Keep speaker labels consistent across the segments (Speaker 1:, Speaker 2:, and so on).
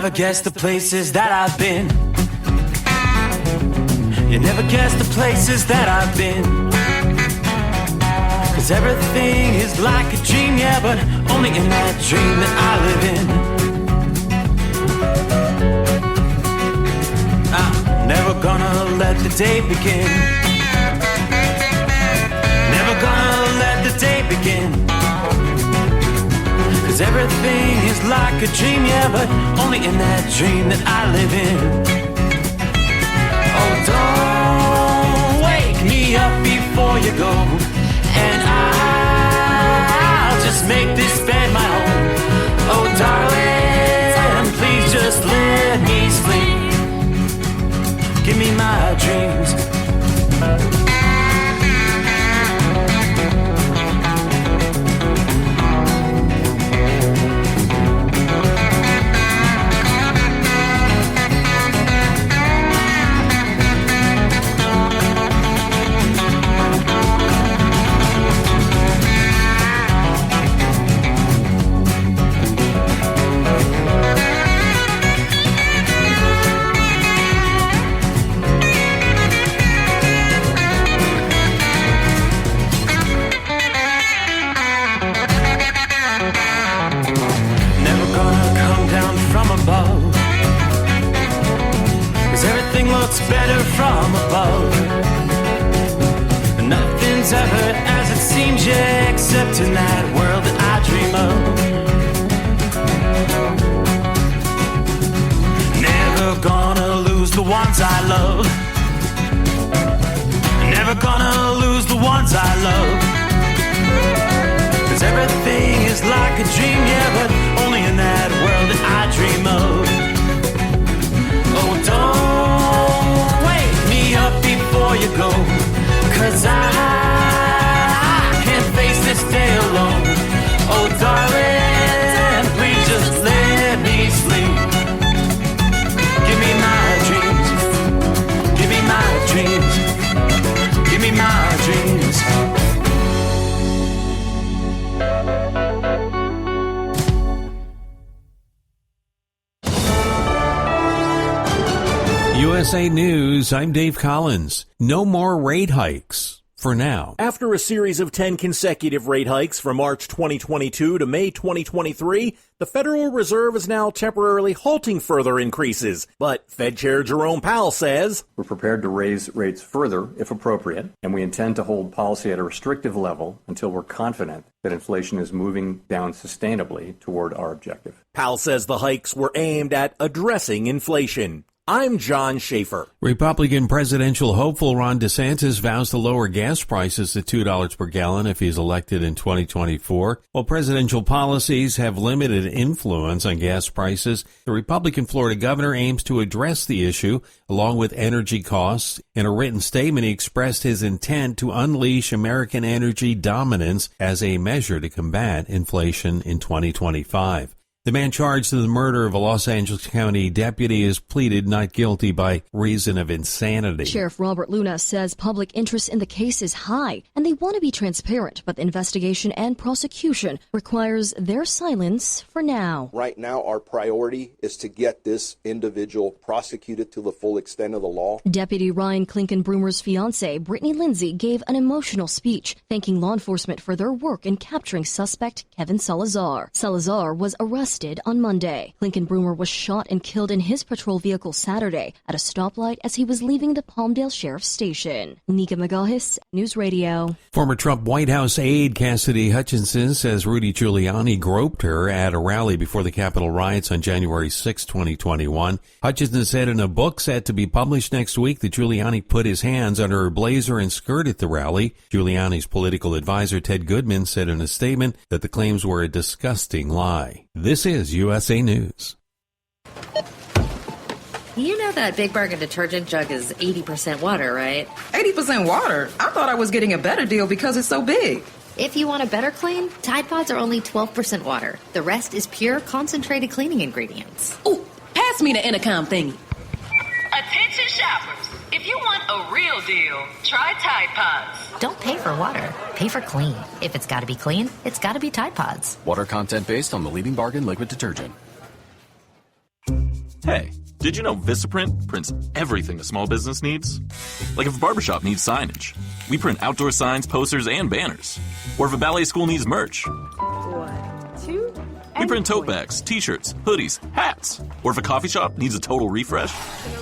Speaker 1: never guess the places that I've been. You never guess the places that I've been. 'Cause everything is like a dream, yeah, but only in that dream that I live in. I'm never gonna let the day begin. Never gonna let the day begin. 'Cause everything is like a dream, yeah, but only in that dream that I live in. Oh, don't wake me up before you go, and I'll just make this bed my home. Oh, darling, please just let me sleep. Give me my dreams. Better from above. Nothing's ever as it seems, yeah, except in that world that I dream of. Never gonna lose the ones I love. Never gonna lose the ones I love. 'Cause everything is like a dream, yeah, but only in that world that I dream of. Oh, don't wake me up before you go, 'cause I can't face this day alone. Oh, darling, please just let me sleep. Give me my dreams. Give me my dreams. Give me my dreams.
Speaker 2: USA News, I'm Dave Collins. No more rate hikes for now.
Speaker 3: After a series of 10 consecutive rate hikes from March 2022 to May 2023, the Federal Reserve is now temporarily halting further increases. But Fed Chair Jerome Powell says,
Speaker 4: we're prepared to raise rates further if appropriate, and we intend to hold policy at a restrictive level until we're confident that inflation is moving down sustainably toward our objective.
Speaker 3: Powell says the hikes were aimed at addressing inflation. I'm John Schaefer.
Speaker 2: Republican presidential hopeful Ron DeSantis vows to lower gas prices to $2 per gallon if he's elected in 2024. While presidential policies have limited influence on gas prices, the Republican Florida governor aims to address the issue along with energy costs. In a written statement, he expressed his intent to unleash American energy dominance as a measure to combat inflation in 2025. The man charged in the murder of a Los Angeles County deputy is pleaded not guilty by reason of insanity.
Speaker 5: Sheriff Robert Luna says public interest in the case is high, and they want to be transparent, but the investigation and prosecution requires their silence for now.
Speaker 6: Right now, our priority is to get this individual prosecuted to the full extent of the law.
Speaker 5: Deputy Ryan Klinkenbroomer's fiancée, Brittany Lindsay, gave an emotional speech thanking law enforcement for their work in capturing suspect Kevin Salazar. Salazar was arrested on Monday. Klinkenbroomer was shot and killed in his patrol vehicle Saturday at a stoplight as he was leaving the Palmdale Sheriff's Station. Nika Magahis, News Radio.
Speaker 2: Former Trump White House aide Cassidy Hutchinson says Rudy Giuliani groped her at a rally before the Capitol riots on January 6, 2021. Hutchinson said in a book set to be published next week that Giuliani put his hands under her blazer and skirt at the rally. Giuliani's political advisor Ted Goodman said in a statement that the claims were a disgusting lie. This is USA News.
Speaker 7: You know that Big Bargain detergent jug is 80% water, right?
Speaker 8: 80% water? I thought I was getting a better deal because it's so big.
Speaker 7: If you want a better clean, Tide Pods are only 12% water. The rest is pure, concentrated cleaning ingredients.
Speaker 8: Ooh, pass me the intercom thingy.
Speaker 9: Attention shoppers. If you want a real deal, try Tide Pods.
Speaker 7: Don't pay for water. Pay for clean. If it's got to be clean, it's got to be Tide Pods.
Speaker 10: Water content based on the leading bargain liquid detergent. Hey, did you know Vistaprint prints everything a small business needs? Like if a barbershop needs signage, we print outdoor signs, posters, and banners. Or if a ballet school needs merch,
Speaker 11: 1, 2,
Speaker 10: we print tote bags, t-shirts, hoodies, hats. Or if a coffee shop needs a total refresh,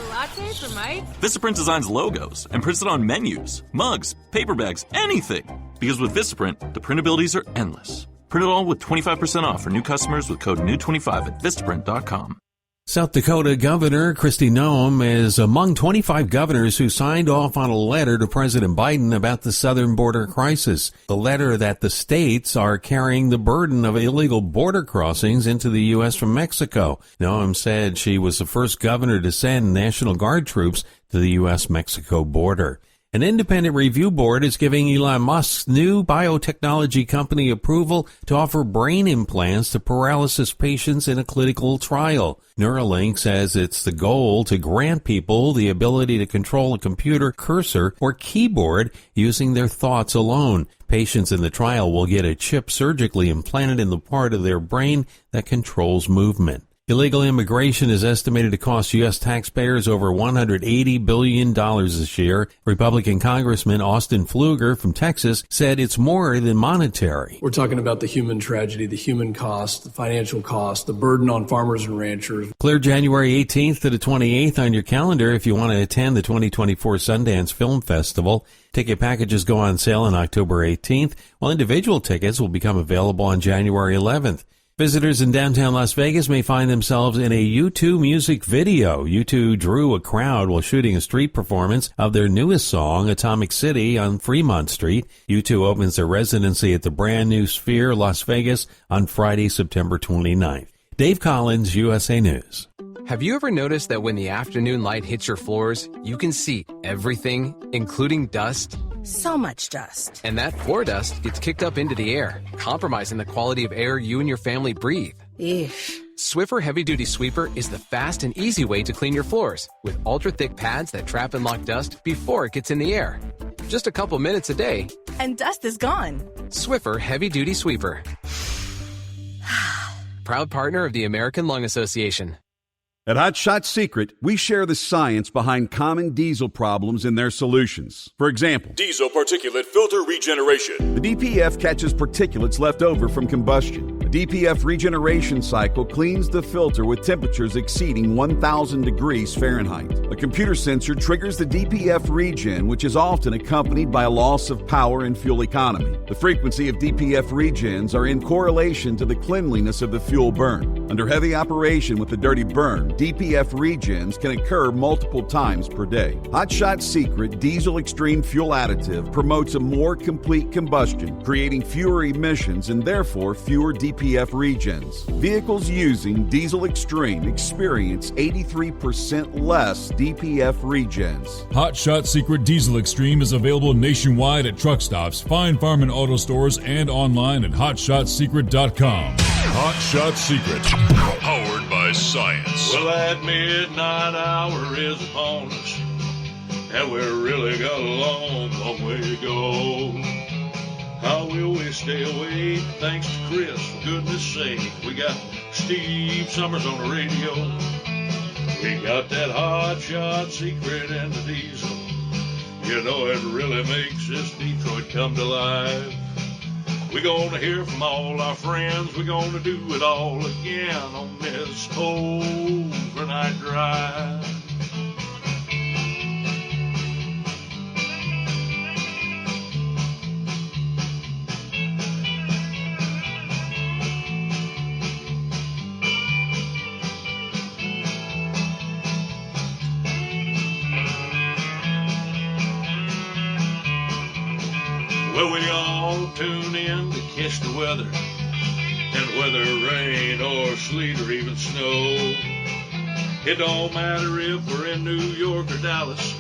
Speaker 11: latte for Mike?
Speaker 10: Vistaprint designs logos and prints it on menus, mugs, paper bags, anything. Because with Vistaprint, the printabilities are endless. Print it all with 25% off for new customers with code NEW25 at Vistaprint.com.
Speaker 2: South Dakota Governor Kristi Noem is among 25 governors who signed off on a letter to President Biden about the southern border crisis. The letter that the states are carrying the burden of illegal border crossings into the U.S. from Mexico. Noem said she was the first governor to send National Guard troops to the U.S.-Mexico border. An independent review board is giving Elon Musk's new biotechnology company approval to offer brain implants to paralysis patients in a clinical trial. Neuralink says it's the goal to grant people the ability to control a computer cursor or keyboard using their thoughts alone. Patients in the trial will get a chip surgically implanted in the part of their brain that controls movement. Illegal immigration is estimated to cost U.S. taxpayers over $180 billion this year. Republican Congressman Austin Pfluger from Texas said it's more than monetary.
Speaker 12: We're talking about the human tragedy, the human cost, the financial cost, the burden on farmers and ranchers.
Speaker 2: Clear January 18th to the 28th on your calendar if you want to attend the 2024 Sundance Film Festival. Ticket packages go on sale on October 18th, while individual tickets will become available on January 11th. Visitors in downtown Las Vegas may find themselves in a U2 music video. U2 drew a crowd while shooting a street performance of their newest song, Atomic City, on Fremont Street. U2 opens their residency at the brand new Sphere, Las Vegas, on Friday, September 29th. Dave Collins, USA News.
Speaker 13: Have you ever noticed that when the afternoon light hits your floors, you can see everything, including dust?
Speaker 14: So much dust.
Speaker 13: And that floor dust gets kicked up into the air, compromising the quality of air you and your family breathe.
Speaker 14: Eesh.
Speaker 13: Swiffer Heavy Duty Sweeper is the fast and easy way to clean your floors, with ultra-thick pads that trap and lock dust before it gets in the air. Just a couple minutes a day,
Speaker 14: and dust is gone.
Speaker 13: Swiffer Heavy Duty Sweeper. Proud partner of the American Lung Association.
Speaker 15: At Hot Shot Secret, we share the science behind common diesel problems and their solutions. For example,
Speaker 16: diesel particulate filter regeneration.
Speaker 15: The DPF catches particulates left over from combustion. The DPF regeneration cycle cleans the filter with temperatures exceeding 1,000 degrees Fahrenheit. A computer sensor triggers the DPF regen, which is often accompanied by a loss of power and fuel economy. The frequency of DPF regens are in correlation to the cleanliness of the fuel burn. Under heavy operation with the dirty burn, DPF regens can occur multiple times per day. Hot Shot Secret Diesel Extreme Fuel Additive promotes a more complete combustion, creating fewer emissions and therefore fewer DPF regens. Vehicles using Diesel Extreme experience 83% less DPF regens.
Speaker 16: Hot Shot Secret Diesel Extreme is available nationwide at truck stops, fine farm and auto stores, and online at hotshotsecret.com. Hot Shot Secret, powered by science.
Speaker 17: Well, that midnight hour is upon us, and we've really got a long, long way to go. How will we stay awake? Thanks to Chris, for goodness sake. We got Steve Summers on the radio. We got that Hot Shot Secret and the diesel. You know it really makes this Detroit come to life. We're gonna hear from all our friends. We're gonna do it all again on this overnight drive. Well, we all tune in to catch the weather, and whether rain or sleet or even snow, it don't matter if we're in New York or Dallas,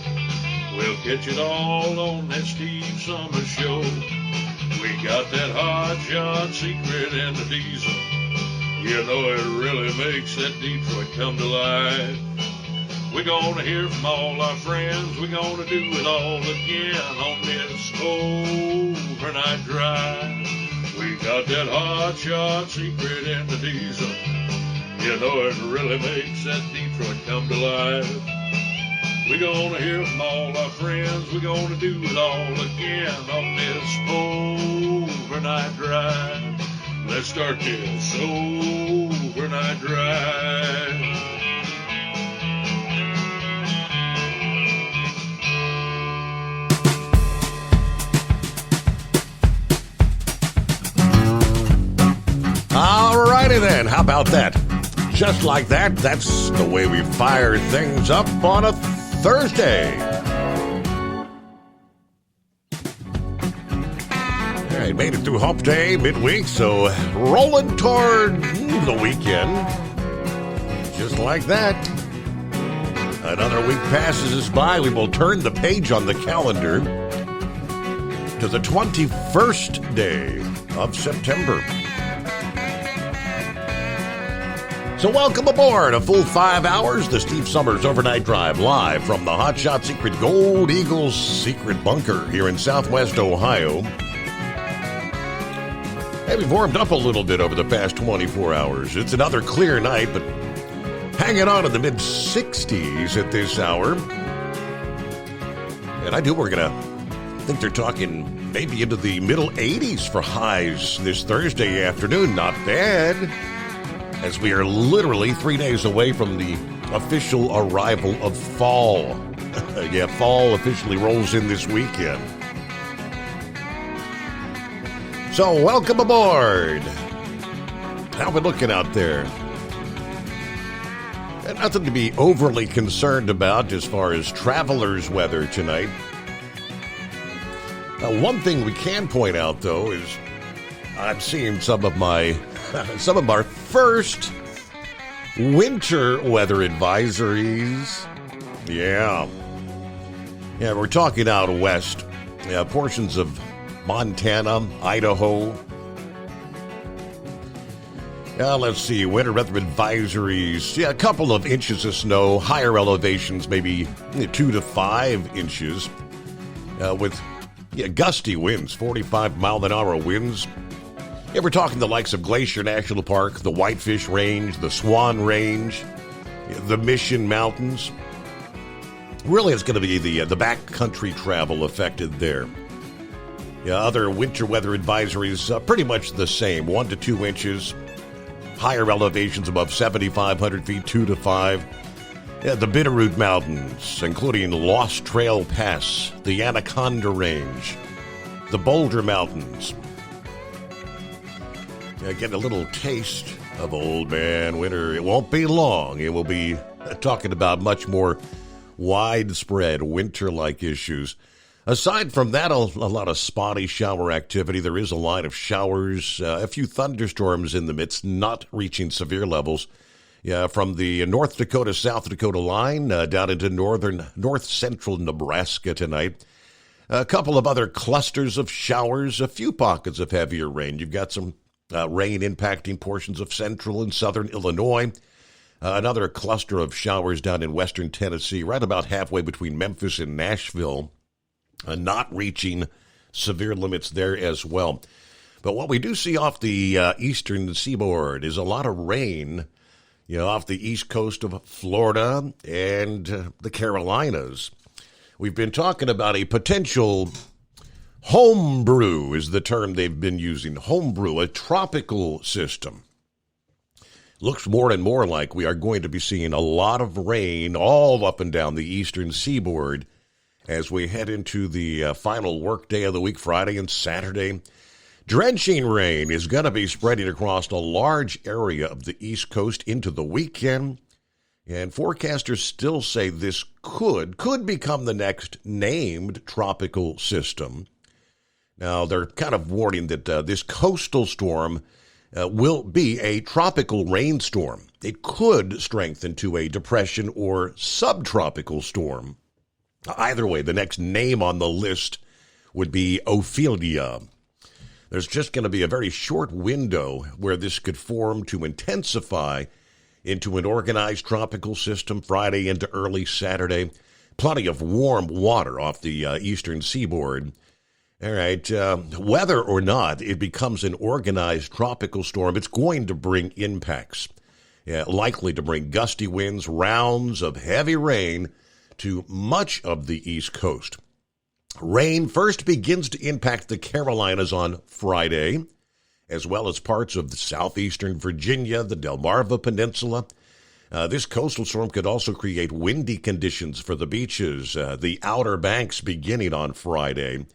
Speaker 17: we'll catch it all on that Steve Summers Show. We got that Hot Shot Secret and the diesel. You know it really makes that Detroit come to life. We're gonna hear from all our friends. We're gonna do it all again on this overnight drive. We got that Hot Shot Secret and the diesel. You know it really makes that Detroit come to life. We're gonna hear from all our friends. We're gonna do it all again on this overnight drive. Let's start this overnight drive.
Speaker 18: All righty then, how about that? Just like that, that's the way we fire things up on a Thursday. All right, made it through Hump Day, midweek, so rolling toward the weekend. Just like that. Another week passes us by. We will turn the page on the calendar to the 21st day of September. So welcome aboard a full 5 hours, the Steve Summers Overnight Drive, live from the Hot Shot Secret Gold Eagles Secret Bunker here in Southwest Ohio. Hey, we've warmed up a little bit over the past 24 hours. It's another clear night, but hanging on in the mid-60s at this hour. And I think they're talking maybe into the middle 80s for highs this Thursday afternoon. Not bad, as we are literally 3 days away from the official arrival of fall. Yeah, fall officially rolls in this weekend. So, welcome aboard. How we looking out there? And nothing to be overly concerned about as far as travelers' weather tonight. Now, one thing we can point out, though, is I'm seeing some of our first winter weather advisories. Yeah, we're talking out west. Yeah, portions of Montana, Idaho. Let's see, winter weather advisories. Yeah, a couple of inches of snow, higher elevations, maybe 2 to 5 inches, with gusty winds, 45-mile-an-hour winds. Yeah, we're talking the likes of Glacier National Park, the Whitefish Range, the Swan Range, the Mission Mountains. Really, it's going to be the backcountry travel affected there. Yeah, other winter weather advisories, pretty much the same, 1 to 2 inches. Higher elevations above 7,500 feet, 2 to 5. Yeah, the Bitterroot Mountains, including Lost Trail Pass, the Anaconda Range, the Boulder Mountains. Yeah, getting a little taste of old man winter. It won't be long. It will be talking about much more widespread winter-like issues. Aside from that, a lot of spotty shower activity. There is a line of showers, a few thunderstorms in the midst, not reaching severe levels. Yeah, from the North Dakota, South Dakota line down into north-central Nebraska tonight. A couple of other clusters of showers, a few pockets of heavier rain. You've got some rain impacting portions of central and southern Illinois. Another cluster of showers down in western Tennessee, right about halfway between Memphis and Nashville. Not reaching severe limits there as well. But what we do see off the eastern seaboard is a lot of rain, off the east coast of Florida and the Carolinas. We've been talking about a potential homebrew is the term they've been using. Homebrew, a tropical system. Looks more and more like we are going to be seeing a lot of rain all up and down the eastern seaboard as we head into the final work day of the week, Friday and Saturday. Drenching rain is going to be spreading across a large area of the East Coast into the weekend. And forecasters still say this could become the next named tropical system. Now, they're kind of warning that this coastal storm will be a tropical rainstorm. It could strengthen to a depression or subtropical storm. Either way, the next name on the list would be Ophelia. There's just going to be a very short window where this could form to intensify into an organized tropical system Friday into early Saturday. Plenty of warm water off the eastern seaboard. All right, whether or not it becomes an organized tropical storm, it's going to bring impacts. likely to bring gusty winds, rounds of heavy rain to much of the East Coast. Rain first begins to impact the Carolinas on Friday, as well as parts of the southeastern Virginia, the Delmarva Peninsula. This coastal storm could also create windy conditions for the beaches, the Outer Banks beginning on Friday.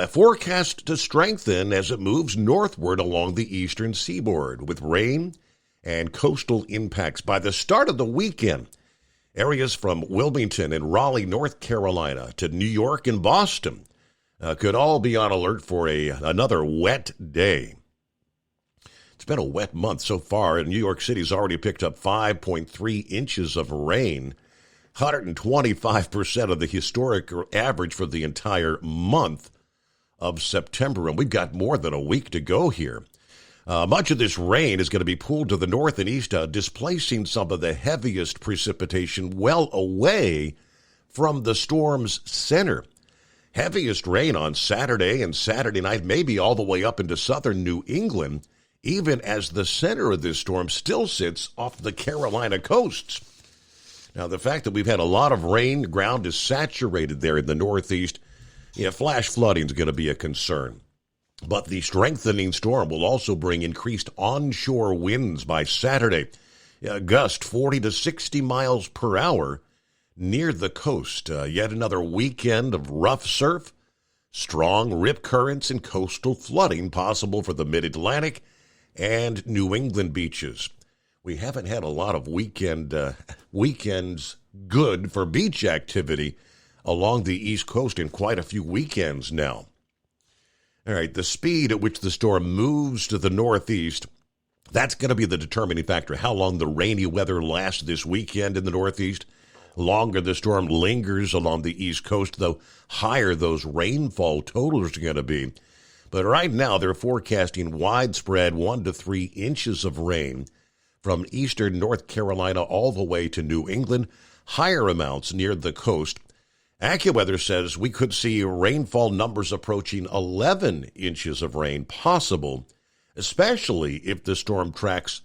Speaker 18: Forecast to strengthen as it moves northward along the eastern seaboard with rain and coastal impacts by the start of the weekend. Areas from Wilmington and Raleigh, North Carolina to New York and Boston could all be on alert for another wet day. It's been a wet month so far, and New York City's already picked up 5.3 inches of rain, 125% of the historic average for the entire month of September, and we've got more than a week to go here. Much of this rain is going to be pulled to the north and east, displacing some of the heaviest precipitation well away from the storm's center. Heaviest rain on Saturday and Saturday night, maybe all the way up into southern New England, even as the center of this storm still sits off the Carolina coasts. Now, the fact that we've had a lot of rain, ground is saturated there in the northeast, flash flooding is going to be a concern. But the strengthening storm will also bring increased onshore winds by Saturday, gust 40 to 60 miles per hour near the coast. Yet another weekend of rough surf, strong rip currents, and coastal flooding possible for the mid-Atlantic and New England beaches. We haven't had a lot of weekends good for beach activity along the East Coast in quite a few weekends now. All right, the speed at which the storm moves to the northeast, that's going to be the determining factor. How long the rainy weather lasts this weekend in the northeast. Longer the storm lingers along the East Coast, though higher those rainfall totals are going to be. But right now they're forecasting widespread 1 to 3 inches of rain from eastern North Carolina all the way to New England, higher amounts near the coast. AccuWeather says we could see rainfall numbers approaching 11 inches of rain possible, especially if the storm tracks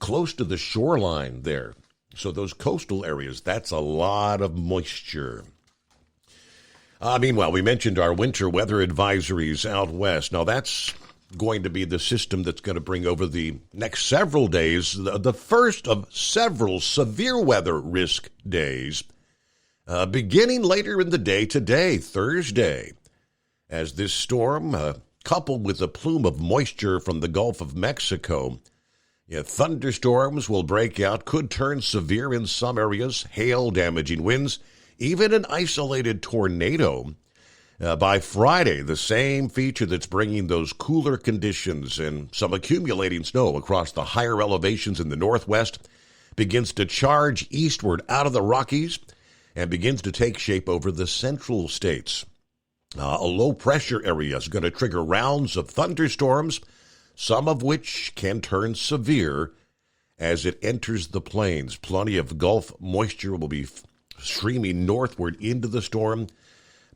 Speaker 18: close to the shoreline there. So those coastal areas, that's a lot of moisture. Meanwhile, we mentioned our winter weather advisories out west. Now, that's going to be the system that's going to bring over the next several days, the first of several severe weather risk days. Beginning later in the day today, Thursday, as this storm, coupled with a plume of moisture from the Gulf of Mexico, thunderstorms will break out, could turn severe in some areas, hail, damaging winds, even an isolated tornado. By Friday, the same feature that's bringing those cooler conditions and some accumulating snow across the higher elevations in the northwest begins to charge eastward out of the Rockies and begins to take shape over the central states. A low-pressure area is going to trigger rounds of thunderstorms, some of which can turn severe as it enters the plains. Plenty of Gulf moisture will be streaming northward into the storm.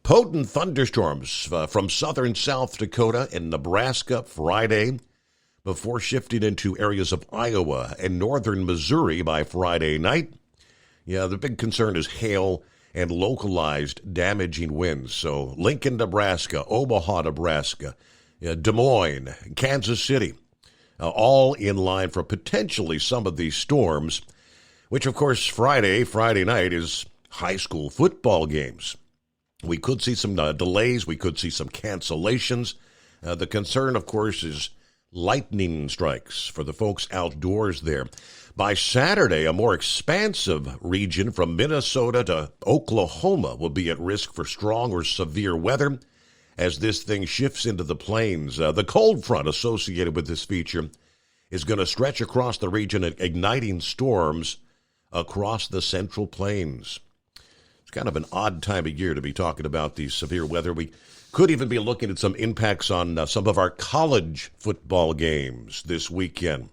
Speaker 18: Potent thunderstorms from southern South Dakota and Nebraska Friday, before shifting into areas of Iowa and northern Missouri by Friday night. The big concern is hail and localized damaging winds. So Lincoln, Nebraska, Omaha, Nebraska, Des Moines, Kansas City, all in line for potentially some of these storms, which, of course, Friday night is high school football games. We could see some delays. We could see some cancellations. The concern, of course, is lightning strikes for the folks outdoors there. By Saturday, a more expansive region from Minnesota to Oklahoma will be at risk for strong or severe weather as this thing shifts into the plains. The cold front associated with this feature is going to stretch across the region, igniting storms across the central plains. It's kind of an odd time of year to be talking about the severe weather. We could even be looking at some impacts on some of our college football games this weekend.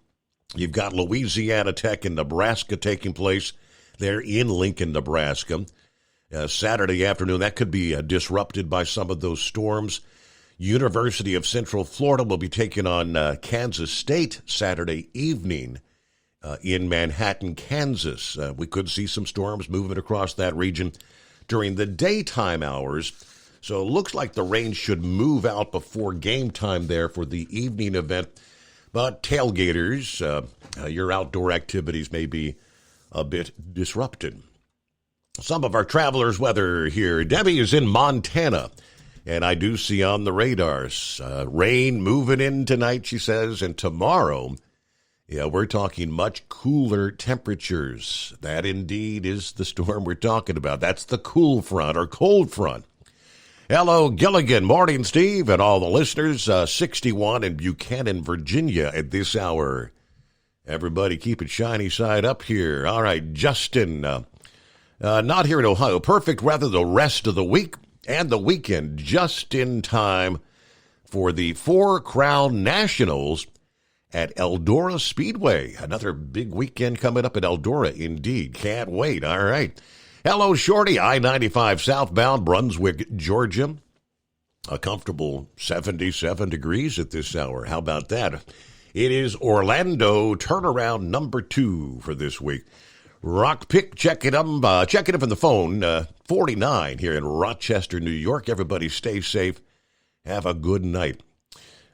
Speaker 18: You've got Louisiana Tech and Nebraska taking place there in Lincoln, Nebraska. Saturday afternoon, that could be disrupted by some of those storms. University of Central Florida will be taking on Kansas State Saturday evening in Manhattan, Kansas. We could see some storms moving across that region during the daytime hours. So it looks like the rain should move out before game time there for the evening event. But tailgaters, your outdoor activities may be a bit disrupted. Some of our travelers' weather here. Debbie is in Montana, and I do see on the radars rain moving in tonight, she says, and tomorrow. Yeah, we're talking much cooler temperatures. That indeed is the storm we're talking about. That's the cool front or cold front. Hello, Gilligan. Morning, Steve, and all the listeners. 61 in Buchanan, Virginia at this hour. Everybody keep it shiny side up here. All right, Justin, not here in Ohio. Perfect weather the rest of the week and the weekend, just in time for the Four Crown Nationals at Eldora Speedway. Another big weekend coming up at Eldora, indeed. Can't wait. All right. Hello, Shorty. I-95 southbound, Brunswick, Georgia. A comfortable 77 degrees at this hour. How about that? It is Orlando turnaround number 2 for this week. Rock Pick checking up on the phone. 49 here in Rochester, New York. Everybody stay safe. Have a good night.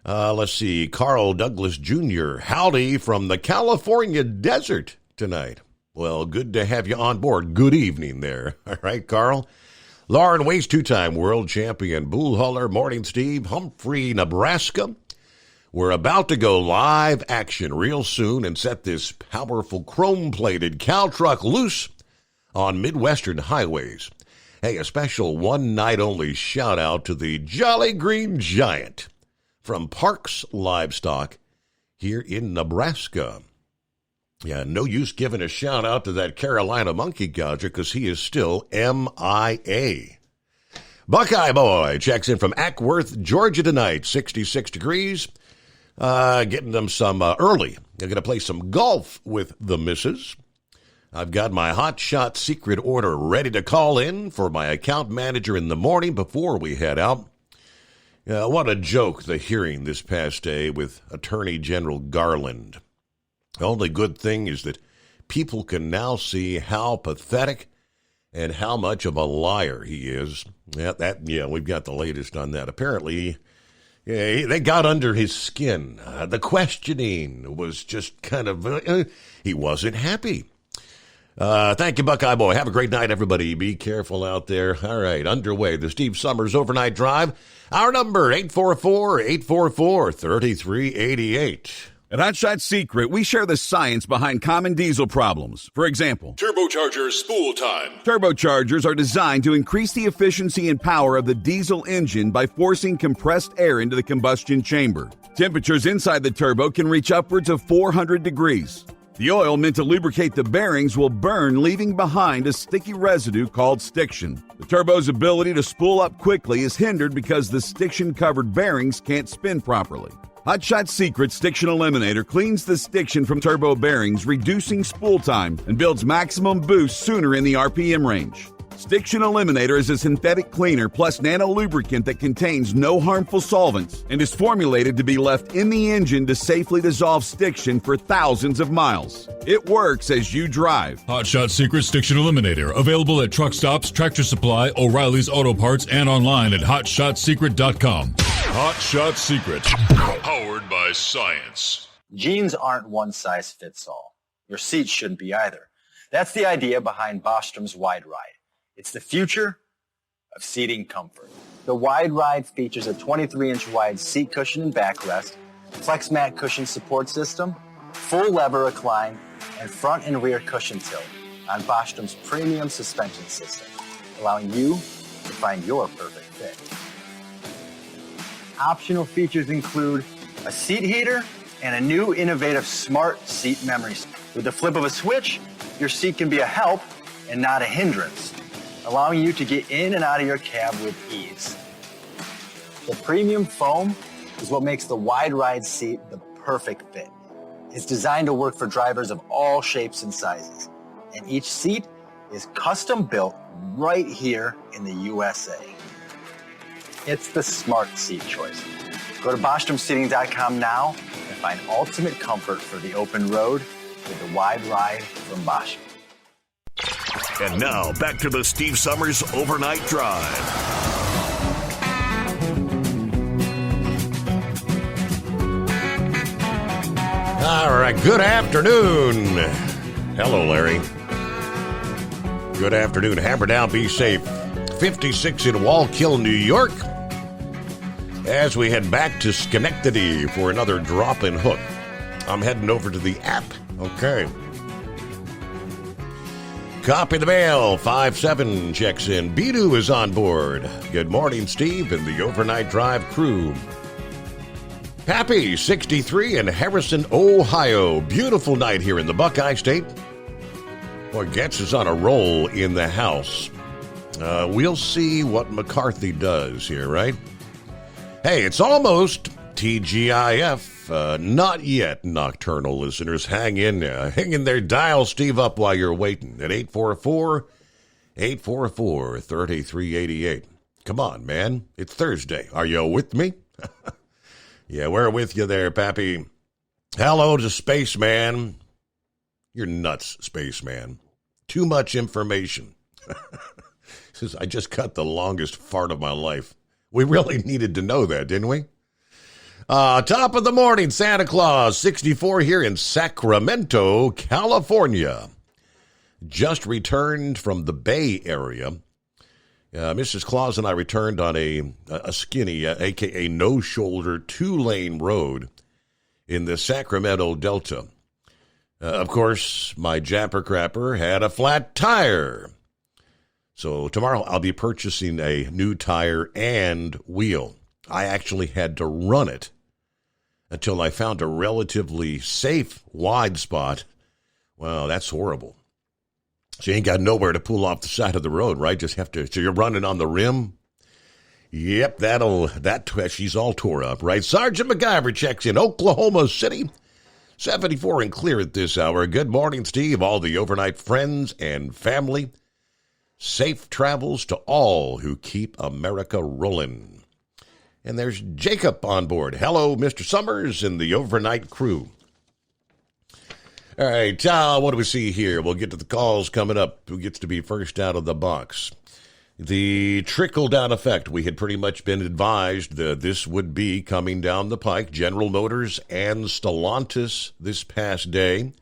Speaker 18: Let's see. Carl Douglas Jr. Howdy from the California desert tonight. Well, good to have you on board. Good evening there. All right, Carl. Lauren Weiss, 2-time world champion. Bull Huller, Morning Steve. Humphrey, Nebraska. We're about to go live action real soon and set this powerful chrome-plated cow truck loose on Midwestern highways. Hey, a special one-night-only shout-out to the Jolly Green Giant from Parks Livestock here in Nebraska. Yeah, no use giving a shout-out to that Carolina monkey gouger because he is still MIA. Buckeye Boy checks in from Ackworth, Georgia tonight, 66 degrees. Getting them some early. They're going to play some golf with the missus. I've got my Hot Shot secret order ready to call in for my account manager in the morning before we head out. What a joke, the hearing this past day with Attorney General Garland. The only good thing is that people can now see how pathetic and how much of a liar he is. We've got the latest on that. Apparently, they got under his skin. The questioning was just kind of, he wasn't happy. Thank you, Buckeye Boy. Have a great night, everybody. Be careful out there. All right, underway. The Steve Summers Overnight Drive. Our number, 844-844-3388.
Speaker 15: At Hot Shot Secret, we share the science behind common diesel problems. For example,
Speaker 16: turbocharger spool time.
Speaker 15: Turbochargers are designed to increase the efficiency and power of the diesel engine by forcing compressed air into the combustion chamber. Temperatures inside the turbo can reach upwards of 400 degrees. The oil meant to lubricate the bearings will burn, leaving behind a sticky residue called stiction. The turbo's ability to spool up quickly is hindered because the stiction-covered bearings can't spin properly. Hot Shot Secret Stiction Eliminator cleans the stiction from turbo bearings, reducing spool time, and builds maximum boost sooner in the RPM range. Stiction Eliminator is a synthetic cleaner plus nano-lubricant that contains no harmful solvents and is formulated to be left in the engine to safely dissolve stiction for thousands of miles. It works as you drive.
Speaker 16: Hot Shot Secret Stiction Eliminator. Available at truck stops, Tractor Supply, O'Reilly's Auto Parts, and online at HotShotSecret.com. Hot Shot Secret. Powered by science.
Speaker 19: Jeans aren't one size fits all. Your seats shouldn't be either. That's the idea behind Bostrom's Wide Ride. It's the future of seating comfort. The Wide Ride features a 23-inch wide seat cushion and backrest, flex mat cushion support system, full lever recline, and front and rear cushion tilt on Bostrom's premium suspension system, allowing you to find your perfect fit. Optional features include a seat heater and a new innovative smart seat memory. With the flip of a switch, your seat can be a help and not a hindrance, allowing you to get in and out of your cab with ease. The premium foam is what makes the Wide Ride seat the perfect fit. It's designed to work for drivers of all shapes and sizes, and each seat is custom built right here in the USA. It's the smart seat choice. Go to BostromSeating.com now and find ultimate comfort for the open road with the wide ride from Bosch.
Speaker 20: And now, back to the Steve Summers Overnight Drive.
Speaker 18: All right, good afternoon. Hello, Larry. Good afternoon. Hammer down, be safe. 56 in Wallkill, New York. As we head back to Schenectady for another drop and hook. I'm heading over to the app. Okay. Copy the mail. 5-7 checks in. Bidu is on board. Good morning, Steve, and the Overnight Drive crew. Happy 63 in Harrison, Ohio. Beautiful night here in the Buckeye State. Boy, Getz is on a roll in the House. We'll see what McCarthy does here, right? Hey, it's almost TGIF. Not yet, nocturnal listeners. Hang in there. Dial Steve up while you're waiting at 844-3388. Come on, man. It's Thursday. Are you with me? Yeah, we're with you there, Pappy. Hello to Spaceman. You're nuts, Spaceman. Too much information. Says, I just cut the longest fart of my life. We really needed to know that, didn't we? Top of the morning, Santa Claus, 64 here in Sacramento, California. Just returned from the Bay Area. Mrs. Claus and I returned on a skinny, a.k.a. no-shoulder, 2-lane road in the Sacramento Delta. Of course, my Japper Crapper had a flat tire. So tomorrow I'll be purchasing a new tire and wheel. I actually had to run it until I found a relatively safe wide spot. Wow, that's horrible. So you ain't got nowhere to pull off the side of the road, right? Just have to, so you're running on the rim? Yep, she's all tore up, right? Sergeant MacGyver checks in Oklahoma City. 74 and clear at this hour. Good morning, Steve, all the overnight friends and family. Safe travels to all who keep America rolling. And there's Jacob on board. Hello, Mr. Summers and the overnight crew. All right, what do we see here? We'll get to the calls coming up. Who gets to be first out of the box? The trickle-down effect. We had pretty much been advised that this would be coming down the pike. General Motors and Stellantis this past day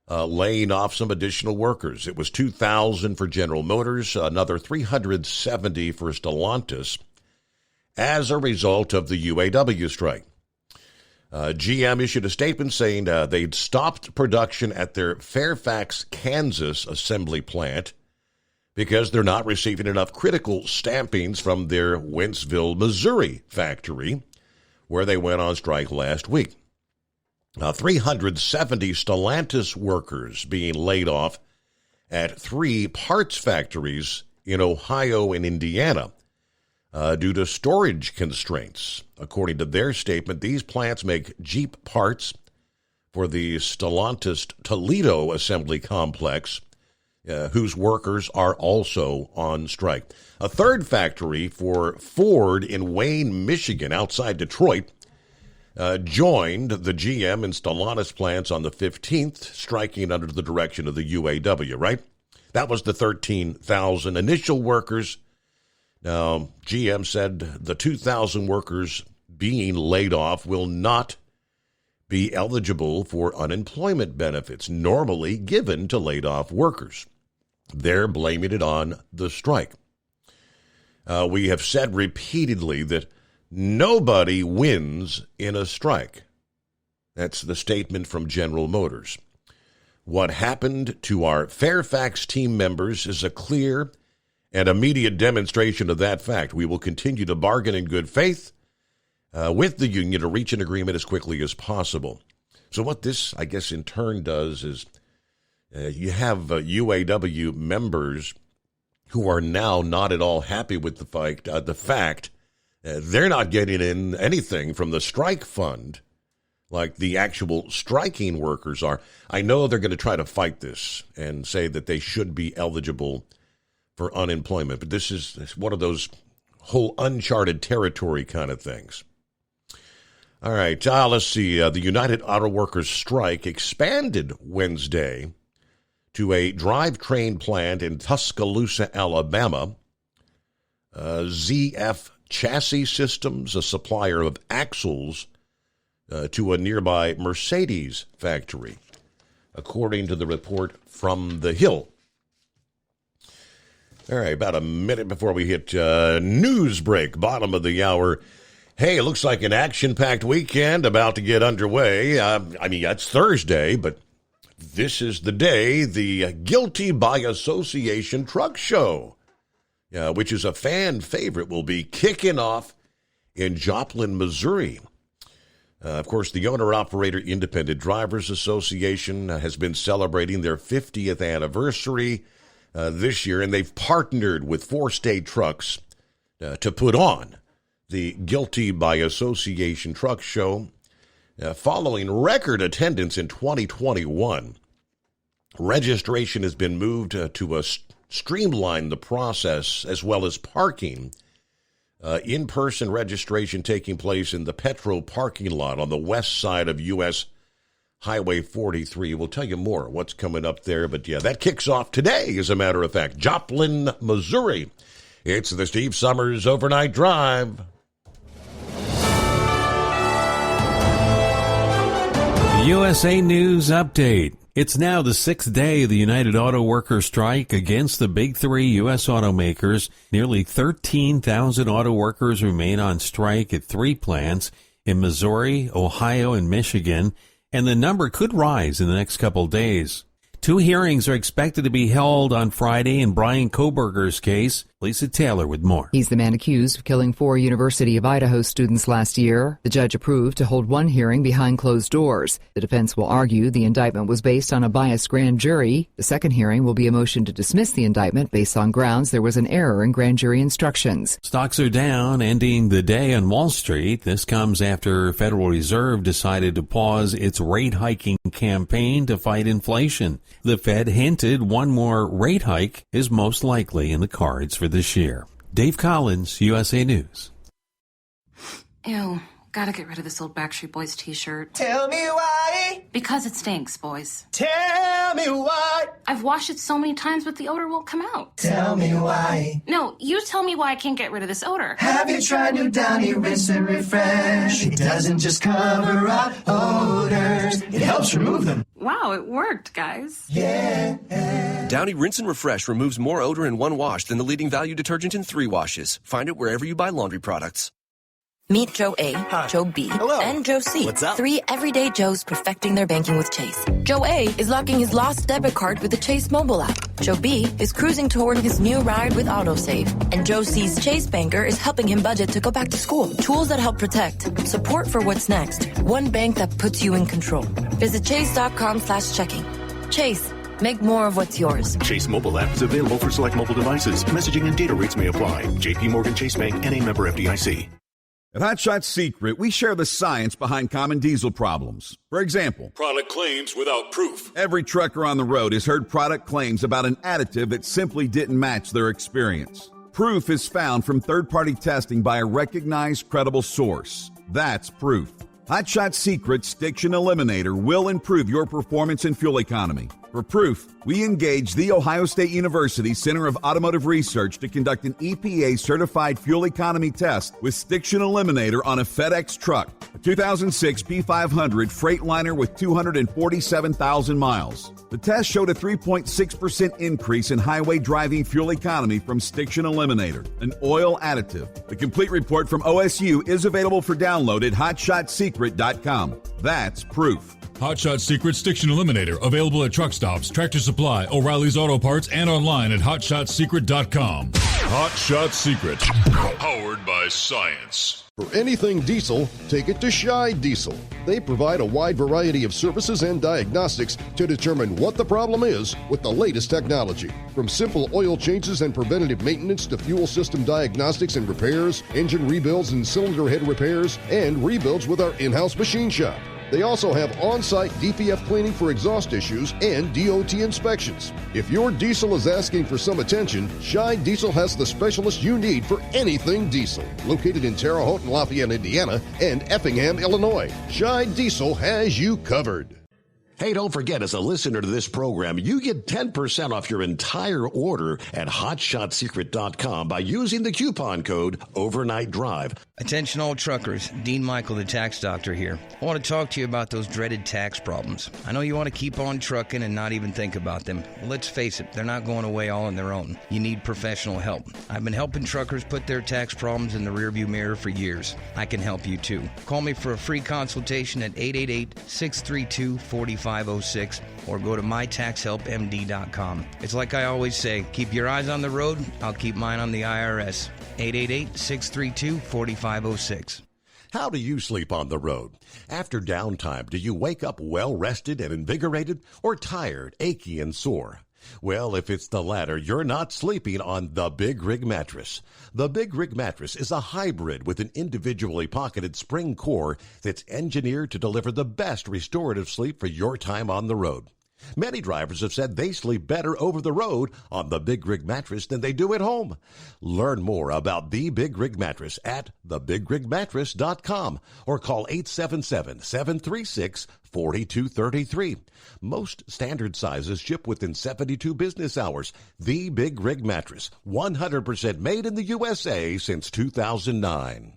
Speaker 18: laying off some additional workers. It was 2,000 for General Motors, another 370 for Stellantis as a result of the UAW strike. GM issued a statement saying they'd stopped production at their Fairfax, Kansas assembly plant because they're not receiving enough critical stampings from their Wentzville, Missouri factory, where they went on strike last week. 370 Stellantis workers being laid off at 3 parts factories in Ohio and Indiana due to storage constraints. According to their statement, these plants make Jeep parts for the Stellantis Toledo assembly complex, whose workers are also on strike. A third factory for Ford in Wayne, Michigan, outside Detroit, joined the GM and Stellantis plants on the 15th, striking under the direction of the UAW, right? That was the 13,000 initial workers. Now, GM said the 2,000 workers being laid off will not be eligible for unemployment benefits normally given to laid-off workers. They're blaming it on the strike. We have said repeatedly that nobody wins in a strike. That's the statement from General Motors. What happened to our Fairfax team members is a clear and immediate demonstration of that fact. We will continue to bargain in good faith with the union to reach an agreement as quickly as possible. So what this, I guess, in turn does is you have UAW members who are now not at all happy with the fact they're not getting in anything from the strike fund like the actual striking workers are. I know they're going to try to fight this and say that they should be eligible for unemployment, but this is one of those whole uncharted territory kind of things. All right, let's see. The United Auto Workers strike expanded Wednesday to a drivetrain plant in Tuscaloosa, Alabama. ZF Chassis Systems, a supplier of axles to a nearby Mercedes factory, according to the report from The Hill. All right, about a minute before we hit news break, bottom of the hour. Hey, it looks like an action-packed weekend about to get underway. It's Thursday, but this is the day, the Guilty by Association Truck Show, which is a fan favorite, will be kicking off in Joplin, Missouri. Of course, the Owner-Operator Independent Drivers Association has been celebrating their 50th anniversary this year, and they've partnered with 4 state trucks to put on the Guilty by Association Truck Show. Following record attendance in 2021, registration has been moved to streamline the process, as well as parking. In-person registration taking place in the Petro parking lot on the west side of U.S. Highway 43. We'll tell you more what's coming up there, but yeah, that kicks off today, as a matter of fact. Joplin, Missouri. It's the Steve Summers Overnight Drive.
Speaker 2: USA News Update. It's now the 6th day of the United Auto Workers strike against the big 3 U.S. automakers. Nearly 13,000 auto workers remain on strike at 3 plants in Missouri, Ohio, and Michigan, and the number could rise in the next couple days. 2 hearings are expected to be held on Friday in Brian Koberger's case. Lisa Taylor with more.
Speaker 21: He's the man accused of killing 4 University of Idaho students last year. The judge approved to hold 1 hearing behind closed doors. The defense will argue the indictment was based on a biased grand jury. The second hearing will be a motion to dismiss the indictment based on grounds there was an error in grand jury instructions.
Speaker 2: Stocks are down, ending the day on Wall Street. This comes after Federal Reserve decided to pause its rate hiking campaign to fight inflation. The Fed hinted one more rate hike is most likely in the cards for this year. Dave Collins, USA News.
Speaker 22: Ew, gotta get rid of this old Backstreet Boys t-shirt.
Speaker 23: Tell me why.
Speaker 22: Because it stinks, boys.
Speaker 23: Tell me why.
Speaker 22: I've washed it so many times, but the odor won't come out.
Speaker 23: Tell me why.
Speaker 22: No, you tell me why I can't get rid of this odor.
Speaker 23: Have you tried new Downy Rinse and Refresh? It doesn't just cover up odors, it helps remove them.
Speaker 22: Wow, it worked, guys.
Speaker 23: Yeah.
Speaker 24: Downy Rinse and Refresh removes more odor in 1 wash than the leading value detergent in 3 washes. Find it wherever you buy laundry products.
Speaker 25: Meet Joe A, Joe B, and Joe C.
Speaker 23: What's up?
Speaker 25: 3 everyday Joes perfecting their banking with Chase. Joe A is locking his lost debit card with the Chase mobile app. Joe B is cruising toward his new ride with AutoSave. And Joe C's Chase banker is helping him budget to go back to school. Tools that help protect. Support for what's next. One bank that puts you in control. Visit chase.com/checking. Chase. Make more of what's yours.
Speaker 26: Chase mobile app is available for select mobile devices. Messaging and data rates may apply. JP Morgan Chase Bank, N.A. member FDIC.
Speaker 15: At Hot Shot Secret, we share the science behind common diesel problems. For example,
Speaker 16: product claims without proof.
Speaker 15: Every trucker on the road has heard product claims about an additive that simply didn't match their experience. Proof is found from third-party testing by a recognized, credible source. That's proof. Hot Shot Secret's Stiction Eliminator will improve your performance and fuel economy. For proof, we engaged the Ohio State University Center of Automotive Research to conduct an EPA-certified fuel economy test with Stiction Eliminator on a FedEx truck, a 2006 P500 Freightliner with 247,000 miles. The test showed a 3.6% increase in highway driving fuel economy from Stiction Eliminator, an oil additive. The complete report from OSU is available for download at hotshotsecret.com. That's proof.
Speaker 16: Hot Shot Secret Stiction Eliminator, available at truck stops, Tractor Supply, O'Reilly's Auto Parts, and online at hotshotsecret.com. Hot Shot Secret, powered by science.
Speaker 27: For anything diesel, take it to Shy Diesel. They provide a wide variety of services and diagnostics to determine what the problem is with the latest technology. From simple oil changes and preventative maintenance to fuel system diagnostics and repairs, engine rebuilds and cylinder head repairs, and rebuilds with our in-house machine shop. They also have on-site DPF cleaning for exhaust issues and DOT inspections. If your diesel is asking for some attention, Shine Diesel has the specialist you need for anything diesel. Located in Terre Haute and Lafayette, Indiana, and Effingham, Illinois, Shine Diesel has you covered.
Speaker 18: Hey, don't forget, as a listener to this program, you get 10% off your entire order at HotShotSecret.com by using the coupon code Overnight Drive.
Speaker 1: Attention all truckers, Dean Michael, the tax doctor here. I want to talk to you about those dreaded tax problems. I know you want to keep on trucking and not even think about them. Well, let's face it, they're not going away all on their own. You need professional help. I've been helping truckers put their tax problems in the rearview mirror for years. I can help you too. Call me for a free consultation at 888-632-4506 or go to mytaxhelpmd.com. It's like I always say, keep your eyes on the road, I'll keep mine on the IRS. 888-632-4506.
Speaker 18: How do you sleep on the road? After downtime, do you wake up well-rested and invigorated or tired, achy, and sore? Well, if it's the latter, you're not sleeping on the Big Rig Mattress. The Big Rig Mattress is a hybrid with an individually pocketed spring core that's engineered to deliver the best restorative sleep for your time on the road. Many drivers have said they sleep better over the road on the Big Rig Mattress than they do at home. Learn more about the Big Rig Mattress at thebigrigmattress.com or call 877-736-4233. Most standard sizes ship within 72 business hours. The Big Rig Mattress, 100% made in the USA since 2009.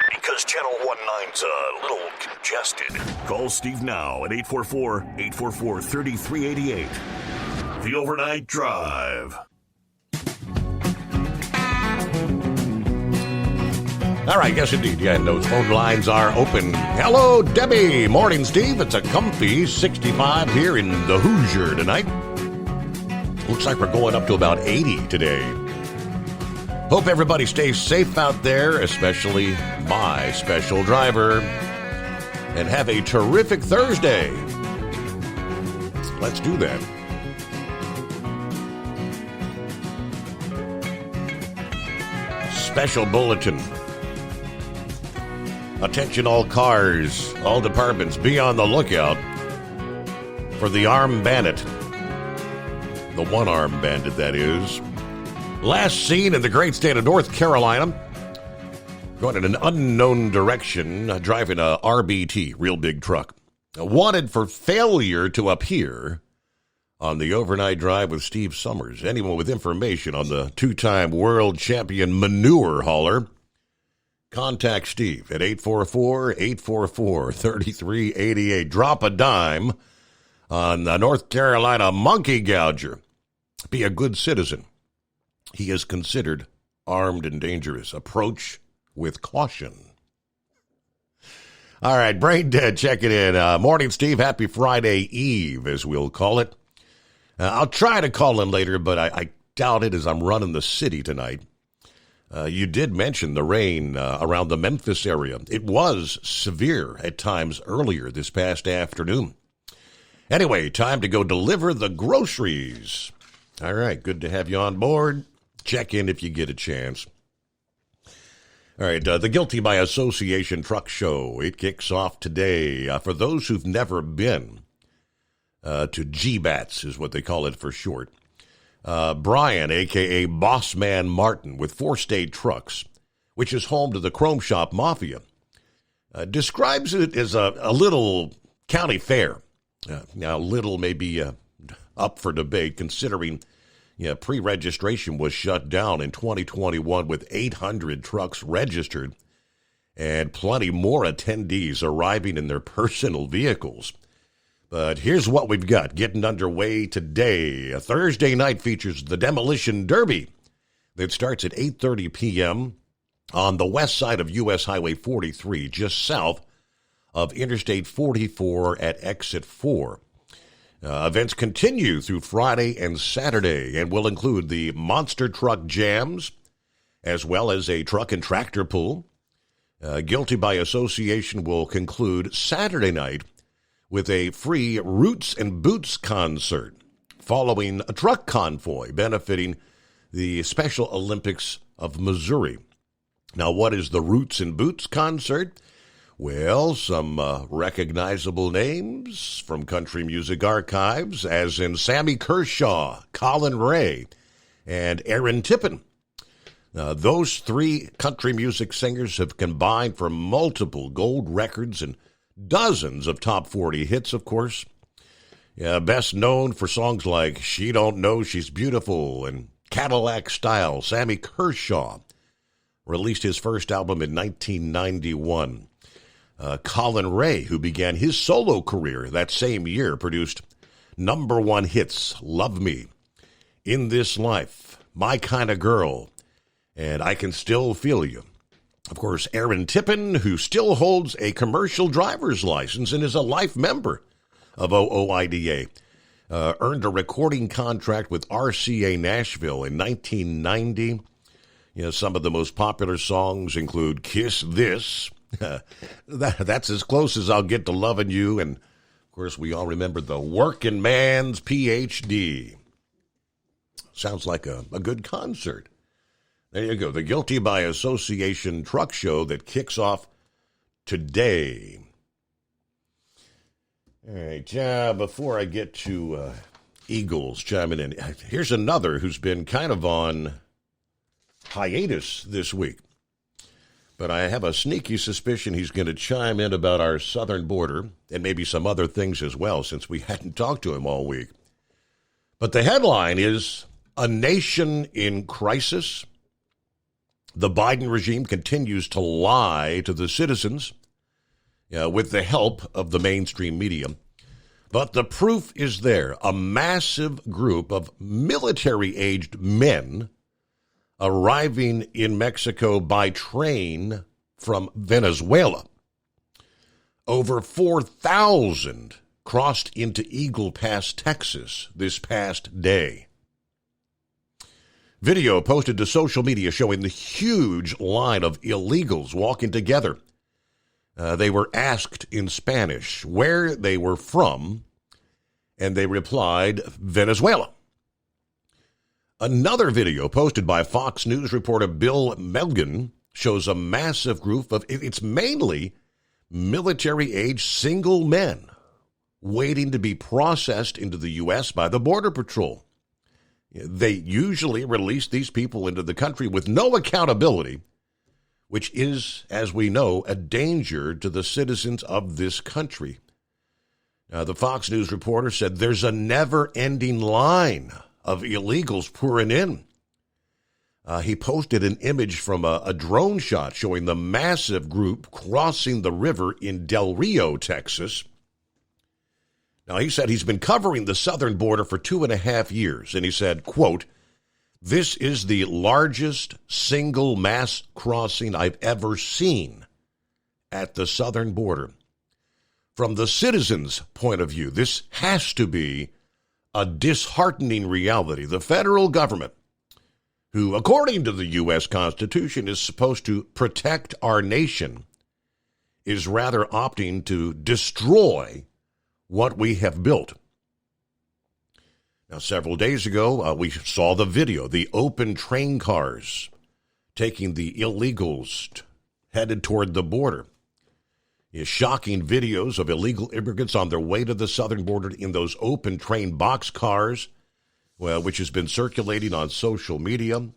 Speaker 20: Because Channel 19's a little congested. Call Steve now at 844-844-3388. The Overnight Drive.
Speaker 18: All right, yes, indeed. Yeah, and those phone lines are open. Hello, Debbie. Morning, Steve. It's a comfy 65 here in the Hoosier tonight. Looks like we're going up to about 80 today. Hope everybody stays safe out there, especially my special driver. And have a terrific Thursday. Let's do that. Special bulletin. Attention all cars, all departments, be on the lookout for the armed bandit. The one-armed bandit, that is. Last seen in the great state of North Carolina, going in an unknown direction, driving a RBT, real big truck. Wanted for failure to appear on the Overnight Drive with Steve Summers. Anyone with information on the two-time world champion manure hauler, contact Steve at 844-844-3388. Drop a dime on the North Carolina monkey gouger. Be a good citizen. He is considered armed and dangerous. Approach with caution. All right, Brain Dead checking in. Morning, Steve. Happy Friday Eve, as we'll call it. I'll try to call in later, but I doubt it as I'm running the city tonight. You did mention the rain around the Memphis area. It was severe at times earlier this past afternoon. Anyway, time to go deliver the groceries. All right, good to have you on board. Check in if you get a chance. All right, the Guilty by Association Truck Show. It kicks off today. For those who've never been to GBATS is what they call it for short. Brian, a.k.a. Bossman Martin, with 4 state trucks, which is home to the Chrome Shop Mafia, describes it as a little county fair. Now, little may be up for debate, considering pre-registration was shut down in 2021 with 800 trucks registered and plenty more attendees arriving in their personal vehicles. But here's what we've got getting underway today. A Thursday night features the Demolition Derby that starts at 8:30 p.m. on the west side of U.S. Highway 43, just south of Interstate 44 at Exit 4. Events continue through Friday and Saturday and will include the Monster Truck Jams, as well as a truck and tractor pull. Guilty by Association will conclude Saturday night with a free Roots and Boots concert, following a truck convoy benefiting the Special Olympics of Missouri. Now, what is the Roots and Boots concert? Well, some recognizable names from country music archives, as in Sammy Kershaw, Colin Ray, and Aaron Tippin. Those three country music singers have combined for multiple gold records and dozens of top 40 hits, of course. Best known for songs like She Don't Know She's Beautiful and Cadillac Style, Sammy Kershaw released his first album in 1991. Colin Ray, who began his solo career that same year, produced #1 hits, Love Me, In This Life, My Kind of Girl, and I Can Still Feel You. Of course, Aaron Tippin, who still holds a commercial driver's license and is a life member of OOIDA, earned a recording contract with RCA Nashville in 1990. Some of the most popular songs include Kiss This. That's as close as I'll get to loving you. And, of course, we all remember the Working Man's PhD. Sounds like a good concert. There you go. The Guilty by Association truck show that kicks off today. All right, before I get to Eagles chiming in, here's another who's been kind of on hiatus this week. But I have a sneaky suspicion he's going to chime in about our southern border and maybe some other things as well, since we hadn't talked to him all week. But the headline is, A Nation in Crisis. The Biden regime continues to lie to the citizens with the help of the mainstream media. But the proof is there. A massive group of military-aged men arriving in Mexico by train from Venezuela. Over 4,000 crossed into Eagle Pass, Texas this past day. Video posted to social media showing the huge line of illegals walking together. They were asked in Spanish where they were from, and they replied, Venezuela. Another video posted by Fox News reporter Bill Melgen shows a massive group of, it's mainly military-age single men waiting to be processed into the U.S. by the Border Patrol. They usually release these people into the country with no accountability, which is, as we know, a danger to the citizens of this country. The Fox News reporter said there's a never-ending line of illegals pouring in. He posted an image from a drone shot showing the massive group crossing the river in Del Rio, Texas. Now, he said he's been covering the southern border for 2.5 years, and he said, quote, this is the largest single mass crossing I've ever seen at the southern border. From the citizens' point of view, this has to be a disheartening reality. The federal government, who, according to the U.S. Constitution, is supposed to protect our nation, is rather opting to destroy what we have built. Now, several days ago, we saw the video, the open train cars taking the illegals headed toward the border. Shocking videos of illegal immigrants on their way to the southern border in those open train boxcars, which has been circulating on social media.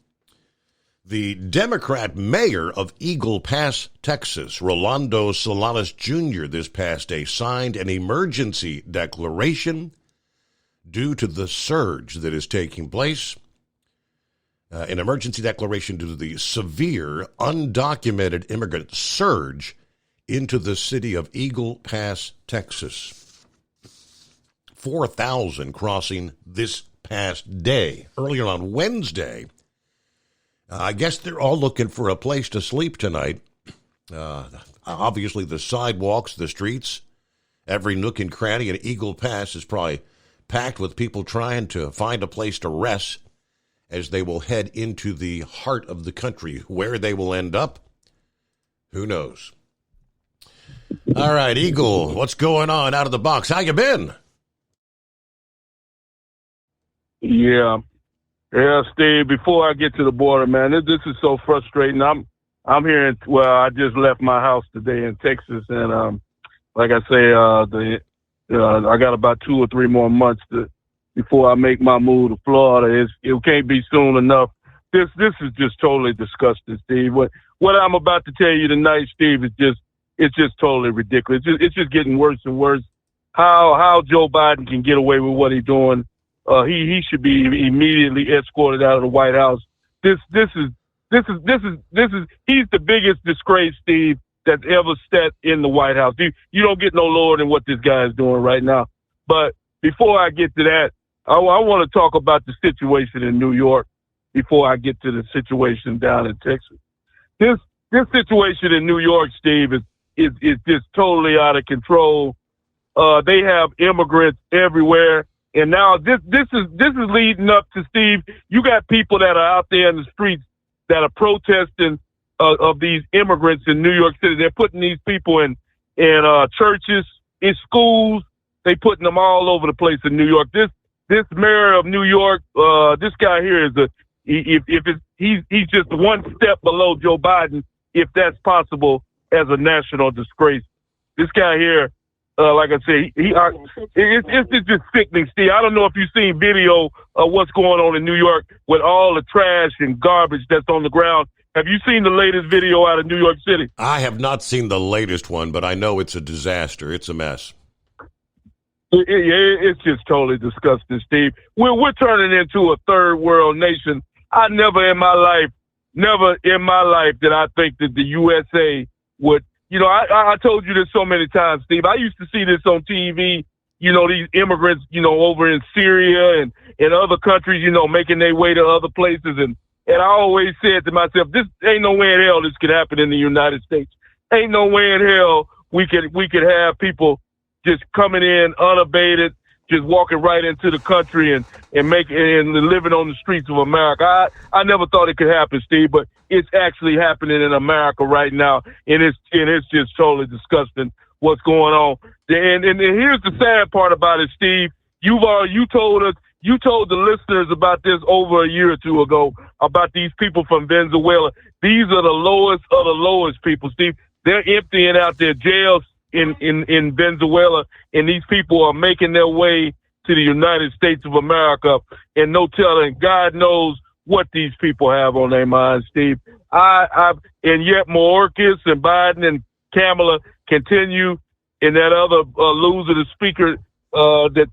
Speaker 18: The Democrat mayor of Eagle Pass, Texas, Rolando Solanas Jr., this past day signed an emergency declaration due to the surge that is taking place. An emergency declaration due to the severe, undocumented immigrant surge into the city of Eagle Pass, Texas. 4,000 crossing this past day. Earlier on Wednesday, I guess they're all looking for a place to sleep tonight. Obviously, the sidewalks, the streets, every nook and cranny in Eagle Pass is probably packed with people trying to find a place to rest as they will head into the heart of the country. Where they will end up, who knows? All right, Eagle, what's going on out of the box? How you been?
Speaker 3: Yeah, Steve, before I get to the border, man, this is so frustrating. I'm I'm here I just left my house today in Texas, and like I say, I got about 2 or 3 more months before I make my move to Florida. It can't be soon enough. This is just totally disgusting, Steve. What I'm about to tell you tonight, Steve, it's just totally ridiculous. It's just getting worse and worse. How Joe Biden can get away with what he's doing? He should be immediately escorted out of the White House. This is he's the biggest disgrace, Steve, that's ever sat in the White House. You don't get no lower than what this guy is doing right now. But before I get to that, I want to talk about the situation in New York before I get to the situation down in Texas. This situation in New York, Steve, is just totally out of control. They have immigrants everywhere, and now this is leading up to, Steve. You got people that are out there in the streets that are protesting of these immigrants in New York City. They're putting these people in churches, in schools. They putting them all over the place in New York. This mayor of New York, this guy here is he's just one step below Joe Biden, if that's possible, as a national disgrace. This guy here, like I said, it's just sickening, Steve. I don't know if you've seen video of what's going on in New York with all the trash and garbage that's on the ground. Have you seen the latest video out of New York City?
Speaker 18: I have not seen the latest one, but I know it's a disaster. It's a mess.
Speaker 3: It's just totally disgusting, Steve. We're turning into a third world nation. I never in my life did I think that the USA would. You know, I told you this so many times, Steve. I used to see this on TV, these immigrants, over in Syria and in other countries, making their way to other places. And I always said to myself, this ain't no way in hell this could happen in the United States. Ain't no way in hell we could have people just coming in unabated, just walking right into the country and living on the streets of America. I never thought it could happen, Steve, but it's actually happening in America right now, and it's just totally disgusting what's going on. And here's the sad part about it, Steve. You told the listeners about this over a year or two ago about these people from Venezuela. These are the lowest of the lowest people, Steve. They're emptying out their jails in Venezuela, and these people are making their way to the United States of America, and no telling, God knows what these people have on their minds, Steve. And yet Mayorkas and Biden and Kamala continue, and that other loser, the speaker that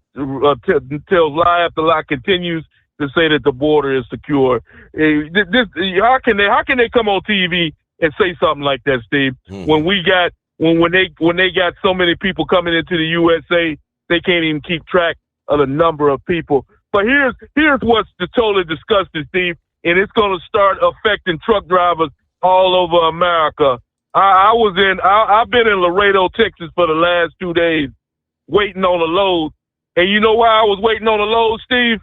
Speaker 3: tells lie after lie, continues to say that the border is secure. How can they come on TV and say something like that, Steve? When they got so many people coming into the USA, they can't even keep track of the number of people. But here's what's totally disgusting, Steve, and it's going to start affecting truck drivers all over America. I've been in Laredo, Texas for the last 2 days waiting on a load. And you know why I was waiting on a load, Steve?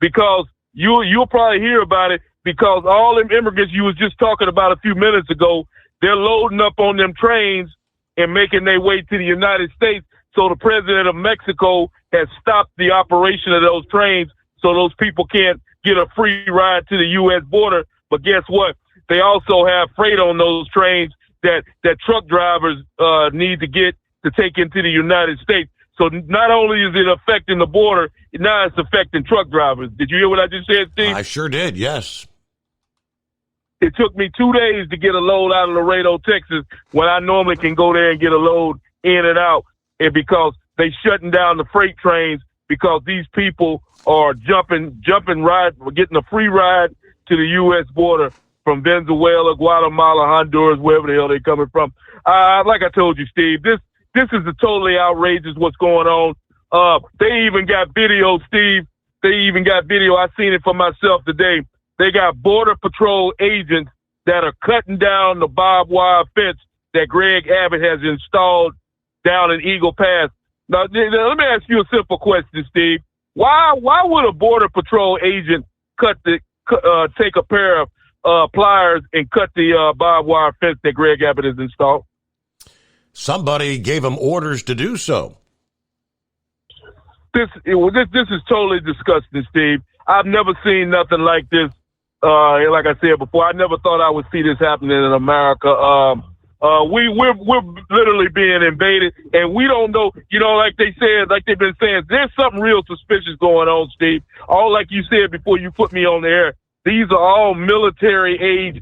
Speaker 3: Because you'll probably hear about it, because all them immigrants you was just talking about a few minutes ago, they're loading up on them trains and making their way to the United States. So the president of Mexico has stopped the operation of those trains so those people can't get a free ride to the U.S. border. But guess what? They also have freight on those trains that truck drivers need to get to take into the United States. So not only is it affecting the border, now it's affecting truck drivers. Did you hear what I just said, Steve?
Speaker 18: I sure did, yes.
Speaker 3: It took me 2 days to get a load out of Laredo, Texas, when I normally can go there and get a load in and out. And because they shutting down the freight trains because these people are jumping ride, getting a free ride to the U.S. border from Venezuela, Guatemala, Honduras, wherever the hell they're coming from. Like I told you, Steve, this is totally outrageous what's going on. They even got video, Steve. They even got video. I seen it for myself today. They got Border Patrol agents that are cutting down the barbed wire fence that Greg Abbott has installed down in Eagle Pass. Now, let me ask you a simple question, Steve. Why would a Border Patrol agent take a pair of pliers and cut the barbed wire fence that Greg Abbott has installed?
Speaker 18: Somebody gave him orders to do so.
Speaker 3: This is totally disgusting, Steve. I've never seen nothing like this like I said before, I never thought I would see this happening in America. We're literally being invaded, and we don't know, like they said, like they've been saying, there's something real suspicious going on, Steve. All like you said before you put me on the air, these are all military age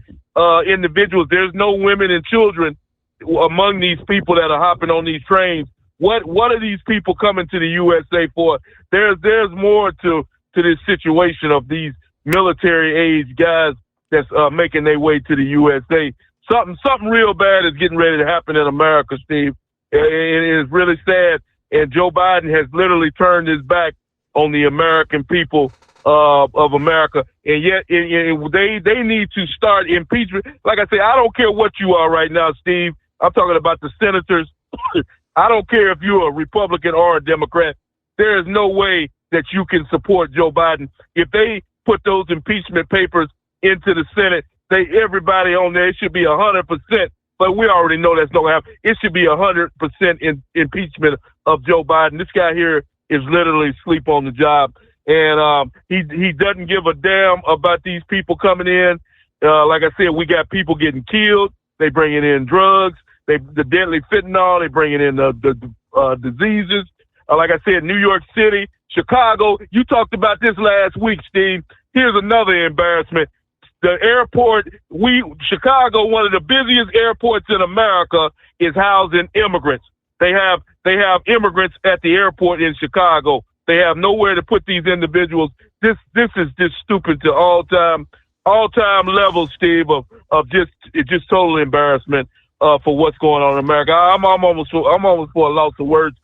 Speaker 3: individuals. There's no women and children among these people that are hopping on these trains. What are these people coming to the USA for? There's more to this situation of these military age guys that's making their way to the USA. Something real bad is getting ready to happen in America, Steve. It is really sad, and Joe Biden has literally turned his back on the American people of America, and yet they need to start impeachment. Like I say, I don't care what you are right now, Steve. I'm talking about the senators. I don't care if you're a Republican or a Democrat. There is no way that you can support Joe Biden. If they put those impeachment papers into the Senate, everybody on there, it should be 100%, but we already know that's not going to happen. It should be 100% impeachment of Joe Biden. This guy here is literally asleep on the job, and he doesn't give a damn about these people coming in. Like I said, we got people getting killed. They bringing in drugs. The deadly fentanyl. They bringing in the diseases. Like I said, New York City, Chicago. You talked about this last week, Steve. Here's another embarrassment. The airport, Chicago, one of the busiest airports in America, is housing immigrants. They have immigrants at the airport in Chicago. They have nowhere to put these individuals. This is just stupid to all time levels, Steve, of just total embarrassment for what's going on in America. I'm almost for a loss of words.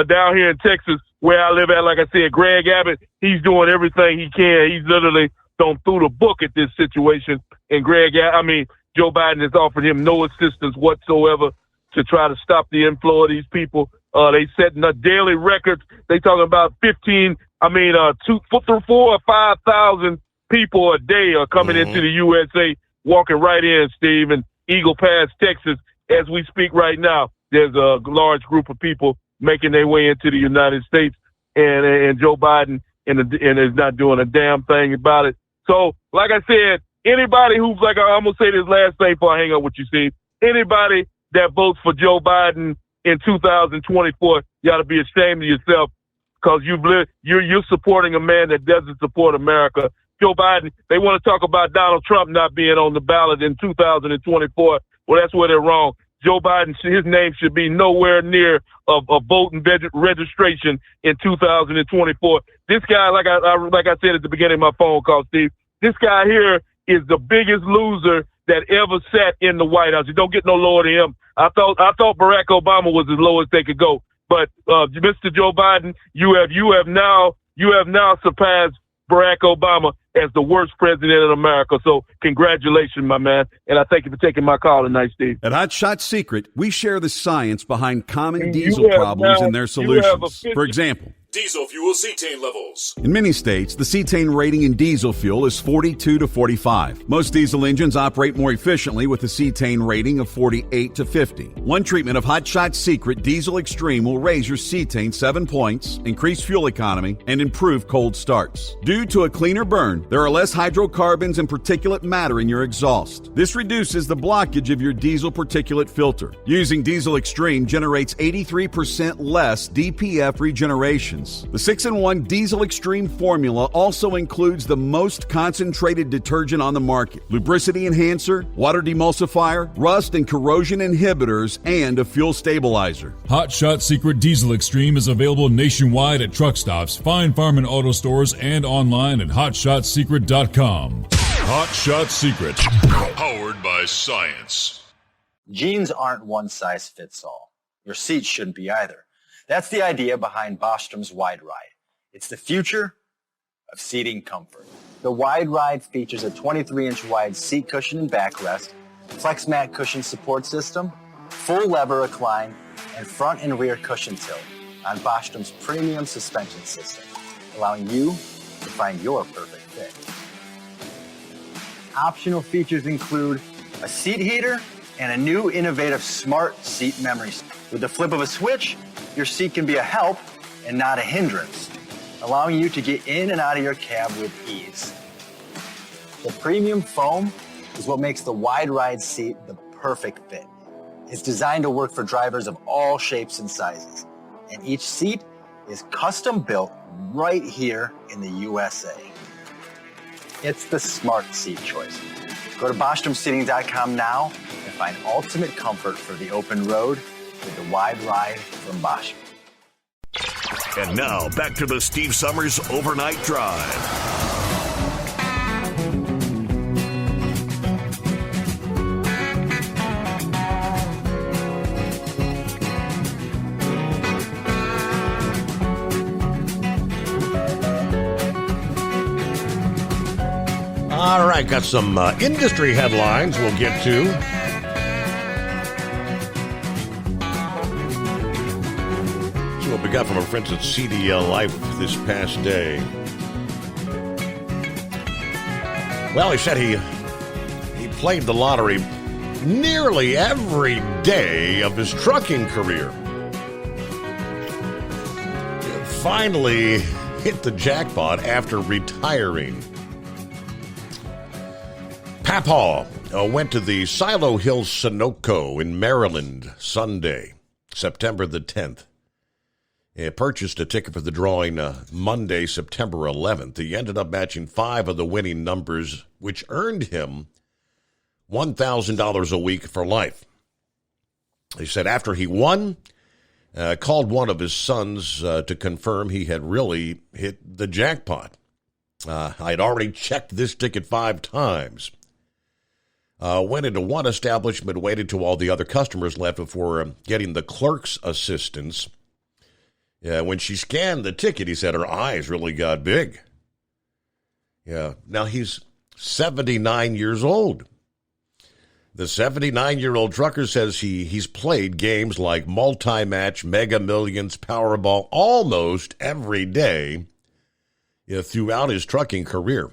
Speaker 3: Down here in Texas, where I live at, like I said, Greg Abbott, he's doing everything he can. He's literally threw the book at this situation. And Joe Biden has offered him no assistance whatsoever to try to stop the inflow of these people. They setting up daily records. They talking about 4,000 or 5,000 people a day are coming into the USA, walking right in, Steve, and Eagle Pass, Texas. As we speak right now, there's a large group of people making their way into the United States, and Joe Biden and is not doing a damn thing about it. So, like I said, anybody who's I'm going to say this last thing before I hang up with you, Steve. Anybody that votes for Joe Biden in 2024, you got to be ashamed of yourself, because you're supporting a man that doesn't support America. Joe Biden, they want to talk about Donald Trump not being on the ballot in 2024. Well, that's where they're wrong. Joe Biden, his name should be nowhere near a voting registration in 2024. This guy, like I said at the beginning of my phone call, Steve, this guy here is the biggest loser that ever sat in the White House. You don't get no lower than him. I thought Barack Obama was as low as they could go, but Mr. Joe Biden, you have now surpassed Barack Obama as the worst president in America. So congratulations, my man. And I thank you for taking my call tonight, Steve.
Speaker 15: At Hot Shot Secret, we share the science behind common diesel problems and their solutions. For example,
Speaker 16: diesel fuel cetane levels.
Speaker 15: in many states, the cetane rating in diesel fuel is 42 to 45. Most diesel engines operate more efficiently with a cetane rating of 48 to 50. One treatment of Hot Shot Secret Diesel Extreme will raise your cetane 7 points, increase fuel economy, and improve cold starts. Due to a cleaner burn, there are less hydrocarbons and particulate matter in your exhaust. This reduces the blockage of your diesel particulate filter. Using Diesel Extreme generates 83% less DPF regenerations. The 6-in-1 Diesel Extreme formula also includes the most concentrated detergent on the market, lubricity enhancer, water demulsifier, rust and corrosion inhibitors, and a fuel stabilizer.
Speaker 16: Hot Shot Secret Diesel Extreme is available nationwide at truck stops, Fine Farm and auto stores, and online at hotshotsecret.com. Hot Shot Secret, powered by science.
Speaker 19: Jeans aren't one size fits all. Your seats shouldn't be either. That's the idea behind Bostrom's Wide Ride. It's the future of seating comfort. The Wide Ride features a 23-inch wide seat cushion and backrest, flex mat cushion support system, full lever recline, and front and rear cushion tilt on Bostrom's premium suspension system, allowing you to find your perfect fit. Optional features include a seat heater and a new innovative smart seat memory. With the flip of a switch, your seat can be a help and not a hindrance, allowing you to get in and out of your cab with ease. The premium foam is what makes the Wide Ride seat the perfect fit. It's designed to work for drivers of all shapes and sizes, and each seat is custom built right here in the USA. It's the smart seat choice. Go to BostromSeating.com now and find ultimate comfort for the open road with the Wide Ride from Bosch.
Speaker 20: And now, back to the Steve Summers Overnight Drive.
Speaker 18: All right, got some industry headlines we'll get to. See what we got from our friends at CDL Life this past day. Well, he said he played the lottery nearly every day of his trucking career. He finally hit the jackpot after retiring. Papaw went to the Silo Hills Sunoco in Maryland Sunday, September the 10th. He purchased a ticket for the drawing Monday, September 11th. He ended up matching 5 of the winning numbers, which earned him $1,000 a week for life. He said after he won, called one of his sons to confirm he had really hit the jackpot. I had already checked this ticket 5 times. Went into one establishment, waited till all the other customers left before getting the clerk's assistance. When she scanned the ticket, he said her eyes really got big. Yeah. Now he's 79 years old. The 79-year-old trucker says he's played games like Multi-Match, Mega Millions, Powerball almost every day throughout his trucking career.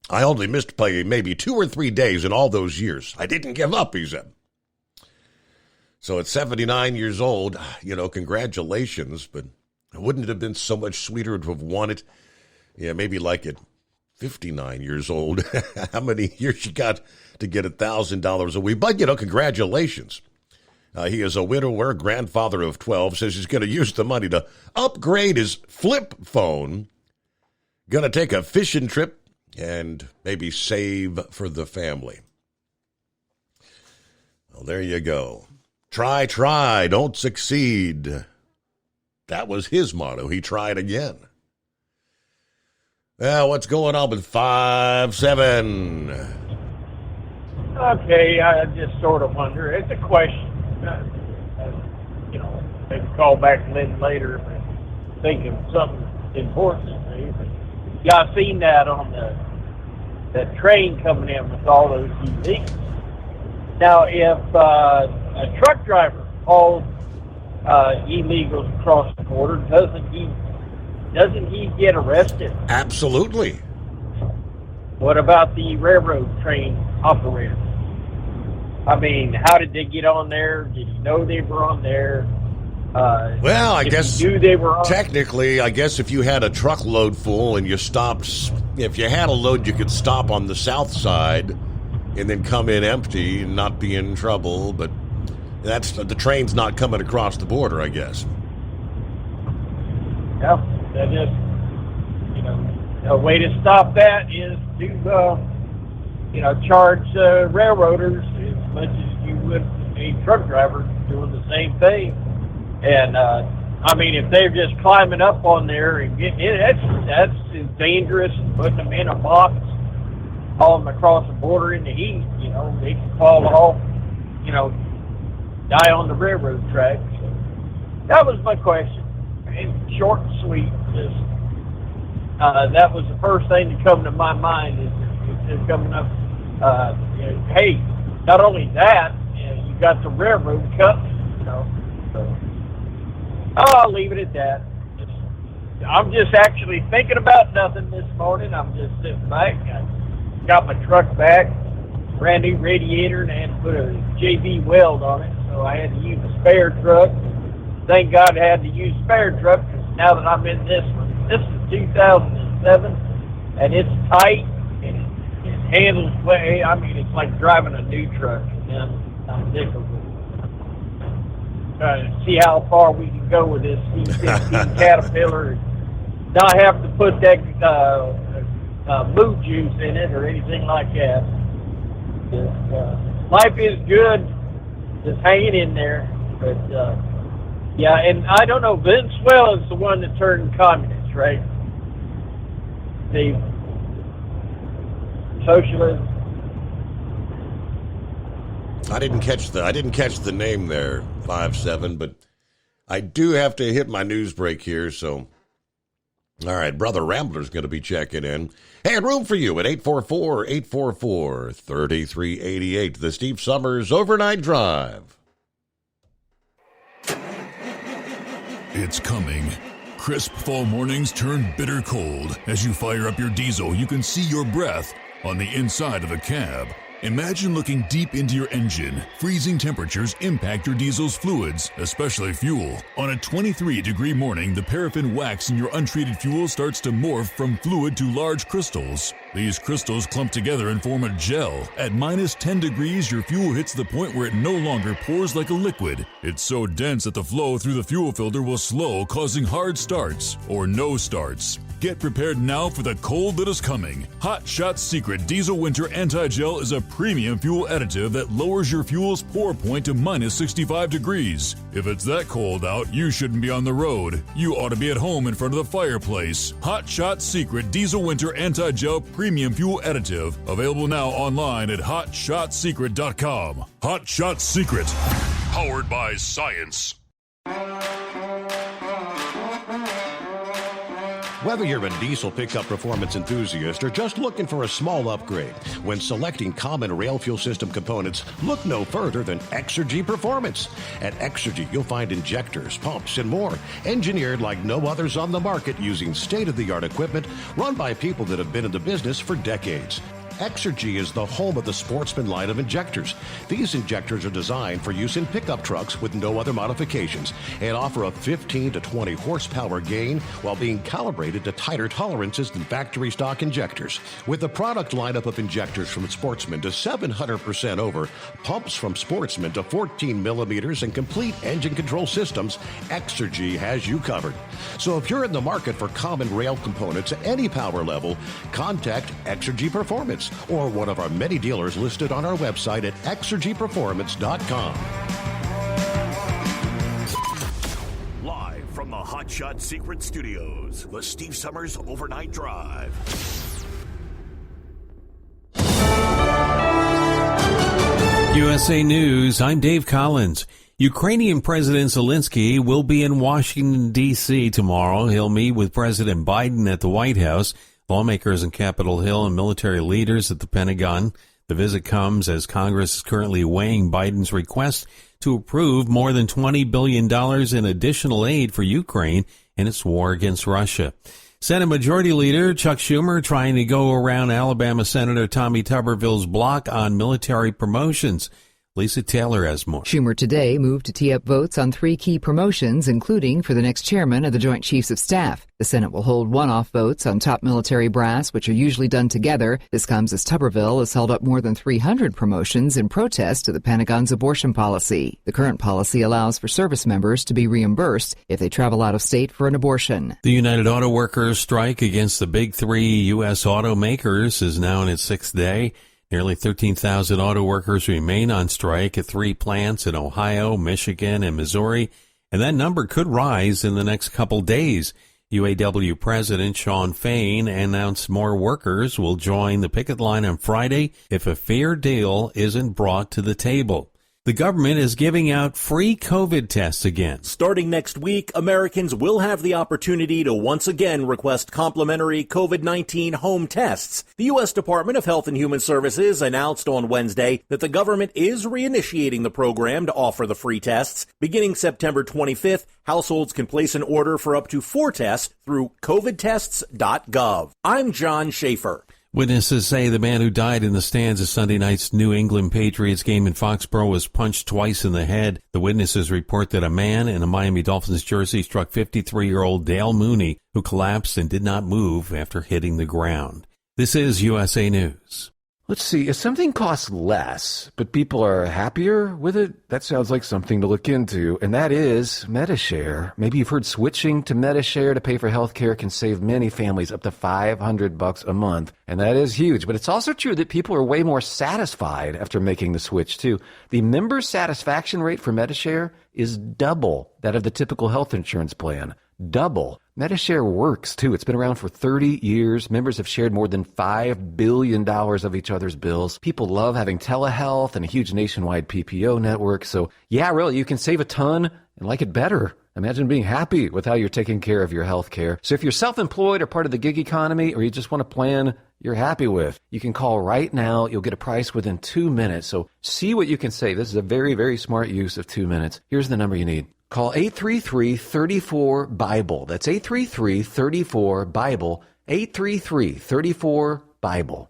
Speaker 18: I only missed play maybe 2 or 3 days in all those years. I didn't give up, he said. So at 79 years old, congratulations, but wouldn't it have been so much sweeter to have won it? Yeah, maybe like at 59 years old. How many years you got to get $1,000 a week? But, congratulations. He is a widower, grandfather of 12, says he's going to use the money to upgrade his flip phone, going to take a fishing trip, and maybe save for the family. Well, there you go. Try, don't succeed. That was his motto. He tried again. Well, what's going on with 5-7?
Speaker 4: Okay, I just sort of wonder. It's a question. Maybe call back Lynn later and think of something important to me. Y'all seen that on that train coming in with all those illegals. Now, if a truck driver hauls illegals across the border, doesn't he get arrested?
Speaker 18: Absolutely.
Speaker 4: What about the railroad train operator? I mean, how did they get on there? Did he know they were on there?
Speaker 18: Well, I guess
Speaker 4: knew they were on.
Speaker 18: Technically, I guess if you had a truckload full and you stopped, if you had a load, you could stop on the south side and then come in empty and not be in trouble. But the train's not coming across the border, I guess.
Speaker 4: Yeah, that just, a way to stop that is to, charge railroaders as much as you would a truck driver doing the same thing. And, if they're just climbing up on there and getting in, that's dangerous, and putting them in a box, hauling them across the border in the heat, they can fall off, die on the railroad track. So that was my question. And short and sweet. That was the first thing that come to my mind is coming up, hey, not only that, you got the railroad company, so I'll leave it at that. I'm just actually thinking about nothing this morning. I'm just sitting back. I got my truck back, brand new radiator, and put a JB weld on it. So I had to use a spare truck. Thank God I had to use a spare truck, because now that I'm in this one, this is 2007, and it's tight and it's handles way. I mean, it's like driving a new truck. And I'm sick of it. Trying to see how far we can go with this C-15 Caterpillar. Not have to put that mood juice in it or anything like that. Life is good, just hanging in there. But yeah, and I don't know. Venezuela is the one that turned communist, right? The socialism.
Speaker 18: I didn't catch the name there, 5-7, but I do have to hit my news break here, so all right, Brother Rambler's going to be checking in. Hey, room for you at 844-844-3388, the Steve Summers Overnight Drive.
Speaker 16: It's coming. Crisp fall mornings turn bitter cold. As you fire up your diesel, you can see your breath on the inside of the cab. Imagine looking deep into your engine. Freezing temperatures impact your diesel's fluids, especially fuel. On a 23-degree morning, the paraffin wax in your untreated fuel starts to morph from fluid to large crystals. These crystals clump together and form a gel. At minus 10 degrees, your fuel hits the point where it no longer pours like a liquid. It's so dense that the flow through the fuel filter will slow, causing hard starts or no starts. Get prepared now for the cold that is coming. Hot Shot Secret Diesel Winter Anti-Gel is a premium fuel additive that lowers your fuel's pour point to minus 65 degrees. If it's that cold out, you shouldn't be on the road. You ought to be at home in front of the fireplace. Hot Shot Secret Diesel Winter Anti-Gel Premium Fuel Additive. Available now online at HotShotSecret.com. Hot Shot Secret. Powered by science.
Speaker 18: Whether you're a diesel pickup performance enthusiast or just looking for a small upgrade, when selecting common rail fuel system components, look no further than Exergy Performance. At Exergy, you'll find injectors, pumps, and more, engineered like no others on the market using state-of-the-art equipment run by people that have been in the business for decades. Exergy is the home of the Sportsman line of injectors. These injectors are designed for use in pickup trucks with no other modifications and offer a 15 to 20 horsepower gain while being calibrated to tighter tolerances than factory stock injectors. With the product lineup of injectors from Sportsman to 700% over, pumps from Sportsman to 14 millimeters, and complete engine control systems, Exergy has you covered. So if you're in the market for common rail components at any power level, contact Exergy Performance or one of our many dealers listed on our website at exergyperformance.com.
Speaker 20: Live from the Hot Shot Secret Studios, the Steve Summers Overnight Drive.
Speaker 2: USA News, I'm Dave Collins. Ukrainian President Zelensky will be in Washington, D.C. tomorrow. He'll meet with President Biden at the White House, lawmakers in Capitol Hill, and military leaders at the Pentagon. The visit comes as Congress is currently weighing Biden's request to approve more than $20 billion in additional aid for Ukraine in its war against Russia. Senate Majority Leader Chuck Schumer trying to go around Alabama Senator Tommy Tuberville's block on military promotions. Lisa Taylor has more.
Speaker 21: Schumer today moved to tee up votes on 3 key promotions, including for the next chairman of the Joint Chiefs of Staff. The Senate will hold one-off votes on top military brass, which are usually done together. This comes as Tuberville has held up more than 300 promotions in protest to the Pentagon's abortion policy. The current policy allows for service members to be reimbursed if they travel out of state for an abortion.
Speaker 2: The United Auto Workers strike against the big 3 U.S. automakers is now in its 6th day. Nearly 13,000 auto workers remain on strike at 3 plants in Ohio, Michigan, and Missouri, and that number could rise in the next couple days. UAW President Shawn Fain announced more workers will join the picket line on Friday if a fair deal isn't brought to the table. The government is giving out free COVID tests again.
Speaker 5: Starting next week, Americans will have the opportunity to once again request complimentary COVID-19 home tests. The U.S. Department of Health and Human Services announced on Wednesday that the government is reinitiating the program to offer the free tests. Beginning September 25th, households can place an order for up to 4 tests through covidtests.gov. I'm John Schaefer.
Speaker 2: Witnesses say the man who died in the stands of Sunday night's New England Patriots game in Foxborough was punched twice in the head. The witnesses report that a man in a Miami Dolphins jersey struck 53-year-old Dale Mooney, who collapsed and did not move after hitting the ground. This is USA News.
Speaker 6: Let's see, if something costs less, but people are happier with it, that sounds like something to look into, and that is Medi-Share. Maybe you've heard switching to Medi-Share to pay for healthcare can save many families up to $500 a month, and that is huge. But it's also true that people are way more satisfied after making the switch, too. The member satisfaction rate for Medi-Share is double that of the typical health insurance plan. Double. Medi-Share works, too. It's been around for 30 years. Members have shared more than $5 billion of each other's bills. People love having telehealth and a huge nationwide PPO network. So, yeah, really, you can save a ton and like it better. Imagine being happy with how you're taking care of your health care. So if you're self-employed or part of the gig economy, or you just want a plan you're happy with, you can call right now. You'll get a price within 2 minutes. So see what you can save. This is a very, very smart use of 2 minutes. Here's the number you need. Call 833-34-BIBLE. That's 833-34-BIBLE. 833-34-BIBLE.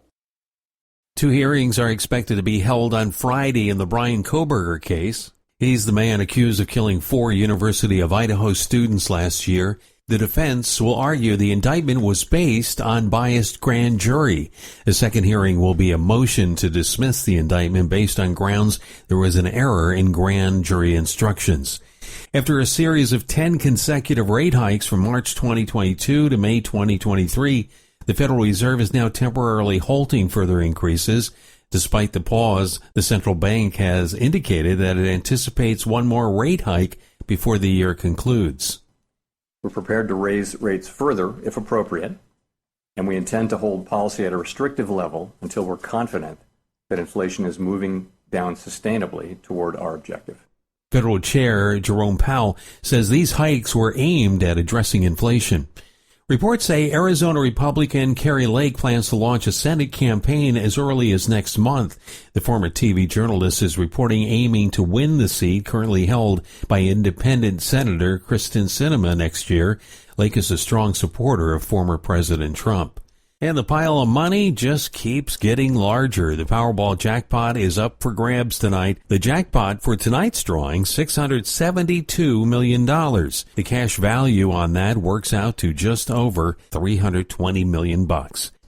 Speaker 2: 2 hearings are expected to be held on Friday in the Bryan Kohberger case. He's the man accused of killing 4 University of Idaho students last year. The defense will argue the indictment was based on biased grand jury. The second hearing will be a motion to dismiss the indictment based on grounds there was an error in grand jury instructions. After a series of 10 consecutive rate hikes from March 2022 to May 2023, the Federal Reserve is now temporarily halting further increases. Despite the pause, the central bank has indicated that it anticipates one more rate hike before the year concludes.
Speaker 7: We're prepared to raise rates further if appropriate, and we intend to hold policy at a restrictive level until we're confident that inflation is moving down sustainably toward our objective.
Speaker 2: Federal Chair Jerome Powell says these hikes were aimed at addressing inflation. Reports say Arizona Republican Kari Lake plans to launch a Senate campaign as early as next month. The former TV journalist is reporting aiming to win the seat currently held by independent Senator Kyrsten Sinema next year. Lake is a strong supporter of former President Trump. And the pile of money just keeps getting larger. The Powerball jackpot is up for grabs tonight. The jackpot for tonight's drawing, $672 million. The cash value on that works out to just over $320 million.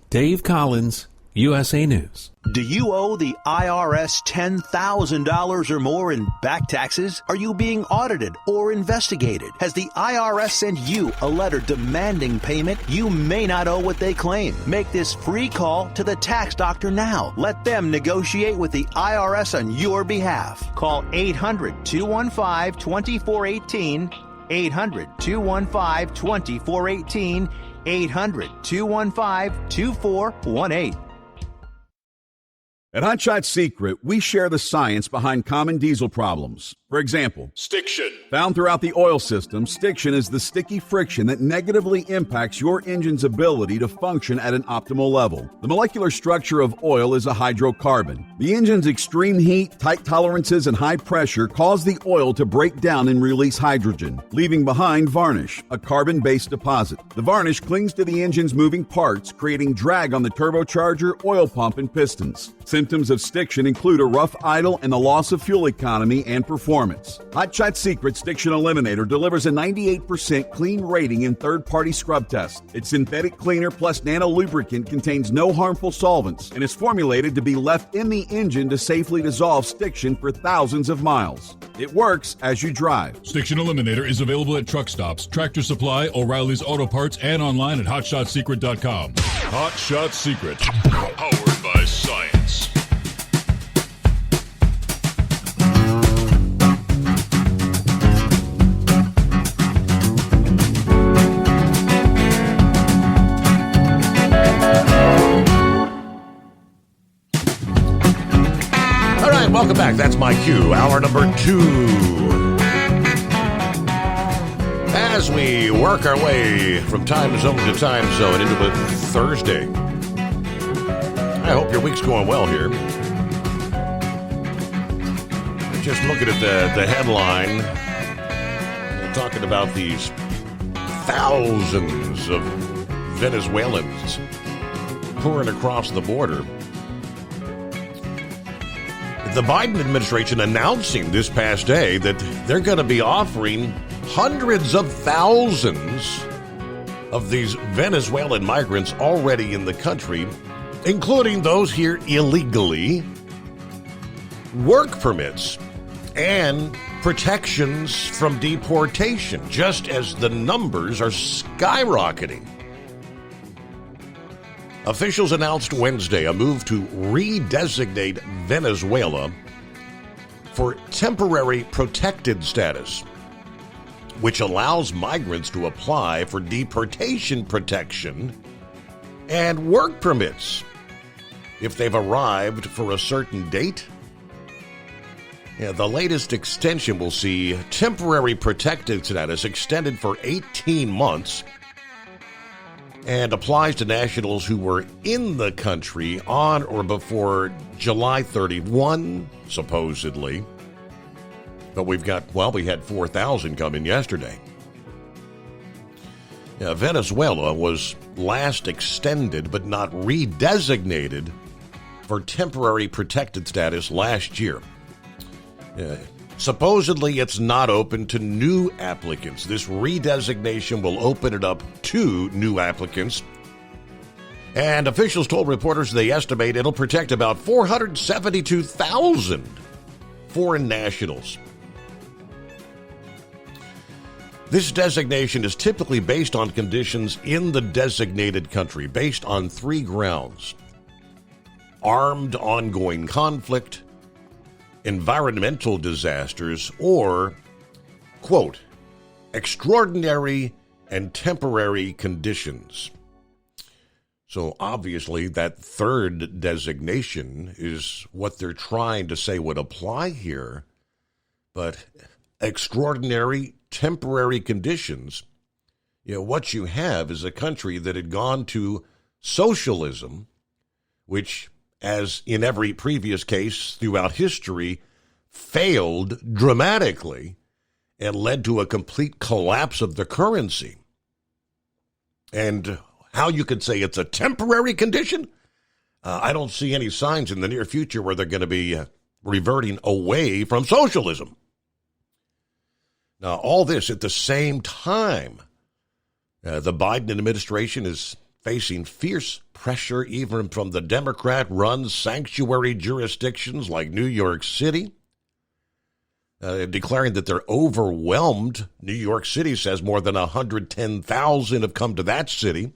Speaker 2: Dave Collins, USA News.
Speaker 8: Do you owe the IRS $10,000 or more in back taxes? Are you being audited or investigated? Has the IRS sent you a letter demanding payment? You may not owe what they claim. Make this free call to the tax doctor now. Let them negotiate with the IRS on your behalf. Call 800-215-2418, 800-215-2418, 800-215-2418.
Speaker 15: At Hot Shot Secret, we share the science behind common diesel problems. For example,
Speaker 16: stiction.
Speaker 15: Found throughout the oil system, stiction is the sticky friction that negatively impacts your engine's ability to function at an optimal level. The molecular structure of oil is a hydrocarbon. The engine's extreme heat, tight tolerances, and high pressure cause the oil to break down and release hydrogen, leaving behind varnish, a carbon-based deposit. The varnish clings to the engine's moving parts, creating drag on the turbocharger, oil pump, and pistons. Symptoms of stiction include a rough idle and the loss of fuel economy and performance. Hot Shot Secret Stiction Eliminator delivers a 98% clean rating in third-party scrub tests. Its synthetic cleaner plus nano lubricant contains no harmful solvents and is formulated to be left in the engine to safely dissolve stiction for thousands of miles. It works as you drive.
Speaker 16: Stiction Eliminator is available at truck stops, Tractor Supply, O'Reilly's Auto Parts, and online at HotShotSecret.com. Hot Shot Secret, powered by science.
Speaker 18: Welcome back. That's my cue. Hour number 2. As we work our way from time zone to time zone into a Thursday. I hope your week's going well here. Just looking at the headline, talking about these thousands of Venezuelans pouring across the border. The Biden administration announcing this past day that they're going to be offering hundreds of thousands of these Venezuelan migrants already in the country including those here illegally, work permits, and protections from deportation, just as the numbers are skyrocketing. Officials announced Wednesday a move to redesignate Venezuela for temporary protected status, which allows migrants to apply for deportation protection and work permits if they've arrived for a certain date. The latest extension will see temporary protected status extended for 18 months and applies to nationals who were in the country on or before July 31, supposedly. But we had 4,000 come in yesterday. Venezuela was last extended but not redesignated for temporary protected status last year. Supposedly, it's not open to new applicants. This redesignation will open it up to new applicants. And officials told reporters they estimate it'll protect about 472,000 foreign nationals. This designation is typically based on conditions in the designated country, based on 3 grounds: armed ongoing conflict, environmental disasters, or, quote, extraordinary and temporary conditions. So obviously that third designation is what they're trying to say would apply here, but extraordinary, temporary conditions, what you have is a country that had gone to socialism, which, as in every previous case throughout history, failed dramatically and led to a complete collapse of the currency. And how you could say it's a temporary condition? I don't see any signs in the near future where they're going to be reverting away from socialism. Now, all this at the same time, the Biden administration is facing fierce pressure even from the Democrat-run sanctuary jurisdictions like New York City, declaring that they're overwhelmed. New York City says more than 110,000 have come to that city.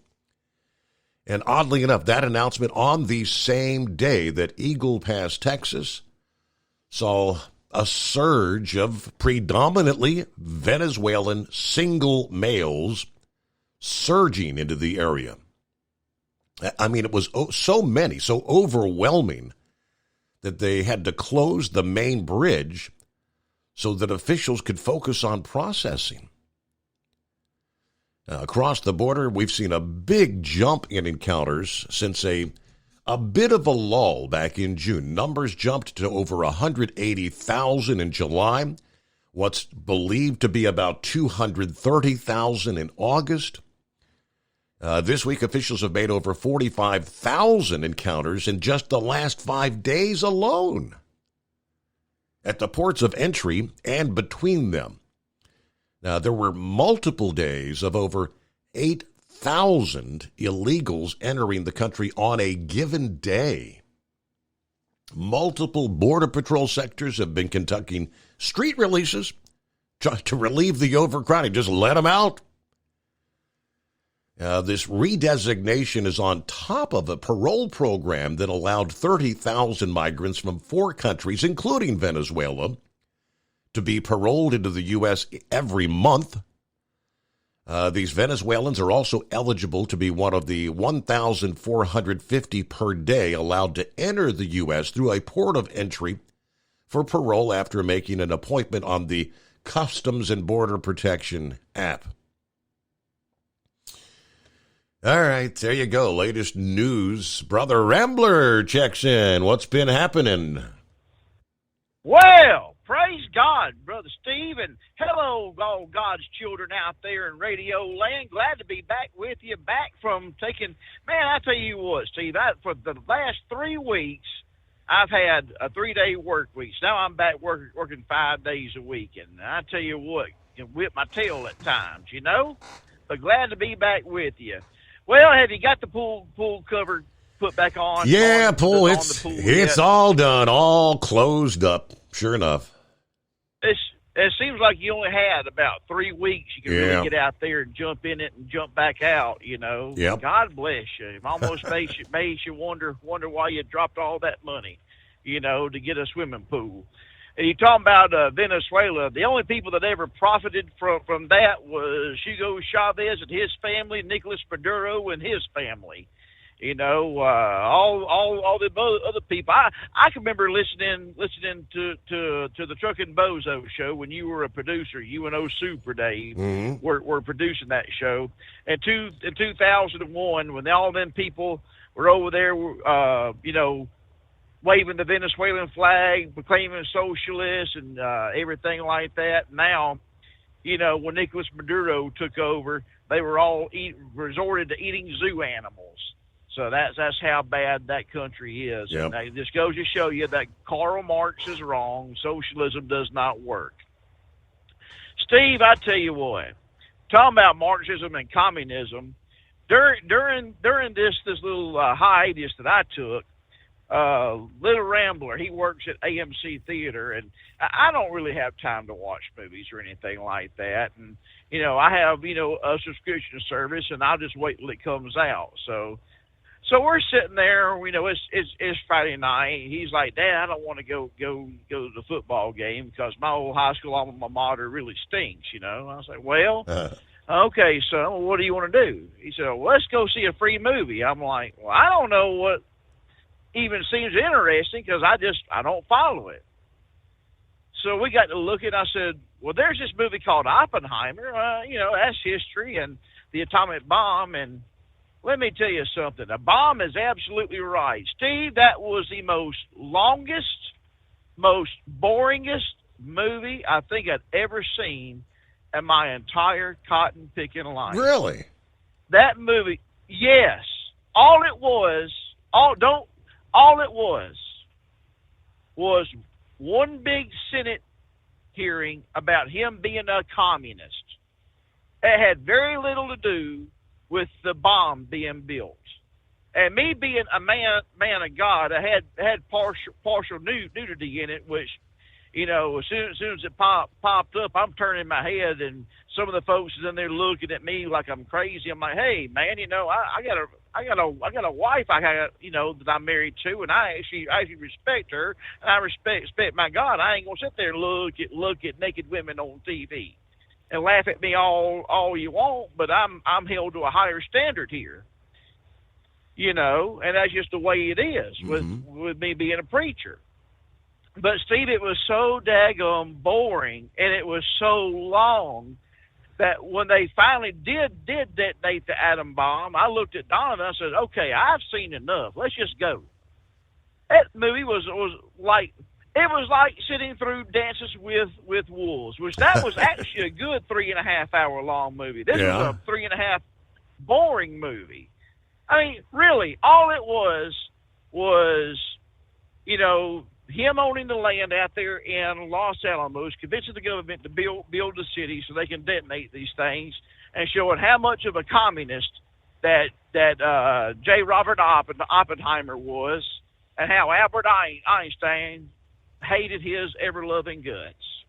Speaker 18: And oddly enough, that announcement on the same day that Eagle Pass, Texas, saw a surge of predominantly Venezuelan single males surging into the area. I mean, it was so many, so overwhelming that they had to close the main bridge so that officials could focus on processing. Across the border, we've seen a big jump in encounters since a bit of a lull back in June. Numbers jumped to over 180,000 in July, what's believed to be about 230,000 in August. This week, officials have made over 45,000 encounters in just the last 5 days alone at the ports of entry and between them. Now, there were multiple days of over 8,000 illegals entering the country on a given day. Multiple Border Patrol sectors have been conducting street releases to relieve the overcrowding. Just let them out. This redesignation is on top of a parole program that allowed 30,000 migrants from 4 countries, including Venezuela, to be paroled into the U.S. every month. These Venezuelans are also eligible to be one of the 1,450 per day allowed to enter the U.S. through a port of entry for parole after making an appointment on the Customs and Border Protection app. All right, there you go. Latest news. Brother Rambler checks in. What's been happening?
Speaker 9: Well, praise God, Brother Steve, and hello, all God's children out there in radio land. Glad to be back with you, back from taking, man, I tell you what, Steve, for the last 3 weeks, I've had a 3-day work week. So now I'm back working 5 days a week, and I tell you what, can whip my tail at times, But glad to be back with you. Well, have you got the pool covered? put back on?
Speaker 18: Yeah, pool.
Speaker 9: On
Speaker 18: It's
Speaker 9: the pool
Speaker 18: it's
Speaker 9: yet?
Speaker 18: all done, all closed up. Sure enough.
Speaker 9: It seems like you only had about 3 weeks. You could
Speaker 18: Yeah.
Speaker 9: really get out there and jump in it and jump back out. You know.
Speaker 18: Yep.
Speaker 9: God bless you. It almost makes you wonder why you dropped all that money, you know, to get a swimming pool. And you're talking about Venezuela. The only people that ever profited from that was Hugo Chavez and his family, Nicolas Maduro and his family. You know, all the other people. I can remember listening to the Truck and Bozo show when you were a producer. You and Super Dave were producing that show. And in 2001, when all them people were over there, you know, waving the Venezuelan flag, proclaiming socialists and everything like that. Now, you know, when Nicolas Maduro took over, they were all resorted to eating zoo animals. So that's how bad that country is.
Speaker 18: Yep.
Speaker 9: And this goes to show you that Karl Marx is wrong. Socialism does not work. Steve, I tell you what, talking about Marxism and communism, during this little hiatus that I took, Little Rambler, he works at AMC Theater, and I don't really have time to watch movies or anything like that. And, you know, I have, you know, a subscription service, and I'll just wait till it comes out. So we're sitting there, you know, it's Friday night. He's like, Dad, I don't want to go to the football game because my old high school alma mater really stinks, you know. I was like, well, okay, son, what do you want to do? He said, well, let's go see a free movie. I'm like, well, I don't know what even seems interesting because I don't follow it. So we got to look at, I said, well, there's this movie called Oppenheimer. You know, that's history and the atomic bomb. And let me tell you something. A bomb is absolutely right. Steve, that was the most longest, most boringest movie I think I'd ever seen in my entire cotton picking life.
Speaker 18: Really?
Speaker 9: That movie, yes. All it was one big Senate hearing about him being a communist. It had very little to do with the bomb being built. And me being a man of God, I had partial nudity in it, which, you know, as soon as it popped up, I'm turning my head, and some of the folks is in there looking at me like I'm crazy. I'm like, hey man, you know, I got a wife you know, that I'm married to, and I actually respect her, and I respect my God. I ain't gonna sit there and look at naked women on TV and laugh at me all you want, but I'm held to a higher standard here. You know, and that's just the way it is with me being a preacher. But Steve, it was so daggone boring, and it was so long that when they finally did detonate the atom bomb, I looked at Donna and I said, okay, I've seen enough. Let's just go. That movie was like, it was like sitting through Dances with Wolves, which that was actually a good 3.5 hour long movie. This was a 3.5 boring movie. I mean, really, all it was, you know, him owning the land out there in Los Alamos, convincing the government to build the city so they can detonate these things, and showing how much of a communist that J. Robert Oppenheimer was, and how Albert Einstein hated his ever-loving guts.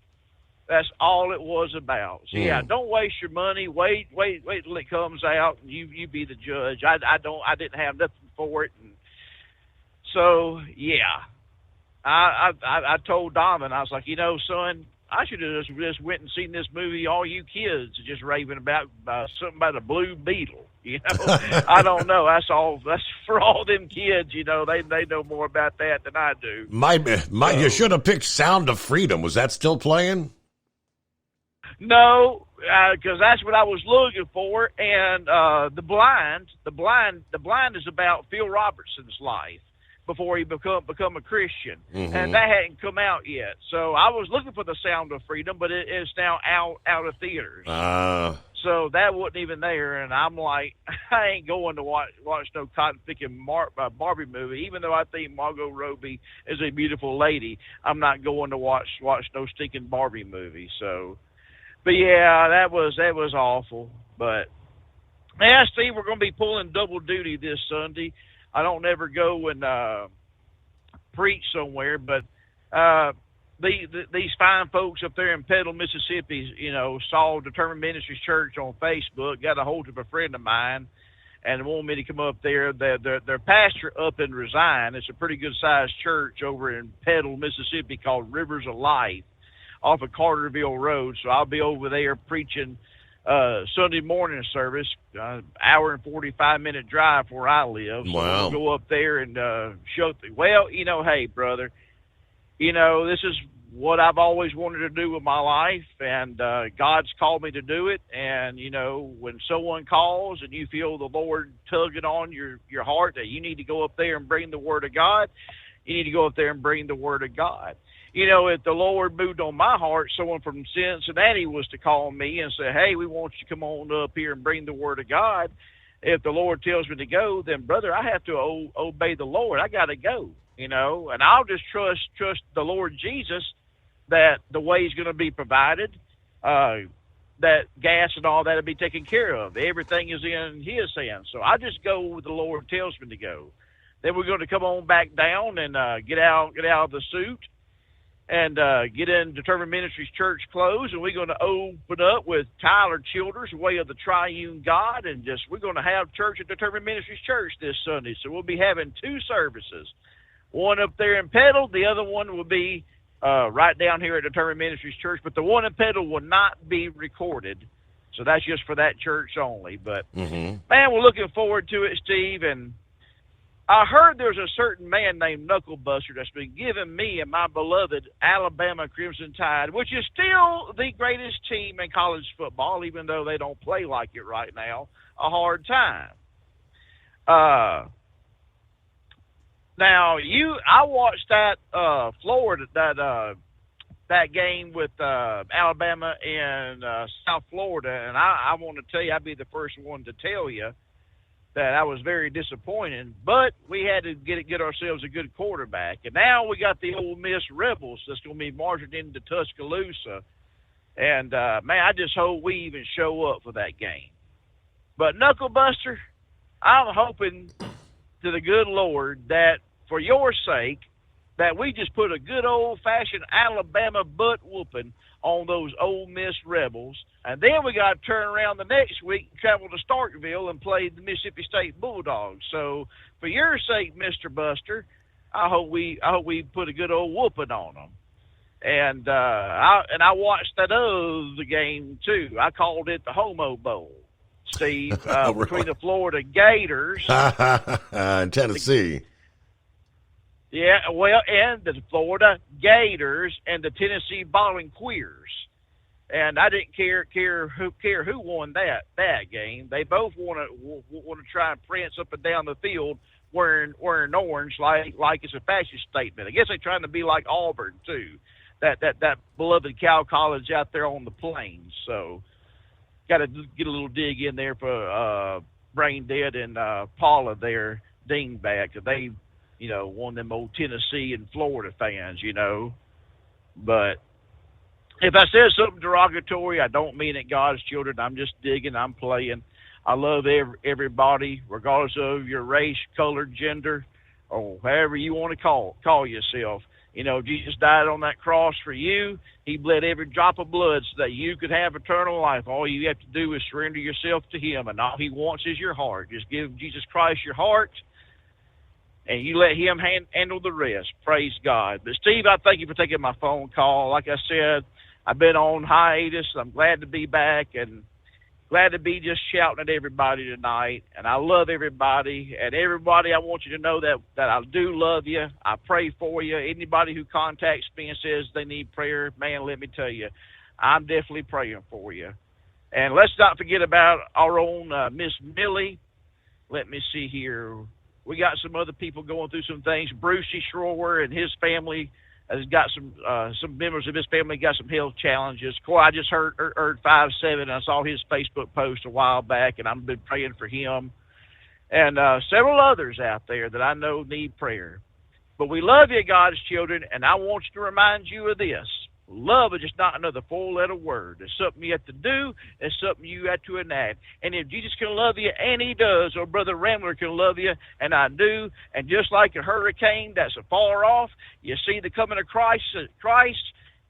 Speaker 9: That's all it was about. So yeah, don't waste your money. Wait till it comes out, and you be the judge. I didn't have nothing for it, and so yeah. I told Donovan, I was like, you know, son, I should have just went and seen this movie all you kids are just raving about something about a blue beetle. You know, I don't know. That's for all them kids. You know, they know more about that than I do.
Speaker 18: You should have picked Sound of Freedom. Was that still playing?
Speaker 9: No, because that's what I was looking for. And The Blind is about Phil Robertson's life before he become a Christian, and that hadn't come out yet. So I was looking for The Sound of Freedom, but it is now out of theaters. So that wasn't even there, and I'm like, I ain't going to watch no cotton-picking Barbie movie, even though I think Margot Robbie is a beautiful lady. I'm not going to watch no stinking Barbie movie. So, but yeah, that was awful. But yeah, Steve, we're going to be pulling double duty this Sunday. I don't never go and preach somewhere, but these fine folks up there in Petal, Mississippi, saw Determined Ministries Church on Facebook, got a hold of a friend of mine, and wanted me to come up there. Their pastor up and resigned. It's a pretty good-sized church over in Petal, Mississippi, called Rivers of Life off of Carterville Road. So I'll be over there preaching Sunday morning service, hour and 45-minute drive where I live. So
Speaker 18: wow.
Speaker 9: we'll go up there and show. Well, hey, brother, this is what I've always wanted to do with my life, and God's called me to do it. And, when someone calls and you feel the Lord tugging on your heart that you need to go up there and bring the Word of God, you need to go up there and bring the Word of God. If the Lord moved on my heart, someone from Cincinnati was to call me and say, hey, we want you to come on up here and bring the Word of God. If the Lord tells me to go, then, brother, I have to obey the Lord. I got to go, and I'll just trust the Lord Jesus that the way is going to be provided, that gas and all that will be taken care of. Everything is in His hands. So I just go where the Lord tells me to go. Then we're going to come on back down and get out of the suit and get in Determined Ministries Church clothes, and we're going to open up with Tyler Childers, Way of the Triune God, and we're going to have church at Determined Ministries Church this Sunday. So we'll be having two services, one up there in Petal, the other one will be right down here at Determined Ministries Church, but the one in Petal will not be recorded, so that's just for that church only. But, man, we're looking forward to it, Steve, and I heard there's a certain man named Knucklebuster that's been giving me and my beloved Alabama Crimson Tide, which is still the greatest team in college football, even though they don't play like it right now, a hard time. Now, I watched that Florida that game with Alabama and South Florida, and I want to tell you, I'd be the first one to tell you that I was very disappointed. But we had to get ourselves a good quarterback, and now we got the Ole Miss Rebels that's going to be marching into Tuscaloosa, and man, I just hope we even show up for that game. But Knucklebuster, I'm hoping to the good Lord that for your sake, that we just put a good old-fashioned Alabama butt whooping on those Ole Miss Rebels, and then we got to turn around the next week and travel to Starkville and play the Mississippi State Bulldogs. So, for your sake, Mr. Buster, I hope we put a good old whooping on them. And I watched that other game too. I called it the Homo Bowl, Steve, between the Florida Gators
Speaker 18: and Tennessee.
Speaker 9: Yeah, well, and the Florida Gators and the Tennessee Bowling Queers, and I didn't care who won that game. They both want to try and prance up and down the field wearing orange like it's a fascist statement. I guess they're trying to be like Auburn too, that beloved Cal College out there on the plains. So, got to get a little dig in there for Brain Dead and Paula there, dingback. They, one of them old Tennessee and Florida fans, But if I said something derogatory, I don't mean it, God's children. I'm just digging. I'm playing. I love everybody, regardless of your race, color, gender, or however you want to call yourself. Jesus died on that cross for you. He bled every drop of blood so that you could have eternal life. All you have to do is surrender yourself to Him, and all He wants is your heart. Just give Jesus Christ your heart, and you let Him handle the rest. Praise God. But, Steve, I thank you for taking my phone call. Like I said, I've been on hiatus. I'm glad to be back and glad to be just shouting at everybody tonight. And I love everybody. And everybody, I want you to know that I do love you. I pray for you. Anybody who contacts me and says they need prayer, man, let me tell you, I'm definitely praying for you. And let's not forget about our own Miss Millie. Let me see here. We got some other people going through some things. Brucey Schroer and his family has got some members of his family got some health challenges. I just heard 5-7. I saw his Facebook post a while back, and I've been praying for him. And several others out there that I know need prayer. But we love you, God's children, and I want to remind you of this. Love is just not another four-letter word. It's something you have to do. It's something you have to enact. And if Jesus can love you, and he does, or Brother Rambler can love you, and I do, and just like a hurricane that's far off, you see the coming of Christ,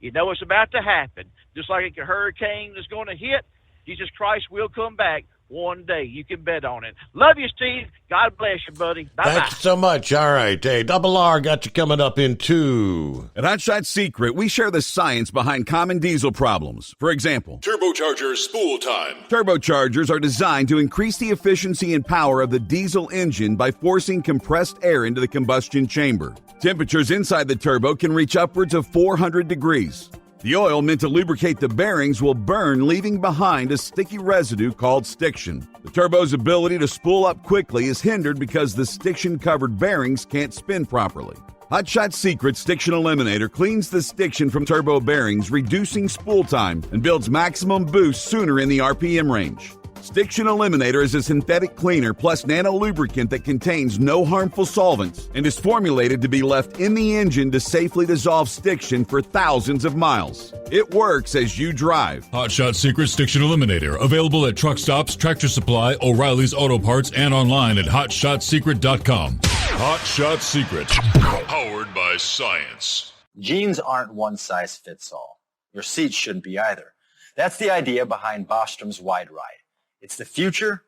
Speaker 9: you know it's about to happen. Just like a hurricane is going to hit, Jesus Christ will come back one day. You can bet on it. Love you, Steve. God bless you, buddy. Bye-bye.
Speaker 18: Thanks so much. All right. Hey, Double R got you coming up in 2.
Speaker 15: At Hot Shot Secret, we share the science behind common diesel problems. For example,
Speaker 16: Turbocharger spool time.
Speaker 15: Turbochargers are designed to increase the efficiency and power of the diesel engine by forcing compressed air into the combustion chamber. Temperatures inside the turbo can reach upwards of 400 degrees. The oil meant to lubricate the bearings will burn, leaving behind a sticky residue called stiction. The turbo's ability to spool up quickly is hindered because the stiction-covered bearings can't spin properly. Hot Shot Secret Stiction Eliminator cleans the stiction from turbo bearings, reducing spool time, and builds maximum boost sooner in the RPM range. Stiction Eliminator is a synthetic cleaner plus nano-lubricant that contains no harmful solvents and is formulated to be left in the engine to safely dissolve stiction for thousands of miles. It works as you drive.
Speaker 16: Hot Shot Secret Stiction Eliminator. Available at truck stops, Tractor Supply, O'Reilly's Auto Parts, and online at HotShotSecret.com. Hot Shot Secret. Powered by science.
Speaker 19: Jeans aren't one size fits all. Your seats shouldn't be either. That's the idea behind Bostrom's Wide Ride. It's the future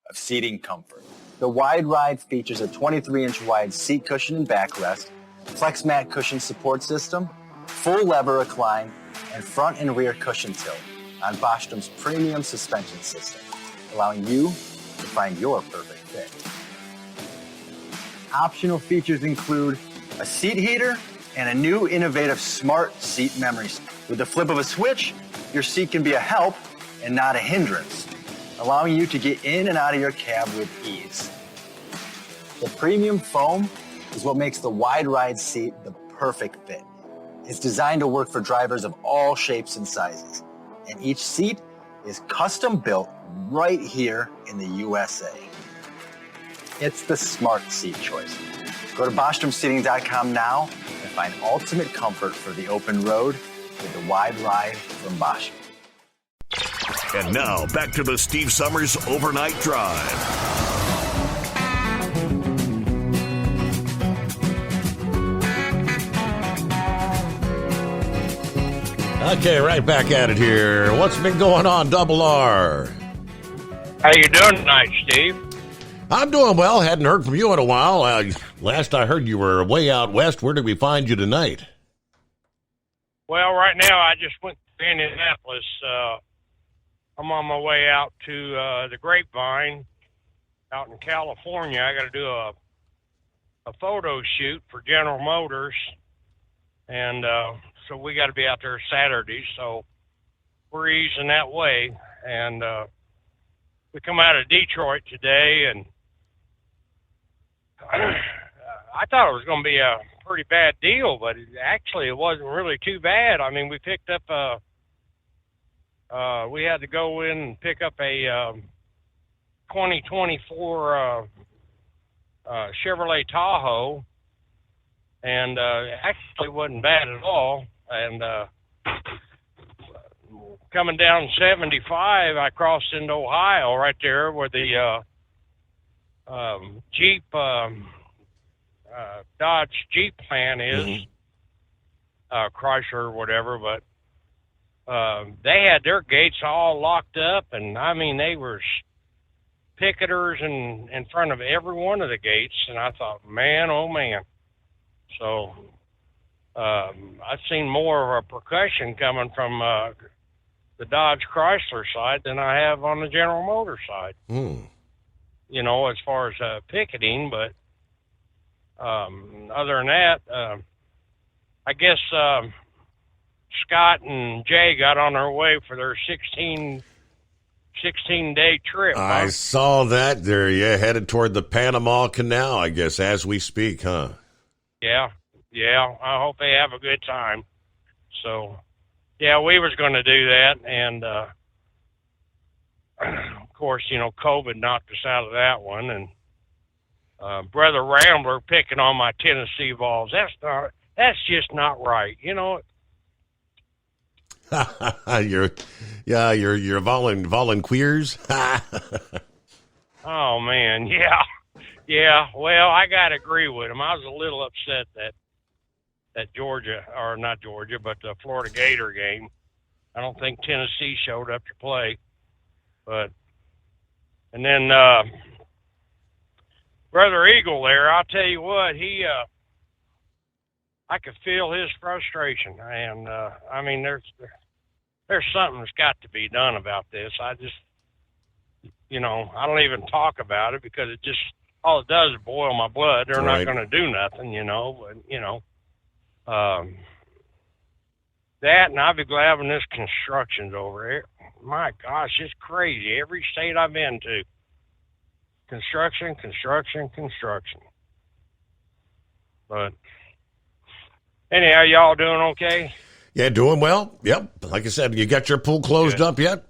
Speaker 19: of seating comfort. The Wide Ride features a 23-inch wide seat cushion and backrest, flex mat cushion support system, full lever recline, and front and rear cushion tilt on Bostrom's premium suspension system, allowing you to find your perfect fit. Optional features include a seat heater and a new innovative smart seat memory. With the flip of a switch, your seat can be a help and not a hindrance, allowing you to get in and out of your cab with ease. The premium foam is what makes the Wide Ride seat the perfect fit. It's designed to work for drivers of all shapes and sizes, and each seat is custom built right here in the USA. It's the smart seat choice. Go to BostromSeating.com now and find ultimate comfort for the open road with the Wide Ride from Bostrom.
Speaker 20: And now, back to the Steve Summers Overnight Drive.
Speaker 18: Okay, right back at it here. What's been going on, Double R?
Speaker 10: How you doing tonight, Steve?
Speaker 18: I'm doing well. Hadn't heard from you in a while. Last I heard, you were way out west. Where did we find you tonight?
Speaker 10: Well, right now I just went to Indianapolis. I'm on my way out to the Grapevine out in California. I got to do a photo shoot for General Motors, and so we got to be out there Saturday. So we're easing that way, and we come out of Detroit today, and I thought it was going to be a pretty bad deal, but it wasn't really too bad. I mean, we picked up we had to go in and pick up a 2024 Chevrolet Tahoe, and actually wasn't bad at all. And coming down 75, I crossed into Ohio right there where the Jeep Dodge Jeep plant is, Chrysler or whatever, but they had their gates all locked up, and I mean they were picketers in front of every one of the gates, and I thought, man, oh man. So I've seen more of a percussion coming from the Dodge Chrysler side than I have on the General Motors side. You know, as far as picketing, but other than that, I guess Scott and Jay got on their way for their 16-day trip.
Speaker 18: I saw that. They're headed toward the Panama Canal, I guess, as we speak, huh?
Speaker 10: Yeah. I hope they have a good time. So, yeah, we was going to do that, and of course, you know, COVID knocked us out of that one, and Brother Rambler picking on my Tennessee Vols. That's just not right. You know,
Speaker 18: You're volunteers.
Speaker 10: Oh man, yeah. Well, I gotta agree with him. I was a little upset that Georgia, or not Georgia, but the Florida Gator game. I don't think Tennessee showed up to play, and then Brother Eagle there. I'll tell you what, I could feel his frustration, and I mean, there's something that's got to be done about this. I just, I don't even talk about it because it just, all it does is boil my blood. They're not going to do nothing, but, that, and I'll be glad when this construction's over here. My gosh, it's crazy. Every state I've been to, construction. But anyhow, y'all doing okay?
Speaker 18: Yeah, doing well. Yep. Like I said, you got your pool closed up yet?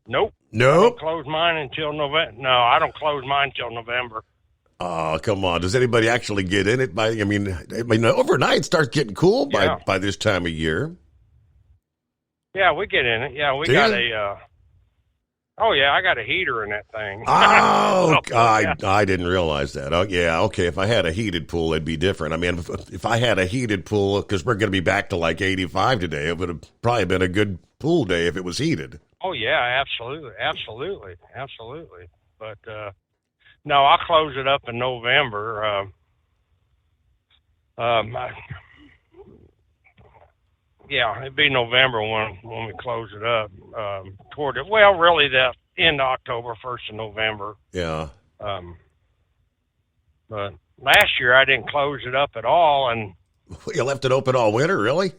Speaker 10: Nope. I don't close mine until November. No, I don't close mine until November.
Speaker 18: Oh, come on. Does anybody actually get in it? I mean, overnight it starts getting cool by this time of year.
Speaker 10: Yeah, we get in it. Yeah, we got I got a heater in that thing.
Speaker 18: Oh, I didn't realize that. Oh, yeah, okay. If I had a heated pool, it'd be different. I mean, if I had a heated pool, because we're going to be back to like 85 today, it would have probably been a good pool day if it was heated.
Speaker 10: Oh, yeah, absolutely. But, no, I'll close it up in November. It'd be November when we close it up. Really the end of October, 1st of November.
Speaker 18: Yeah.
Speaker 10: But last year I didn't close it up at all, and
Speaker 18: you left it open all winter, really?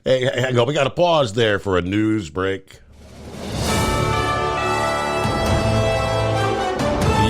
Speaker 18: Hey, hang on, we got to pause there for a news break.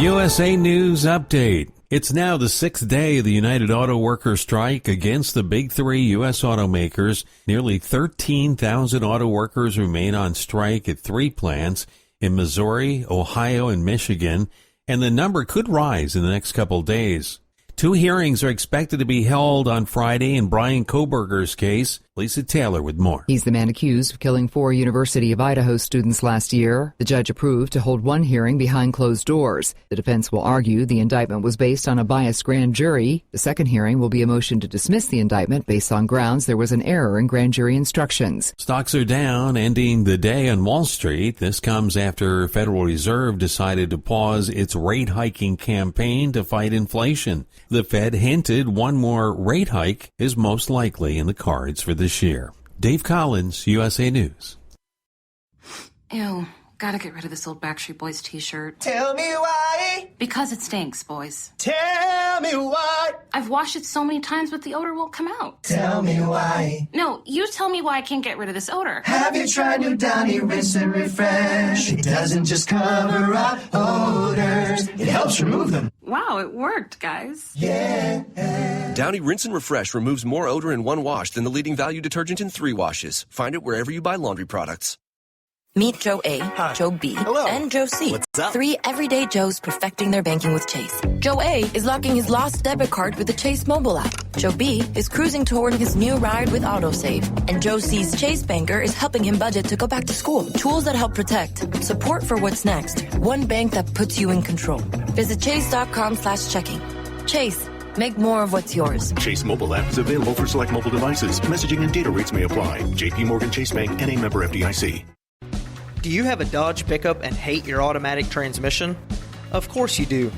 Speaker 2: USA News Update. It's now the 6th day of the United Auto Workers strike against the big three U.S. automakers. Nearly 13,000 auto workers remain on strike at 3 plants in Missouri, Ohio, and Michigan, and the number could rise in the next couple days. 2 hearings are expected to be held on Friday in Brian Koberger's case. Lisa Taylor with more.
Speaker 21: He's the man accused of killing 4 University of Idaho students last year. The judge approved to hold 1 hearing behind closed doors. The defense will argue the indictment was based on a biased grand jury. The second hearing will be a motion to dismiss the indictment based on grounds there was an error in grand jury instructions.
Speaker 2: Stocks are down, ending the day on Wall Street. This comes after Federal Reserve decided to pause its rate hiking campaign to fight inflation. The Fed hinted one more rate hike is most likely in the cards for this year. Dave Collins, USA News.
Speaker 11: Ew, gotta get rid of this old Backstreet Boys t-shirt.
Speaker 23: Tell me why.
Speaker 11: Because it stinks, boys.
Speaker 23: Tell me why.
Speaker 11: I've washed it so many times, but the odor won't come out.
Speaker 23: Tell me why.
Speaker 11: No, you tell me why I can't get rid of this odor.
Speaker 23: Have you tried New Downy Rinse and Refresh? It doesn't just cover up odors, it helps remove them.
Speaker 11: Wow, it worked, guys.
Speaker 23: Yeah.
Speaker 12: Downy Rinse and Refresh removes more odor in 1 wash than the leading value detergent in 3 washes. Find it wherever you buy laundry products.
Speaker 25: Meet Joe A, Joe B, and Joe C.
Speaker 12: What's up?
Speaker 25: 3 everyday Joes perfecting their banking with Chase. Joe A is locking his lost debit card with the Chase mobile app. Joe B is cruising toward his new ride with AutoSave. And Joe C's Chase banker is helping him budget to go back to school. Tools that help protect. Support for what's next. One bank that puts you in control. Visit chase.com/checking. Chase. Make more of what's yours.
Speaker 26: Chase mobile app is available for select mobile devices. Messaging and data rates may apply. JP Morgan Chase Bank, N.A. member FDIC.
Speaker 13: Do you have a Dodge pickup and hate your automatic transmission? Of course you do.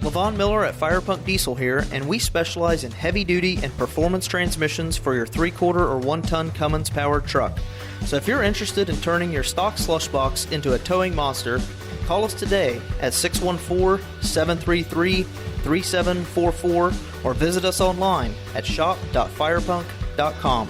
Speaker 13: LaVon Miller at Fire Pump Diesel here, and we specialize in heavy-duty and performance transmissions for your 3-quarter or 1-ton Cummins-powered truck. So if you're interested in turning your stock slush box into a towing monster, call us today at 614-733-3744 or visit us online at shop.firepunk.com.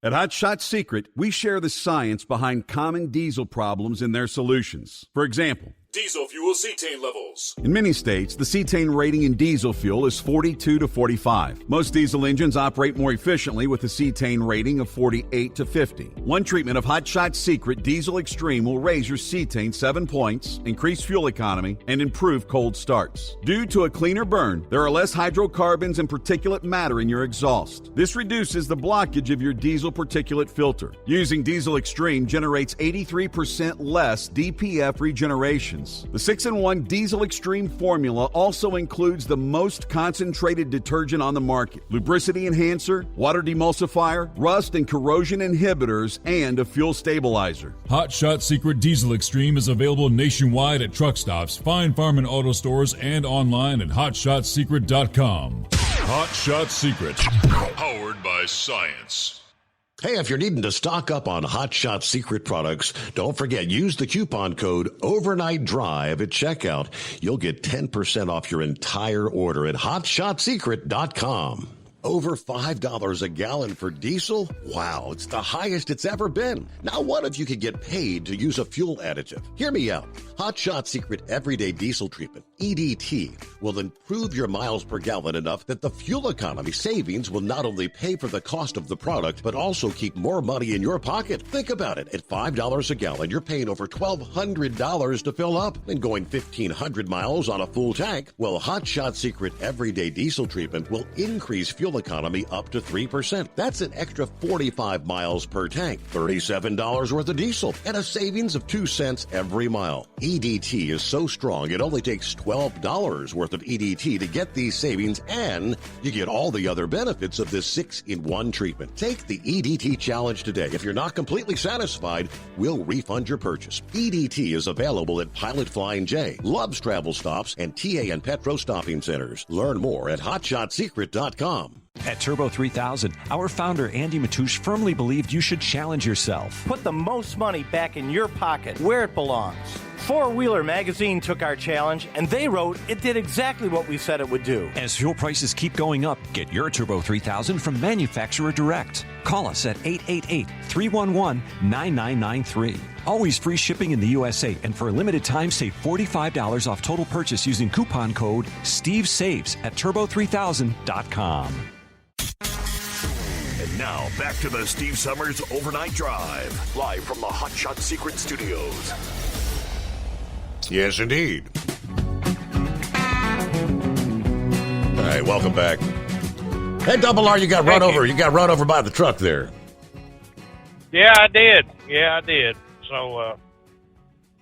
Speaker 15: At Hot Shot Secret, we share the science behind common diesel problems and their solutions. For example,
Speaker 16: diesel fuel cetane levels.
Speaker 15: In many states, the cetane rating in diesel fuel is 42 to 45. Most diesel engines operate more efficiently with a cetane rating of 48 to 50. One treatment of Hot Shot Secret Diesel Extreme will raise your cetane 7 points, increase fuel economy, and improve cold starts. Due to a cleaner burn, there are less hydrocarbons and particulate matter in your exhaust. This reduces the blockage of your diesel particulate filter. Using Diesel Extreme generates 83% less DPF regenerations. The 6-in-1 Diesel Extreme formula also includes the most concentrated detergent on the market, lubricity enhancer, water demulsifier, rust and corrosion inhibitors, and a fuel stabilizer.
Speaker 16: Hot Shot Secret Diesel Extreme is available nationwide at truck stops, Fine Farm and auto stores, and online at hotshotsecret.com. Hot Shot Secret, powered by science.
Speaker 18: Hey, if you're needing to stock up on Hot Shot Secret products, don't forget, use the coupon code OvernightDrive at checkout. You'll get 10% off your entire order at hotshotsecret.com. Over $5 a gallon for diesel? Wow, it's the highest it's ever been. Now, what if you could get paid to use a fuel additive? Hear me out. Hot Shot Secret Everyday Diesel Treatment, EDT, will improve your miles per gallon enough that the fuel economy savings will not only pay for the cost of the product, but also keep more money in your pocket. Think about it. At $5 a gallon, you're paying over $1,200 to fill up and going 1,500 miles on a full tank. Well, Hot Shot Secret Everyday Diesel Treatment will increase fuel economy up to 3%. That's an extra 45 miles per tank, $37 worth of diesel, and a savings of 2 cents every mile. EDT is so strong, it only takes $12 worth of EDT to get these savings, and you get all the other benefits of this 6-in-1 treatment. Take the EDT challenge today. If you're not completely satisfied, we'll refund your purchase. EDT is available at Pilot Flying J, Love's Travel Stops, and TA and Petro Stopping Centers. Learn more at hotshotsecret.com.
Speaker 1: At Turbo 3000, our founder Andy Matouche firmly believed you should challenge yourself.
Speaker 3: Put the most money back in your pocket, where it belongs. Four Wheeler Magazine took our challenge, and they wrote it did exactly what we said it would do.
Speaker 1: As fuel prices keep going up, get your Turbo 3000 from manufacturer direct. Call us at 888-311-9993. Always free shipping in the USA, and for a limited time, save $45 off total purchase using coupon code SteveSaves at turbo3000.com.
Speaker 20: And now, back to the Steve Summers Overnight Drive, live from the Hot Shot Secret Studios.
Speaker 18: Yes, indeed. All right, welcome back. Hey, Double R, you got run over. You got run over by the truck there.
Speaker 10: Yeah, I did. So,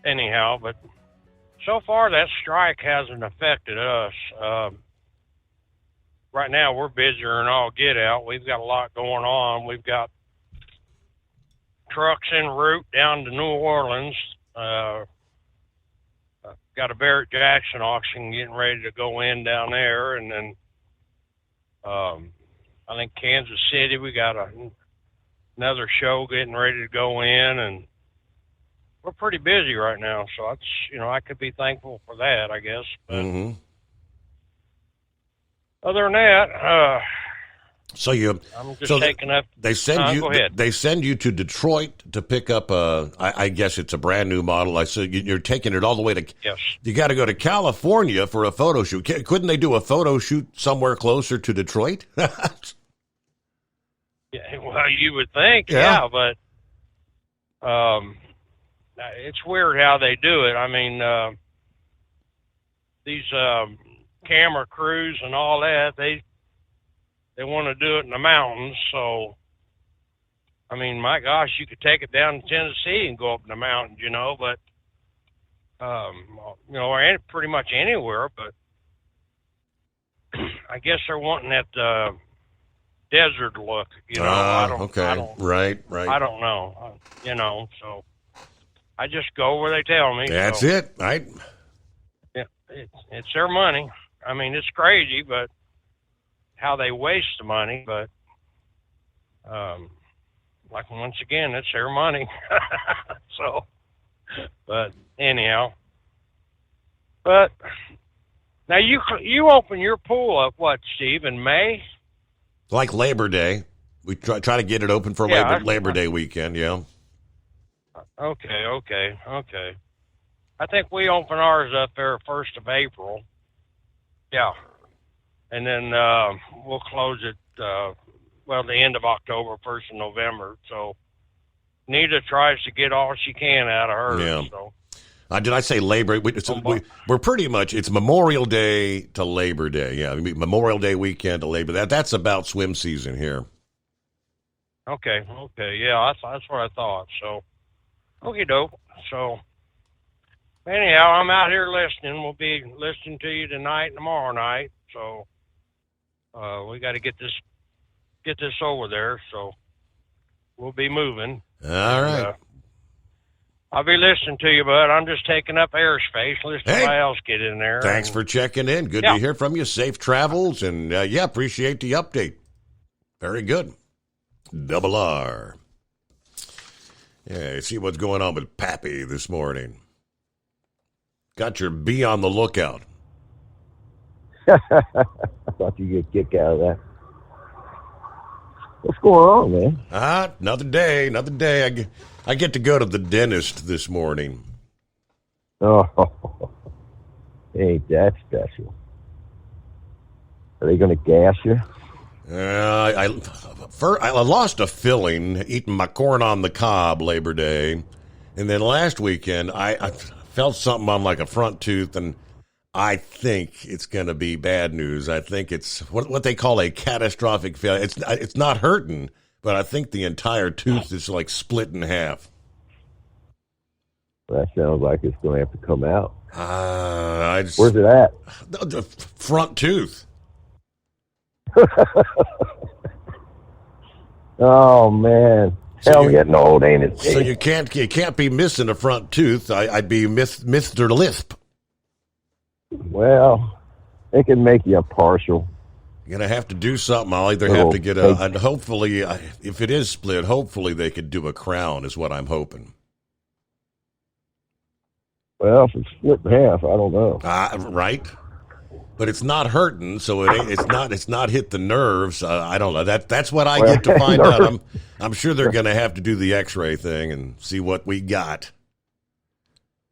Speaker 10: anyhow, but so far that strike hasn't affected us. Right now we're busier than all get out. We've got a lot going on. We've got trucks en route down to New Orleans. Got a Barrett Jackson auction getting ready to go in down there, and then I think Kansas City, we got another show getting ready to go in, and we're pretty busy right now. So that's, I could be thankful for that, I guess. But other than that, I'm just taking up.
Speaker 18: They send you.
Speaker 10: Go ahead.
Speaker 18: They send you to Detroit to pick up I guess it's a brand new model. I said you're taking it all the way to.
Speaker 10: Yes.
Speaker 18: You got to go to California for a photo shoot. Couldn't they do a photo shoot somewhere closer to Detroit?
Speaker 10: Yeah, well, you would think, yeah, but it's weird how they do it. I mean, these camera crews and all that, they want to do it in the mountains. So, I mean, my gosh, you could take it down to Tennessee and go up in the mountains, but, or pretty much anywhere. But I guess they're wanting that desert look, I don't,
Speaker 18: right.
Speaker 10: I don't know, so I just go where they tell me.
Speaker 18: That's it, right?
Speaker 10: Yeah, it's their money. I mean, it's crazy, but how they waste the money, but like once again, it's their money. So, but anyhow, but now you open your pool up, what, Steve, in May?
Speaker 18: Like Labor Day. We try to get it open for Labor Day weekend, yeah.
Speaker 10: Okay. I think we open ours up there 1st of April. Yeah. And then we'll close it, the end of October, 1st of November. So Nita tries to get all she can out of hers.
Speaker 18: Yeah.
Speaker 10: So.
Speaker 18: Did I say Labor? We're pretty much, it's Memorial Day to Labor Day. Yeah, Memorial Day weekend to Labor Day. That's about swim season here.
Speaker 10: Okay. Yeah, that's what I thought. So, okie doke. So, anyhow, I'm out here listening. We'll be listening to you tonight and tomorrow night. So, we got to get this over there. So, we'll be moving.
Speaker 18: All right.
Speaker 10: I'll be listening to you, bud. I'm just taking up airspace. Listen to somebody else get in there.
Speaker 18: Thanks for checking in. Good to hear from you. Safe travels. And, appreciate the update. Very good. Double R. Yeah, see what's going on with Pappy this morning. Got your bee on the lookout.
Speaker 4: I thought you'd get a kick out of that. What's going on, man?
Speaker 18: Another day. I get to go to the dentist this morning.
Speaker 4: Oh, ain't that special? Are they going to gas you?
Speaker 18: I lost a filling eating my corn on the cob Labor Day, and then last weekend I felt something on like a front tooth, and I think it's going to be bad news. I think it's what they call a catastrophic failure. It's not hurting, but I think the entire tooth is like split in half.
Speaker 4: That sounds like it's going to have to come out.
Speaker 18: Where's
Speaker 4: it at?
Speaker 18: The front tooth.
Speaker 4: Oh man, I'm getting old, ain't it?
Speaker 18: So you can't be missing a front tooth. I'd be Mr. Lisp.
Speaker 4: Well, it can make you a partial.
Speaker 18: You're gonna have to do something. I'll either have to get and hopefully, if it is split, hopefully they could do a crown. Is what I'm hoping.
Speaker 4: Well, if it's split in half, I don't know.
Speaker 18: Right. But it's not hurting, so it's not hit the nerves. I don't know. That's what I get to find out. I'm sure they're going to have to do the X-ray thing and see what we got.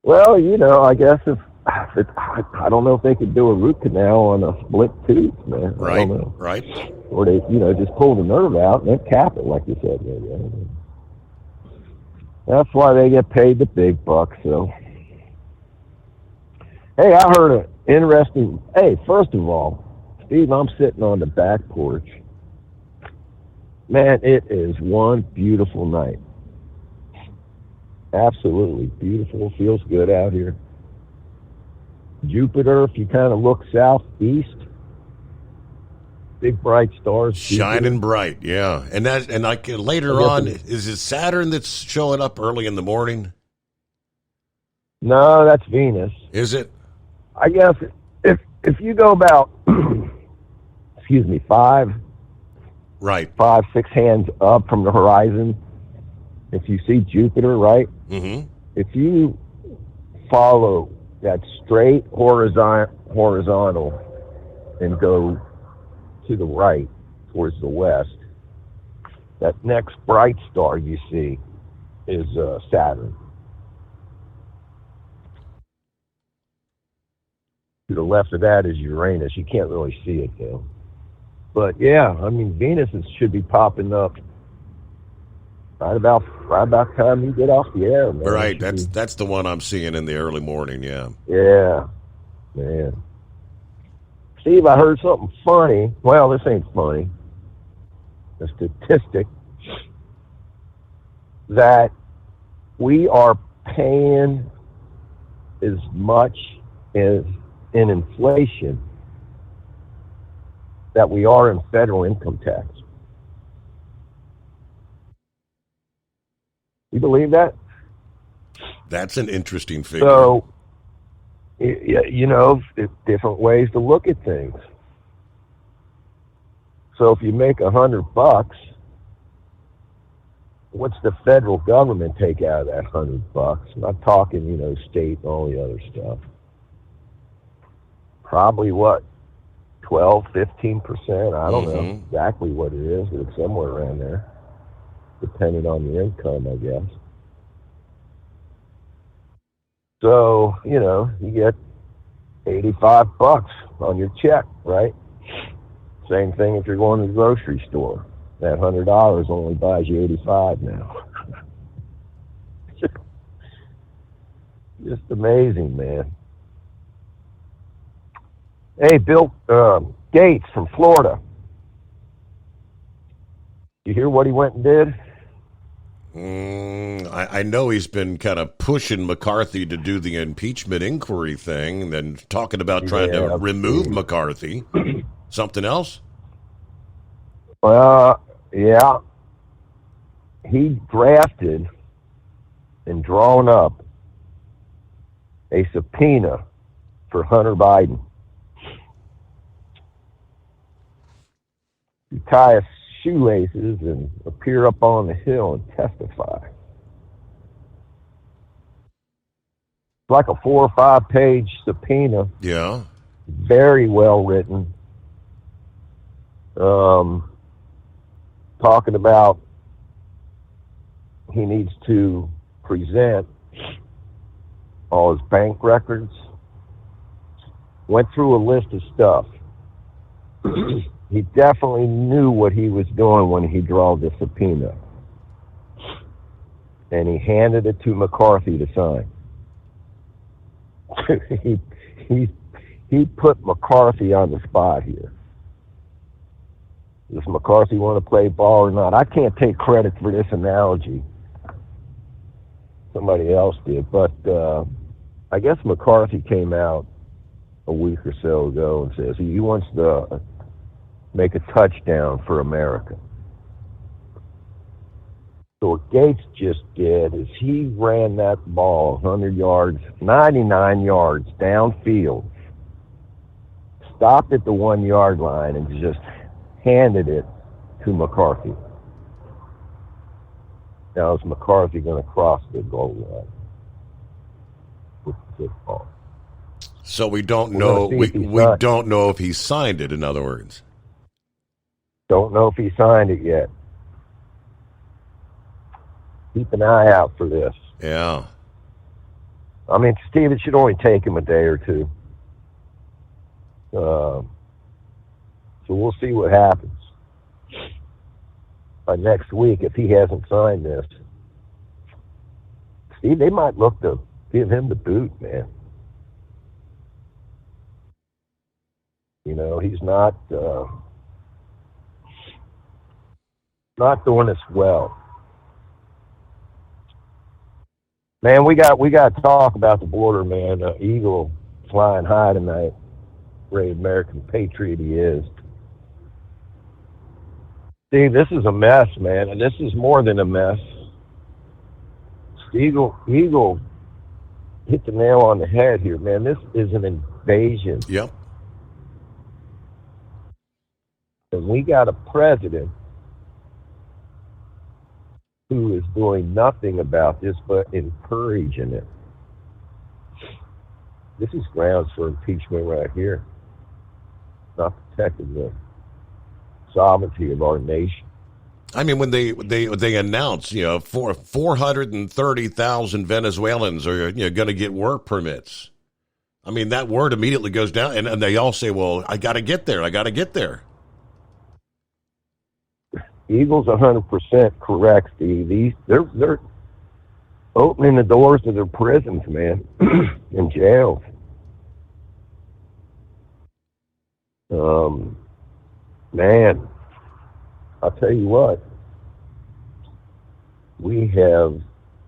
Speaker 4: Well, I guess I don't know if they could do a root canal on a split tooth, man.
Speaker 18: Right.
Speaker 4: I don't know.
Speaker 18: Right.
Speaker 4: Or they, just pull the nerve out and then cap it, like you said. Maybe. I don't know. That's why they get paid the big bucks. So, hey, I heard an interesting. Hey, first of all, Steve, I'm sitting on the back porch. Man, it is one beautiful night. Absolutely beautiful. Feels good out here. Jupiter, if you kind of look southeast, big bright stars.
Speaker 18: Shining bright, yeah. And like later on, is it Saturn that's showing up early in the morning?
Speaker 4: No, that's Venus.
Speaker 18: Is it?
Speaker 4: I guess if you go about, 5-6 hands up from the horizon, if you see Jupiter, right?
Speaker 18: Mm-hmm.
Speaker 4: If you follow that straight horizontal and go to the right towards the west, that next bright star you see is Saturn. To the left of that is Uranus. You can't really see it though. But yeah, I mean, Venus should be popping up right about time you get off the air, man.
Speaker 18: Right, that's the one I'm seeing in the early morning, yeah.
Speaker 4: Yeah, man. Steve, I heard something funny. Well, this ain't funny. A statistic that we are paying as much as in inflation that we are in federal income tax. You believe that?
Speaker 18: That's an interesting figure.
Speaker 4: So, different ways to look at things. So if you make $100, what's the federal government take out of that $100? I'm not talking, state and all the other stuff. Probably what? 12, 15%. I don't know exactly what it is, but it's somewhere around there, depending on your income, I guess. So, you get $85 on your check, right? Same thing if you're going to the grocery store. That $100 only buys you $85 now. Just amazing, man. Hey, Bill Gates from Florida. You hear what he went and did?
Speaker 18: I know he's been kind of pushing McCarthy to do the impeachment inquiry thing and then talking about trying to remove McCarthy. Something else?
Speaker 4: Yeah. He drafted and drawn up a subpoena for Hunter Biden. You tie his shoelaces and appear up on the hill and testify. It's like a 4 or 5 page subpoena.
Speaker 18: Yeah.
Speaker 4: Very well written. Talking about he needs to present all his bank records. Went through a list of stuff. He definitely knew what he was doing when he drew the subpoena. And he handed it to McCarthy to sign. He put McCarthy on the spot here. Does McCarthy want to play ball or not? I can't take credit for this analogy. Somebody else did. But I guess McCarthy came out a week or so ago and says he wants to make a touchdown for America. So what Gates just did is he ran that ball 100 yards, 99 yards downfield, stopped at the 1 yard line and just handed it to McCarthy. Now is McCarthy going to cross the goal line with the football?
Speaker 18: So we don't know. We don't know if he signed it. In other words,
Speaker 4: don't know if he signed it yet. Keep an eye out for this.
Speaker 18: Yeah.
Speaker 4: I mean, Steve, it should only take him a day or two. So we'll see what happens. By next week, if he hasn't signed this, Steve, they might look to give him the boot, man. You know, he's not doing this well. Man, we got to talk about the border, man. Eagle flying high tonight. Great American patriot he is. Steve, this is a mess, man, and this is more than a mess. Eagle hit the nail on the head here, man. This is an invasion.
Speaker 18: Yep.
Speaker 4: And we got a president who is doing nothing about this but encouraging it. This is grounds for impeachment right here. Not protecting the sovereignty of our nation.
Speaker 18: I mean, when they announce, 430,000 Venezuelans are going to get work permits. I mean, that word immediately goes down, and they all say, "Well, I got to get there. I got to get there."
Speaker 4: Eagle's 100% correct, Steve. They're opening the doors to their prisons, man, and jails. Man, I'll tell you what, we have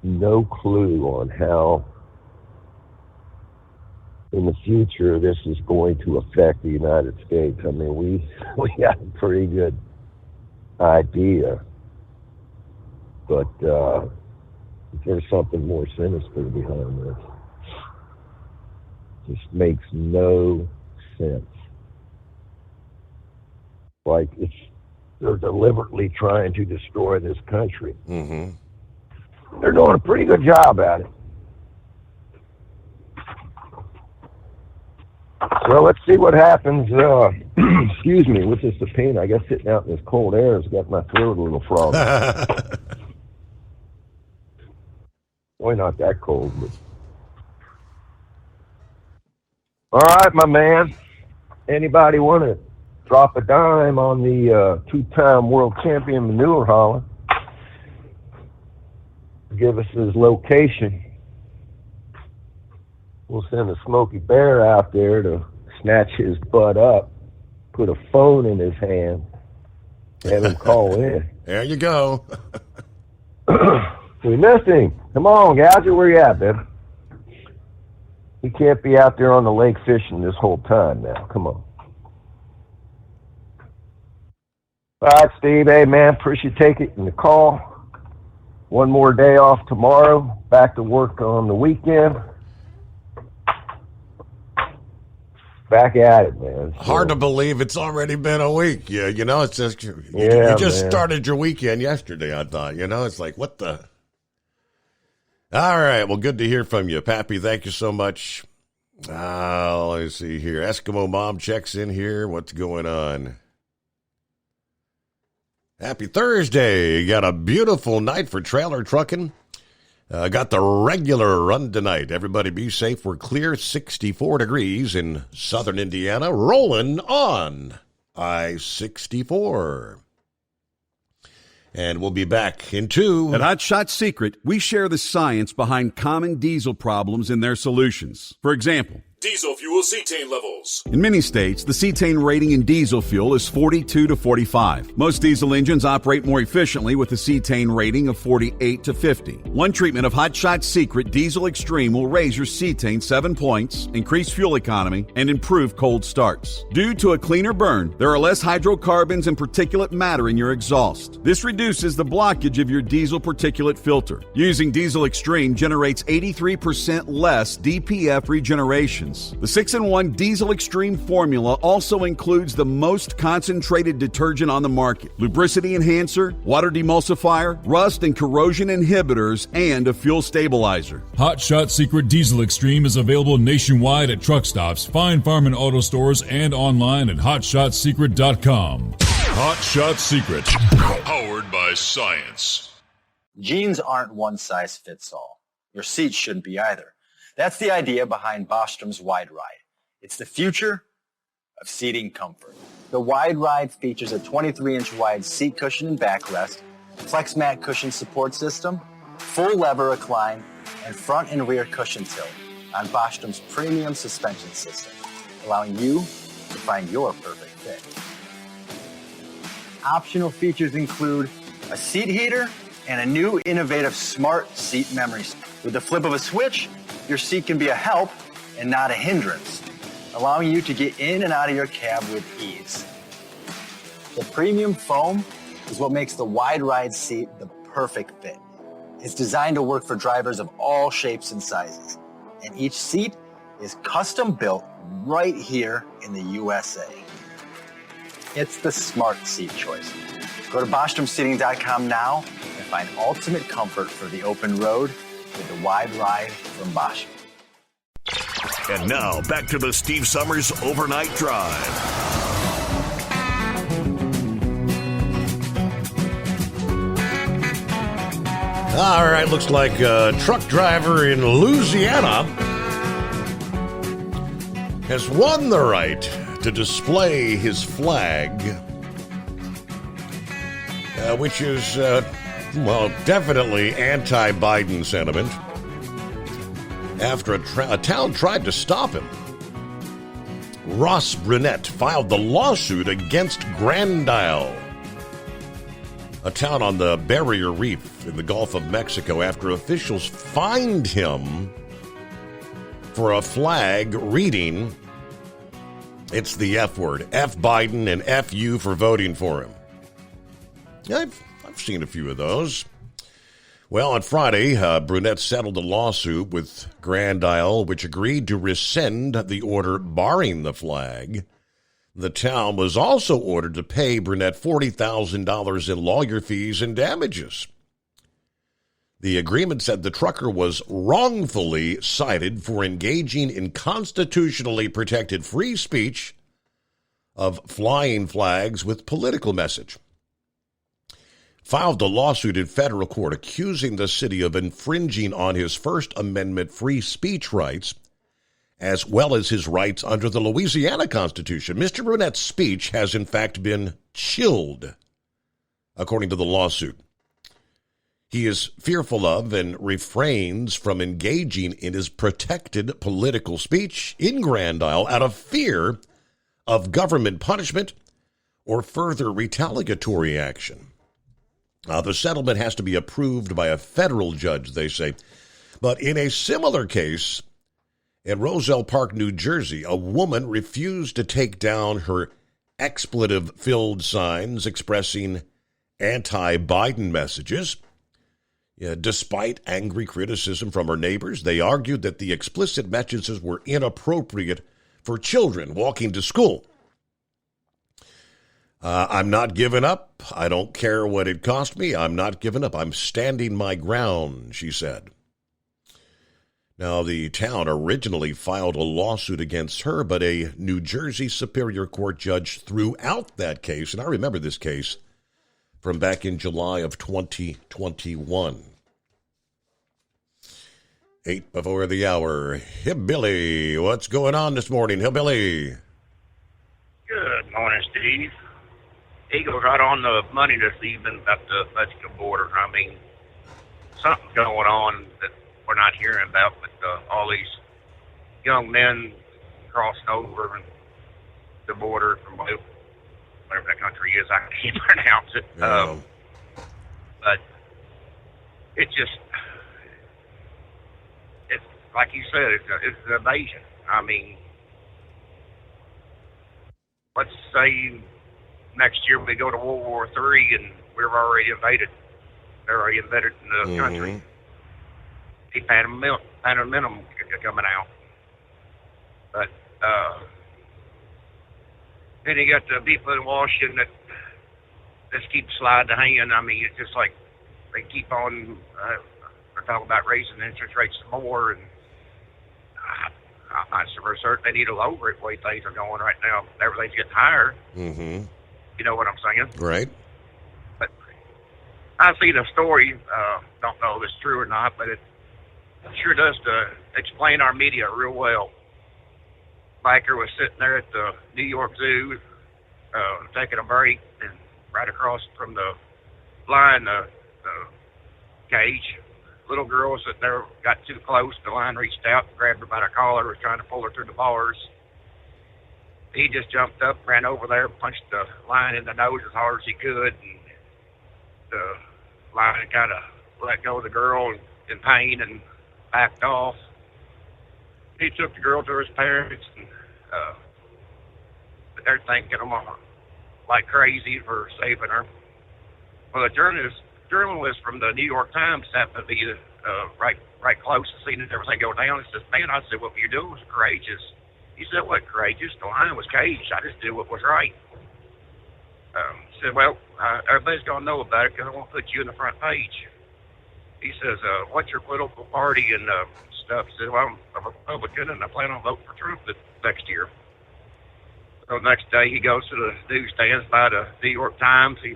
Speaker 4: no clue on how in the future this is going to affect the United States. I mean, we got a pretty good idea, but there's something more sinister behind this. Just makes no sense. Like they're deliberately trying to destroy this country.
Speaker 18: Mm-hmm.
Speaker 4: They're doing a pretty good job at it. So let's see what happens, excuse me, with this subpoena. I guess sitting out in this cold air has got my throat a little froggy. Boy, not that cold, but All right, my man. Anybody want to drop a dime on the two-time world champion manure hauler? Give us his location. We'll send a Smokey Bear out there to snatch his butt up, put a phone in his hand, have him call in.
Speaker 18: There you go.
Speaker 4: We missed him. Come on, Gouger, where you at, baby? He can't be out there on the lake fishing this whole time now. Come on. All right, Steve. Hey, man, appreciate you taking the call. One more day off tomorrow. Back to work on the weekend. Back at it, man. So,
Speaker 18: hard to believe it's already been a week. Yeah, you know, it's just you just started your weekend yesterday, I thought. You know, it's like, what the? All right, well, good to hear from you, Pappy. Thank you so much. Let's see here. Eskimo Mom checks in here. What's going on? Happy Thursday. You got a beautiful night for trailer trucking. Got the regular run tonight. Everybody be safe. We're clear. 64 degrees in southern Indiana. Rolling on I-64. And we'll be back in 2.
Speaker 15: At Hot Shot Secret, we share the science behind common diesel problems and their solutions. For example,
Speaker 16: Diesel fuel cetane levels.
Speaker 15: in many states, the cetane rating in diesel fuel is 42 to 45. Most diesel engines operate more efficiently with a cetane rating of 48 to 50. One treatment of Hot Shot Secret Diesel Extreme will raise your cetane 7 points, increase fuel economy, and improve cold starts. Due to a cleaner burn, there are less hydrocarbons and particulate matter in your exhaust. This reduces the blockage of your diesel particulate filter. Using Diesel Extreme generates 83% less DPF regeneration. The 6-in-1 Diesel Extreme formula also includes the most concentrated detergent on the market, lubricity enhancer, water demulsifier, rust and corrosion inhibitors, and a fuel stabilizer.
Speaker 16: Hot Shot Secret Diesel Extreme is available nationwide at truck stops, Fine Farm and auto stores, and online at hotshotsecret.com. Hot Shot Secret, powered by science.
Speaker 19: Jeans aren't one size fits all. Your seats shouldn't be either. That's the idea behind Bostrom's Wide Ride. It's the future of seating comfort. The Wide Ride features a 23-inch wide seat cushion and backrest, FlexMat cushion support system, full lever recline, and front and rear cushion tilt on Bostrom's premium suspension system, allowing you to find your perfect fit. Optional features include a seat heater and a new innovative smart seat memory. With the flip of a switch, your seat can be a help and not a hindrance, allowing you to get in and out of your cab with ease. The premium foam is what makes the Wide Ride seat the perfect fit. It's designed to work for drivers of all shapes and sizes, and each seat is custom built right here in the USA. It's the smart seat choice. Go to BostromSeating.com now and find ultimate comfort for the open road with the Wide Ride from Bosch.
Speaker 20: And now, back to the Steve Summers Overnight Drive.
Speaker 18: All right, looks like a truck driver in Louisiana has won the right to display his flag, which is... well, definitely anti-Biden sentiment. After a town tried to stop him, Ross Brunette filed the lawsuit against Grand Isle, a town on the Barrier Reef in the Gulf of Mexico, after officials fined him for a flag reading, it's the F word, F Biden and F you for voting for him. I've seen a few of those. Well, on Friday, Brunette settled a lawsuit with Grand Isle, which agreed to rescind the order barring the flag. The town was also ordered to pay Brunette $40,000 in lawyer fees and damages. The agreement said the trucker was wrongfully cited for engaging in constitutionally protected free speech of flying flags with political message. Filed a lawsuit in federal court accusing the city of infringing on his First Amendment free speech rights as well as his rights under the Louisiana Constitution. Mr. Brunette's speech has, in fact, been chilled, according to the lawsuit. He is fearful of and refrains from engaging in his protected political speech in Grand Isle out of fear of government punishment or further retaliatory action. The settlement has to be approved by a federal judge, they say. But in a similar case, in Roselle Park, New Jersey, a woman refused to take down her expletive-filled signs expressing anti-Biden messages. Despite angry criticism from her neighbors, they argued that the explicit messages were inappropriate for children walking to school. I'm not giving up. I don't care what it cost me. I'm not giving up. I'm standing my ground, she said. Now, the town originally filed a lawsuit against her, but a New Jersey Superior Court judge threw out that case, and I remember this case from back in July of 2021. 8 before the hour. Hillbilly, what's going on this morning, Hillbilly?
Speaker 5: Good morning, Steve. He goes right on the money this evening about the Mexican border. I mean, something's going on that we're not hearing about, but all these young men crossing over the border from whatever that country is, I can't pronounce it.
Speaker 18: Yeah.
Speaker 5: But it just, it's like you said, it's an invasion. I mean, let's say next year we go to World War III and we're already invaded. They're already invaded in the country. The Panamanian coming out. But then you got the people in Washington that just keep sliding the hand. I mean, it's just like they keep on they're talking about raising the interest rates some more, and I'm not so certain they need to lower it the way things are going right now. Everything's getting higher.
Speaker 18: Mm-hmm.
Speaker 5: You know what I'm saying?
Speaker 18: Right.
Speaker 5: But I see the story. Don't know if it's true or not, but it sure does to explain our media real well. Biker was sitting there at the New York Zoo taking a break, and right across from the line, the cage, little girl was sitting there, got too close. The line reached out, grabbed her by the collar, was trying to pull her through the bars. He just jumped up, ran over there, punched the line in the nose as hard as he could, and the line kind of let go of the girl in pain and backed off. He took the girl to his parents, and but they're thanking him like crazy for saving her. Well, the journalist from the New York Times happened to be right close to seeing everything go down. He says, "Man," I said, "what you do was courageous." He said, "What courageous? The lion was caged. I just did what was right." He said, "Well, everybody's going to know about it because I want to put you in the front page." He says, "What's your political party and stuff?" He said, "Well, I'm a Republican and I plan on voting for Trump next year." So the next day he goes to the newsstands, buy the New York Times, he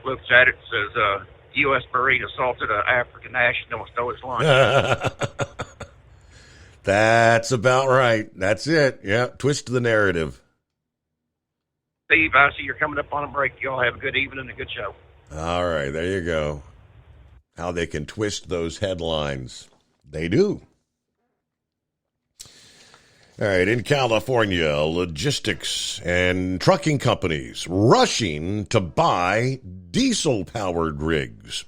Speaker 5: looks at it, says, U.S. Marine assaulted an African national and stole his lunch.
Speaker 18: That's about right. That's it. Yeah, twist the narrative.
Speaker 5: Steve, I see you're coming up on a break. You all have a good evening and a good show.
Speaker 18: All right, there you go. How they can twist those headlines. They do. All right, in California, logistics and trucking companies rushing to buy diesel-powered rigs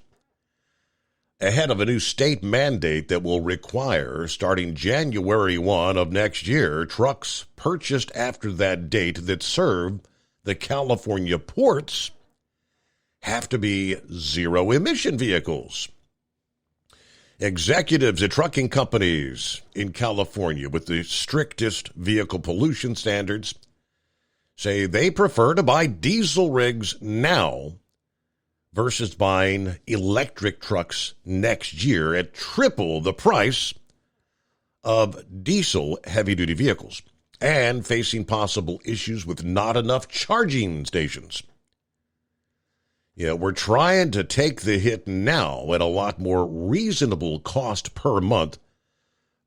Speaker 18: ahead of a new state mandate that will require, starting January 1 of next year, trucks purchased after that date that serve the California ports have to be zero-emission vehicles. Executives at trucking companies in California with the strictest vehicle pollution standards say they prefer to buy diesel rigs now versus buying electric trucks next year at triple the price of diesel heavy-duty vehicles and facing possible issues with not enough charging stations. Yeah, we're trying to take the hit now at a lot more reasonable cost per month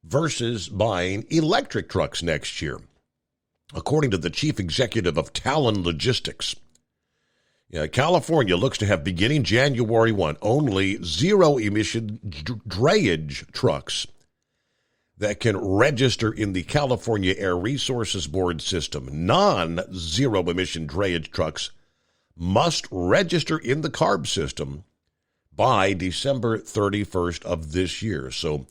Speaker 18: versus buying electric trucks next year, according to the chief executive of Talon Logistics. California looks to have, beginning January 1, only zero-emission drayage trucks that can register in the California Air Resources Board system. Non-zero-emission drayage trucks must register in the CARB system by December 31st of this year. So,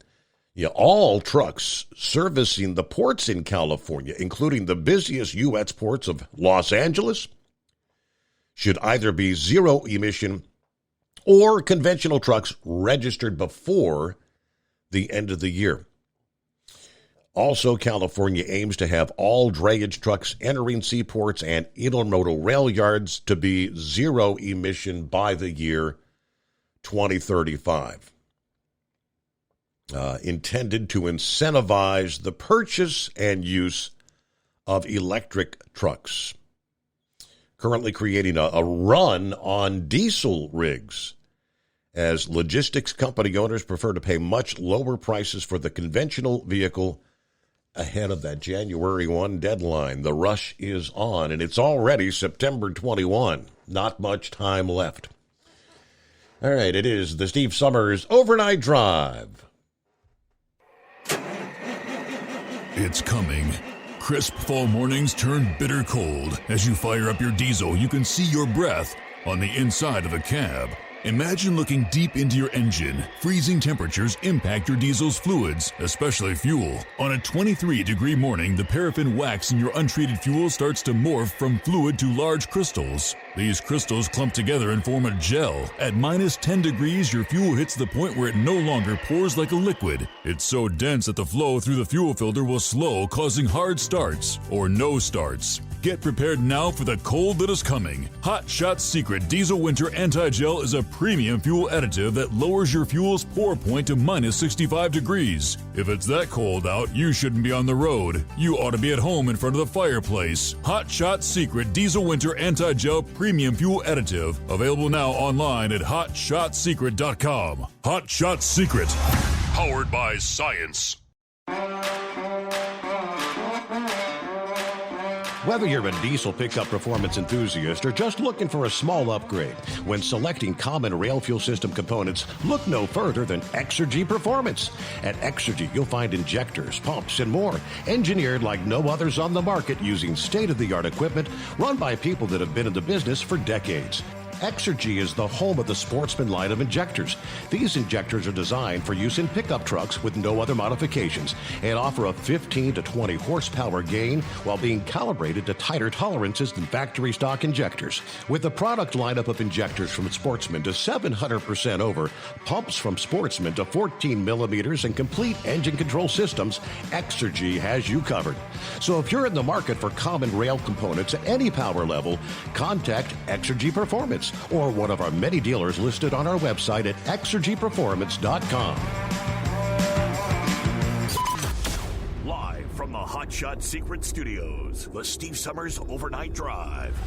Speaker 18: all trucks servicing the ports in California, including the busiest U.S. ports of Los Angeles, should either be zero-emission or conventional trucks registered before the end of the year. Also, California aims to have all drayage trucks entering seaports and intermodal rail yards to be zero-emission by the year 2035. Intended to incentivize the purchase and use of electric trucks. Currently creating a run on diesel rigs, as logistics company owners prefer to pay much lower prices for the conventional vehicle ahead of that January 1 deadline. The rush is on, and it's already September 21. Not much time left. All right, it is the Steve Summers Overnight Drive.
Speaker 16: It's coming. Crisp fall mornings turn bitter cold. As you fire up your diesel, you can see your breath on the inside of the cab. Imagine looking deep into your engine. Freezing temperatures impact your diesel's fluids, especially fuel. On a 23-degree morning, the paraffin wax in your untreated fuel starts to morph from fluid to large crystals. These crystals clump together and form a gel. At minus 10 degrees, your fuel hits the point where it no longer pours like a liquid. It's so dense that the flow through the fuel filter will slow, causing hard starts or no starts. Get prepared now for the cold that is coming. Hot Shot Secret Diesel Winter Anti-Gel is a premium fuel additive that lowers your fuel's pour point to minus 65 degrees. If it's that cold out, you shouldn't be on the road. You ought to be at home in front of the fireplace. Hot Shot Secret Diesel Winter Anti-Gel Premium Fuel Additive. Available now online at HotShotSecret.com. Hot Shot Secret. Powered by science.
Speaker 18: Whether you're a diesel pickup performance enthusiast or just looking for a small upgrade, when selecting common rail fuel system components, look no further than Exergy Performance. At Exergy, you'll find injectors, pumps, and more, engineered like no others on the market using state-of-the-art equipment run by people that have been in the business for decades. Exergy is the home of the Sportsman line of injectors. These injectors are designed for use in pickup trucks with no other modifications and offer a 15 to 20 horsepower gain while being calibrated to tighter tolerances than factory stock injectors. With the product lineup of injectors from Sportsman to 700% over, pumps from Sportsman to 14 millimeters, and complete engine control systems, Exergy has you covered. So if you're in the market for common rail components at any power level, contact Exergy Performance or one of our many dealers listed on our website at exergyperformance.com.
Speaker 20: Live from the Hot Shot Secret Studios, the Steve Summers Overnight Drive.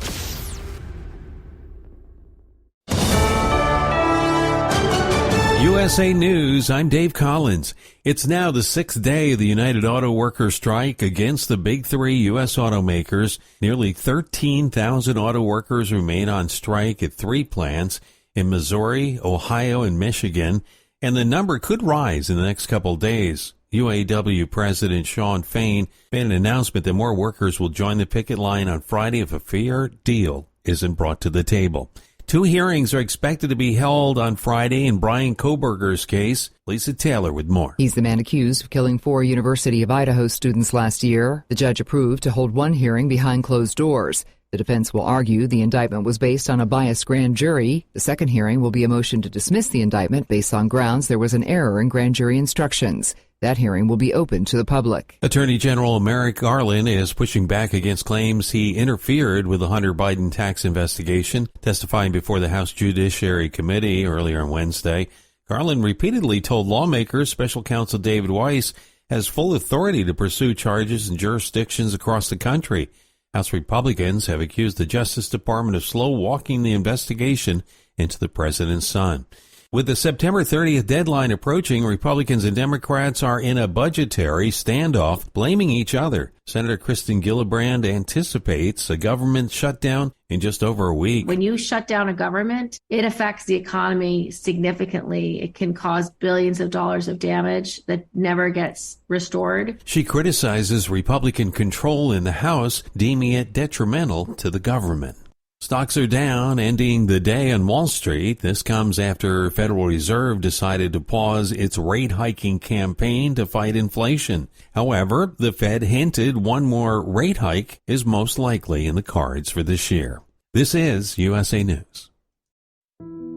Speaker 2: USA News, I'm Dave Collins. It's now the 6th day of the United Auto Workers strike against the big three U.S. automakers. Nearly 13,000 auto workers remain on strike at 3 plants in Missouri, Ohio, and Michigan, and the number could rise in the next couple of days. UAW President Shawn Fain made an announcement that more workers will join the picket line on Friday if a fair deal isn't brought to the table. 2 hearings are expected to be held on Friday in Brian Koberger's case. Lisa Taylor with more.
Speaker 21: He's the man accused of killing 4 University of Idaho students last year. The judge approved to hold 1 hearing behind closed doors. The defense will argue the indictment was based on a biased grand jury. The second hearing will be a motion to dismiss the indictment based on grounds there was an error in grand jury instructions. That hearing will be open to the public.
Speaker 2: Attorney General Merrick Garland is pushing back against claims he interfered with the Hunter Biden tax investigation. Testifying before the House Judiciary Committee earlier on Wednesday, Garland repeatedly told lawmakers Special Counsel David Weiss has full authority to pursue charges in jurisdictions across the country. House Republicans have accused the Justice Department of slow-walking the investigation into the president's son. With the September 30th deadline approaching, Republicans and Democrats are in a budgetary standoff, blaming each other. Senator Kristen Gillibrand anticipates a government shutdown in just over a week.
Speaker 6: When you shut down a government, it affects the economy significantly. It can cause billions of dollars of damage that never gets restored.
Speaker 2: She criticizes Republican control in the House, deeming it detrimental to the government. Stocks are down, ending the day on Wall Street. This comes after Federal Reserve decided to pause its rate hiking campaign to fight inflation. However, the Fed hinted one more rate hike is most likely in the cards for this year. This is USA News.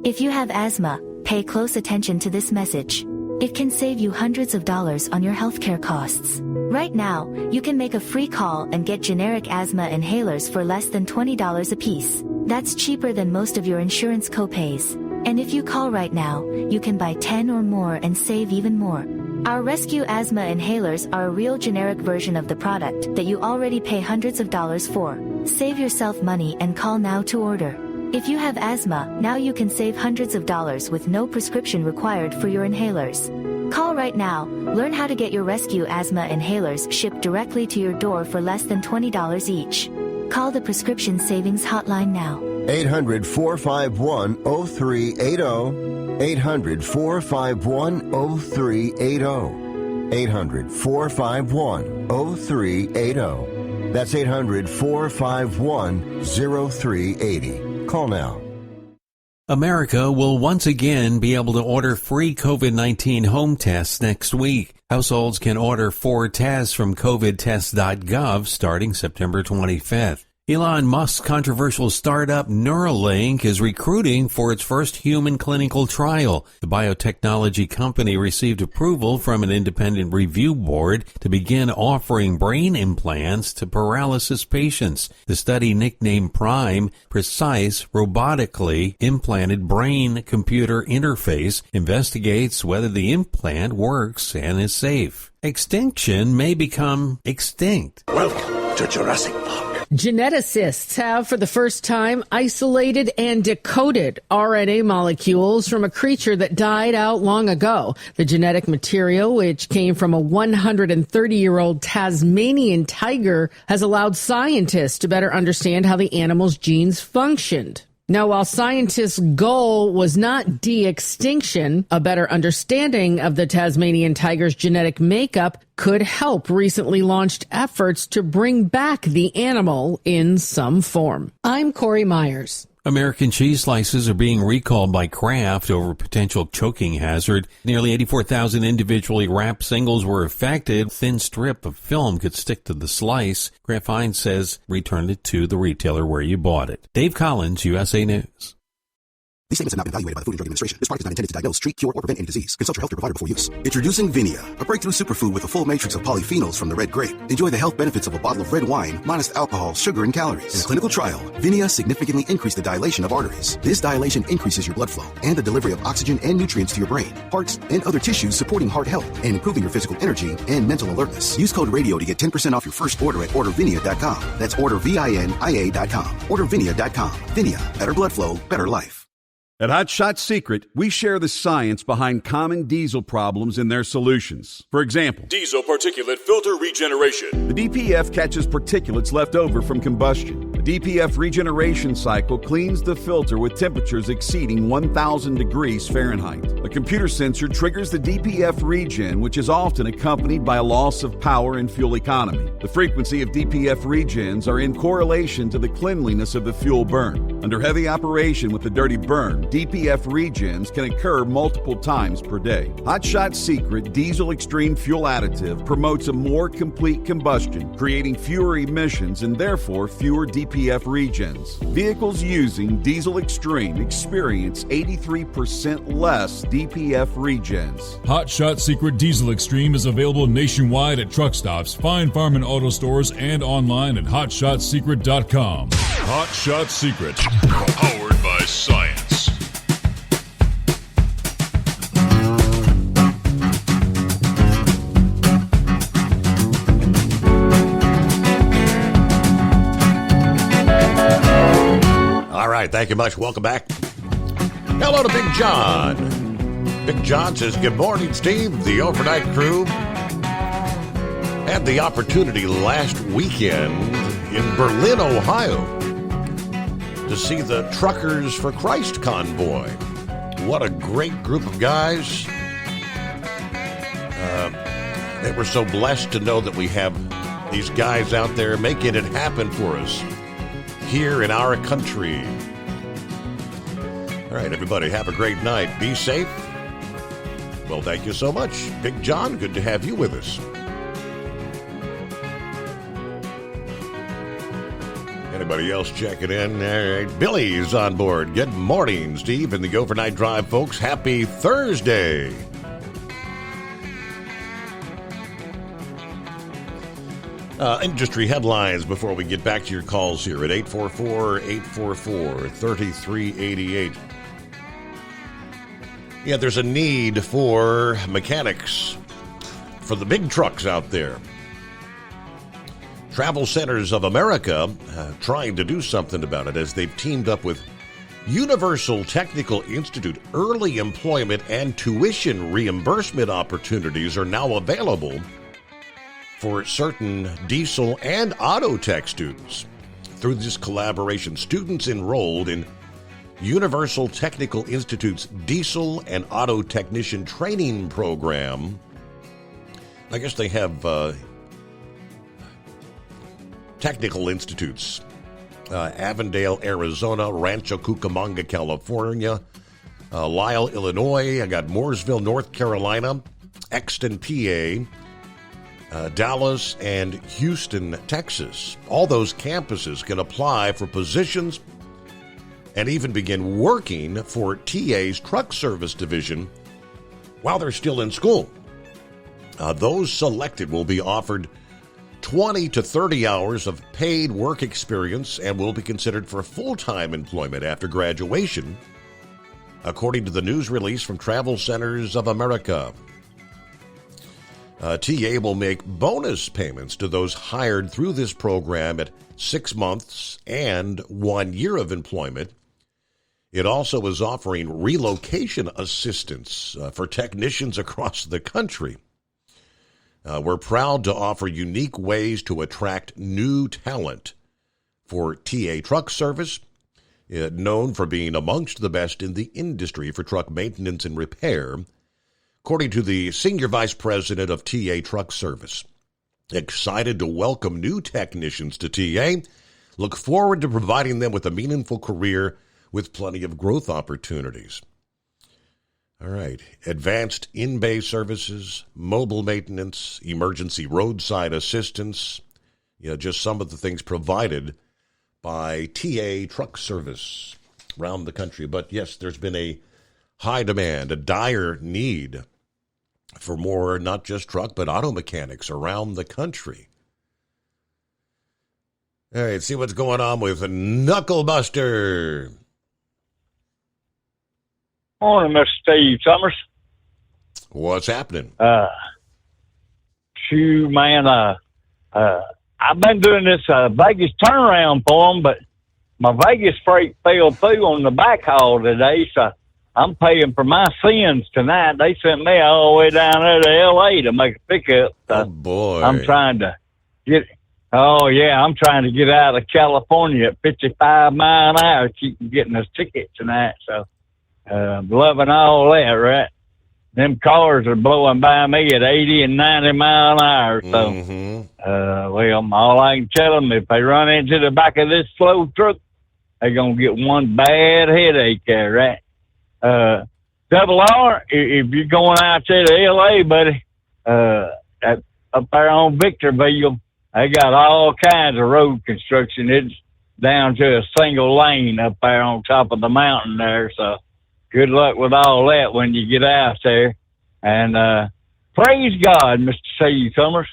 Speaker 7: If you have asthma, pay close attention to this message. It can save you hundreds of dollars on your healthcare costs. Right now, you can make a free call and get generic asthma inhalers for less than $20 a piece. That's cheaper than most of your insurance copays. And if you call right now, you can buy 10 or more and save even more. Our Rescue Asthma Inhalers are a real generic version of the product that you already pay hundreds of dollars for. Save yourself money and call now to order. If you have asthma, now you can save hundreds of dollars with no prescription required for your inhalers. Call right now. Learn how to get your Rescue Asthma Inhalers shipped directly to your door for less than $20 each. Call the Prescription Savings Hotline now.
Speaker 14: 800-451-0380. 800-451-0380. 800-451-0380. That's 800-451-0380. Call now.
Speaker 2: America will once again be able to order free COVID-19 home tests next week. Households can order 4 tests from covidtest.gov starting September 25th. Elon Musk's controversial startup Neuralink is recruiting for its first human clinical trial. The biotechnology company received approval from an independent review board to begin offering brain implants to paralysis patients. The study, nicknamed PRIME, Precise Robotically Implanted Brain-Computer Interface, investigates whether the implant works and is safe. Extinction may become extinct.
Speaker 20: Welcome to Jurassic Park.
Speaker 17: Geneticists have, for the first time, isolated and decoded RNA molecules from a creature that died out long ago. The genetic material, which came from a 130-year-old Tasmanian tiger, has allowed scientists to better understand how the animal's genes functioned. Now, while scientists' goal was not de-extinction, a better understanding of the Tasmanian tiger's genetic makeup could help recently launched efforts to bring back the animal in some form. I'm Corey Myers.
Speaker 2: American cheese slices are being recalled by Kraft over potential choking hazard. Nearly 84,000 individually wrapped singles were affected. A thin strip of film could stick to the slice. Kraft Heinz says return it to the retailer where you bought it. Dave Collins, USA News.
Speaker 22: These statements have not been evaluated by the Food and Drug Administration. This product is not intended to diagnose, treat, cure, or prevent any disease. Consult your healthcare provider before use. Introducing Vinia, a breakthrough superfood with a full matrix of polyphenols from the red grape. Enjoy the health benefits of a bottle of red wine, minus alcohol, sugar, and calories. In a clinical trial, Vinia significantly increased the dilation of arteries. This dilation increases your blood flow and the delivery of oxygen and nutrients to your brain, hearts, and other tissues, supporting heart health and improving your physical energy and mental alertness. Use code RADIO to get 10% off your first order at ordervinia.com. That's ordervinia.com. Ordervinia.com. Vinia. Better blood flow, better life.
Speaker 15: At Hot Shot Secret, we share the science behind common diesel problems and their solutions. For example,
Speaker 16: diesel particulate filter regeneration.
Speaker 15: The DPF catches particulates left over from combustion. The DPF regeneration cycle cleans the filter with temperatures exceeding 1,000 degrees Fahrenheit. A computer sensor triggers the DPF regen, which is often accompanied by a loss of power and fuel economy. The frequency of DPF regens are in correlation to the cleanliness of the fuel burn. Under heavy operation with the dirty burn, DPF regens can occur multiple times per day. Hot Shot Secret Diesel Extreme Fuel Additive promotes a more complete combustion, creating fewer emissions and therefore fewer DPF regens. Vehicles using Diesel Extreme experience 83% less DPF regens.
Speaker 16: Hot Shot Secret Diesel Extreme is available nationwide at truck stops, Fine Farm and Auto Stores, and online at hotshotsecret.com. Hot Shot Secret, powered by science.
Speaker 18: All right, thank you much. Welcome back. Hello to Big John. Big John says, good morning, Steve. The overnight crew had the opportunity last weekend in Berlin, Ohio, to see the Truckers for Christ convoy. What a great group of guys. They were so blessed to know that we have these guys out there making it happen for us here in our country. All right, everybody, have a great night. Be safe. Well, thank you so much. Big John, good to have you with us. Anybody else checking in? All right, Billy's on board. Good morning, Steve, and the Overnight Drive, folks. Happy Thursday. Industry headlines before we get back to your calls here at 844-844-3388. Yeah, there's a need for mechanics for the big trucks out there. Travel Centers of America trying to do something about it as they've teamed up with Universal Technical Institute. Early employment and tuition reimbursement opportunities are now available for certain diesel and auto tech students. Through this collaboration, students enrolled in Universal Technical Institute's Diesel and Auto Technician Training Program. I guess they have technical institutes. Avondale, Arizona, Rancho Cucamonga, California, Lisle, Illinois. I got Mooresville, North Carolina, Exton, PA, Dallas, and Houston, Texas. All those campuses can apply for positions and even begin working for TA's truck service division while they're still in school. Those selected will be offered 20 to 30 hours of paid work experience and will be considered for full-time employment after graduation, according to the news release from Travel Centers of America. TA will make bonus payments to those hired through this program at 6 months and 1 year of employment. It also is offering relocation assistance for technicians across the country. We're proud to offer unique ways to attract new talent for TA Truck Service, known for being amongst the best in the industry for truck maintenance and repair, according to the Senior Vice President of TA Truck Service. Excited to welcome new technicians to TA. Look forward to providing them with a meaningful career with plenty of growth opportunities. All right. Advanced in-bay services, mobile maintenance, emergency roadside assistance. Just some of the things provided by TA Truck Service around the country. But yes, there's been a high demand, a dire need for more, not just truck, but auto mechanics around the country. All right, see what's going on with Knucklebuster.
Speaker 8: Morning, Mr. Steve Summers.
Speaker 18: What's happening?
Speaker 8: Man, I've been doing this Vegas turnaround for them, but my Vegas freight fell through on the backhaul today, so I'm paying for my sins tonight. They sent me all the way down there to L.A. to make a pickup. So
Speaker 18: oh, boy.
Speaker 8: I'm trying to get out of California at 55 miles an hour, keep getting this ticket tonight, so loving all that, right? Them cars are blowing by me at 80 and 90 miles an hour. So, well, all I can tell them, if they run into the back of this slow truck, they're going to get one bad headache there, right? Double R, if you're going out there to L.A., buddy, up there on Victorville, they got all kinds of road construction. It's down to a single lane up there on top of the mountain there, so good luck with all that when you get out there. And praise God, Mr. C. Summers.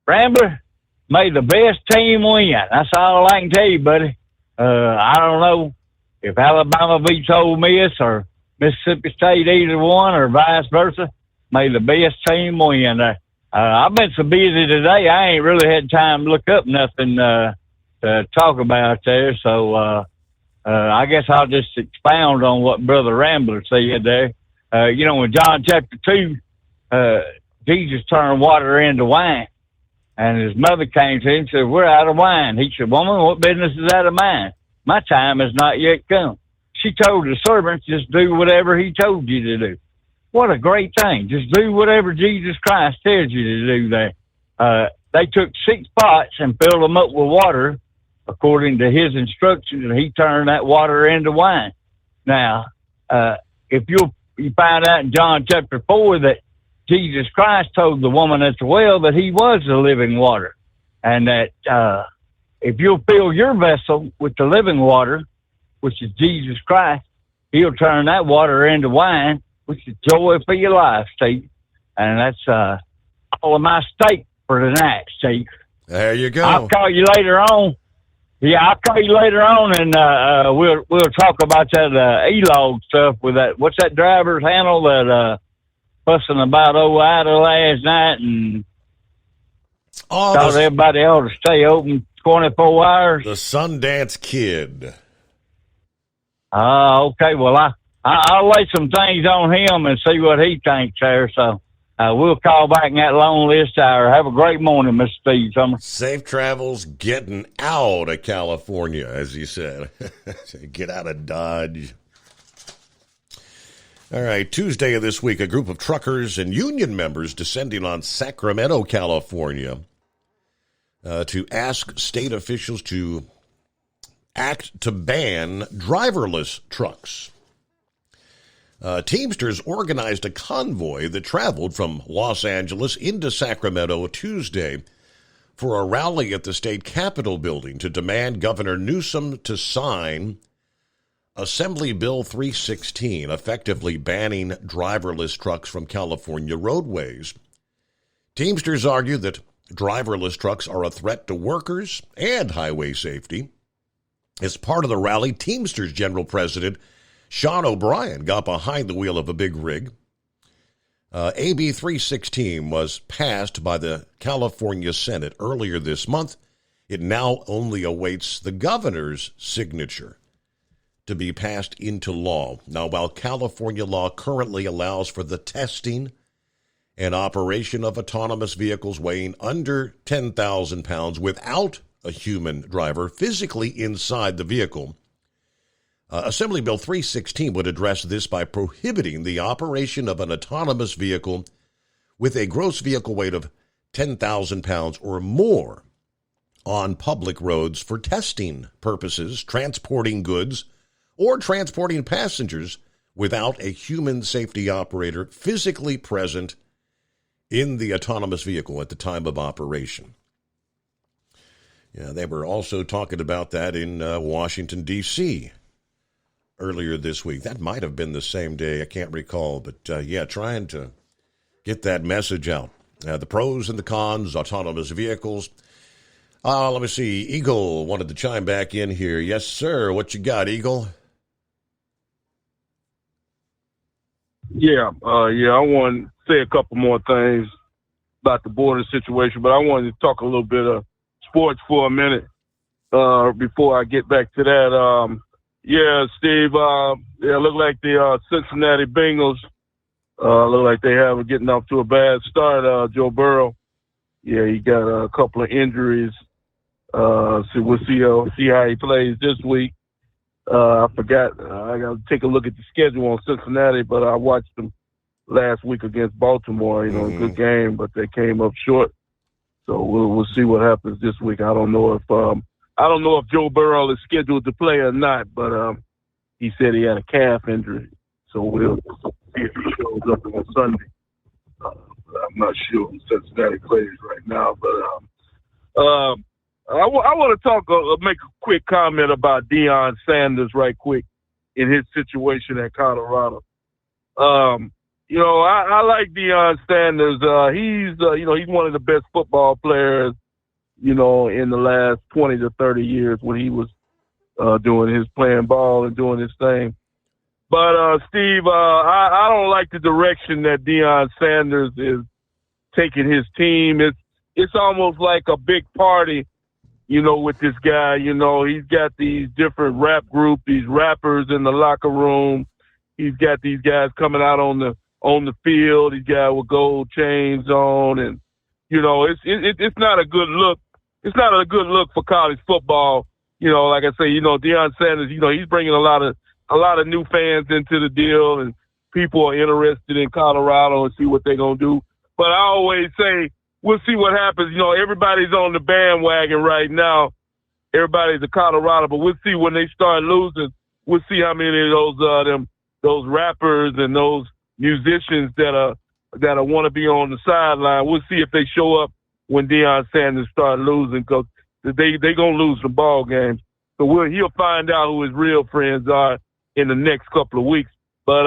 Speaker 8: Rambler, may the best team win. That's all I can tell you, buddy. I don't know if Alabama beats Ole Miss or Mississippi State, either one, or vice versa. May the best team win. I've been so busy today, I ain't really had time to look up nothing to talk about there. So I guess I'll just expound on what Brother Rambler said there. In John chapter 2, Jesus turned water into wine. And his mother came to him and said, "We're out of wine." He said, "Woman, what business is that of mine? My time has not yet come." She told the servants, "Just do whatever he told you to do." What a great thing. Just do whatever Jesus Christ tells you to do there. They took 6 pots and filled them up with water according to his instructions, and he turned that water into wine. Now, if you find out in John chapter 4 that Jesus Christ told the woman at the well that he was the living water, and that if you'll fill your vessel with the living water, which is Jesus Christ, he'll turn that water into wine, which is joy for your life, Steve. And that's all of my steak for tonight, Steve.
Speaker 18: There you go.
Speaker 8: I'll call you later on. Yeah, I'll call you later on, and we'll talk about that E-log stuff with that. What's that driver's handle that fussing about Ida last night, and thought everybody ought to stay open 24 hours.
Speaker 18: The Sundance Kid.
Speaker 8: Okay. Well, I'll lay some things on him and see what he thinks there. So we'll call back in that long list hour. Have a great morning, Mr. Steve Summer.
Speaker 18: Safe travels getting out of California, as you said. Get out of Dodge. All right, Tuesday of this week, a group of truckers and union members descending on Sacramento, California, to ask state officials to act to ban driverless trucks. Teamsters organized a convoy that traveled from Los Angeles into Sacramento Tuesday for a rally at the state Capitol building to demand Governor Newsom to sign Assembly Bill 316, effectively banning driverless trucks from California roadways. Teamsters argue that driverless trucks are a threat to workers and highway safety. As part of the rally, Teamsters General President Sean O'Brien got behind the wheel of a big rig. AB 316 was passed by the California Senate earlier this month. It now only awaits the governor's signature to be passed into law. Now, while California law currently allows for the testing and operation of autonomous vehicles weighing under 10,000 pounds without a human driver physically inside the vehicle, Assembly Bill 316 would address this by prohibiting the operation of an autonomous vehicle with a gross vehicle weight of 10,000 pounds or more on public roads for testing purposes, transporting goods, or transporting passengers without a human safety operator physically present in the autonomous vehicle at the time of operation. Yeah, they were also talking about that in Washington, D.C. earlier this week. That might have been the same day. I can't recall. But, trying to get that message out. The pros and the cons, autonomous vehicles. Let me see. Eagle wanted to chime back in here. Yes, sir. What you got, Eagle?
Speaker 9: Yeah, I want to say a couple more things about the border situation, but I wanted to talk a little bit of sports for a minute before I get back to that. Steve, it looked like the Cincinnati Bengals look like they have getting off to a bad start. Joe Burrow, he got a couple of injuries. So we'll see how he plays this week. I forgot. I got to take a look at the schedule on Cincinnati, but I watched them last week against Baltimore. A good game, but they came up short. So we'll see what happens this week. I don't know if Joe Burrow is scheduled to play or not, but he said he had a calf injury. So we'll see if he shows up on Sunday. I'm not sure who Cincinnati plays right now, but I want to make a quick comment about Deion Sanders right quick in his situation at Colorado. I like Deion Sanders. He's one of the best football players, in the last 20 to 30 years when he was doing his playing ball and doing his thing. But, Steve, I don't like the direction that Deion Sanders is taking his team. It's almost like a big party, with this guy. He's got these different rap groups, these rappers in the locker room. He's got these guys coming out on the field. These guys with gold chains on, and it's not a good look. It's not a good look for college football. Like I say, Deion Sanders, he's bringing a lot of new fans into the deal, and people are interested in Colorado and see what they're gonna do. But I always say, we'll see what happens. Everybody's on the bandwagon right now. Everybody's a Colorado, but we'll see when they start losing. We'll see how many of those rappers and those musicians that want to be on the sideline. We'll see if they show up when Deion Sanders start losing, because they gonna lose the ball games. So he'll find out who his real friends are in the next couple of weeks. But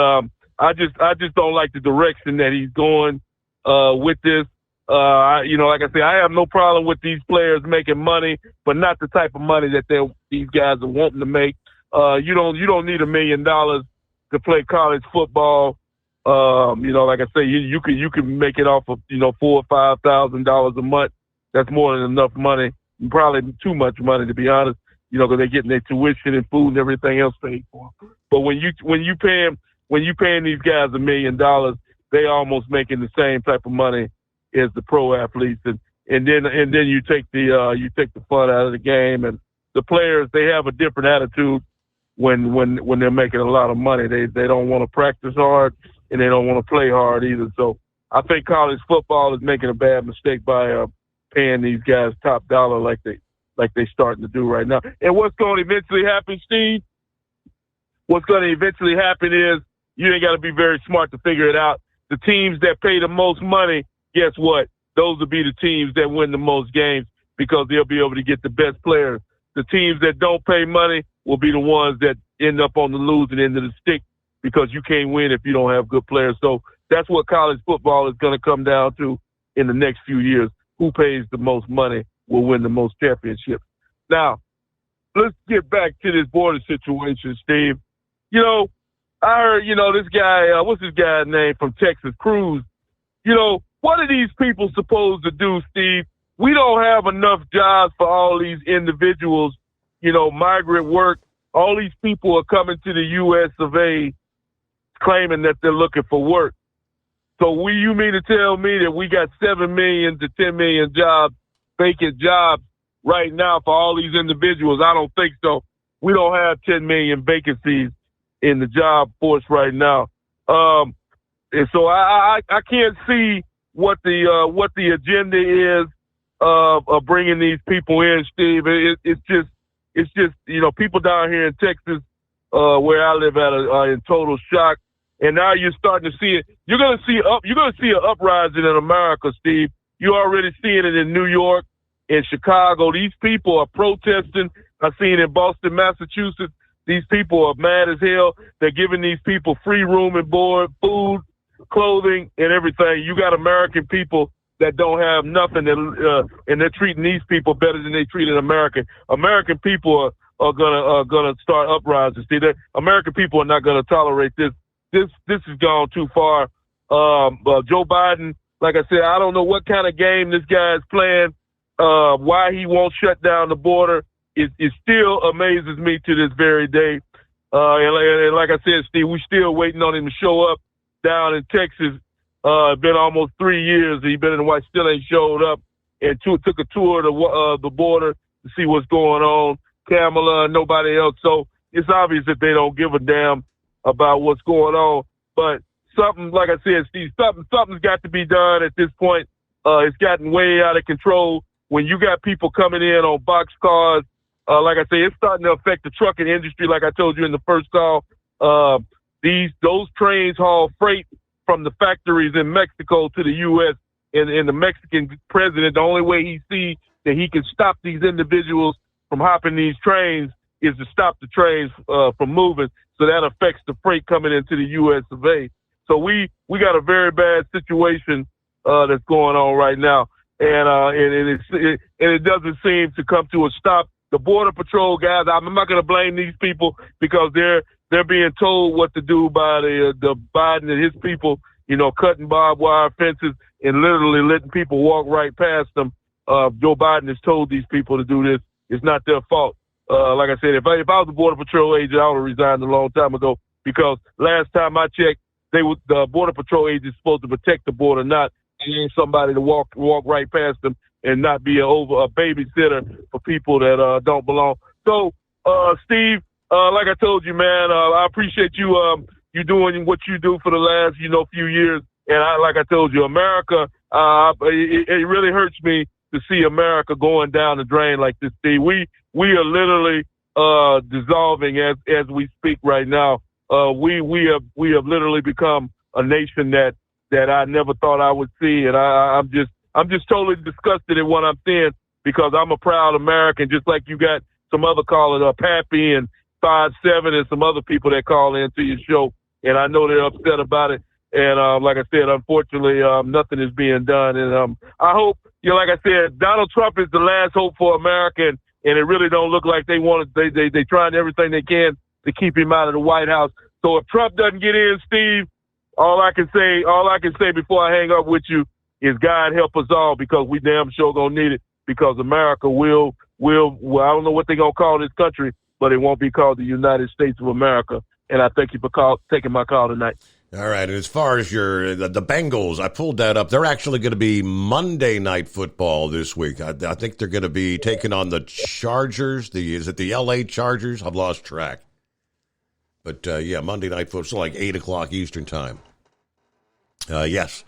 Speaker 9: I just don't like the direction that he's going with this. Like I say, I have no problem with these players making money, but not the type of money that these guys are wanting to make. You don't need $1 million to play college football. Like I say, you can make it off of $4,000 or $5,000 a month. That's more than enough money. Probably too much money, to be honest. Because they're getting their tuition and food and everything else paid for. But when you paying these guys $1 million, they almost making the same type of money as the pro athletes, and then you take the fun out of the game. And the players, they have a different attitude when they're making a lot of money. They don't want to practice hard, and they don't want to play hard either. So I think college football is making a bad mistake by paying these guys top dollar like they starting to do right now. And what's going to eventually happen, Steve? What's going to eventually happen is you ain't got to be very smart to figure it out. The teams that pay the most money, guess what? Those will be the teams that win the most games, because they'll be able to get the best players. The teams that don't pay money will be the ones that end up on the losing end of the stick, because you can't win if you don't have good players. So that's what college football is going to come down to in the next few years. Who pays the most money will win the most championships. Now, let's get back to this border situation, Steve. I heard, this guy, what's this guy's name from Texas, Cruz? What are these people supposed to do, Steve? We don't have enough jobs for all these individuals, migrant work. All these people are coming to the U.S. of A. claiming that they're looking for work. So you mean to tell me that we got 7 million to 10 million vacant jobs right now for all these individuals? I don't think so. We don't have 10 million vacancies in the job force right now. And so I can't see what the agenda is of bringing these people in, Steve. It's just people down here in Texas, where I live at, are in total shock. And now you're starting to see it. You're going to see an uprising in America, Steve. You're already seeing it in New York, in Chicago. These people are protesting. I've seen in Boston, Massachusetts. These people are mad as hell. They're giving these people free room and board, food, clothing, and everything. You got American people that don't have nothing, and they're treating these people better than they treated American. American people are gonna start uprising. See, American people are not gonna tolerate this. This has gone too far. Joe Biden, like I said, I don't know what kind of game this guy is playing. Why he won't shut down the border, it still amazes me to this very day. And like I said, Steve, we're still waiting on him to show up down in Texas. Been almost 3 years. He's been in the White, still ain't showed up. And took a tour of the border to see what's going on. Kamala and nobody else. So it's obvious that they don't give a damn about what's going on. But something, like I said, Steve, something's got to be done at this point. It's gotten way out of control. When you got people coming in on boxcars, like I say, it's starting to affect the trucking industry. Like I told you in the first call, those trains haul freight from the factories in Mexico to the U.S. And the Mexican president, the only way he sees that he can stop these individuals from hopping these trains is to stop the trains from moving. So that affects the freight coming into the U.S. of A. So we got a very bad situation that's going on right now, and it doesn't seem to come to a stop. The Border Patrol guys, I'm not going to blame these people because they're being told what to do by the Biden and his people, cutting barbed wire fences and literally letting people walk right past them. Joe Biden has told these people to do this, it's not their fault. Like I said, if I was a Border Patrol agent, I would have resigned a long time ago, because last time I checked, the Border Patrol agent is supposed to protect the border, not somebody to walk right past them and not be a babysitter for people that don't belong. So, Steve, like I told you, man, I appreciate you you doing what you do for the last few years. And like I told you, America, it really hurts me to see America going down the drain like this, Steve. We are literally dissolving as we speak right now. We have literally become a nation that I never thought I would see, and I'm just totally disgusted at what I'm seeing, because I'm a proud American, just like you got some other callers, Pappy and 5-7 and some other people that call into your show, and I know they're upset about it. And like I said, unfortunately, nothing is being done. And I hope, like I said, Donald Trump is the last hope for America, and it really don't look like they want it. They trying everything they can to keep him out of the White House. So if Trump doesn't get in, Steve, all I can say before I hang up with you is God help us all, because we damn sure gonna need it, because America will I don't know what they're gonna call this country, but it won't be called the United States of America. And I thank you for taking my call tonight.
Speaker 18: All right, and as far as the Bengals, I pulled that up. They're actually going to be Monday Night Football this week. I think they're going to be taking on the Chargers. Is it the L.A. Chargers? I've lost track. But, Monday Night Football, so like 8 o'clock Eastern Time. Yes,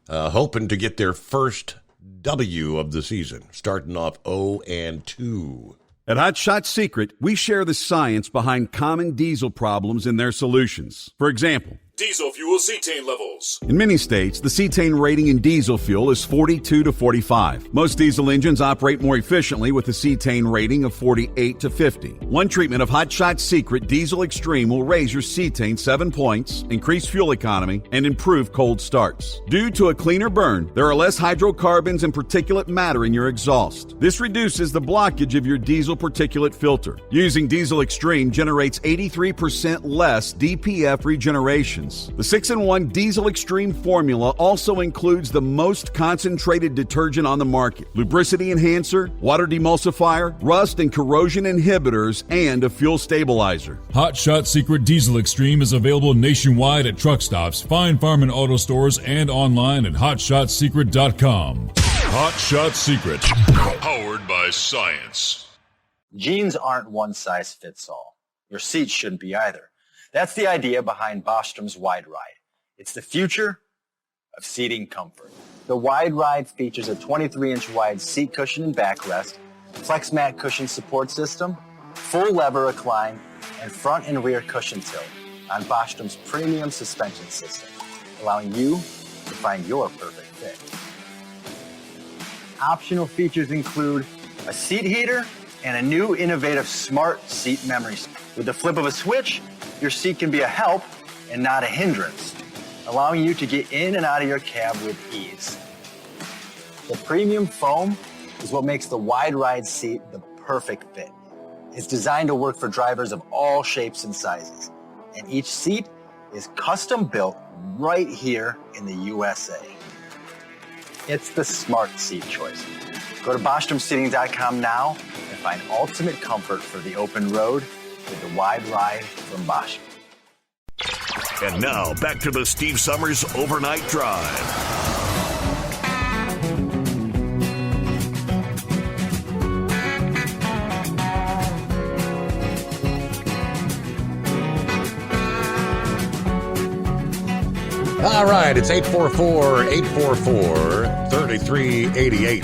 Speaker 18: hoping to get their first W of the season, starting off 0-2.
Speaker 15: At Hot Shot Secret, we share the science behind common diesel problems and their solutions. For example,
Speaker 16: diesel fuel cetane levels.
Speaker 15: in many states, the cetane rating in diesel fuel is 42 to 45. Most diesel engines operate more efficiently with a cetane rating of 48 to 50. One treatment of Hot Shot Secret Diesel Extreme will raise your cetane 7 points, increase fuel economy, and improve cold starts. Due to a cleaner burn, there are less hydrocarbons and particulate matter in your exhaust. This reduces the blockage of your diesel particulate filter. Using Diesel Extreme generates 83% less DPF regenerations. The 6-in-1 Diesel Extreme formula also includes the most concentrated detergent on the market, lubricity enhancer, water demulsifier, rust and corrosion inhibitors, and a fuel stabilizer.
Speaker 16: Hot Shot Secret Diesel Extreme is available nationwide at truck stops, Fine Farm and auto stores, and online at hotshotsecret.com. Hot Shot Secret, powered by science.
Speaker 19: Jeans aren't one size fits all. Your seats shouldn't be either. That's the idea behind Bostrom's Wide Ride. It's the future of seating comfort. The Wide Ride features a 23-inch wide seat cushion and backrest, flex mat cushion support system, full lever recline, and front and rear cushion tilt on Bostrom's premium suspension system, allowing you to find your perfect fit. Optional features include a seat heater and a new innovative smart seat memory. With the flip of a switch, your seat can be a help and not a hindrance, allowing you to get in and out of your cab with ease. The premium foam is what makes the Wide Ride seat the perfect fit. It's designed to work for drivers of all shapes and sizes, and each seat is custom built right here in the USA. It's the smart seat choice. Go to BostromSeating.com now and find ultimate comfort for the open road with the Wide Ride from Bosch.
Speaker 20: And now, back to the Steve Summers Overnight Drive.
Speaker 18: All right, it's 844-844-3388.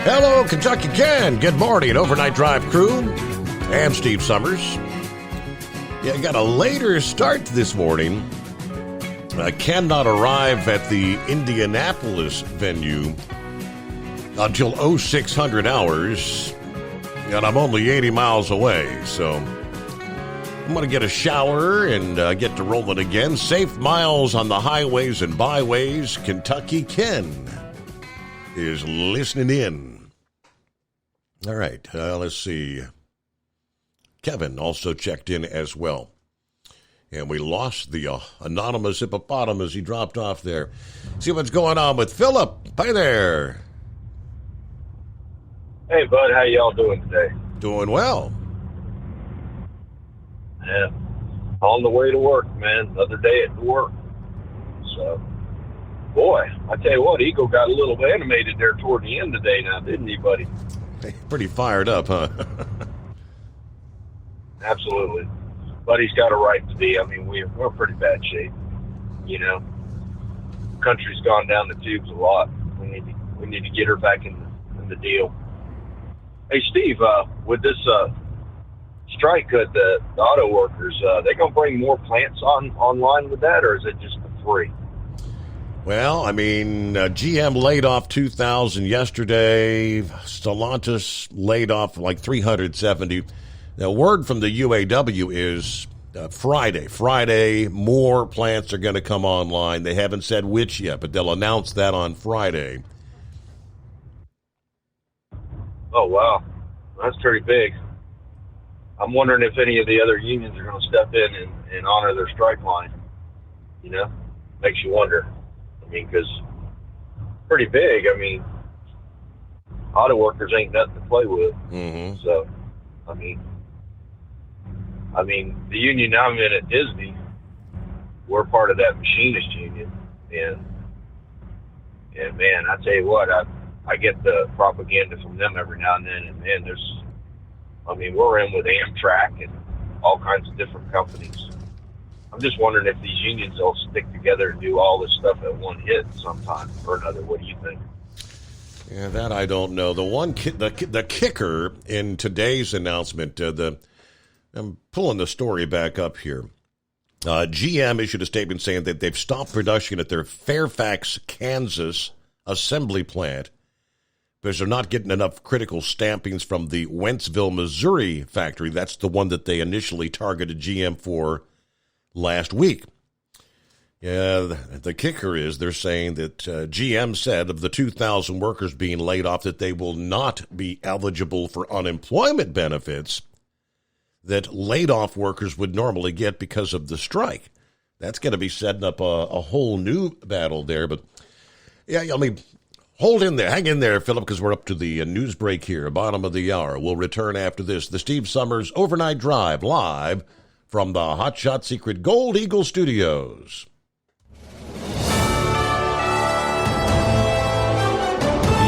Speaker 18: Hello, Kentucky Ken. Good morning, Overnight Drive crew. I'm Steve Summers. Yeah, got a later start this morning. I cannot arrive at the Indianapolis venue until 0600 hours, and I'm only 80 miles away, so I'm going to get a shower and get to rolling again. Safe miles on the highways and byways. Kentucky Ken is listening in. All right, let's see. Kevin also checked in as well. And we lost the anonymous hippopotamus. He dropped off there. See what's going on with Philip. Hi there.
Speaker 11: Hey, bud, how y'all doing today?
Speaker 18: Doing well.
Speaker 11: Yeah, on the way to work, man. Another day at work. So, boy, I tell you what, Eagle got a little animated there toward the end of the day now, didn't he, buddy?
Speaker 18: Pretty fired up, huh?
Speaker 11: Absolutely. But he's got a right to be. I mean, we're pretty bad shape. You know, country's gone down the tubes a lot. We need to get her back in the deal. Hey, Steve, with this strike at the auto workers, they gonna bring more plants online with that, or is it just free?
Speaker 18: Well, I mean, GM laid off 2,000 yesterday. Stellantis laid off like 370. The word from the UAW is Friday. Friday, more plants are going to come online. They haven't said which yet, but they'll announce that on Friday.
Speaker 11: Oh, wow. That's pretty big. I'm wondering if any of the other unions are going to step in and honor their strike line. You know, makes you wonder. I mean, because pretty big. I mean, auto workers ain't nothing to play with.
Speaker 18: Mm-hmm.
Speaker 11: So, I mean, the union I'm in at Disney, we're part of that machinist union, and man, I tell you what, I get the propaganda from them every now and then, and man, we're in with Amtrak and all kinds of different companies. I'm just wondering if these unions will stick together and do all this stuff at one hit sometime or another. What do you think?
Speaker 18: Yeah, that I don't know. The kicker in today's announcement, I'm pulling the story back up here. GM issued a statement saying that they've stopped production at their Fairfax, Kansas assembly plant because they're not getting enough critical stampings from the Wentzville, Missouri factory. That's the one that they initially targeted GM for last week. Yeah, the kicker is they're saying that GM said of the 2,000 workers being laid off that they will not be eligible for unemployment benefits that laid-off workers would normally get because of the strike. That's going to be setting up a whole new battle there. But, yeah, I mean, hold in there. Hang in there, Philip, because we're up to the news break here, bottom of the hour. We'll return after this. The Steve Summers Overnight Drive, live from the Hot Shot Secret Gold Eagle Studios.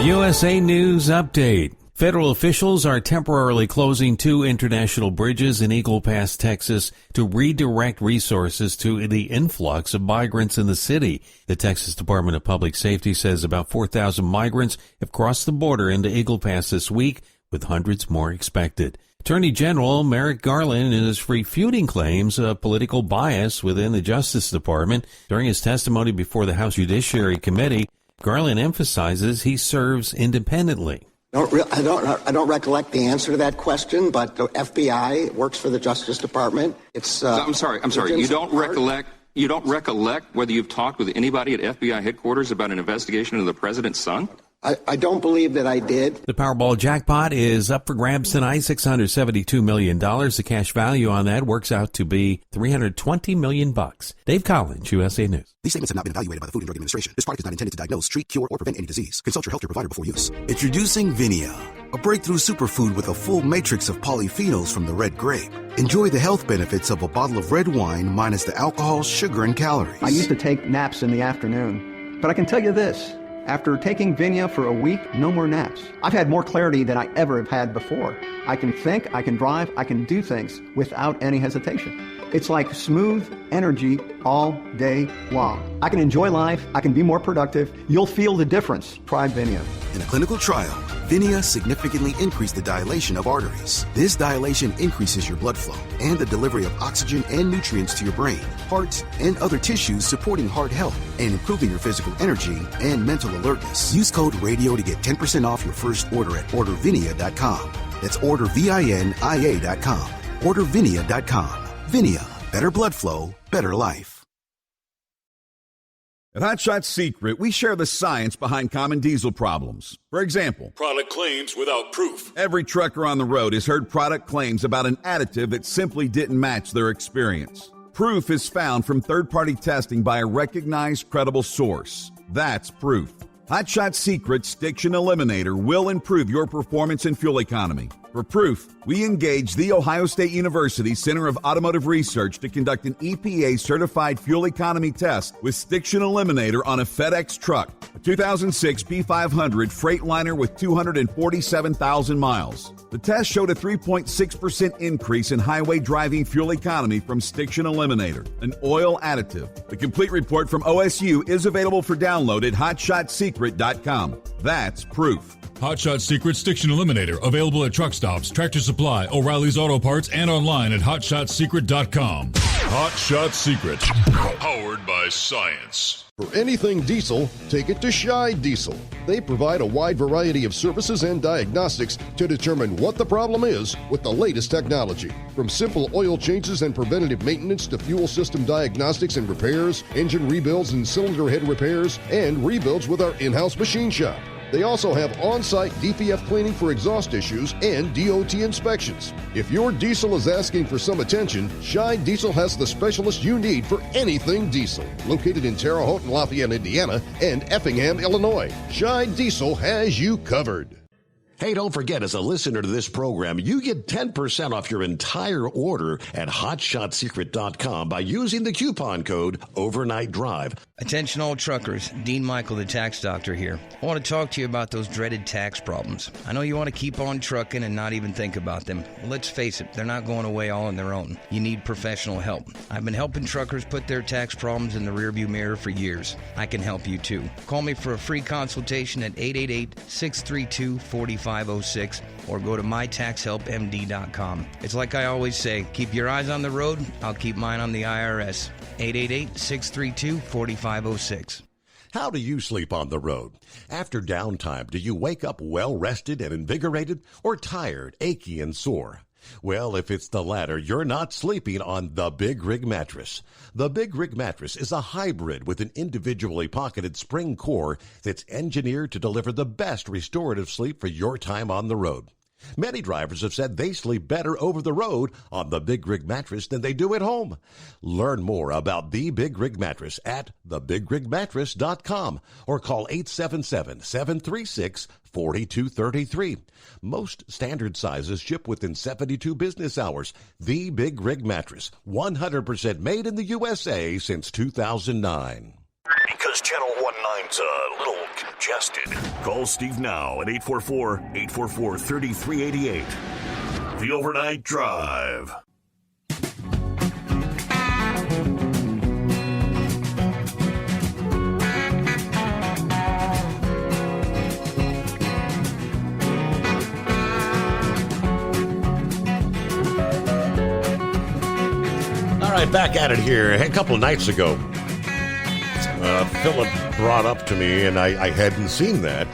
Speaker 2: USA News Update. Federal officials are temporarily closing 2 international bridges in Eagle Pass, Texas, to redirect resources to the influx of migrants in the city. The Texas Department of Public Safety says about 4,000 migrants have crossed the border into Eagle Pass this week, with hundreds more expected. Attorney General Merrick Garland is refuting claims of political bias within the Justice Department. During his testimony before the House Judiciary Committee, Garland emphasizes he serves independently.
Speaker 12: I don't recollect the answer to that question, but the FBI works for the Justice Department.
Speaker 23: I'm sorry. You don't recollect whether you've talked with anybody at FBI headquarters about an investigation into the president's son?
Speaker 12: I don't believe that I did.
Speaker 2: The Powerball jackpot is up for grabs tonight, $672 million. The cash value on that works out to be $320 million. Dave Collins, USA News.
Speaker 22: These statements have not been evaluated by the Food and Drug Administration. This product is not intended to diagnose, treat, cure, or prevent any disease. Consult your healthcare provider before use. Introducing Vinia, a breakthrough superfood with a full matrix of polyphenols from the red grape. Enjoy the health benefits of a bottle of red wine minus the alcohol, sugar, and calories.
Speaker 24: I used to take naps in the afternoon, but I can tell you this. After taking Vinia for a week, no more naps. I've had more clarity than I ever have had before. I can think, I can drive, I can do things without any hesitation. It's like smooth energy all day long. I can enjoy life, I can be more productive. You'll feel the difference. Try Vinia.
Speaker 22: In a clinical trial, Vinia significantly increased the dilation of arteries. This dilation increases your blood flow and the delivery of oxygen and nutrients to your brain, heart, and other tissues, supporting heart health and improving your physical energy and mental alertness. Use code RADIO to get 10% off your first order at ordervinia.com. That's ordervinia.com. Ordervinia.com. Vinia, better blood flow, better life.
Speaker 15: At Hot Shot Secret, we share the science behind common diesel problems. For example,
Speaker 16: product claims without proof.
Speaker 15: Every trucker on the road has heard product claims about an additive that simply didn't match their experience. Proof is found from third-party testing by a recognized, credible source. That's proof. Hot Shot Secret Stiction Eliminator will improve your performance and fuel economy. For proof, we engaged The Ohio State University Center of Automotive Research to conduct an EPA-certified fuel economy test with Stiction Eliminator on a FedEx truck, a 2006 P500 Freightliner with 247,000 miles. The test showed a 3.6% increase in highway driving fuel economy from Stiction Eliminator, an oil additive. The complete report from OSU is available for download at hotshotsecret.com. That's proof.
Speaker 16: Hot Shot Secret Stiction Eliminator, available at truck stops, Tractor Supply, O'Reilly's Auto Parts, and online at hotshotsecret.com. Hot Shot Secret, powered by science.
Speaker 1: For anything diesel, take it to Scheid Diesel. They provide a wide variety of services and diagnostics to determine what the problem is with the latest technology. From simple oil changes and preventative maintenance to fuel system diagnostics and repairs, engine rebuilds and cylinder head repairs, and rebuilds with our in-house machine shop. They also have on-site DPF cleaning for exhaust issues and DOT inspections. If your diesel is asking for some attention, Scheid Diesel has the specialist you need for anything diesel. Located in Terre Haute and Lafayette, Indiana, and Effingham, Illinois, Scheid Diesel has you covered.
Speaker 18: Hey, don't forget, as a listener to this program, you get 10% off your entire order at hotshotsecret.com by using the coupon code Overnight Drive.
Speaker 3: Attention all truckers, Dean Michael, the tax doctor here. I want to talk to you about those dreaded tax problems. I know you want to keep on trucking and not even think about them. Well, let's face it, they're not going away all on their own. You need professional help. I've been helping truckers put their tax problems in the rearview mirror for years. I can help you too. Call me for a free consultation at 888-632-4506 or go to mytaxhelpmd.com. It's like I always say, keep your eyes on the road, I'll keep mine on the IRS. 888-632-4506.
Speaker 18: How do you sleep on the road? After downtime, do you wake up well-rested and invigorated or tired, achy, and sore? Well, if it's the latter, you're not sleeping on the Big Rig Mattress. The Big Rig Mattress is a hybrid with an individually pocketed spring core that's engineered to deliver the best restorative sleep for your time on the road. Many drivers have said they sleep better over the road on the Big Rig Mattress than they do at home. Learn more about the Big Rig Mattress at thebigrigmattress.com or call 877-736-4233. Most standard sizes ship within 72 business hours. The Big Rig Mattress, 100% made in the USA since 2009.
Speaker 20: Because Channel 19's a little congested. Call Steve now at 844-844-3388. The Overnight Drive.
Speaker 18: All right, back at it here. A couple of nights ago, Philip brought up to me, and I hadn't seen that,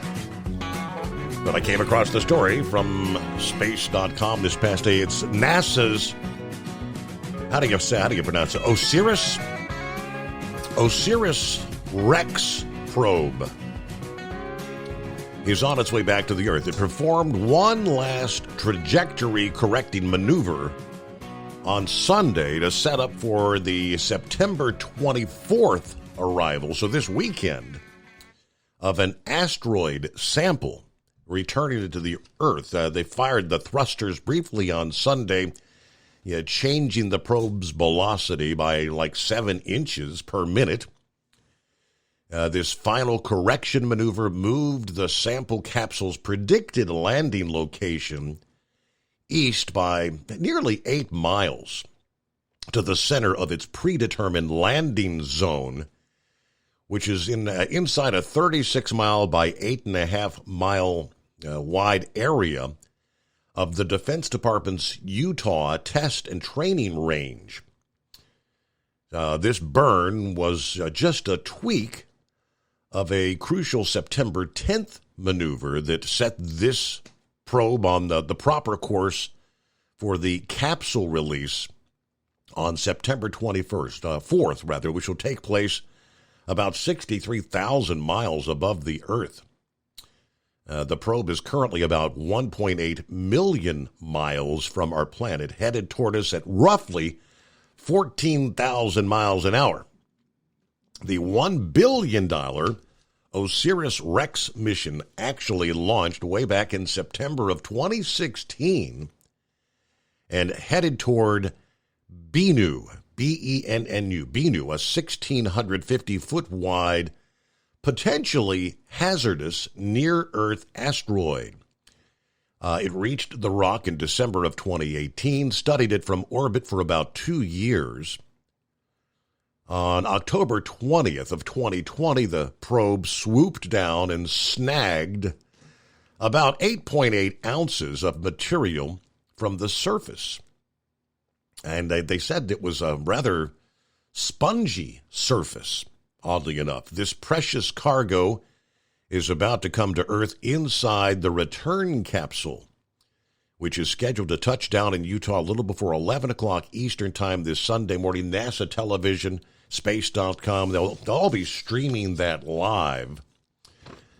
Speaker 18: but I came across the story from space.com this past day. It's NASA's, how do you pronounce it? OSIRIS-REx probe is on its way back to the Earth. It performed one last trajectory-correcting maneuver on Sunday to set up for the September 24th arrival, so this weekend, of an asteroid sample returning to the Earth. They fired the thrusters briefly on Sunday, changing the probe's velocity by like 7 inches per minute. This final correction maneuver moved the sample capsule's predicted landing location east by nearly 8 miles to the center of its predetermined landing zone, which is inside a 36-mile by 8.5-mile wide area of the Defense Department's Utah Test and Training Range. This burn was just a tweak of a crucial September 10th maneuver that set this probe on the proper course for the capsule release on September 4th, which will take place about 63,000 miles above the Earth. The probe is currently about 1.8 million miles from our planet, headed toward us at roughly 14,000 miles an hour. The $1 billion OSIRIS-REx mission actually launched way back in September of 2016 and headed toward Bennu, Bennu, Bennu, a 1,650-foot wide, potentially hazardous near-Earth asteroid. It reached the rock in December of 2018, studied it from orbit for about 2 years. On October 20th of 2020, the probe swooped down and snagged about 8.8 ounces of material from the surface. And they said it was a rather spongy surface, oddly enough. This precious cargo is about to come to Earth inside the return capsule, which is scheduled to touch down in Utah a little before 11 o'clock Eastern Time this Sunday morning. NASA television, space.com, they'll all be streaming that live.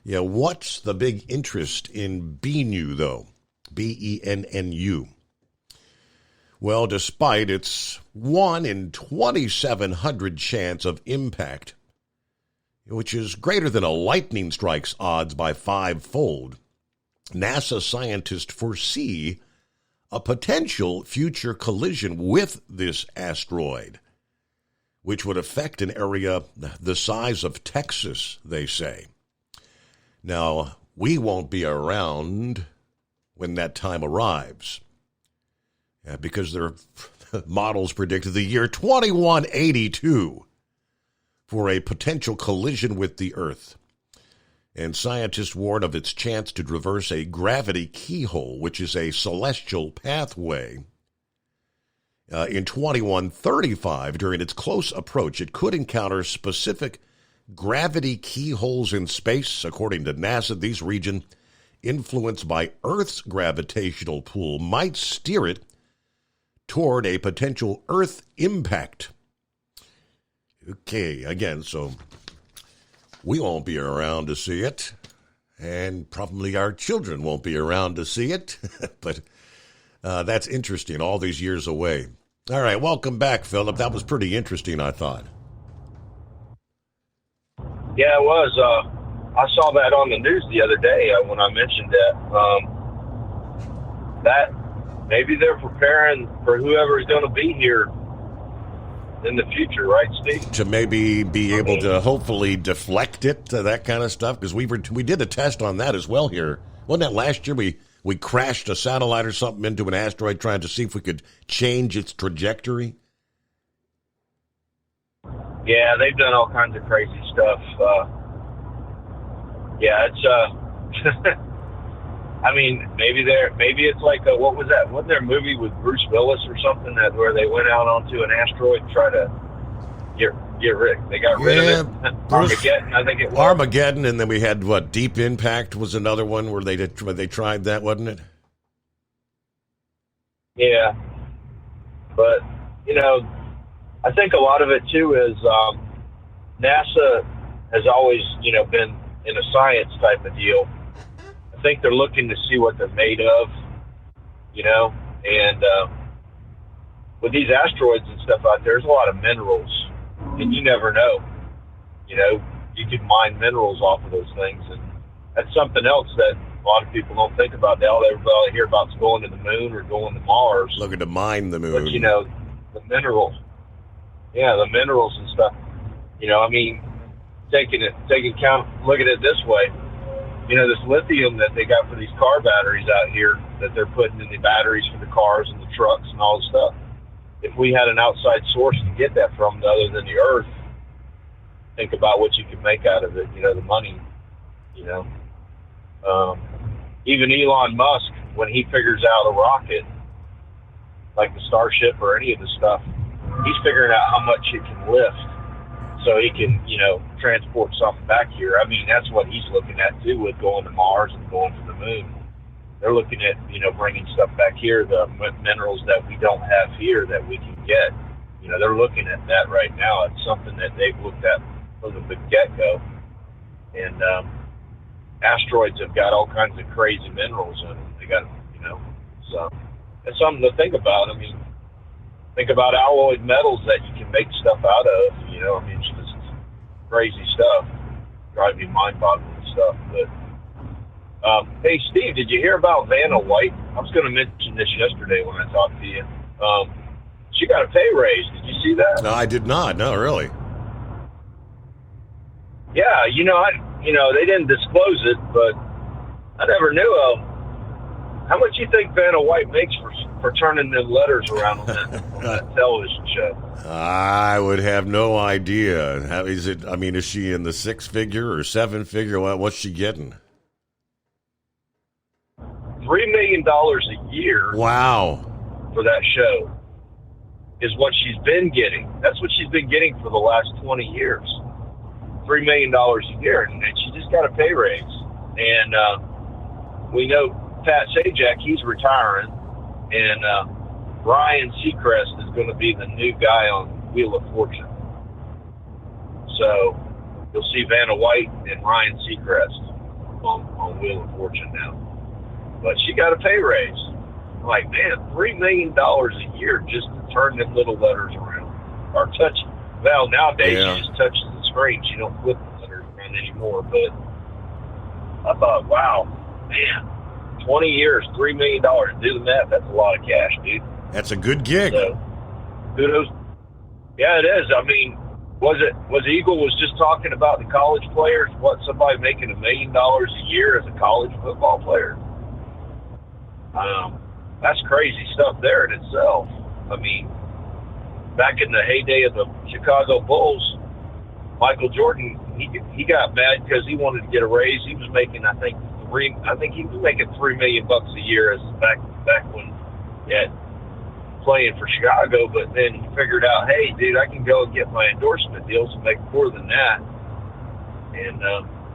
Speaker 18: Yeah, what's the big interest in Bennu, though? Bennu. Well, despite its 1 in 2,700 chance of impact, which is greater than a lightning strike's odds by 5-fold, NASA scientists foresee a potential future collision with this asteroid, which would affect an area the size of Texas, they say. Now, we won't be around when that time arrives, because their models predicted the year 2182 for a potential collision with the Earth. And scientists warn of its chance to traverse a gravity keyhole, which is a celestial pathway. In 2135, during its close approach, it could encounter specific gravity keyholes in space. According to NASA, these regions influenced by Earth's gravitational pull might steer it toward a potential Earth impact. Okay, again, so we won't be around to see it, and probably our children won't be around to see it, but that's interesting, all these years away. All right, welcome back, Philip. That was pretty interesting, I thought.
Speaker 11: Yeah, it was. I saw that on the news the other day when I mentioned that maybe they're preparing for whoever is going to be here in the future, right, Steve?
Speaker 18: To maybe be able to hopefully deflect it, that kind of stuff, because we did a test on that as well here. Wasn't that last year? We crashed a satellite or something into an asteroid trying to see if we could change its trajectory.
Speaker 11: Yeah, they've done all kinds of crazy stuff. Yeah, it's I mean, maybe it's like what was that? Wasn't there a movie with Bruce Willis or something where they went out onto an asteroid and tried to get rid? They got rid of it. Armageddon, I think it was.
Speaker 18: Armageddon, and then we had Deep Impact was another one where they tried that, wasn't it?
Speaker 11: Yeah, but I think a lot of it too is NASA has always been in a science type of deal. I think they're looking to see what they're made of, and with these asteroids and stuff out there, there's a lot of minerals, and you never know. You could mine minerals off of those things, and that's something else that a lot of people don't think about. All they hear about is going to the moon or going to Mars.
Speaker 18: Looking to mine the moon.
Speaker 11: But, the minerals. Yeah, the minerals and stuff. I mean, look at it this way. This lithium that they got for these car batteries out here that they're putting in the batteries for the cars and the trucks and all this stuff. If we had an outside source to get that from other than the Earth, think about what you could make out of it, the money, even Elon Musk, when he figures out a rocket, like the Starship or any of the stuff, he's figuring out how much it can lift so he can, transport something back here. I mean, that's what he's looking at, too, with going to Mars and going to the moon. They're looking at, bringing stuff back here, the minerals that we don't have here that we can get. They're looking at that right now. It's something that they've looked at from the get-go. And asteroids have got all kinds of crazy minerals in them. They got, so it's something to think about. I mean, think about alloyed metals that you can make stuff out of, it's just crazy stuff. drive you mind-boggling stuff. But hey, Steve, did you hear about Vanna White? I was going to mention this yesterday when I talked to you. She got a pay raise. Did you see that?
Speaker 18: No, I did not. No, really.
Speaker 11: Yeah, they didn't disclose it, but I never knew. How much do you think Vanna White makes for turning the letters around on that television show?
Speaker 18: I would have no idea. How is it? I mean, is she in the 6-figure or 7-figure? What's she getting?
Speaker 11: $3 million a year.
Speaker 18: Wow.
Speaker 11: For that show is what she's been getting. That's what she's been getting for the last 20 years. $3 million a year, and she just got a pay raise. And we know Pat Sajak, he's retiring, and Ryan Seacrest is going to be the new guy on Wheel of Fortune. So you'll see Vanna White and Ryan Seacrest on Wheel of Fortune now. But she got a pay raise. I'm like, man, $3 million a year just to turn them little letters around. Or touch. Well, nowadays she just touches the screen. She don't flip the letters around anymore. But I thought, wow, man, 20 years, $3 million. Do the math. That's a lot of cash, dude.
Speaker 18: That's a good gig.
Speaker 11: So, kudos. Yeah, it is. I mean, was Eagle was just talking about the college players? What, somebody making $1 million a year as a college football player? That's crazy stuff there in itself. I mean, back in the heyday of the Chicago Bulls, Michael Jordan, he got mad because he wanted to get a raise. He was making, I think he was making $3 million a year as back when he had playing for Chicago. But then he figured out, hey, dude, I can go and get my endorsement deals and make more than that. And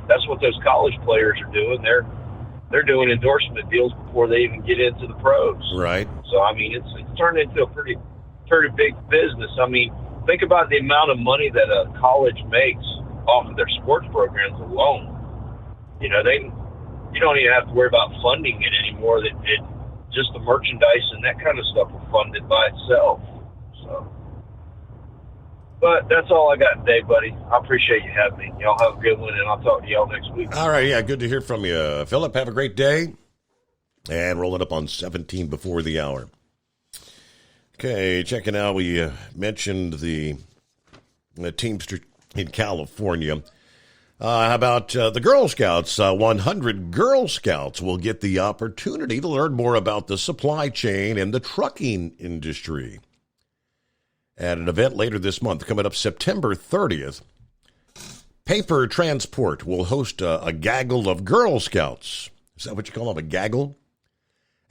Speaker 11: that's what those college players are doing. They're doing endorsement deals before they even get into the pros.
Speaker 18: Right.
Speaker 11: So, I mean, it's turned into a pretty big business. I mean, think about the amount of money that a college makes off of their sports programs alone. You don't even have to worry about funding it anymore. That just the merchandise and that kind of stuff will fund it by itself. So, but that's all I got today, buddy. I appreciate you having me. Y'all have a good one, and I'll talk to y'all next week.
Speaker 18: All right, yeah, good to hear from you, Philip. Have a great day. And rolling up on 17 before the hour. Okay, checking out, we mentioned the Teamster in California. How about the Girl Scouts? 100 Girl Scouts will get the opportunity to learn more about the supply chain and the trucking industry at an event later this month, coming up September 30th. Paper Transport will host a gaggle of Girl Scouts. Is that what you call them, a gaggle?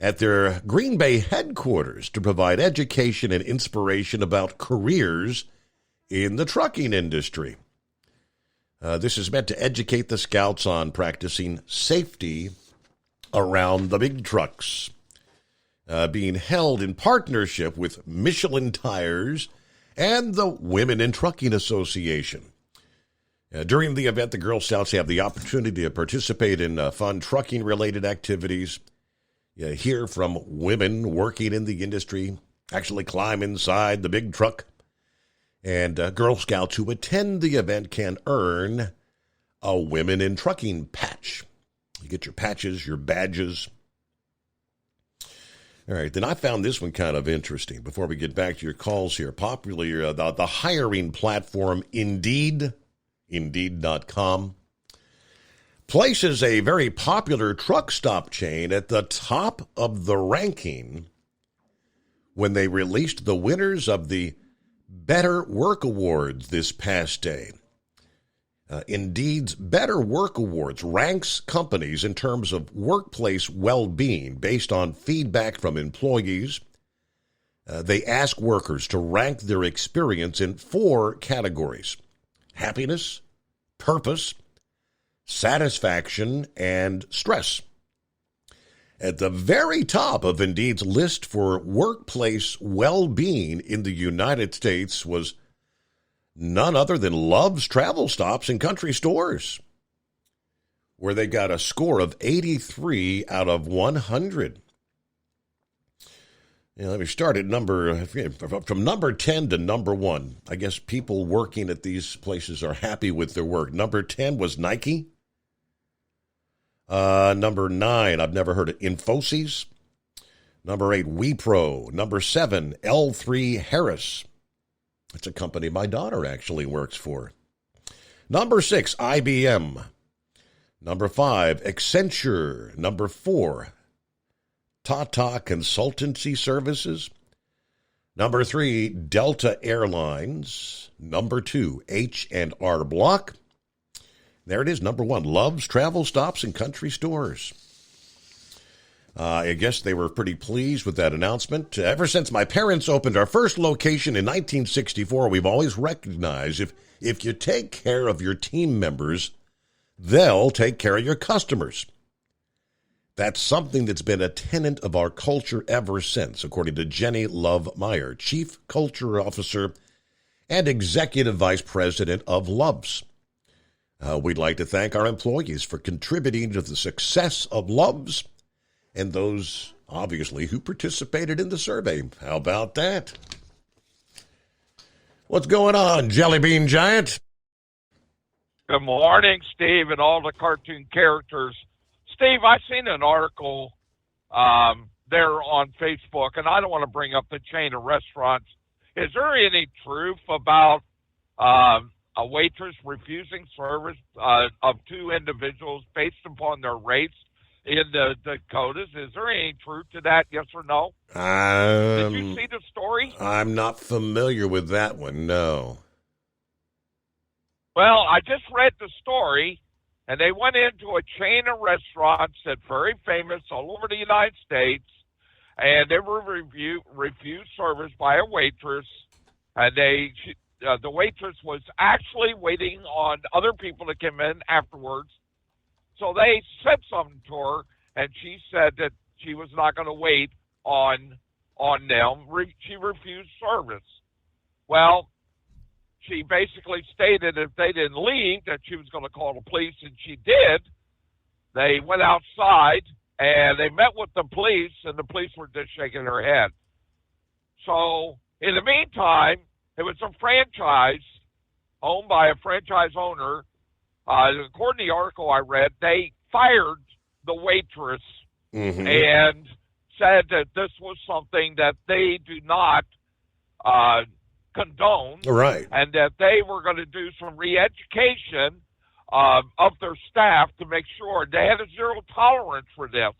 Speaker 18: At their Green Bay headquarters to provide education and inspiration about careers in the trucking industry. This is meant to educate the Scouts on practicing safety around the big trucks. Being held in partnership with Michelin Tires and the Women in Trucking Association. During the event, the Girl Scouts have the opportunity to participate in fun trucking-related activities, hear from women working in the industry, actually climb inside the big truck. And Girl Scouts who attend the event can earn a Women in Trucking patch. You get your patches, your badges. All right, then I found this one kind of interesting. Before we get back to your calls here, popular the hiring platform Indeed, Indeed.com, places a very popular truck stop chain at the top of the ranking when they released the winners of the Better Work Awards this past day. Indeed's Better Work Awards ranks companies in terms of workplace well-being based on feedback from employees. They ask workers to rank their experience in 4 categories: happiness, purpose, satisfaction, and stress. At the very top of Indeed's list for workplace well-being in the United States was none other than Love's Travel Stops and Country Stores, where they got a score of 83 out of 100. Yeah, let me start at from number 10 to number 1. I guess people working at these places are happy with their work. Number 10 was Nike. Number 9, I've never heard of Infosys. Number 8, Wipro. Number 7, L3 Harris. It's a company my daughter actually works for. Number 6, IBM. Number 5, Accenture. Number 4, Tata Consultancy Services. Number 3, Delta Airlines. Number 2, H&R Block. There it is, number 1, Love's Travel Stops and Country Stores. I guess they were pretty pleased with that announcement. Ever since my parents opened our first location in 1964, we've always recognized if you take care of your team members, they'll take care of your customers. That's something that's been a tenet of our culture ever since, according to Jenny Love Meyer, Chief Culture Officer and Executive Vice President of Love's. We'd like to thank our employees for contributing to the success of Love's and those, obviously, who participated in the survey. How about that? What's going on, Jelly Bean Giant?
Speaker 4: Good morning, Steve, and all the cartoon characters. Steve, I seen an article there on Facebook, and I don't want to bring up the chain of restaurants. Is there any truth about a waitress refusing service of 2 individuals based upon their race in the Dakotas? Is there any truth to that, yes or no? Did you see the story?
Speaker 18: I'm not familiar with that one, no.
Speaker 4: Well, I just read the story, and they went into a chain of restaurants that's very famous all over the United States, and they were refused service by a waitress, and the waitress was actually waiting on other people to come in afterwards. So they said something to her, and she said that she was not going to wait on them. She refused service. Well, she basically stated if they didn't leave that she was going to call the police, and she did. They went outside, and they met with the police, and the police were just shaking their head. So in the meantime, it was a franchise owned by a franchise owner. According to the article I read, they fired the waitress and said that this was something that they do not condone,
Speaker 18: right,
Speaker 4: and that they were going to do some re-education of their staff to make sure they had a zero tolerance for this.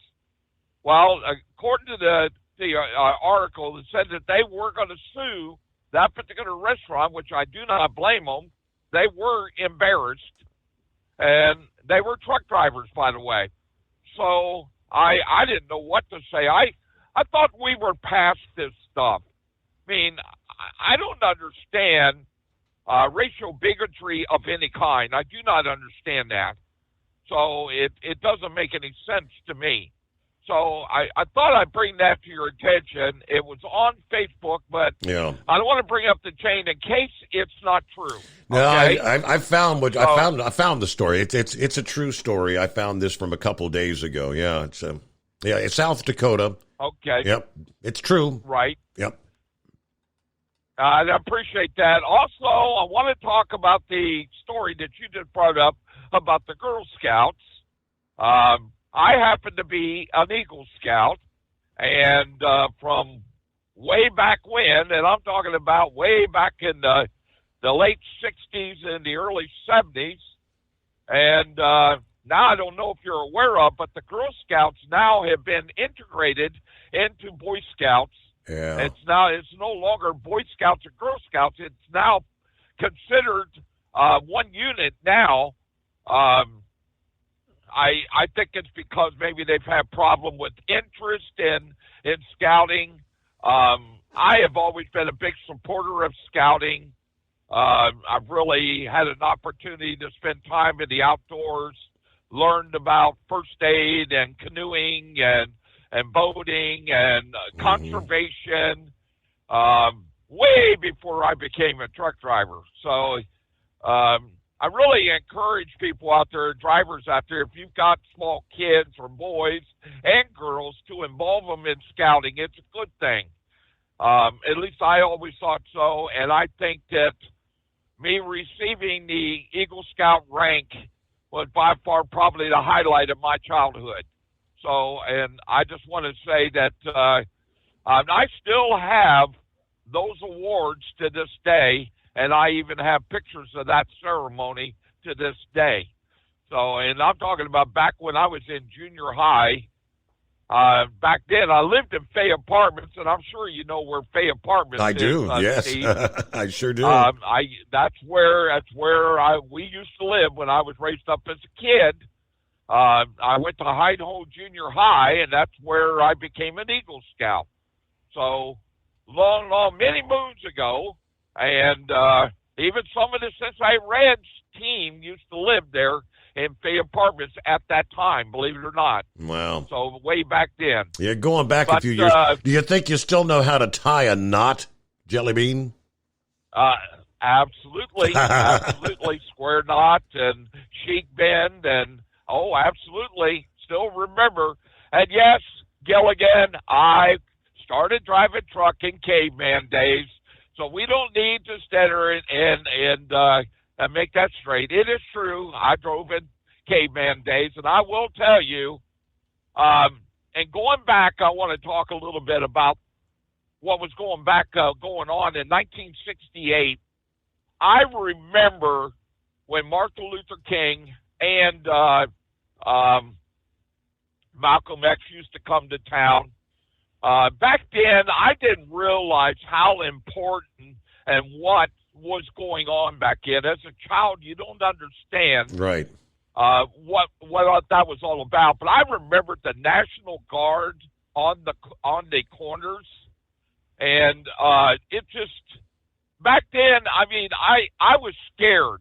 Speaker 4: Well, according to the article, it said that they were going to sue that particular restaurant, which I do not blame them. They were embarrassed, and they were truck drivers, by the way. So I didn't know what to say. I thought we were past this stuff. I mean, I don't understand racial bigotry of any kind. I do not understand that. So it doesn't make any sense to me. So I thought I'd bring that to your attention. It was on Facebook, but
Speaker 18: yeah,
Speaker 4: I don't want to bring up the chain in case it's not true.
Speaker 18: No,
Speaker 4: okay?
Speaker 18: I found what I found the story. It's a true story. I found this from a couple of days ago. Yeah, it's South Dakota.
Speaker 4: Okay.
Speaker 18: Yep, it's true.
Speaker 4: Right.
Speaker 18: Yep.
Speaker 4: I appreciate that. Also, I want to talk about the story that you just brought up about the Girl Scouts. I happen to be an Eagle Scout, and from way back when, and I'm talking about way back in the late 60s and the early 70s, and now I don't know if you're aware of, but the Girl Scouts now have been integrated into Boy Scouts.
Speaker 18: Yeah.
Speaker 4: It's no longer Boy Scouts or Girl Scouts. It's now considered one unit now. I think it's because maybe they've had problem with interest in scouting. I have always been a big supporter of scouting. I've really had an opportunity to spend time in the outdoors, learned about first aid and canoeing and boating and conservation way before I became a truck driver. So I really encourage people out there, drivers out there, if you've got small kids or boys and girls, to involve them in scouting. It's a good thing. At least I always thought so, and I think that me receiving the Eagle Scout rank was by far probably the highlight of my childhood. So, and I just want to say that I still have those awards to this day, and I even have pictures of that ceremony to this day. So, and I'm talking about back when I was in junior high. Back then, I lived in Fay Apartments, and I'm sure you know where Fay Apartments is.
Speaker 18: I do, yes.
Speaker 4: Steve.
Speaker 18: I sure do.
Speaker 4: That's where we used to live when I was raised up as a kid. I went to Hyde Hole Junior High, and that's where I became an Eagle Scout. So many moons ago, and even some of the Cincinnati Reds team used to live there in Fay Apartments at that time, believe it or not.
Speaker 18: Wow.
Speaker 4: So way back then.
Speaker 18: Yeah, going back a few years. Do you think you still know how to tie a knot, Jelly Bean?
Speaker 4: Absolutely. Absolutely. Square knot and cheek bend and, absolutely. Still remember. And yes, Gilligan, I started driving truck in caveman days, so we don't need to stutter and make that straight. It is true. I drove in caveman days, and I will tell you, and going back, I want to talk a little bit about what was going on in 1968. I remember when Martin Luther King and Malcolm X used to come to town. Back then, I didn't realize how important and what was going on back then. As a child, you don't understand
Speaker 18: right
Speaker 4: what that was all about. But I remember the National Guard on the corners, and it just back then. I mean, I was scared,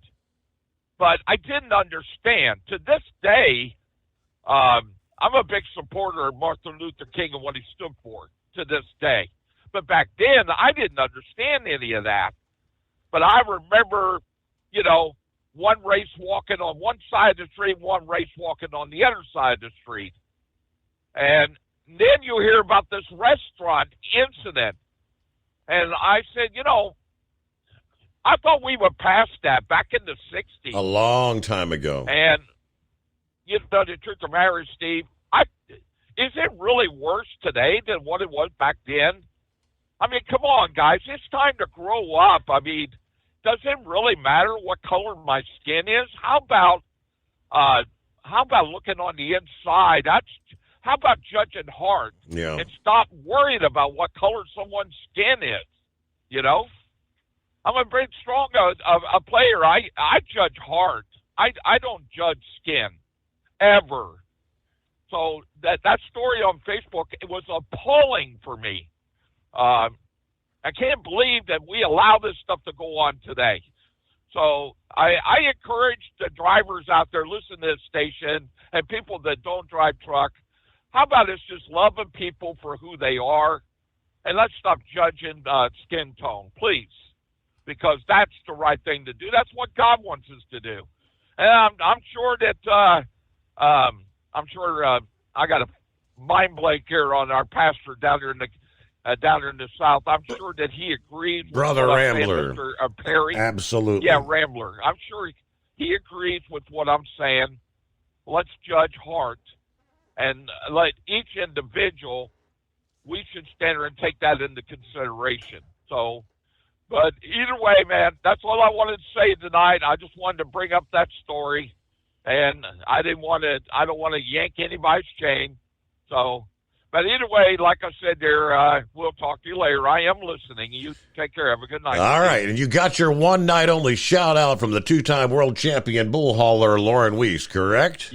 Speaker 4: but I didn't understand. To this day, I'm a big supporter of Martin Luther King and what he stood for. To this day, but back then I didn't understand any of that. But I remember, one race walking on one side of the street, one race walking on the other side of the street. And then you hear about this restaurant incident. And I said, I thought we were past that back in the 60s.
Speaker 18: A long time ago.
Speaker 4: And, the truth of the matter is, Steve, is it really worse today than what it was back then? I mean, come on, guys. It's time to grow up. I mean, does it really matter what color my skin is? How about looking on the inside? How about judging heart?
Speaker 18: Yeah.
Speaker 4: And stop worrying about what color someone's skin is. I'm a big strong a player. I judge heart. I don't judge skin ever. So that story on Facebook, it was appalling for me. I can't believe that we allow this stuff to go on today. So I encourage the drivers out there listening to this station and people that don't drive truck, how about us just loving people for who they are, and let's stop judging skin tone, please, because that's the right thing to do. That's what God wants us to do. And I'm sure that I got a mind blank here on our pastor down here in the South. I'm sure that he agrees with
Speaker 18: Brother
Speaker 4: what
Speaker 18: Rambler.
Speaker 4: I'm saying, Mr. Perry.
Speaker 18: Absolutely.
Speaker 4: Yeah, Rambler. I'm sure he agrees with what I'm saying. Let's judge heart and let each individual, we should stand there and take that into consideration. So, but either way, man, that's all I wanted to say tonight. I just wanted to bring up that story. And I don't want to yank anybody's chain. So, but either way, like I said there, we'll talk to you later. I am listening. You take care. Have a good night.
Speaker 18: All right. And you got your one night only shout out from the two-time world champion bull hauler, Lauren Weiss, correct?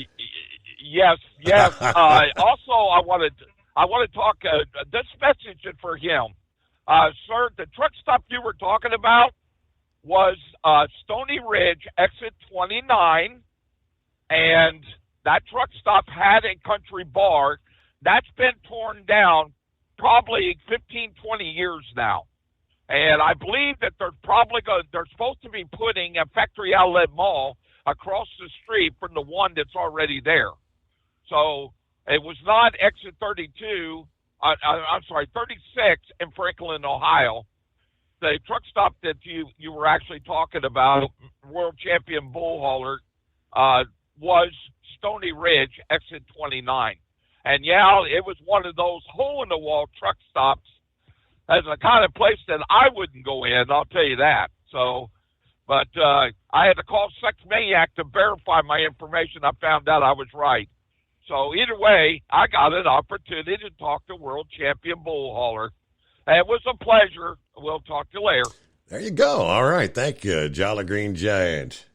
Speaker 4: Yes. Also, I want to talk, this message is for him. Sir, the truck stop you were talking about was Stony Ridge, exit 29. And that truck stop had a country bar. That's been torn down probably 15, 20 years now. And I believe that they're supposed to be putting a factory outlet mall across the street from the one that's already there. So it was not exit 32 36 in Franklin, Ohio. The truck stop that you were actually talking about, world champion bull hauler, was Stony Ridge, exit 29. And yeah, it was one of those hole-in-the-wall truck stops as a kind of place that I wouldn't go in, I'll tell you that. So, but I had to call Sex Maniac to verify my information. I found out I was right. So either way, I got an opportunity to talk to world champion bull hauler. It was a pleasure. We'll talk to you later.
Speaker 18: There you go. All right. Thank you, Jolly Green Giant.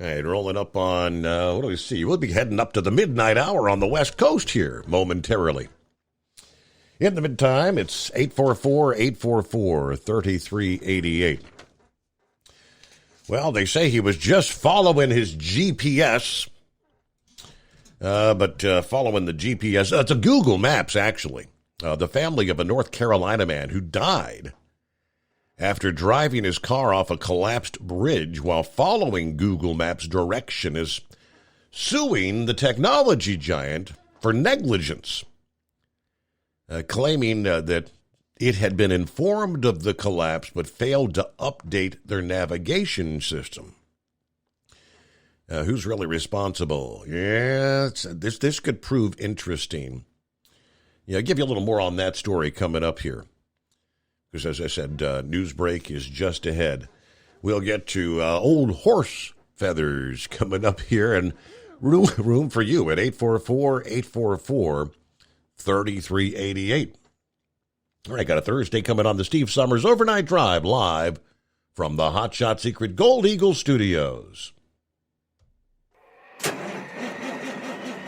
Speaker 18: All right, rolling up on, what do we see? We'll be heading up to the midnight hour on the West Coast here momentarily. In the meantime, it's 844-844-3388. Well, they say he was just following his GPS, but following the GPS, it's a Google Maps, actually. The family of a North Carolina man who died after driving his car off a collapsed bridge while following Google Maps direction is suing the technology giant for negligence, claiming that it had been informed of the collapse but failed to update their navigation system. Who's really responsible? Yeah, this could prove interesting. Yeah, I'll give you a little more on that story coming up here. Because, as I said, Newsbreak is just ahead. We'll get to old horse feathers coming up here, and room for you at 844-844-3388. All right, got a Thursday coming on the Steve Summers Overnight Drive, live from the Hot Shot Secret Gold Eagle Studios.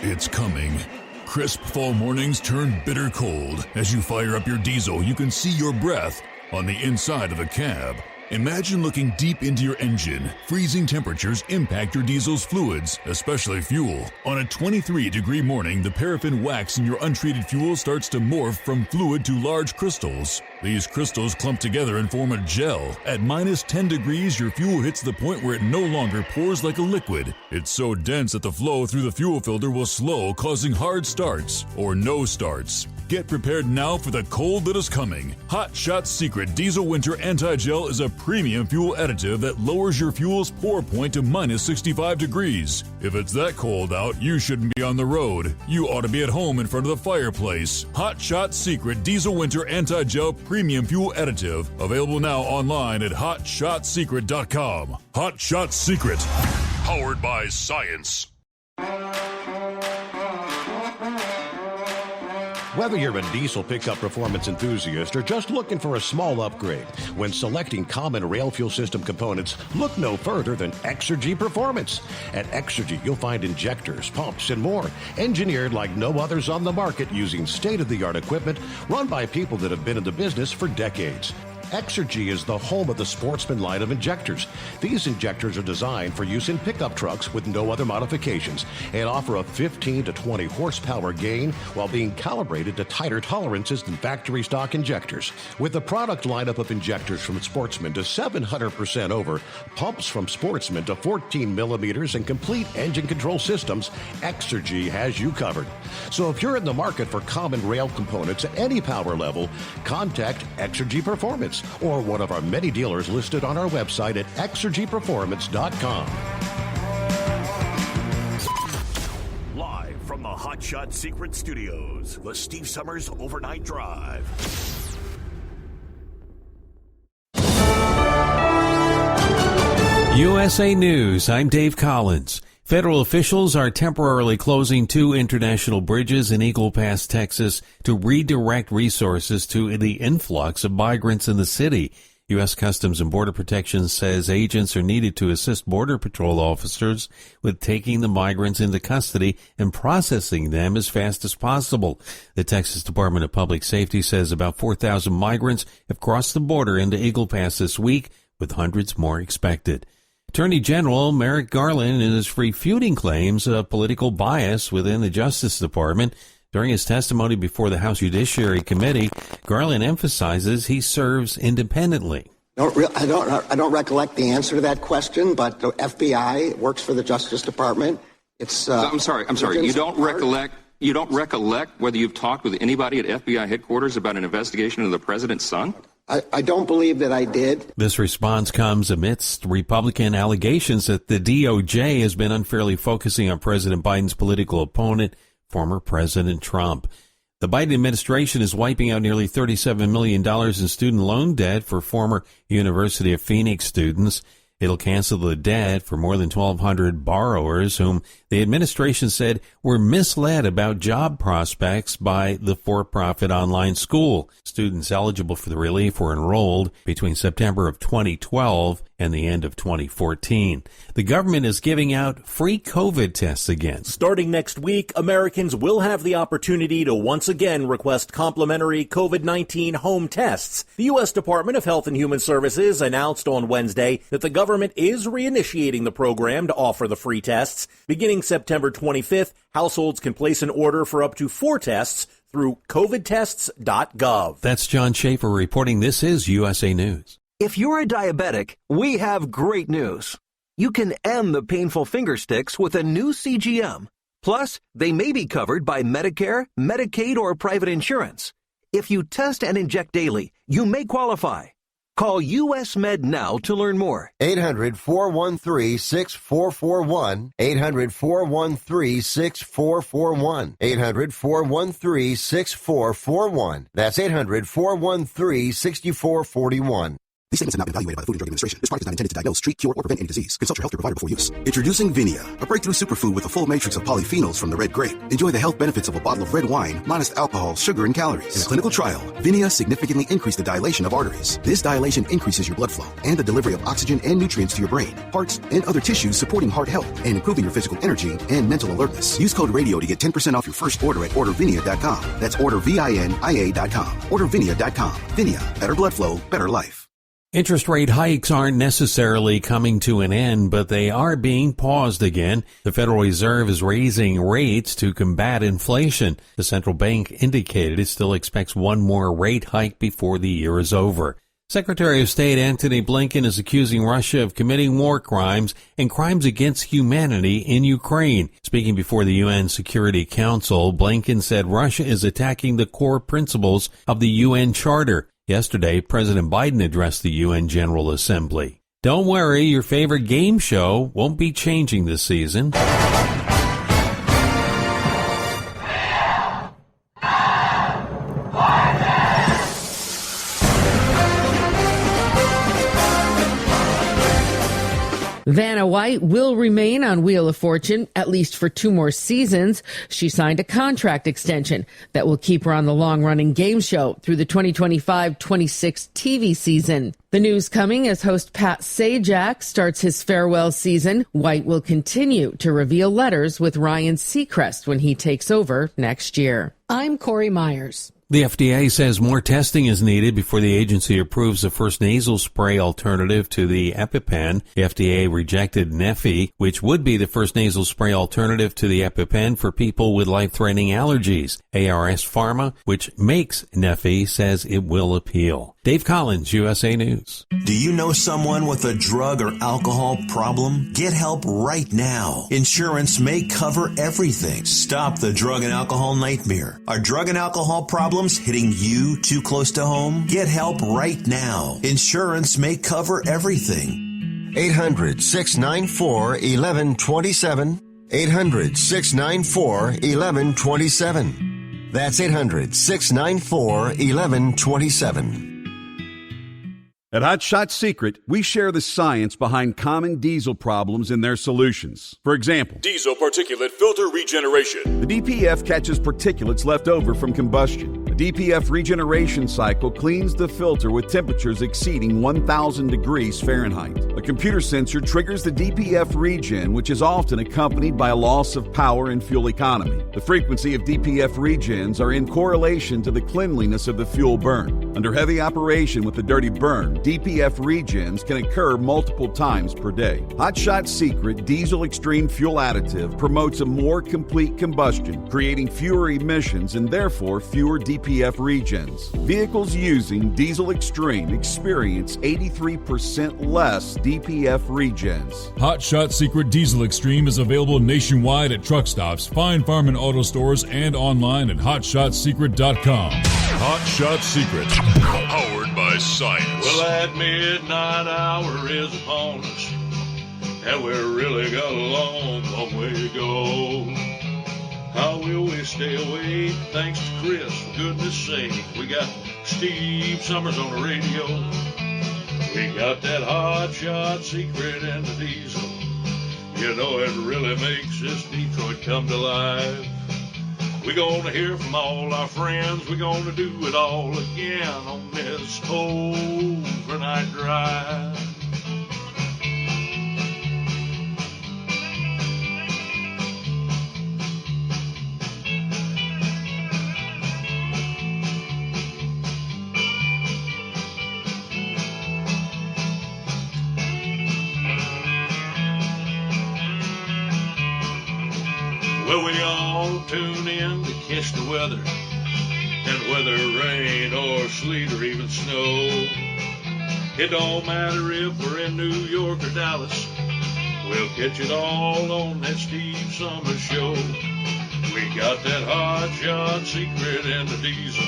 Speaker 16: It's coming. Crisp fall mornings turn bitter cold. As you fire up your diesel, you can see your breath on the inside of the cab. Imagine looking deep into your engine. Freezing temperatures impact your diesel's fluids, especially fuel. On a 23-degree morning, the paraffin wax in your untreated fuel starts to morph from fluid to large crystals. These crystals clump together and form a gel. At minus 10 degrees, your fuel hits the point where it no longer pours like a liquid. It's so dense that the flow through the fuel filter will slow, causing hard starts or no starts. Get prepared now for the cold that is coming. Hot Shot Secret Diesel Winter Anti-Gel is a premium fuel additive that lowers your fuel's pour point to minus 65 degrees. If it's that cold out, you shouldn't be on the road. You ought to be at home in front of the fireplace. Hot Shot Secret Diesel Winter Anti-Gel Premium Fuel Additive. Available now online at HotShotSecret.com. Hot Shot Secret. Powered by science.
Speaker 18: Whether you're a diesel pickup performance enthusiast or just looking for a small upgrade, when selecting common rail fuel system components, look no further than Exergy Performance. At Exergy, you'll find injectors, pumps, and more, engineered like no others on the market using state-of-the-art equipment run by people that have been in the business for decades. Exergy is the home of the Sportsman line of injectors. These injectors are designed for use in pickup trucks with no other modifications and offer a 15 to 20 horsepower gain while being calibrated to tighter tolerances than factory stock injectors. With the product lineup of injectors from Sportsman to 700% over, pumps from Sportsman to 14 millimeters, and complete engine control systems, Exergy has you covered. So if you're in the market for common rail components at any power level, contact Exergy Performance or one of our many dealers listed on our website at exergyperformance.com.
Speaker 20: Live from the Hot Shot Secret Studios, the Steve Summers Overnight Drive.
Speaker 2: USA News, I'm Dave Collins. Federal officials are temporarily closing 2 international bridges in Eagle Pass, Texas, to redirect resources to the influx of migrants in the city. U.S. Customs and Border Protection says agents are needed to assist Border Patrol officers with taking the migrants into custody and processing them as fast as possible. The Texas Department of Public Safety says about 4,000 migrants have crossed the border into Eagle Pass this week, with hundreds more expected. Attorney General Merrick Garland is refuting claims of political bias within the Justice Department. During his testimony before the House Judiciary Committee, Garland emphasizes he serves independently.
Speaker 12: I don't recollect the answer to that question, but the FBI works for the Justice Department.
Speaker 23: I'm sorry. You don't recollect You don't recollect whether you've talked with anybody at FBI headquarters about an investigation into the president's son?
Speaker 12: I don't believe that I did.
Speaker 2: This response comes amidst Republican allegations that the DOJ has been unfairly focusing on President Biden's political opponent, former President Trump. The Biden administration is wiping out nearly $37 million in student loan debt for former University of Phoenix students. It'll cancel the debt for more than 1,200 borrowers whom the administration said were misled about job prospects by the for-profit online school. Students eligible for the relief were enrolled between September of 2012 and the end of 2014. The government is giving out free COVID tests again.
Speaker 5: Starting next week, Americans will have the opportunity to once again request complimentary COVID-19 home tests. The U.S. Department of Health and Human Services announced on Wednesday that the government is reinitiating the program to offer the free tests. Beginning September 25th, households can place an order for up to 4 tests through covidtests.gov.
Speaker 2: That's John Schaefer reporting. This is USA News.
Speaker 10: If you're a diabetic, we have great news. You can end the painful finger sticks with a new CGM. Plus, they may be covered by Medicare, Medicaid, or private insurance. If you test and inject daily, you may qualify. Call US Med now to learn more.
Speaker 14: 800-413-6441. 800-413-6441. 800-413-6441. That's 800-413-6441.
Speaker 22: These statements have not been evaluated by the Food and Drug Administration. This product is not intended to diagnose, treat, cure, or prevent any disease. Consult your healthcare provider before use. Introducing Vinia, a breakthrough superfood with a full matrix of polyphenols from the red grape. Enjoy the health benefits of a bottle of red wine, minus alcohol, sugar, and calories. In a clinical trial, Vinia significantly increased the dilation of arteries. This dilation increases your blood flow and the delivery of oxygen and nutrients to your brain, hearts, and other tissues, supporting heart health and improving your physical energy and mental alertness. Use code RADIO to get 10% off your first order at ordervinia.com. That's ordervinia.com. Ordervinia.com. Vinia, better blood flow, better life.
Speaker 2: Interest rate hikes aren't necessarily coming to an end, but they are being paused again. The Federal Reserve is raising rates to combat inflation. The central bank indicated it still expects one more rate hike before the year is over. Secretary of State Antony Blinken is accusing Russia of committing war crimes and crimes against humanity in Ukraine. Speaking before the UN Security Council, Blinken said Russia is attacking the core principles of the UN Charter. Yesterday, President Biden addressed the UN General Assembly. Don't worry, your favorite game show won't be changing this season.
Speaker 17: Vanna White will remain on Wheel of Fortune at least for 2 more seasons. She signed a contract extension that will keep her on the long-running game show through the 2025-26 TV season. The news coming as host Pat Sajak starts his farewell season. White will continue to reveal letters with Ryan Seacrest when he takes over next year. I'm Corey Myers.
Speaker 2: The FDA says more testing is needed before the agency approves the first nasal spray alternative to the EpiPen. The FDA rejected Neffy, which would be the first nasal spray alternative to the EpiPen for people with life-threatening allergies. ARS Pharma, which makes Neffy, says it will appeal. Dave Collins, USA News.
Speaker 13: Do you know someone with a drug or alcohol problem? Get help right now. Insurance may cover everything. Stop the drug and alcohol nightmare. Are drug and alcohol problems hitting you too close to home? Get help right now. Insurance may cover everything.
Speaker 14: 800-694-1127. 800-694-1127. That's 800-694-1127.
Speaker 15: At Hot Shot Secret, we share the science behind common diesel problems and their solutions. For example,
Speaker 16: diesel particulate filter regeneration.
Speaker 15: The DPF catches particulates left over from combustion. The DPF regeneration cycle cleans the filter with temperatures exceeding 1,000 degrees Fahrenheit. A computer sensor triggers the DPF regen, which is often accompanied by a loss of power and fuel economy. The frequency of DPF regens are in correlation to the cleanliness of the fuel burn. Under heavy operation with the dirty burn, DPF regens can occur multiple times per day. Hot Shot Secret Diesel Extreme Fuel Additive promotes a more complete combustion, creating fewer emissions and therefore fewer DPF DPF regions. Vehicles using Diesel Extreme experience 83% less DPF regions.
Speaker 16: Hot Shot Secret Diesel Extreme is available nationwide at truck stops, Fine Farm and auto stores, and online at hotshotsecret.com. Hot Shot Secret, powered by science.
Speaker 6: Well, that midnight hour is upon us, and we really got a long, long way to go. How will we stay awake? Thanks to Chris, for goodness sake. We got Steve Summers on the radio. We got that Hot Shot Secret and the Diesel. You know it really makes this Detroit come to life. We're gonna hear from all our friends. We're gonna do it all again on this overnight drive. Well, we all tune in to catch the weather, and whether rain or sleet or even snow, it don't matter if we're in New York or Dallas, we'll catch it all on that Steve Summers Show. We got that Hot Shot Secret and the Diesel.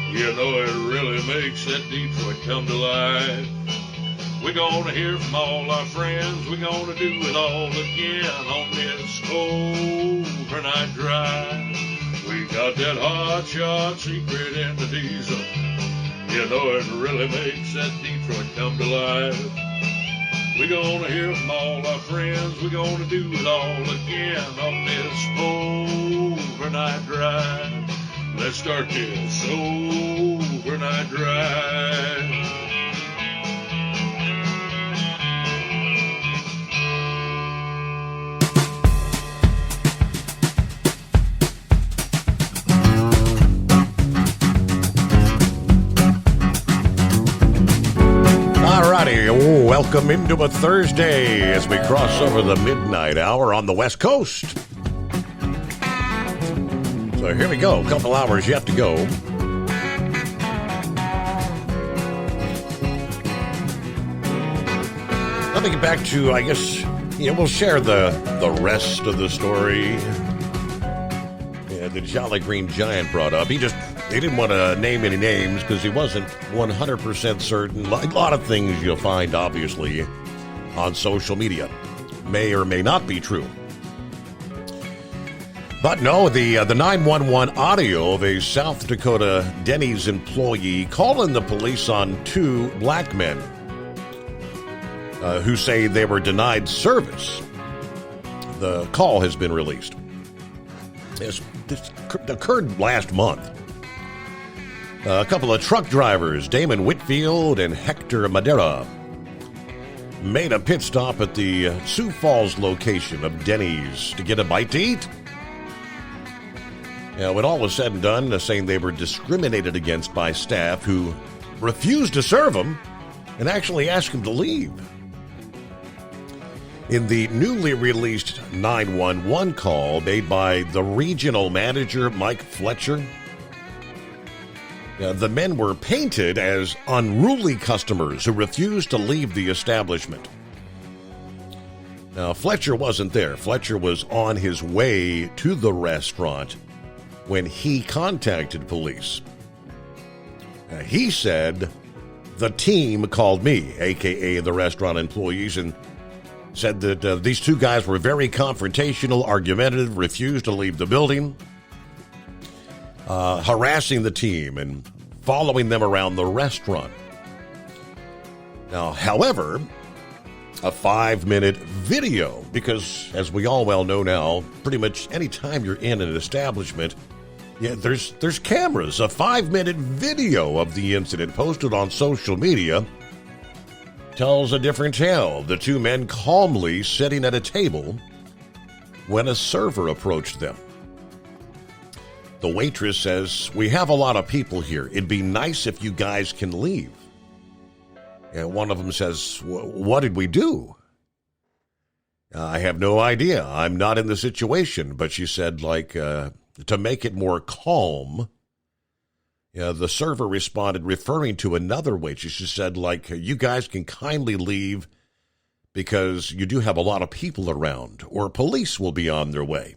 Speaker 6: You know it really makes that Detroit come to life. We're gonna hear from all our friends. We're gonna do it all again on this overnight drive. We got that Hot Shot Secret and the Diesel. You know it really makes that Detroit come to life. We're gonna hear from all our friends. We're gonna do it all again on this overnight drive. Let's start this overnight drive.
Speaker 18: Welcome into a Thursday as we cross over the midnight hour on the West Coast. So here we go. A couple hours yet to go. Let me get back to, I guess, we'll share the rest of the story. Yeah, the Jolly Green Giant brought up. He didn't want to name any names because he wasn't 100% certain. A lot of things you'll find, obviously, on social media may or may not be true. But no, the 911 audio of a South Dakota Denny's employee calling the police on two black men who say they were denied service. The call has been released. This occurred last month. A couple of truck drivers, Damon Whitfield and Hector Madera, made a pit stop at the Sioux Falls location of Denny's to get a bite to eat. When all was said and done, saying they were discriminated against by staff who refused to serve them and actually asked them to leave. In the newly released 911 call made by the regional manager, Mike Fletcher, the men were painted as unruly customers who refused to leave the establishment. Now, Fletcher wasn't there. Fletcher was on his way to the restaurant when he contacted police. He said, the team called me, a.k.a. the restaurant employees, and said that these two guys were very confrontational, argumentative, refused to leave the building, harassing the team and following them around the restaurant. Now, however, a 5-minute video, because as we all well know now, pretty much any time you're in an establishment, there's cameras. A 5-minute video of the incident posted on social media tells a different tale. The two men calmly sitting at a table when a server approached them. The waitress says, "We have a lot of people here. It'd be nice if you guys can leave." And one of them says, "What did we do?" "I have no idea. I'm not in the situation." But she said, to make it more calm, The server responded, referring to another waitress. She said, like, you guys can kindly leave because you do have a lot of people around, or police will be on their way.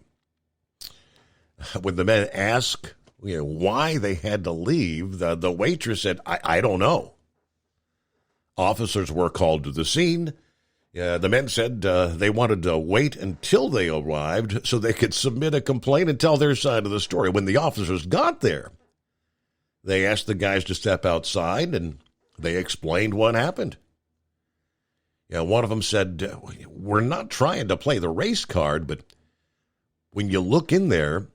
Speaker 18: When the men asked why they had to leave, the waitress said, I don't know. Officers were called to the scene. The men said they wanted to wait until they arrived so they could submit a complaint and tell their side of the story. When the officers got there, they asked the guys to step outside, and they explained what happened. One of them said, we're not trying to play the race card, but when you look in there,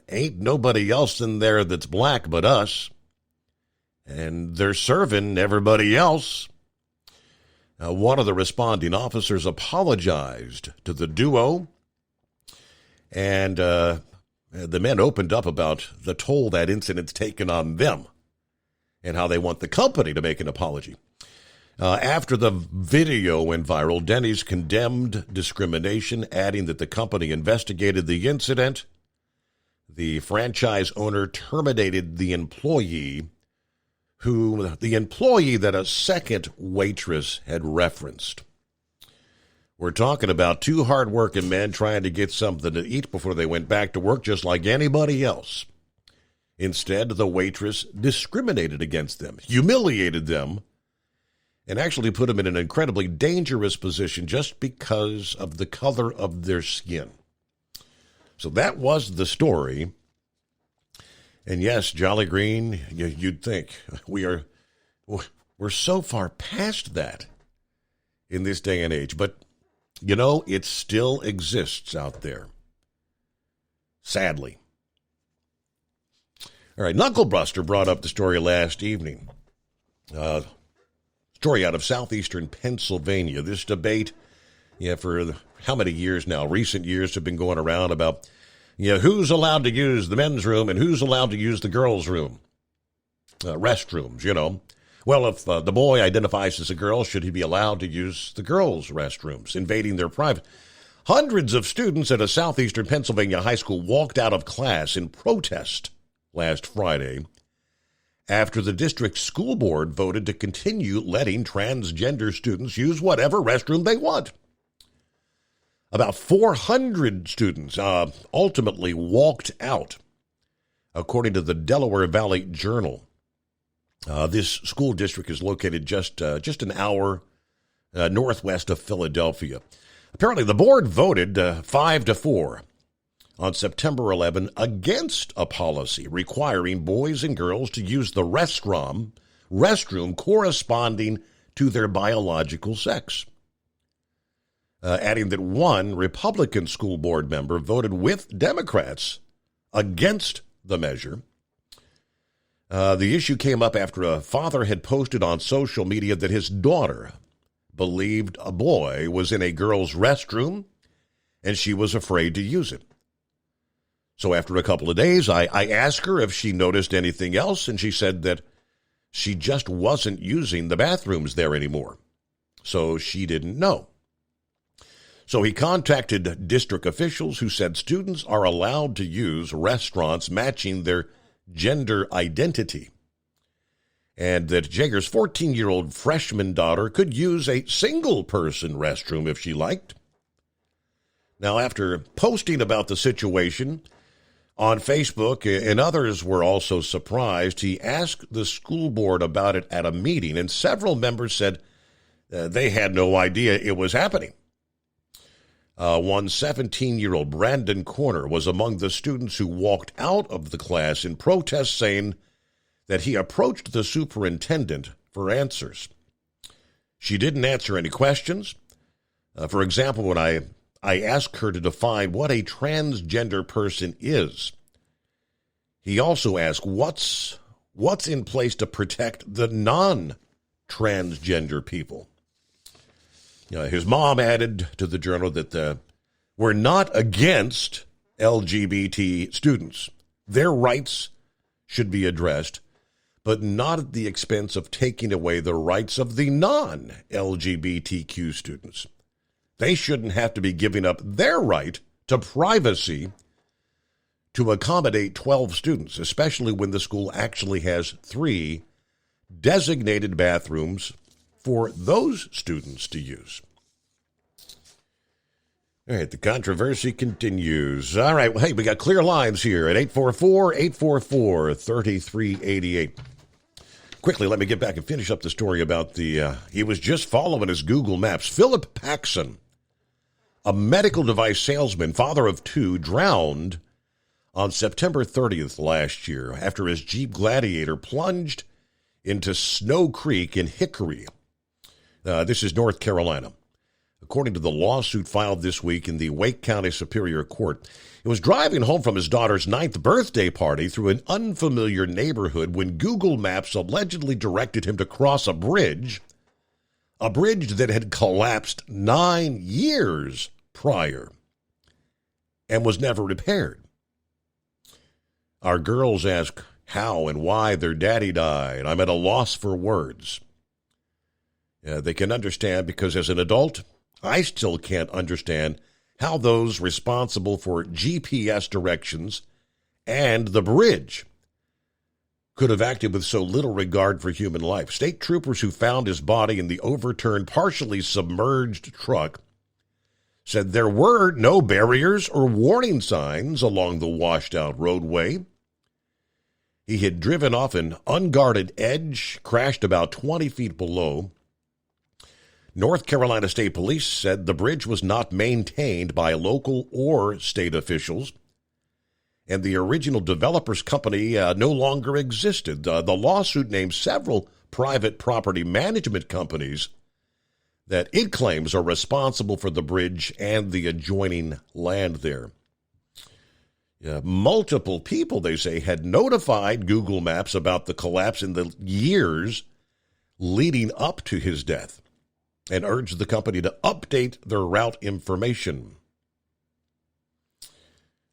Speaker 18: ain't nobody else in there that's black but us, and they're serving everybody else. One of the responding officers apologized to the duo, and the men opened up about the toll that incident's taken on them and how they want the company to make an apology. After the video went viral, Denny's condemned discrimination, adding that the company investigated the incident. The franchise owner terminated the employee that a second waitress had referenced. We're talking about two hard-working men trying to get something to eat before they went back to work just like anybody else. Instead, the waitress discriminated against them, humiliated them, and actually put them in an incredibly dangerous position just because of the color of their skin. So that was the story. And yes, Jolly Green, you'd think we're so far past that in this day and age. But, it still exists out there. Sadly. All right, Knucklebuster brought up the story last evening. Story out of southeastern Pennsylvania. This debate, for how many years now? Recent years have been going around about, who's allowed to use the men's room and who's allowed to use the girls' room. Restrooms, Well, if the boy identifies as a girl, should he be allowed to use the girls' restrooms, invading their private? Hundreds of students at a southeastern Pennsylvania high school walked out of class in protest last Friday after the district school board voted to continue letting transgender students use whatever restroom they want. About 400 students ultimately walked out, according to the Delaware Valley Journal. This school district is located just an hour northwest of Philadelphia. Apparently, the board voted 5-4 on September 11 against a policy requiring boys and girls to use the restroom corresponding to their biological sex. Adding that one Republican school board member voted with Democrats against the measure. The issue came up after a father had posted on social media that his daughter believed a boy was in a girl's restroom and she was afraid to use it. So after a couple of days, I asked her if she noticed anything else, and she said that she just wasn't using the bathrooms there anymore. So she didn't know. So he contacted district officials who said students are allowed to use restaurants matching their gender identity, and that Jager's 14-year-old freshman daughter could use a single-person restroom if she liked. Now, after posting about the situation on Facebook, and others were also surprised, he asked the school board about it at a meeting, and several members said they had no idea it was happening. One 17-year-old, Brandon Corner, was among the students who walked out of the class in protest, saying that he approached the superintendent for answers. She didn't answer any questions. For example, when I asked her to define what a transgender person is, he also asked what's in place to protect the non-transgender people. His mom added to the Journal that we're not against LGBT students. Their rights should be addressed, but not at the expense of taking away the rights of the non-LGBTQ students. They shouldn't have to be giving up their right to privacy to accommodate 12 students, especially when the school actually has 3 designated bathrooms for those students to use. All right, the controversy continues. All right, well, hey, we got clear lines here at 844-844-3388. Quickly, let me get back and finish up the story about he was just following his Google Maps. Philip Paxson, a medical device salesman, father of 2, drowned on September 30th last year after his Jeep Gladiator plunged into Snow Creek in Hickory. This is North Carolina. According to the lawsuit filed this week in the Wake County Superior Court, he was driving home from his daughter's 9th birthday party through an unfamiliar neighborhood when Google Maps allegedly directed him to cross a bridge that had collapsed 9 years prior and was never repaired. Our girls ask how and why their daddy died. I'm at a loss for words. They can understand because as an adult, I still can't understand how those responsible for GPS directions and the bridge could have acted with so little regard for human life. State troopers who found his body in the overturned, partially submerged truck said there were no barriers or warning signs along the washed-out roadway. He had driven off an unguarded edge, crashed about 20 feet below. North Carolina State Police said the bridge was not maintained by local or state officials, and the original developer's company no longer existed. The lawsuit names several private property management companies that it claims are responsible for the bridge and the adjoining land there. Multiple people, they say, had notified Google Maps about the collapse in the years leading up to his death and urged the company to update their route information.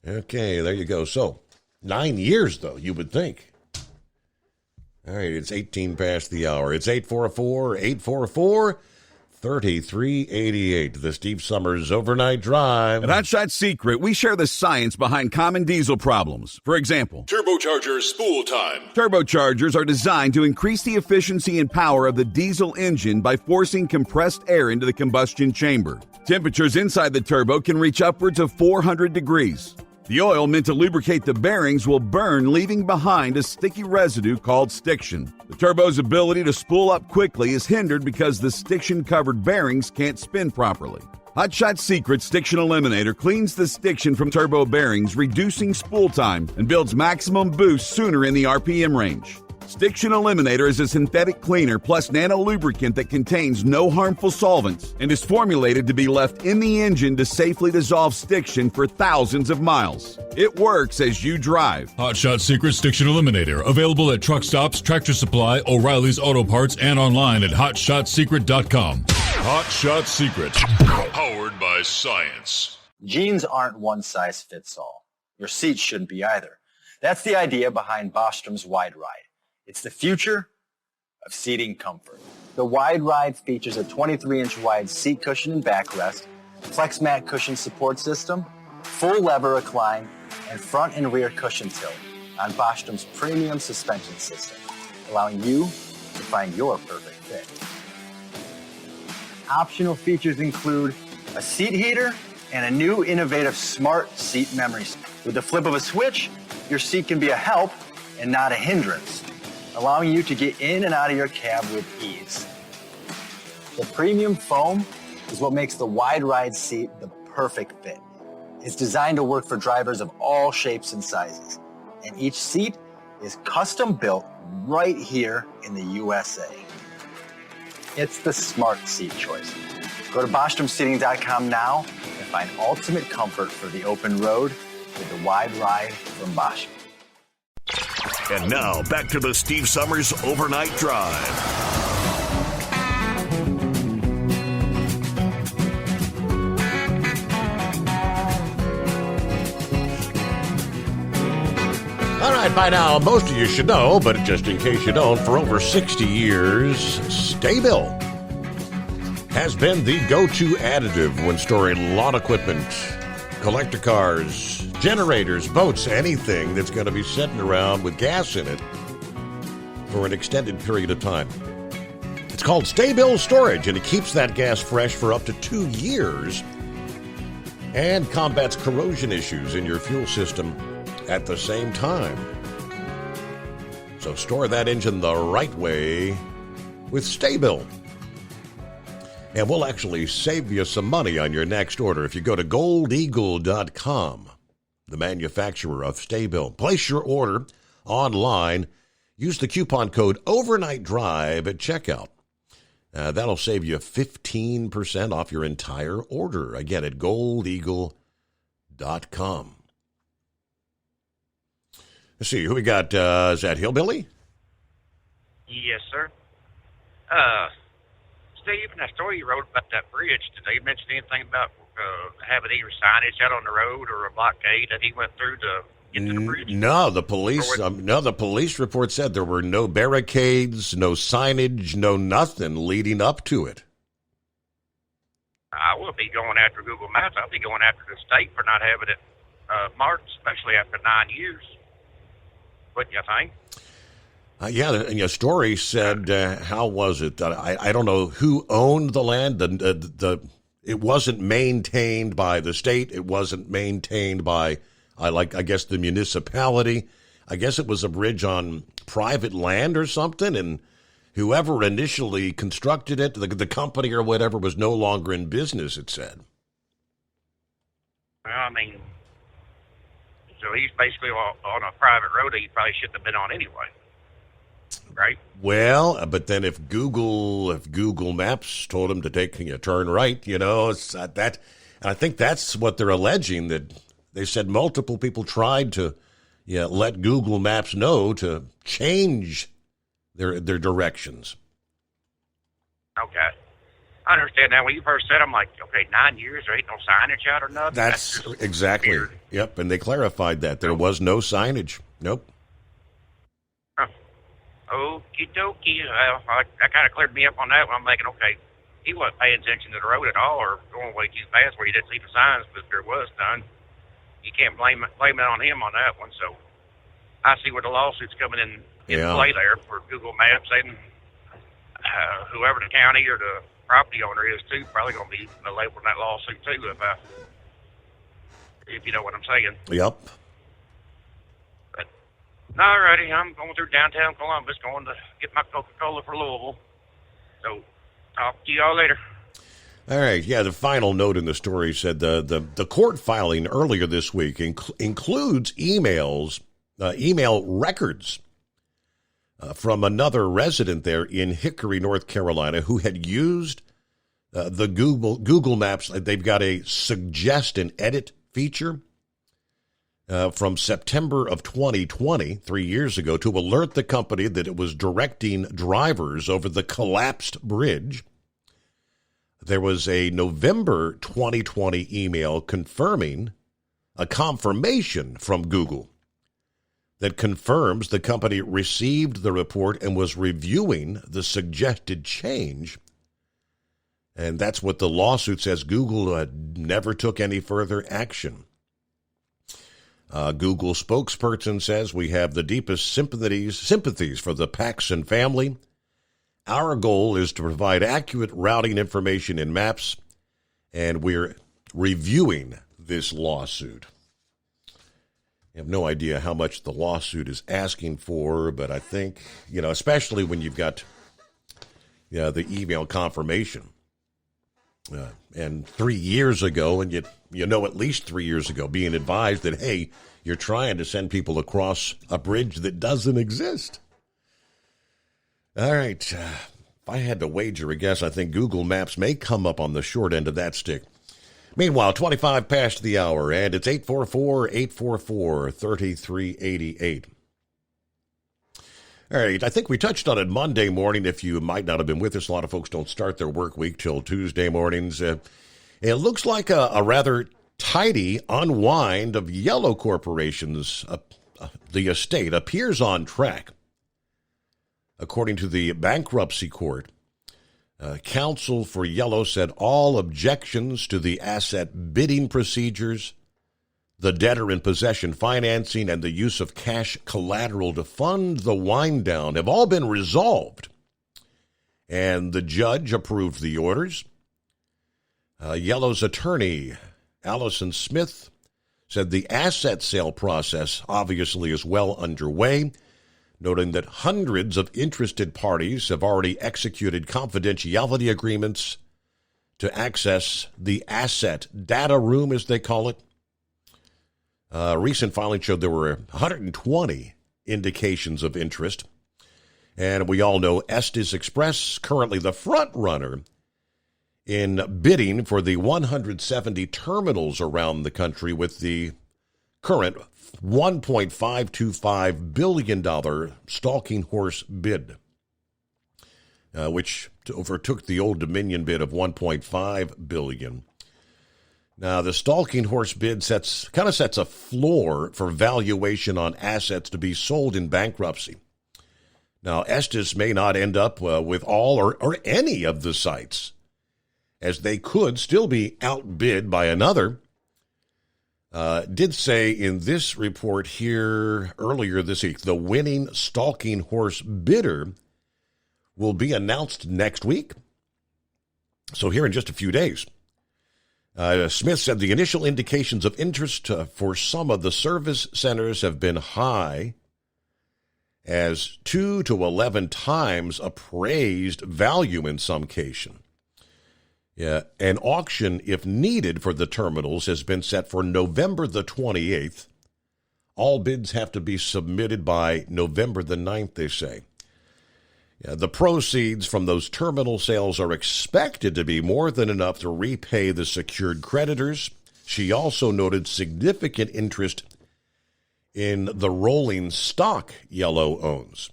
Speaker 18: Okay, there you go. So, 9 years, though, you would think. All right, it's 18 past the hour. It's 844-844-3388. The Steve Summers Overnight Drive.
Speaker 15: At Hot Shot Secret, we share the science behind common diesel problems. For example,
Speaker 16: Turbocharger spool time.
Speaker 15: Turbochargers are designed to increase the efficiency and power of the diesel engine by forcing compressed air into the combustion chamber. Temperatures inside the turbo can reach upwards of 400 degrees. The oil meant to lubricate the bearings will burn, leaving behind a sticky residue called stiction. The turbo's ability to spool up quickly is hindered because the stiction-covered bearings can't spin properly. Hot Shot Secret Stiction Eliminator cleans the stiction from turbo bearings, reducing spool time, and builds maximum boost sooner in the RPM range. Stiction Eliminator is a synthetic cleaner plus nano-lubricant that contains no harmful solvents and is formulated to be left in the engine to safely dissolve stiction for thousands of miles. It works as you drive.
Speaker 16: Hot Shot Secret Stiction Eliminator. Available at truck stops, Tractor Supply, O'Reilly's Auto Parts, and online at HotShotSecret.com. Hot Shot Secret. Powered by science.
Speaker 19: Jeans aren't one size fits all. Your seats shouldn't be either. That's the idea behind Bostrom's Wide Ride. It's the future of seating comfort. The Wide Ride features a 23-inch wide seat cushion and backrest, FlexMat cushion support system, full lever recline, and front and rear cushion tilt on Bostrom's premium suspension system, allowing you to find your perfect fit. Optional features include a seat heater and a new innovative smart seat memory. With the flip of a switch, your seat can be a help and not a hindrance, allowing you to get in and out of your cab with ease. The premium foam is what makes the Wide Ride seat the perfect fit. It's designed to work for drivers of all shapes and sizes, and each seat is custom built right here in the USA. It's the smart seat choice. Go to BostromSeating.com now and find ultimate comfort for the open road with the Wide Ride from Bostrom.
Speaker 20: And now, back to the Steve Summers Overnight Drive.
Speaker 18: All right, by now, most of you should know, but just in case you don't, for over 60 years, Sta-Bil has been the go-to additive when storing lawn equipment, collector cars, generators, boats, anything that's going to be sitting around with gas in it for an extended period of time. It's called Sta-Bil Storage, and it keeps that gas fresh for up to 2 years and combats corrosion issues in your fuel system at the same time. So store that engine the right way with Sta-Bil. And we'll actually save you some money on your next order if you go to goldeagle.com, the manufacturer of Sta-Bil. Place your order online. Use the coupon code OvernightDrive at checkout. That'll save you 15% off your entire order. Again, at goldeagle.com. Let's see, who we got? Is that Hillbilly?
Speaker 7: Yes, sir. Steve, in that story you wrote about that bridge, did they mention anything about having either signage out on the road or a blockade that he went through to get to the bridge?
Speaker 18: No, the police report said there were no barricades, no signage, no nothing leading up to it.
Speaker 7: I will be going after Google Maps. I'll be going after the state for not having it marked, especially after 9 years. What do you think?
Speaker 18: And your story said, how was it? I don't know who owned the land. It wasn't maintained by the state. It wasn't maintained by, I guess, the municipality. I guess it was a bridge on private land or something, and whoever initially constructed it, the company or whatever, was no longer in business, it said.
Speaker 7: Well, I mean, so he's basically on a private road that he probably shouldn't have been on anyway. Right.
Speaker 18: Well, but then if Google Maps told him to take a turn right, it's that, and I think that's what they're alleging, that they said multiple people tried to let Google Maps know to change their directions.
Speaker 7: Okay. I understand that. When you first said, I'm like, okay, 9 years, there ain't no signage out or nothing.
Speaker 18: That's exactly. Weird. Yep, and they clarified that there was no signage. Nope.
Speaker 7: Okie dokie. Well, that kind of cleared me up on that one. I'm thinking, okay, he wasn't paying attention to the road at all or going way too fast where he didn't see the signs, but there was none. You can't blame it on him on that one. So I see where the lawsuit's coming in play there for Google Maps, and whoever the county or the property owner is, too, probably going to be labeled in that lawsuit, too, if you know what I'm saying.
Speaker 18: Yep.
Speaker 7: All righty, I'm going through downtown Columbus, going to get my Coca-Cola for Louisville. So, talk to y'all later.
Speaker 18: All right, the final note in the story said the court filing earlier this week includes email records from another resident there in Hickory, North Carolina, who had used the Google Maps. They've got a suggest and edit feature from September of 2020, 3 years ago, to alert the company that it was directing drivers over the collapsed bridge. There was a November 2020 email confirming a confirmation from Google that confirms the company received the report and was reviewing the suggested change. And that's what the lawsuit says. Google never took any further action. Google spokesperson says, we have the deepest sympathies for the Paxson family. Our goal is to provide accurate routing information in maps, and we're reviewing this lawsuit. I have no idea how much the lawsuit is asking for, but I think, especially when you've got the email confirmation. And 3 years ago, and at least 3 years ago, being advised that, hey, you're trying to send people across a bridge that doesn't exist. All right. If I had to wager a guess, I think Google Maps may come up on the short end of that stick. Meanwhile, 25 past the hour, and it's 844-844-3388. All right, I think we touched on it Monday morning. If you might not have been with us, a lot of folks don't start their work week till Tuesday mornings. It looks like a rather tidy unwind of Yellow Corporation's, the estate appears on track. According to the bankruptcy court, counsel for Yellow said all objections to the asset bidding procedures the debtor-in-possession financing, and the use of cash collateral to fund the wind-down have all been resolved. And the judge approved the orders. Yellow's attorney, Allison Smith, said the asset sale process obviously is well underway, noting that hundreds of interested parties have already executed confidentiality agreements to access the asset data room, as they call it. Recent filing showed there were 120 indications of interest. And we all know Estes Express, currently the front runner in bidding for the 170 terminals around the country with the current $1.525 billion stalking horse bid, which overtook the Old Dominion bid of $1.5 billion. Now, the stalking horse bid sets a floor for valuation on assets to be sold in bankruptcy. Now, Estes may not end up with all or any of the sites, as they could still be outbid by another. Did say in this report here earlier this week, the winning stalking horse bidder will be announced next week. So here in just a few days. Smith said the initial indications of interest for some of the service centers have been high, as 2 to 11 times appraised value in some cases. Yeah, an auction, if needed, for the terminals has been set for November the 28th. All bids have to be submitted by November the 9th, they say. Yeah, the proceeds from those terminal sales are expected to be more than enough to repay the secured creditors. She also noted significant interest in the rolling stock Yellow owns.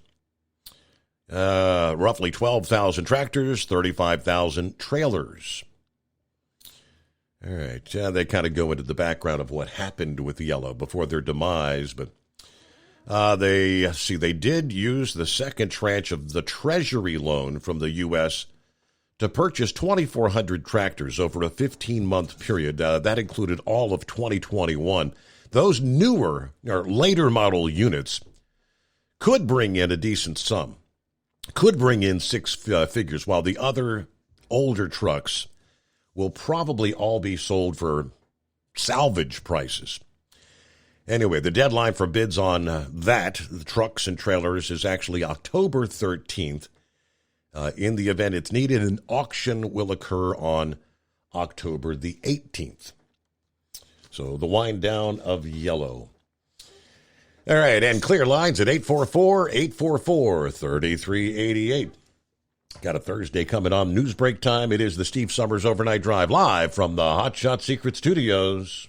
Speaker 18: Roughly 12,000 tractors, 35,000 trailers. All right, they kind of go into the background of what happened with Yellow before their demise, but they did use the second tranche of the Treasury loan from the U.S. to purchase 2,400 tractors over a 15-month period. That included all of 2021. Those newer or later model units could bring in a decent sum, could bring in six figures, while the other older trucks will probably all be sold for salvage prices. Anyway, the deadline for bids on the trucks and trailers, is actually October 13th. In the event it's needed, an auction will occur on October the 18th. So the wind down of Yellow. All right, and clear lines at 844-844-3388. Got a Thursday coming on. News break time. It is the Steve Summers Overnight Drive, live from the Hot Shot Secret Studios.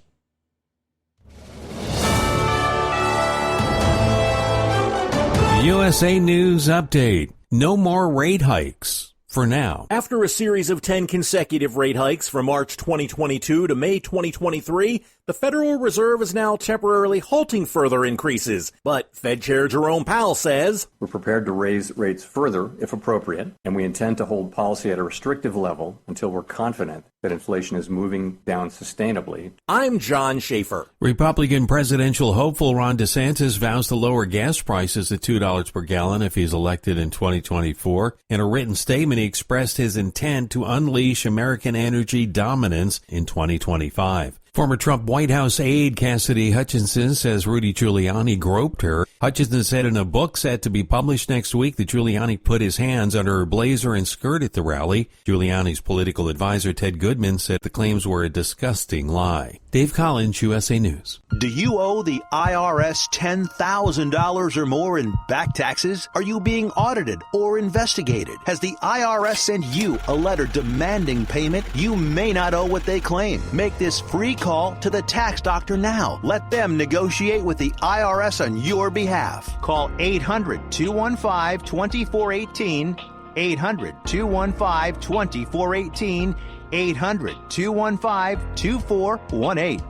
Speaker 2: USA News Update. No more rate hikes. For now.
Speaker 5: After a series of 10 consecutive rate hikes from March 2022 to May 2023, the Federal Reserve is now temporarily halting further increases. But Fed Chair Jerome Powell says,
Speaker 8: we're prepared to raise rates further if appropriate, and we intend to hold policy at a restrictive level until we're confident that inflation is moving down sustainably.
Speaker 5: I'm John Schaefer.
Speaker 2: Republican presidential hopeful Ron DeSantis vows to lower gas prices to $2 per gallon if he's elected in 2024. In a written statement, he expressed his intent to unleash American energy dominance in 2025. Former Trump White House aide Cassidy Hutchinson says Rudy Giuliani groped her. Hutchinson said in a book set to be published next week that Giuliani put his hands under her blazer and skirt at the rally. Giuliani's political advisor Ted Goodman said the claims were a disgusting lie. Dave Collins, USA News.
Speaker 9: Do you owe the IRS $10,000 or more in back taxes? Are you being audited or investigated? Has the IRS sent you a letter demanding payment? You may not owe what they claim. Make this free call to the tax doctor now. Let them negotiate with the IRS on your behalf. Call 800-215-2418, 800-215-2418, 800-215-2418.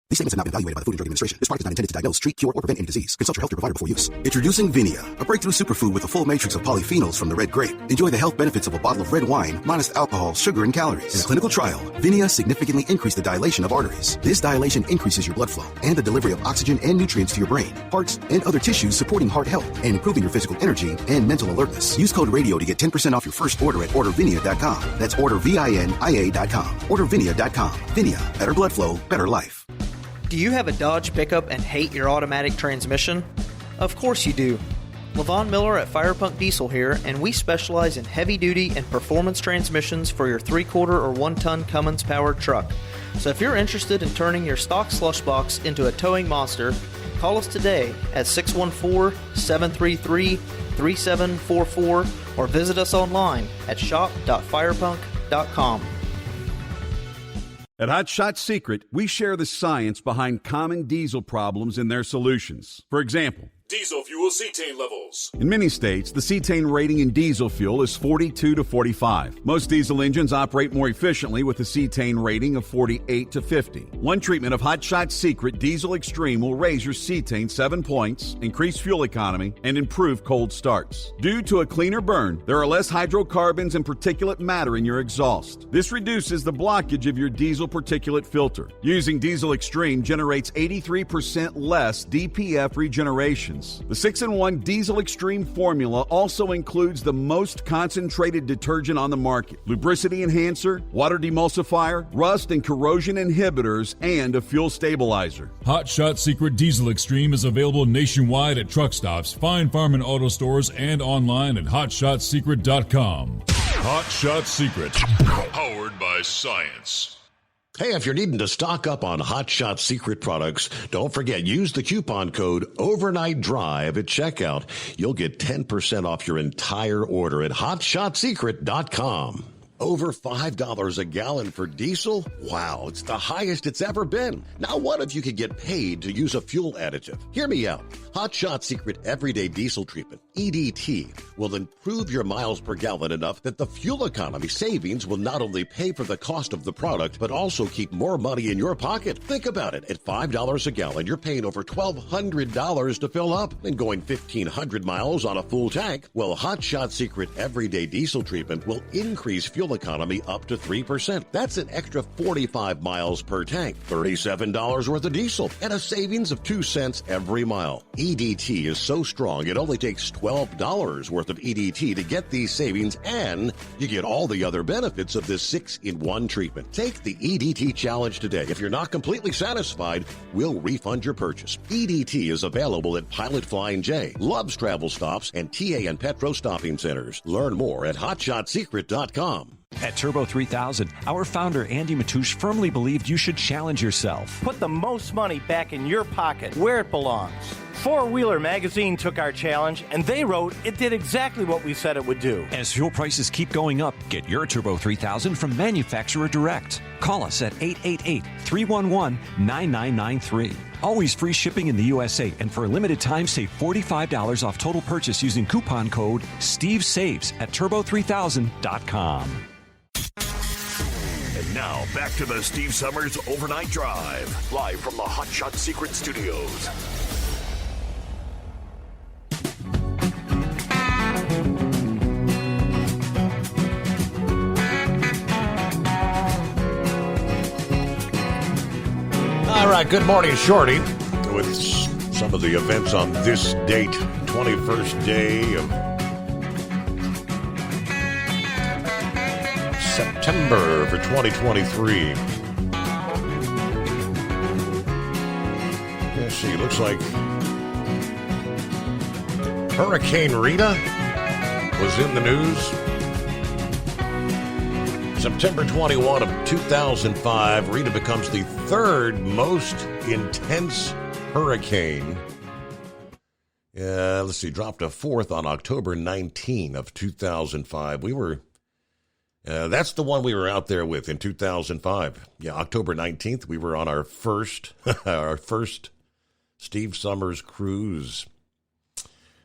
Speaker 22: These statements have not been evaluated by the Food and Drug Administration. This product is not intended to diagnose, treat, cure, or prevent any disease. Consult your healthcare provider before use. Introducing Vinia, a breakthrough superfood with a full matrix of polyphenols from the red grape. Enjoy the health benefits of a bottle of red wine, minus alcohol, sugar, and calories. In a clinical trial, Vinia significantly increased the dilation of arteries. This dilation increases your blood flow and the delivery of oxygen and nutrients to your brain, hearts, and other tissues, supporting heart health and improving your physical energy and mental alertness. Use code RADIO to get 10% off your first order at ordervinia.com. That's ordervinia.com. Ordervinia.com. Vinia, better blood flow, better life.
Speaker 1: Do you have a Dodge pickup and hate your automatic transmission? Of course you do. Levon Miller at Firepunk Diesel here, and we specialize in heavy-duty and performance transmissions for your 3-quarter or 1-ton Cummins-powered truck. So if you're interested in turning your stock slush box into a towing monster, call us today at 614-733-3744 or visit us online at shop.firepunk.com.
Speaker 15: At Hot Shot Secret, we share the science behind common diesel problems and their solutions. For example,
Speaker 20: Diesel fuel cetane levels.
Speaker 15: in many states, the cetane rating in diesel fuel is 42 to 45. Most diesel engines operate more efficiently with a cetane rating of 48 to 50. One treatment of Hot Shot Secret Diesel Extreme will raise your cetane 7 points, increase fuel economy, and improve cold starts. Due to a cleaner burn, there are less hydrocarbons and particulate matter in your exhaust. This reduces the blockage of your diesel particulate filter. Using Diesel Extreme generates 83% less DPF regenerations. The 6-in-1 Diesel Extreme formula also includes the most concentrated detergent on the market, lubricity enhancer, water demulsifier, rust and corrosion inhibitors, and a fuel stabilizer.
Speaker 16: Hot Shot Secret Diesel Extreme is available nationwide at truck stops, Fine Farm and auto stores, and online at hotshotsecret.com. Hot Shot Secret, powered by science.
Speaker 18: Hey, if you're needing to stock up on Hot Shot Secret products, don't forget, use the coupon code OVERNIGHTDRIVE at checkout. You'll get 10% off your entire order at hotshotsecret.com. Over $5 a gallon for diesel? Wow, it's the highest it's ever been. Now, what if you could get paid to use a fuel additive? Hear me out. Hot Shot Secret Everyday Diesel Treatment, EDT, will improve your miles per gallon enough that the fuel economy savings will not only pay for the cost of the product, but also keep more money in your pocket. Think about it. At $5 a gallon, you're paying over $1,200 to fill up and going 1,500 miles on a full tank. Well, Hot Shot Secret Everyday Diesel Treatment will increase fuel economy up to 3%. That's an extra 45 miles per tank, $37 worth of diesel, and a savings of 2 cents every mile. EDT is so strong, it only takes $12 worth of EDT to get these savings, and you get all the other benefits of this 6-in-1 treatment. Take the EDT challenge today. If you're not completely satisfied, we'll refund your purchase. EDT is available at Pilot Flying J, Love's Travel Stops, and TA and Petro Stopping Centers. Learn more at hotshotsecret.com.
Speaker 3: At Turbo 3000, our founder Andy Matouche firmly believed you should challenge yourself.
Speaker 21: Put the most money back in your pocket, where it belongs. Four Wheeler Magazine took our challenge, and they wrote it did exactly what we said it would do.
Speaker 3: As fuel prices keep going up, get your Turbo 3000 from manufacturer direct. Call us at 888-311-9993. Always free shipping in the USA, and for a limited time, save $45 off total purchase using coupon code STEVESAVES at turbo3000.com.
Speaker 20: And now, back to the Steve Summers Overnight Drive, live from the Hot Shot Secret Studios.
Speaker 18: All right, good morning, Shorty, with some of the events on this date, 21st day of September for 2023. Let's see, looks like Hurricane Rita was in the news. September 21 of 2005, Rita becomes the third most intense hurricane. Let's see, dropped a fourth on October 19 of 2005. That's the one we were out there with in 2005. Yeah, October 19th, we were on our first Steve Summers cruise.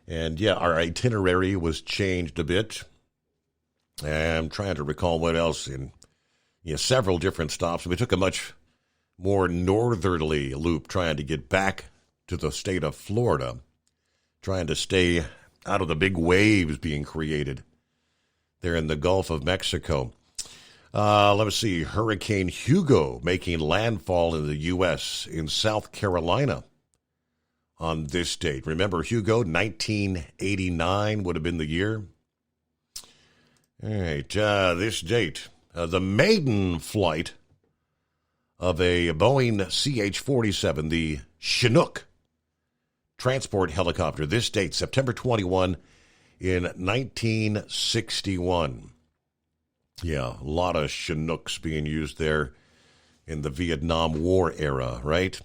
Speaker 18: And yeah, our itinerary was changed a bit. I'm trying to recall what else. In several different stops. We took a much more northerly loop trying to get back to the state of Florida, trying to stay out of the big waves being created there in the Gulf of Mexico. Let's see, Hurricane Hugo making landfall in the U.S. in South Carolina on this date. Remember Hugo, 1989 would have been the year. All right, this date, the maiden flight of a Boeing CH-47, the Chinook transport helicopter. This date, September 21 in 1961. Yeah, a lot of Chinooks being used there in the Vietnam War era, right?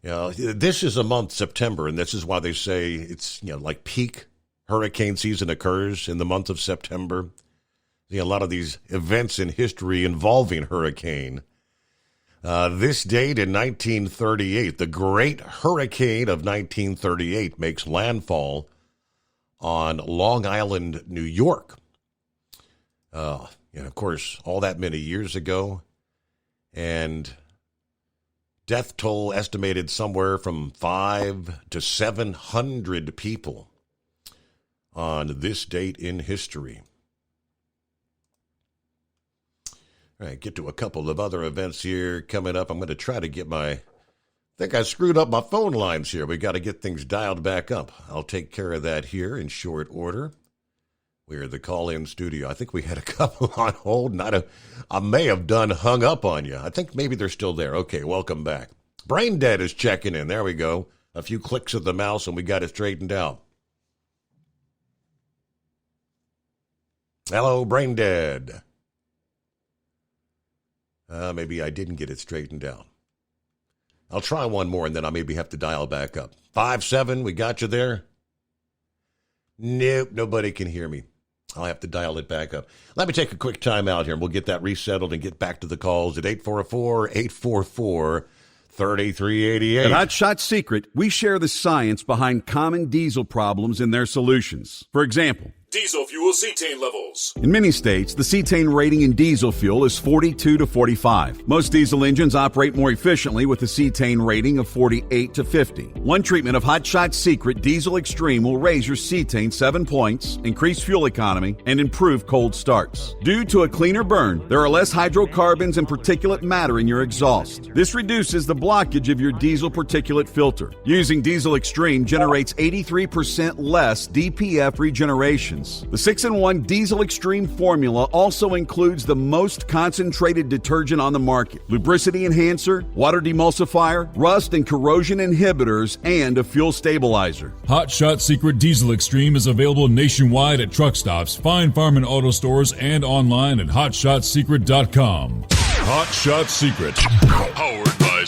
Speaker 18: Yeah, this is a month, September, and this is why they say it's, like peak hurricane season occurs in the month of September. A lot of these events in history involving hurricane. This date in 1938, the Great Hurricane of 1938 makes landfall on Long Island, New York. Of course, all that many years ago. And death toll estimated somewhere from 500 to 700 people on this date in history. All right, get to a couple of other events here coming up. I'm going to try to get I think I screwed up my phone lines here. We got to get things dialed back up. I'll take care of that here in short order. We're at the call-in studio. I think we had a couple on hold, and I may have hung up on you. I think maybe they're still there. Okay, welcome back. Brain Dead is checking in. There we go. A few clicks of the mouse, and we got it straightened out. Hello, Brain Dead. Maybe I didn't get it straightened out. I'll try one more, and then I'll maybe have to dial back up. 5-7, we got you there? Nope, nobody can hear me. I'll have to dial it back up. Let me take a quick time out here, and we'll get that resettled and get back to the calls at 844-844-3388.
Speaker 15: At Hot Shot Secret, we share the science behind common diesel problems and their solutions. For example,
Speaker 16: diesel fuel cetane levels.
Speaker 15: in many states, the cetane rating in diesel fuel is 42 to 45. Most diesel engines operate more efficiently with a cetane rating of 48 to 50. One treatment of Hot Shot Secret Diesel Extreme will raise your cetane 7 points, increase fuel economy, and improve cold starts. Due to a cleaner burn, there are less hydrocarbons and particulate matter in your exhaust. This reduces the blockage of your diesel particulate filter. Using Diesel Extreme generates 83% less DPF regeneration. The 6-in-1 Diesel Extreme formula also includes the most concentrated detergent on the market, lubricity enhancer, water demulsifier, rust and corrosion inhibitors, and a fuel stabilizer.
Speaker 16: Hot Shot Secret Diesel Extreme is available nationwide at truck stops, Fine Farm and auto stores, and online at hotshotsecret.com. Hot Shot Secret, powered by...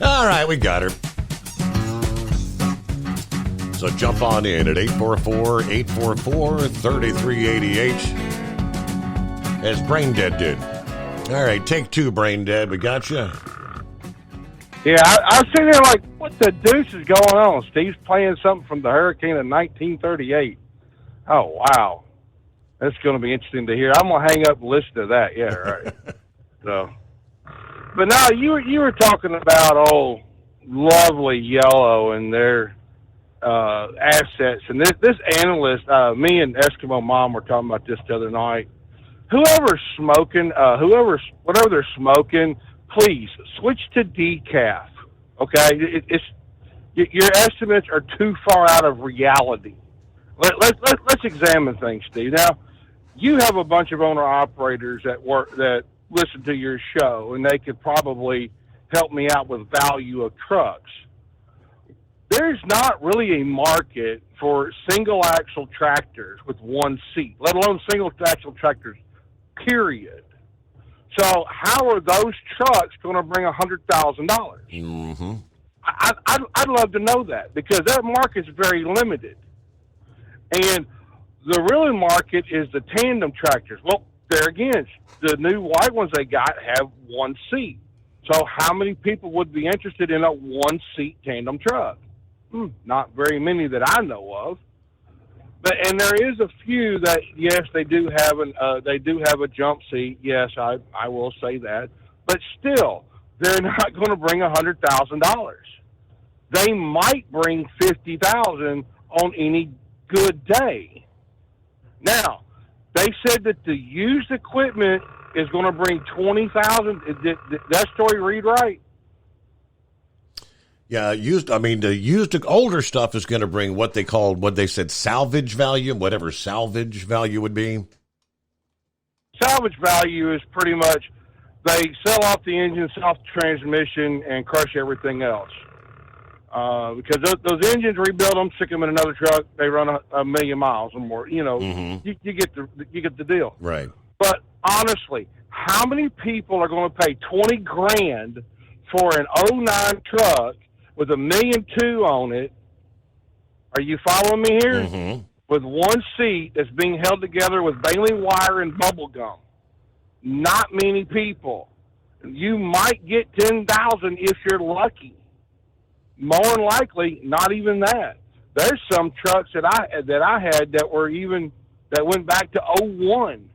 Speaker 18: All right, we got her. So jump on in at 844-844-3388, as Brain Dead did. All right, take two, Brain Dead. We got you.
Speaker 4: Yeah, I was sitting there like, what the deuce is going on? Steve's playing something from the hurricane of 1938. Oh, wow. That's going to be interesting to hear. I'm going to hang up and listen to that. Yeah, right. But no, you were talking about, lovely Yellow and their assets, and this analyst, me and Eskimo Mom were talking about this the other night. Whoever's smoking, whatever they're smoking, please switch to decaf. Okay, your estimates are too far out of reality. Let's examine things, Steve. Now, you have a bunch of owner operators that listen to your show, and they could probably help me out with value of trucks. There's not really a market for single-axle tractors with one seat, let alone single-axle tractors, period. So how are those trucks going to bring $100,000?
Speaker 18: Mm-hmm.
Speaker 4: I'd love to know that, because that market's very limited. And the real market is the tandem tractors. Well, there again, the new white ones they got have one seat. So how many people would be interested in a one-seat tandem truck? Not very many that I know of. and there is a few that, yes, they do have a jump seat. Yes, I will say that. But still, they're not going to bring $100,000. They might bring $50,000 on any good day. Now, they said that the used equipment is going to bring $20,000. Did that story read right?
Speaker 18: Yeah, the older stuff is going to bring what they said salvage value, whatever salvage value would be.
Speaker 4: Salvage value is pretty much they sell off the engine, sell off the transmission, and crush everything else. Because those engines, rebuild them, stick them in another truck, they run a million miles or more. You know, you get the deal.
Speaker 18: Right.
Speaker 4: But honestly, how many people are going to pay $20,000 for an 09 truck with $1.2 million on it? Are you following me here?
Speaker 18: Mm-hmm.
Speaker 4: With one seat that's being held together with baling wire and bubble gum. Not many people. You might get $10,000 if you're lucky. More than likely, not even that. There's some trucks that I had that went back to 01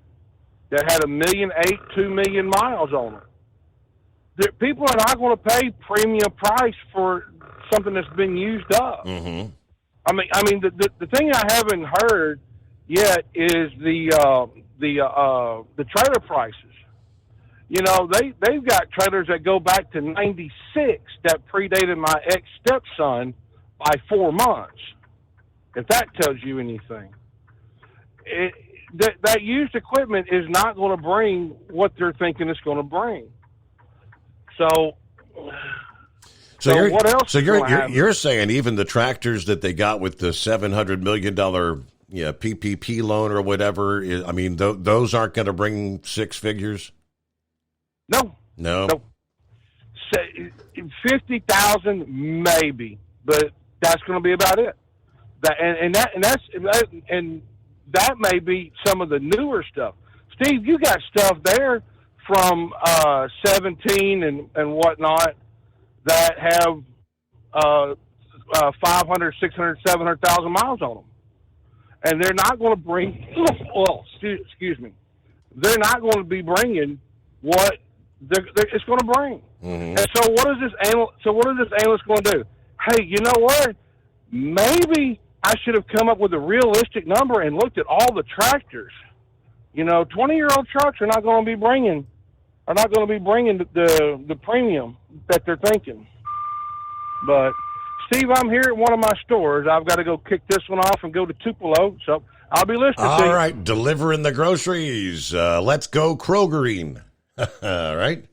Speaker 4: that had 1.8 million, 2 million miles on it. People are not going to pay premium price for something that's been used up.
Speaker 18: Mm-hmm.
Speaker 4: I mean, the thing I haven't heard yet is the trailer prices. You know, they've got trailers that go back to 96 that predated my ex-stepson by 4 months, if that tells you anything. That used equipment is not going to bring what they're thinking it's going to bring. So what else?
Speaker 18: So you're saying even the tractors that they got with the $700 million PPP loan or whatever, those aren't going to bring six figures? No.
Speaker 4: 50,000 maybe, but that's going to be about it. That may be some of the newer stuff. Steve, you got stuff there from 17 and whatnot that have 500, 600, 700,000 miles on them, and they're not going to bring. Well, excuse me, they're not going to be bringing what it's going to bring.
Speaker 18: Mm-hmm.
Speaker 4: And so what is this analyst going to do? Hey, you know what? Maybe I should have come up with a realistic number and looked at all the tractors. 20-year-old trucks are not going to be bringing the premium that they're thinking. But Steve, I'm here at one of my stores. I've got to go kick this one off and go to Tupelo, so I'll be listening.
Speaker 18: All right, delivering the groceries. Let's go Krogering. All right.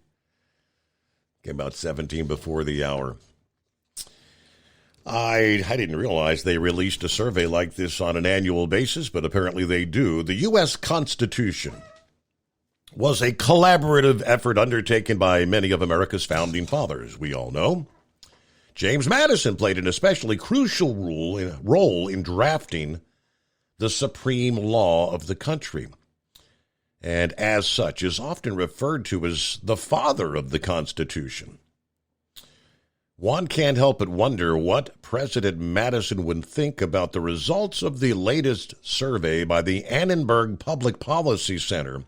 Speaker 18: Came about 17 before the hour. I didn't realize they released a survey like this on an annual basis, but apparently they do. The U.S. Constitution was a collaborative effort undertaken by many of America's founding fathers, we all know. James Madison played an especially crucial role in drafting the supreme law of the country, and as such is often referred to as the father of the Constitution. One can't help but wonder what President Madison would think about the results of the latest survey by the Annenberg Public Policy Center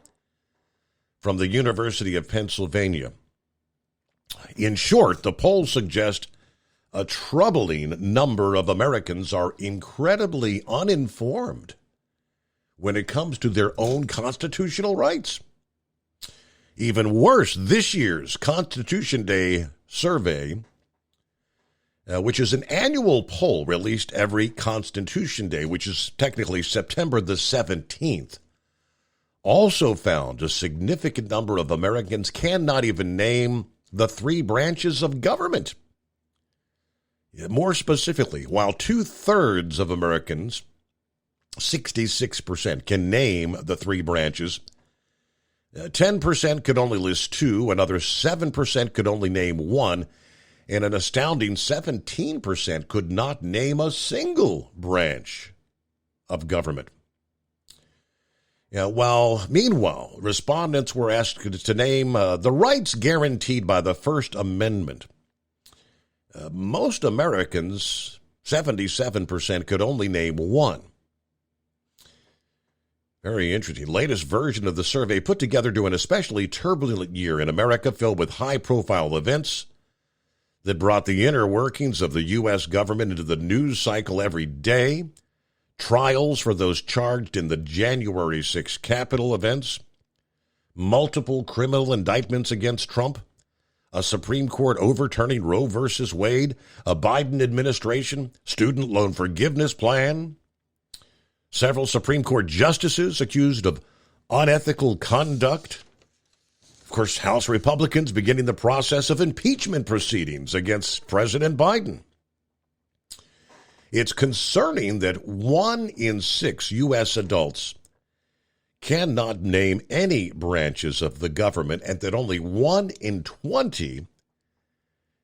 Speaker 18: from the University of Pennsylvania. In short, the polls suggest a troubling number of Americans are incredibly uninformed when it comes to their own constitutional rights. Even worse, this year's Constitution Day survey, which is an annual poll released every Constitution Day, which is technically September the 17th, also found a significant number of Americans cannot even name the three branches of government. More specifically, while 2/3 of Americans, 66%, can name the three branches, 10% could only list two, another 7% could only name one, and an astounding 17% could not name a single branch of government. Meanwhile, respondents were asked to name the rights guaranteed by the First Amendment. Most Americans, 77%, could only name one. Very interesting. Latest version of the survey put together during an especially turbulent year in America filled with high-profile events that brought the inner workings of the U.S. government into the news cycle every day, trials for those charged in the January 6 Capitol events, multiple criminal indictments against Trump, a Supreme Court overturning Roe versus Wade, a Biden administration student loan forgiveness plan, several Supreme Court justices accused of unethical conduct. Of course, House Republicans beginning the process of impeachment proceedings against President Biden. It's concerning that 1 in 6 U.S. adults cannot name any branches of the government, and that only 1 in 20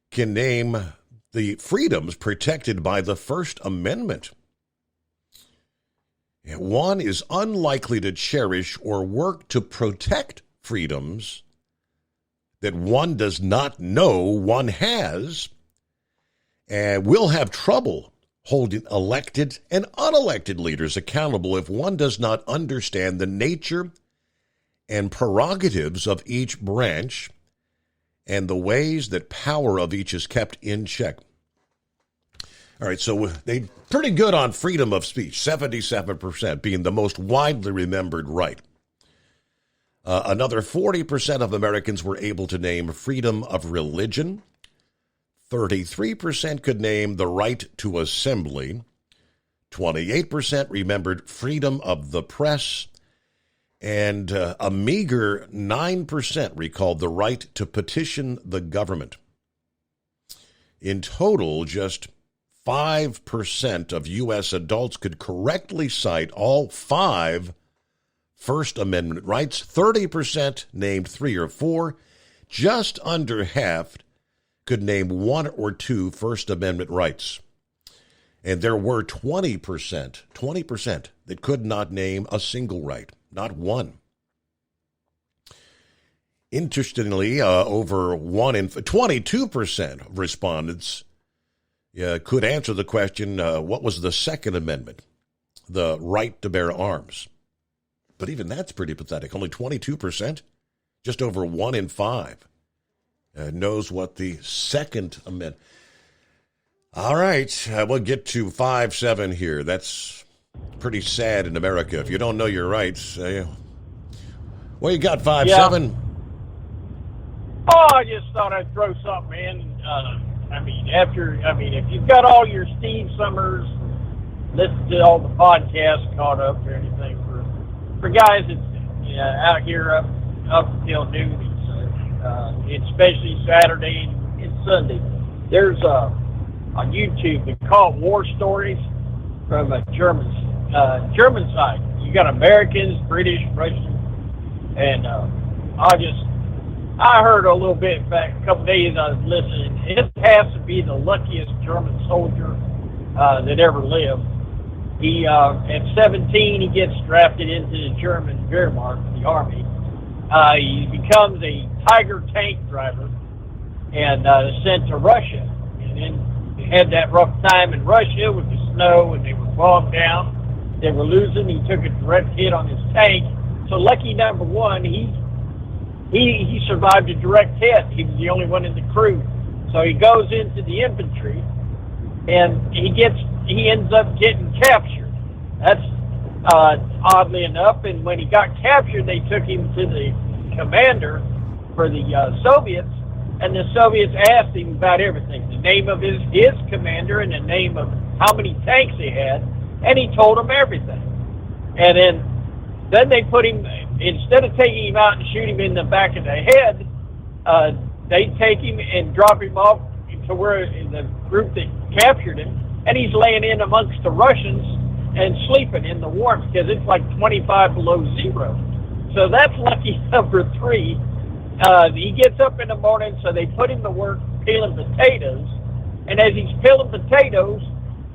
Speaker 18: can name the freedoms protected by the First Amendment. One is unlikely to cherish or work to protect freedoms that one does not know one has, and will have trouble holding elected and unelected leaders accountable if one does not understand the nature and prerogatives of each branch and the ways that power of each is kept in check. All right, so they pretty good on freedom of speech, 77% being the most widely remembered right. Another 40% of Americans were able to name freedom of religion. 33% could name the right to assembly. 28% remembered freedom of the press. And a meager 9% recalled the right to petition the government. In total, just 5% of U.S. adults could correctly cite all 5 First Amendment rights. 30% named 3 or 4. Just under half could name 1 or 2 First Amendment rights. And there were 20% that could not name a single right, not one. Interestingly, over 22% of respondents could answer the question, what was the Second Amendment, the right to bear arms? But even that's pretty pathetic. Only 22%, just over 1 in 5, knows what the Second Amendment. All right, we'll get to 5-7 here. That's pretty sad in America. If you don't know your rights, well, you got 5-7.
Speaker 11: Oh, I just thought I'd throw something in. If you've got all your Steve Summers, listen to all the podcasts caught up or anything for guys that's out here up until noon, especially Saturday and Sunday. There's on YouTube they call it War Stories from a German side. You got Americans, British, Russians, and I heard a little bit back a couple days I was listening. It has to be the luckiest German soldier that ever lived. He at 17 he gets drafted into the German Wehrmacht, the army. He becomes a Tiger tank driver and sent to Russia. And then they had that rough time in Russia with the snow, and they were bogged down. They were losing. He took a direct hit on his tank. So lucky number one, he survived a direct hit. He was the only one in the crew. So he goes into the infantry, and he ends up getting captured. That's oddly enough. And when he got captured, they took him to the commander for the Soviets, and the Soviets asked him about everything, the name of his commander and the name of how many tanks he had, and he told them everything. And then they put him, instead of taking him out and shoot him in the back of the head, they take him and drop him off to where the group that captured him, and he's laying in amongst the Russians and sleeping in the warmth because it's like 25 below zero. So that's lucky number 3. He gets up in the morning, so they put him to work peeling potatoes, and as he's peeling potatoes,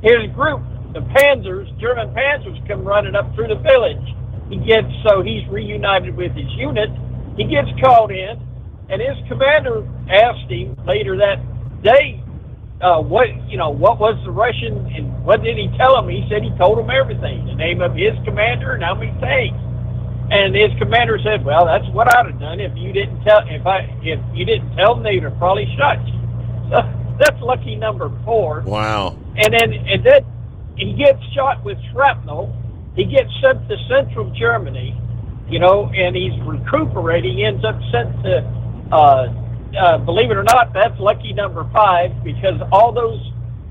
Speaker 11: his group, the Panzers, German Panzers, come running up through the village. He's reunited with his unit. He gets called in, and his commander asked him later that day, what was the Russian, and what did he tell him? He said he told him everything, the name of his commander and how many tanks. And his commander said, "Well, that's what I'd have done if you didn't tell. If you didn't tell them, they'd have probably shot you." So that's lucky number 4.
Speaker 18: Wow.
Speaker 11: And then he gets shot with shrapnel. He gets sent to central Germany, and he's recuperating. He ends up sent to, believe it or not, that's lucky number 5, because all those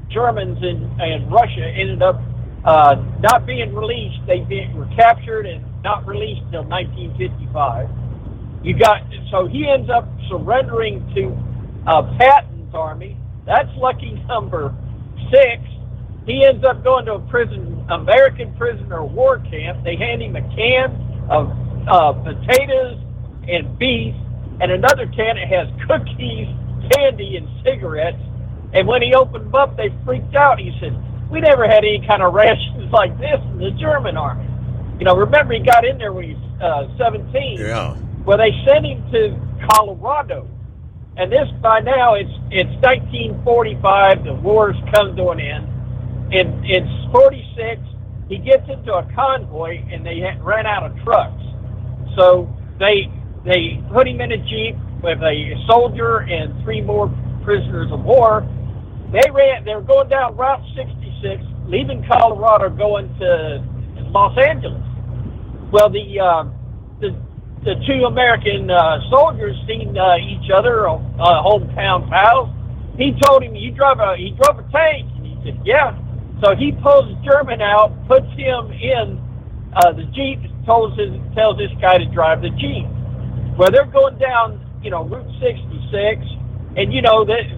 Speaker 11: Germans in Russia ended up not being released. They were captured and not released until 1955. So he ends up surrendering to Patton's army. That's lucky number 6. He ends up going to a American prisoner of war camp. They hand him a can of potatoes and beef, and another can that has cookies, candy, and cigarettes. And when he opened them up, they freaked out. He said, "We never had any kind of rations like this in the German army." Remember, he got in there when he was 17.
Speaker 18: Yeah.
Speaker 11: Well, they sent him to Colorado. And this, by now, it's 1945. The war's come to an end. And it's 46. He gets into a convoy, and they ran out of trucks. So they put him in a Jeep with a soldier and 3 more prisoners of war. They were going down Route 66, leaving Colorado, going to Los Angeles. Well, the 2 American soldiers seen each other, hometown pals. He told him, he drove a tank, and he said, "Yeah." So he pulls the German out, puts him in the Jeep, tells this guy to drive the Jeep. Well, they're going down, Route 66, and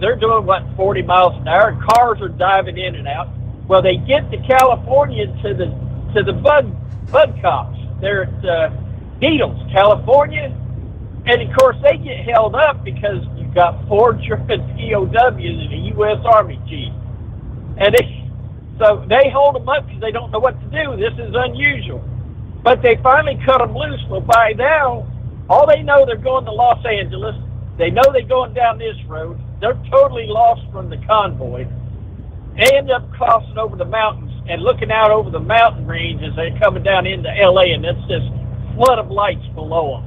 Speaker 11: they're doing 40 miles an hour. Cars are diving in and out. Well, they get to California to the Bud cops. They're at Needles, California, and of course they get held up because you've got 4 German POWs in a U.S. Army Jeep, and so they hold them up because they don't know what to do. This is unusual, but they finally cut them loose. Well, by now, all they know, they're going to Los Angeles. They know they're going down this road. They're totally lost from the convoy. They end up crossing over the mountains and looking out over the mountain range as they're coming down into L.A., and it's this flood of lights below them.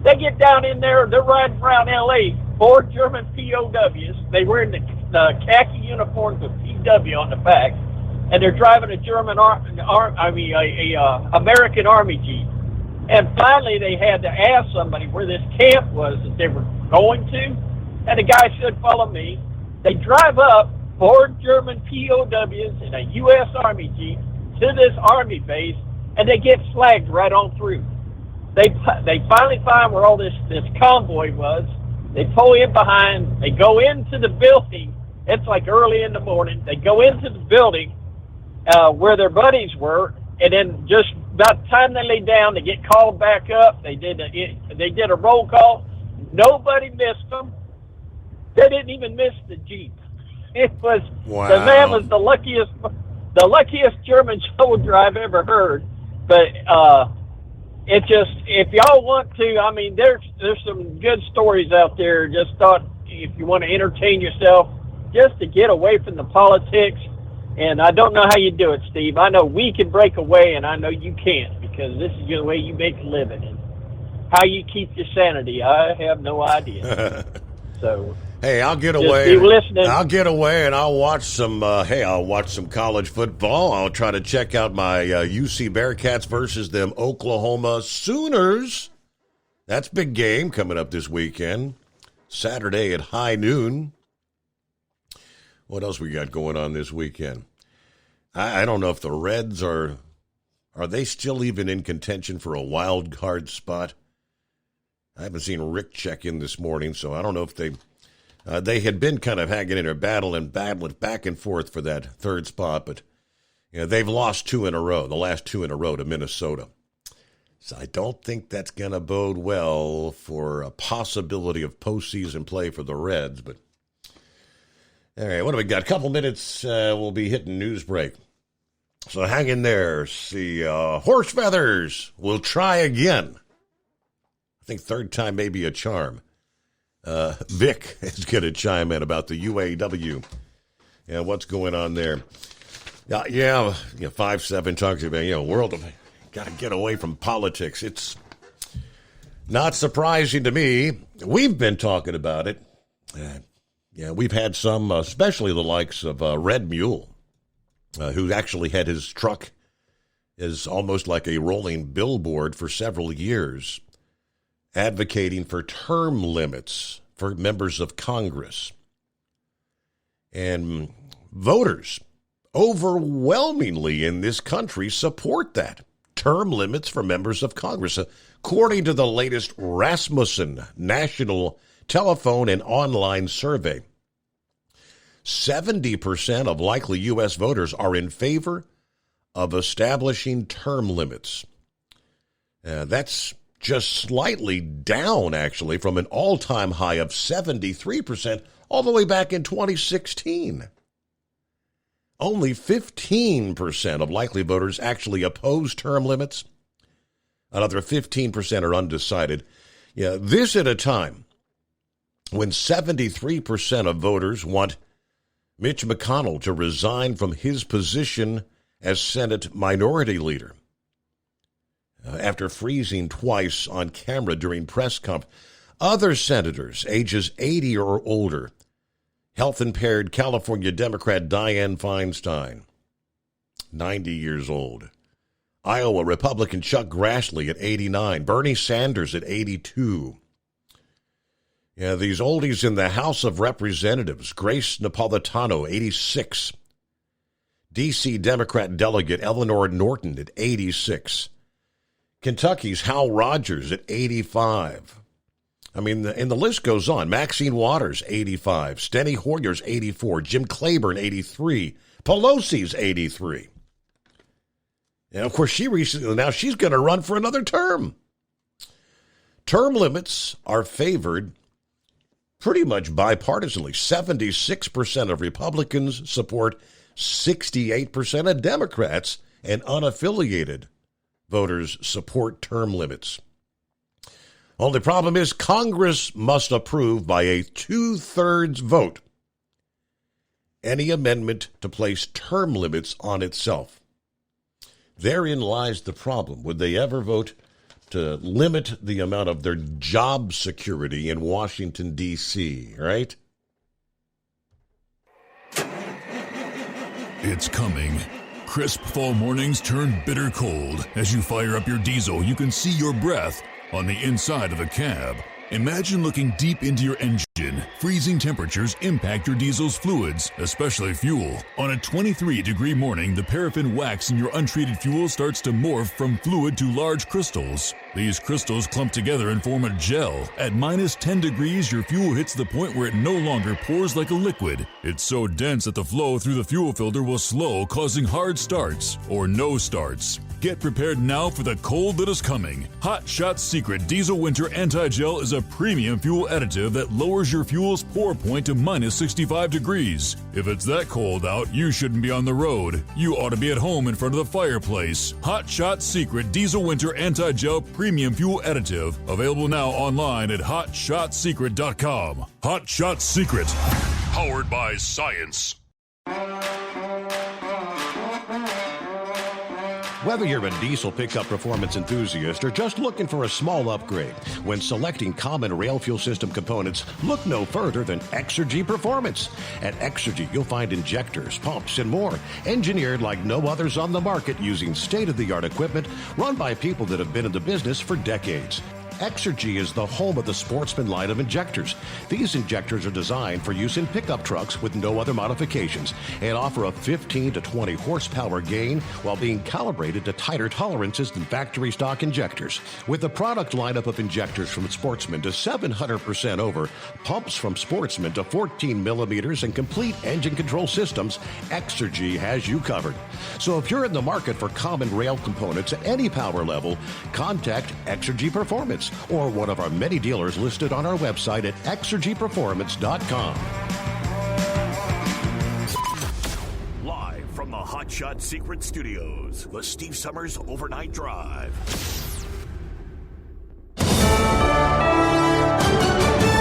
Speaker 11: They get down in there. They're riding around L.A., 4 German POWs. They were in the khaki uniforms with PW on the back, and they're driving a American Army Jeep. And finally, they had to ask somebody where this camp was that they were going to, and the guy said, "Follow me." They drive up, 4 German POWs in a U.S. Army Jeep to this army base, and they get flagged right on through. They finally find where all this convoy was. They pull in behind. They go into the building. It's like early in the morning. They go into the building where their buddies were, and then just about the time they lay down, they get called back up. They did a roll call. Nobody missed them. They didn't even miss the Jeep. It was The man was the luckiest German soldier I've ever heard. But it just, if y'all want to, there's some good stories out there. Just thought, if you want to entertain yourself, just to get away from the politics. And I don't know how you do it, Steve. I know we can break away, and I know you can't, because this is the way you make a living. And how you keep your sanity, I have no idea. So,
Speaker 18: hey, I'll get
Speaker 11: just
Speaker 18: away.
Speaker 11: be listening.
Speaker 18: I'll get away, and I'll watch some. I'll watch some college football. I'll try to check out my UC Bearcats versus them Oklahoma Sooners. That's big game coming up this weekend, Saturday at high noon. What else we got going on this weekend? I don't know if the Reds are they still even in contention for a wild card spot? I haven't seen Rick check in this morning, so I don't know if they had been kind of hanging in there, battling back and forth for that third spot, but they've lost 2 in a row, the last 2 in a row to Minnesota. So I don't think that's going to bode well for a possibility of postseason play for the Reds, but all right, what do we got? A couple minutes, we'll be hitting news break. So hang in there. See, horse feathers. We'll try again. I think third time may be a charm. Vic is going to chime in about the UAW and what's going on there. 5-7 talks about, world of Got to get away from politics. It's not surprising to me. We've been talking about it. We've had some, especially the likes of Red Mule, who actually had his truck as almost like a rolling billboard for several years, advocating for term limits for members of Congress. And voters overwhelmingly in this country support that. Term limits for members of Congress. According to the latest Rasmussen National Telephone and Online Survey, 70% of likely U.S. voters are in favor of establishing term limits. That's just slightly down, actually, from an all-time high of 73% all the way back in 2016. Only 15% of likely voters actually oppose term limits. Another 15% are undecided. This at a time when 73% of voters want Mitch McConnell to resign from his position as Senate Minority Leader after freezing twice on camera during press conference. Other senators, ages 80 or older, health-impaired California Democrat Dianne Feinstein, 90 years old. Iowa Republican Chuck Grassley at 89. Bernie Sanders at 82. These oldies in the House of Representatives. Grace Napolitano, 86. D.C. Democrat delegate Eleanor Norton at 86. Kentucky's Hal Rogers at 85. And the list goes on. Maxine Waters, 85. Steny Hoyer's 84. Jim Clyburn, 83. Pelosi's 83. And, of course, she's going to run for another term. Term limits are favored pretty much bipartisanly. 76% of Republicans support 68% of Democrats, and unaffiliated voters support term limits. Only problem is Congress must approve by a 2/3 vote any amendment to place term limits on itself. Therein lies the problem. Would they ever vote to limit the amount of their job security in Washington, D.C., right?
Speaker 16: It's coming. Crisp fall mornings turn bitter cold. As you fire up your diesel, you can see your breath on the inside of the cab. Imagine looking deep into your engine. Freezing temperatures impact your diesel's fluids, especially fuel. On a 23-degree morning, the paraffin wax in your untreated fuel starts to morph from fluid to large crystals. These crystals clump together and form a gel. At minus 10 degrees, your fuel hits the point where it no longer pours like a liquid. It's so dense that the flow through the fuel filter will slow, causing hard starts or no starts. Get prepared now for the cold that is coming. Hot Shot's Secret Diesel Winter Anti-Gel is a premium fuel additive that lowers your fuel's pour point to minus 65 degrees. If it's that cold out, you shouldn't be on the road. You ought to be at home in front of the fireplace. Hot Shot's Secret Diesel Winter Anti-Gel Premium Fuel Additive. Available now online at HotShotSecret.com. Hot Shot Secret. Powered by science.
Speaker 18: Whether you're a diesel pickup performance enthusiast or just looking for a small upgrade, when selecting common rail fuel system components, look no further than Exergy Performance. At Exergy, you'll find injectors, pumps, and more, engineered like no others on the market using state-of-the-art equipment run by people that have been in the business for decades. Exergy is the home of the Sportsman line of injectors. These injectors are designed for use in pickup trucks with no other modifications and offer a 15 to 20 horsepower gain while being calibrated to tighter tolerances than factory stock injectors. With the product lineup of injectors from Sportsman to 700% over, pumps from Sportsman to 14 millimeters, and complete engine control systems, Exergy has you covered. So if you're in the market for common rail components at any power level, contact Exergy Performance or one of our many dealers listed on our website at exergyperformance.com.
Speaker 20: Live from the Hot Shot Secret Studios, the Steve Summers Overnight Drive.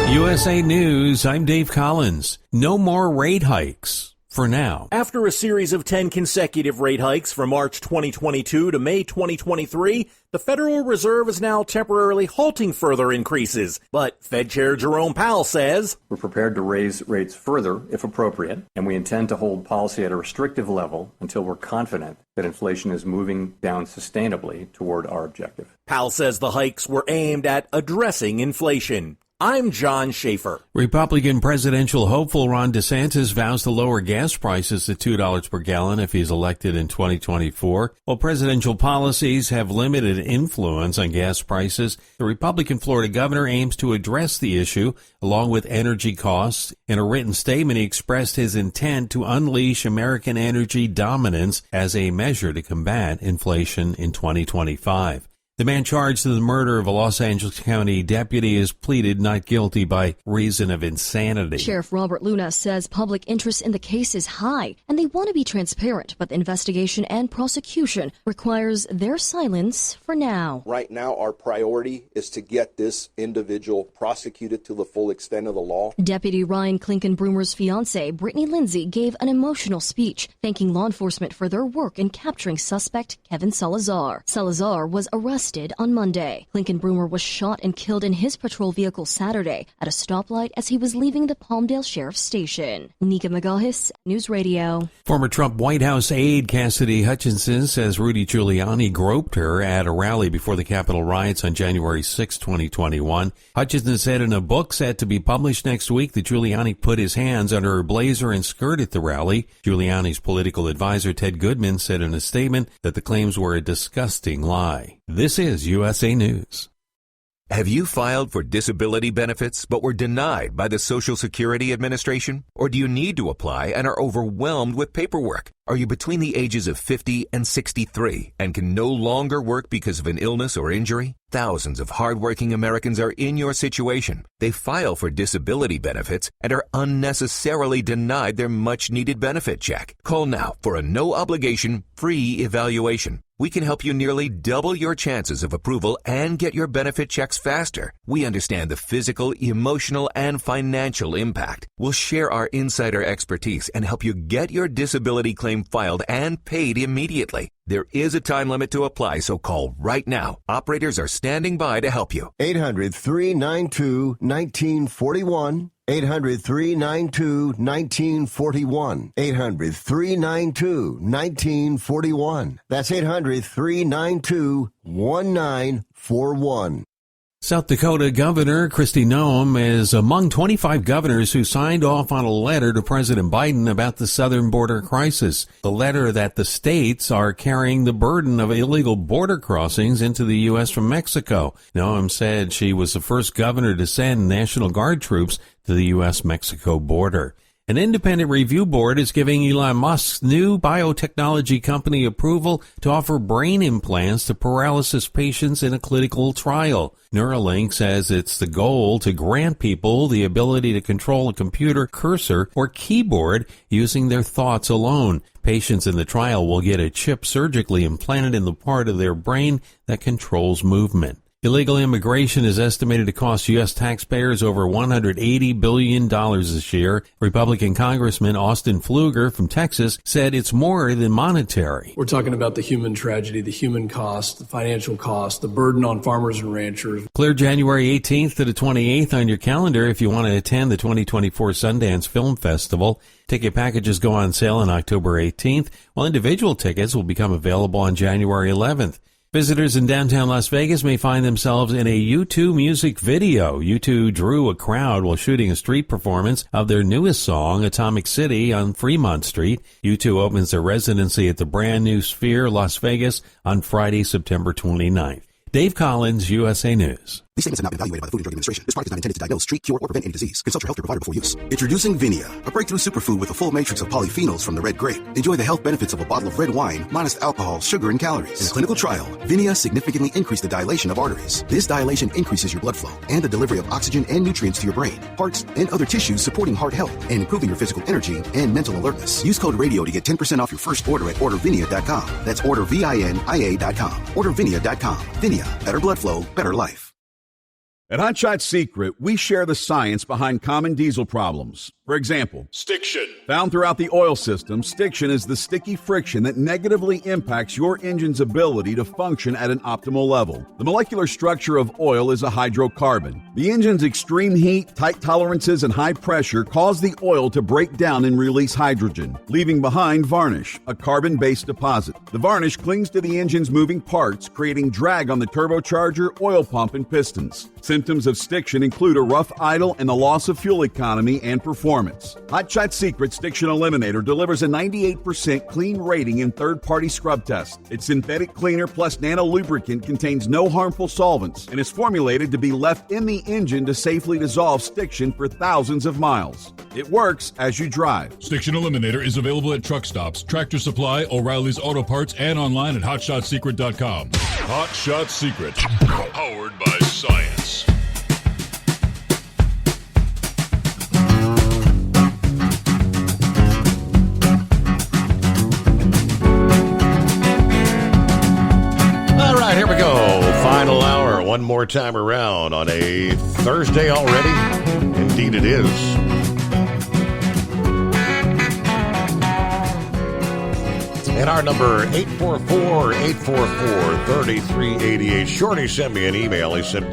Speaker 2: USA News, I'm Dave Collins. No more rate hikes. for now.
Speaker 5: After a series of 10 consecutive rate hikes from March 2022 to May 2023, the Federal Reserve is now temporarily halting further increases. But Fed Chair Jerome Powell says,
Speaker 8: we're prepared to raise rates further if appropriate, and we intend to hold policy at a restrictive level until we're confident that inflation is moving down sustainably toward our objective.
Speaker 5: Powell says the hikes were aimed at addressing inflation. I'm John Schaefer.
Speaker 2: Republican presidential hopeful Ron DeSantis vows to lower gas prices to $2 per gallon if he's elected in 2024. While presidential policies have limited influence on gas prices, the Republican Florida governor aims to address the issue along with energy costs. In a written statement, he expressed his intent to unleash American energy dominance as a measure to combat inflation in 2025. The man charged in the murder of a Los Angeles County deputy is pleaded not guilty by reason of insanity.
Speaker 10: Sheriff Robert Luna says public interest in the case is high, and they want to be transparent, but the investigation and prosecution requires their silence for now.
Speaker 12: Right now, our priority is to get this individual prosecuted to the full extent of the law.
Speaker 10: Deputy Ryan Klinkenbroomer's fiancée, Brittany Lindsay, gave an emotional speech thanking law enforcement for their work in capturing suspect Kevin Salazar. Salazar was arrested on Monday. Klinkenbroomer was shot and killed in his patrol vehicle Saturday at a stoplight as he was leaving the Palmdale Sheriff's Station. Nika Magahis, News Radio.
Speaker 2: Former Trump White House aide Cassidy Hutchinson says Rudy Giuliani groped her at a rally before the Capitol riots on January 6, 2021. Hutchinson said in a book set to be published next week that Giuliani put his hands under her blazer and skirt at the rally. Giuliani's political advisor Ted Goodman said in a statement that the claims were a disgusting lie. This is USA News.
Speaker 23: Have you filed for disability benefits but were denied by the Social Security Administration? Or do you need to apply and are overwhelmed with paperwork? Are you between the ages of 50 and 63 and can no longer work because of an illness or injury? Thousands of hardworking Americans are in your situation. They file for disability benefits and are unnecessarily denied their much-needed benefit check. Call now for a no-obligation, free evaluation. We can help you nearly double your chances of approval and get your benefit checks faster. We understand the physical, emotional, and financial impact. We'll share our insider expertise and help you get your disability claim filed and paid immediately. There is a time limit to apply, so call right now. Operators are standing by to help you.
Speaker 14: 800-392-1941. 800-392-1941. 800-392-1941. That's 800-392-1941.
Speaker 2: South Dakota Governor Kristi Noem is among 25 governors who signed off on a letter to President Biden about the southern border crisis. The letter that the states are carrying the burden of illegal border crossings into the U.S. from Mexico. Noem said she was the first governor to send National Guard troops to the U.S.-Mexico border. An independent review board is giving Elon Musk's new biotechnology company approval to offer brain implants to paralysis patients in a clinical trial. Neuralink says it's the goal to grant people the ability to control a computer cursor or keyboard using their thoughts alone. Patients in the trial will get a chip surgically implanted in the part of their brain that controls movement. Illegal immigration is estimated to cost U.S. taxpayers over $180 billion this year. Republican Congressman Austin Pfluger from Texas said it's more than monetary.
Speaker 24: We're talking about the human tragedy, the human cost, the financial cost, the burden on farmers and ranchers.
Speaker 2: Clear January 18th to the 28th on your calendar if you want to attend the 2024 Sundance Film Festival. Ticket packages go on sale on October 18th, while individual tickets will become available on January 11th. Visitors in downtown Las Vegas may find themselves in a U2 music video. U2 drew a crowd while shooting a street performance of their newest song, Atomic City, on Fremont Street. U2 opens their residency at the brand new Sphere, Las Vegas, on Friday, September 29th. Dave Collins, USA News.
Speaker 22: These statements have not been evaluated by the Food and Drug Administration. This product is not intended to diagnose, treat, cure, or prevent any disease. Consult your healthcare provider before use. Introducing Vinia, a breakthrough superfood with a full matrix of polyphenols from the red grape. Enjoy the health benefits of a bottle of red wine, minus alcohol, sugar, and calories. In a clinical trial, Vinia significantly increased the dilation of arteries. This dilation increases your blood flow and the delivery of oxygen and nutrients to your brain, hearts, and other tissues, supporting heart health and improving your physical energy and mental alertness. Use code RADIO to get 10% off your first order at ordervinia.com. That's ordervinia.com. Ordervinia.com. Vinia, better blood flow, better life.
Speaker 15: At Hot Shot Secret, we share the science behind common diesel problems. For example,
Speaker 16: Stiction.
Speaker 15: Found throughout the oil system, stiction is the sticky friction that negatively impacts your engine's ability to function at an optimal level. The molecular structure of oil is a hydrocarbon. The engine's extreme heat, tight tolerances, and high pressure cause the oil to break down and release hydrogen, leaving behind varnish, a carbon-based deposit. The varnish clings to the engine's moving parts, creating drag on the turbocharger, oil pump, and pistons. Symptoms of stiction include a rough idle and the loss of fuel economy and performance. Hot Shot Secret Stiction Eliminator delivers a 98% clean rating in third-party scrub tests. Its synthetic cleaner plus nano lubricant contains no harmful solvents and is formulated to be left in the engine to safely dissolve stiction for thousands of miles. It works as you drive.
Speaker 16: Stiction Eliminator is available at truck stops, Tractor Supply, O'Reilly's Auto Parts, and online at HotShotSecret.com. Hot Shot Secret, powered by science.
Speaker 18: All right, here we go. Final hour, one more time around on a Thursday already. Indeed it is. And our number, 844-844-3388. Shorty sent me an email. He said,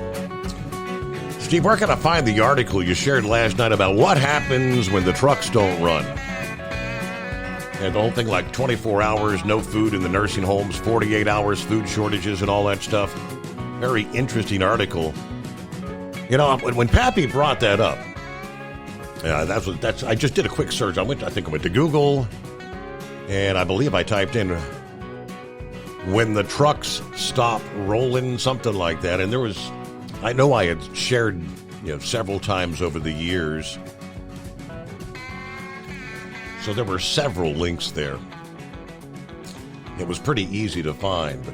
Speaker 18: Steve, where can I find the article you shared last night about what happens when the trucks don't run? And the whole thing, like 24 hours, no food in the nursing homes, 48 hours, food shortages and all that stuff. Very interesting article. You know, when Pappy brought that up, I just did a quick search. I went to Google, and I believe I typed in when the trucks stop rolling, something like that. And I know I had shared, several times over the years. So there were several links there. It was pretty easy to find. But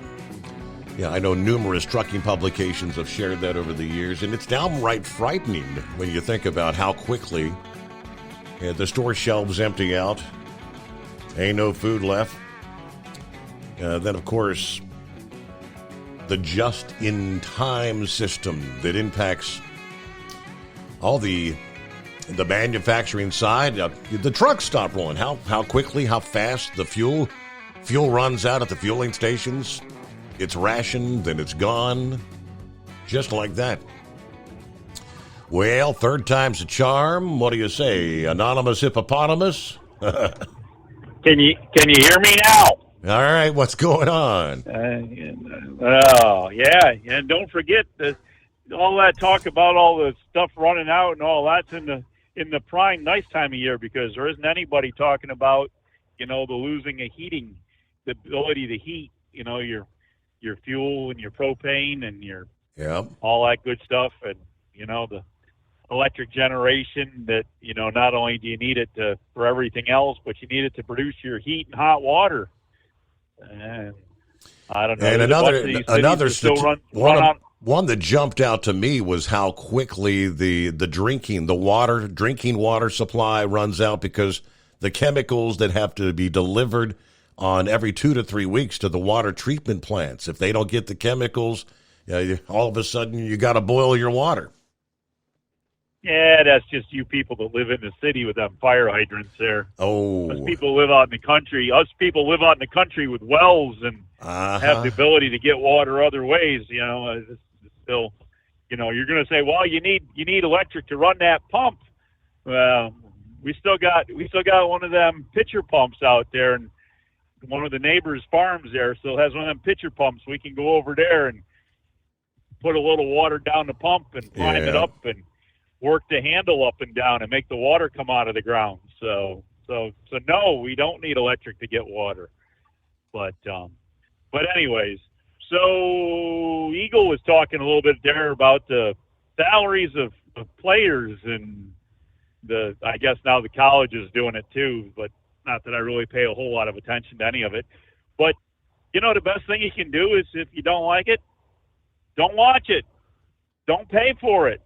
Speaker 18: yeah, I know numerous trucking publications have shared that over the years, and it's downright frightening when you think about how quickly the store shelves empty out. Ain't no food left. Then, of course, the just-in-time system that impacts all the manufacturing side. The trucks stop rolling. How quickly, how fast the fuel runs out at the fueling stations. It's rationed, then it's gone. Just like that. Well, third time's a charm. What do you say, anonymous hippopotamus?
Speaker 6: Can you hear me now?
Speaker 18: All right, what's going on?
Speaker 6: And don't forget all that talk about all the stuff running out and all that's in the prime nice time of year, because there isn't anybody talking about the losing of heating, the ability to heat your fuel and your propane and your all that good stuff, and the electric generation that not only do you need it for everything else, but you need it to produce your heat and hot water. And I don't know.
Speaker 18: And another one that jumped out to me was how quickly the drinking water supply runs out, because the chemicals that have to be delivered on every 2 to 3 weeks to the water treatment plants. If they don't get the chemicals, all of a sudden you got to boil your water.
Speaker 6: Yeah, that's just you people that live in the city with them fire hydrants there.
Speaker 18: Oh.
Speaker 6: Us people live out in the country. Us people live out in the country with wells and have the ability to get water other ways. It's still, you're going to say, well, you need electric to run that pump. Well, we still got one of them pitcher pumps out there, and one of the neighbors' farms there still has one of them pitcher pumps. We can go over there and put a little water down the pump and climb it up and work the handle up and down and make the water come out of the ground. So no, we don't need electric to get water. But anyways, so Eagle was talking a little bit there about the salaries of players, and I guess now the college is doing it too, but not that I really pay a whole lot of attention to any of it. But the best thing you can do is, if you don't like it, don't watch it. Don't pay for it.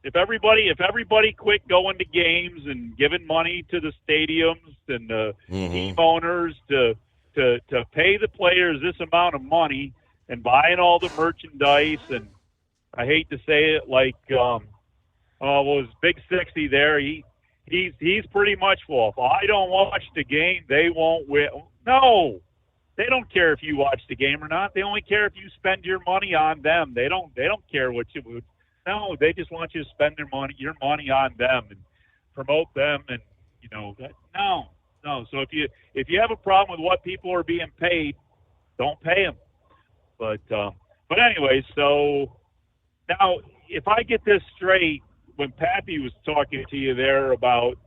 Speaker 6: If everybody quit going to games and giving money to the stadiums and the team owners to pay the players this amount of money and buying all the merchandise, and I hate to say it, like was Big 60 there? He he's pretty much full. If I don't watch the game, they won't win. No, they don't care if you watch the game or not. They only care if you spend your money on them. They don't care what you would. No, they just want you to spend your money on them and promote them, and no. So if you have a problem with what people are being paid, don't pay them. But anyway, so now if I get this straight, when Pappy was talking to you there about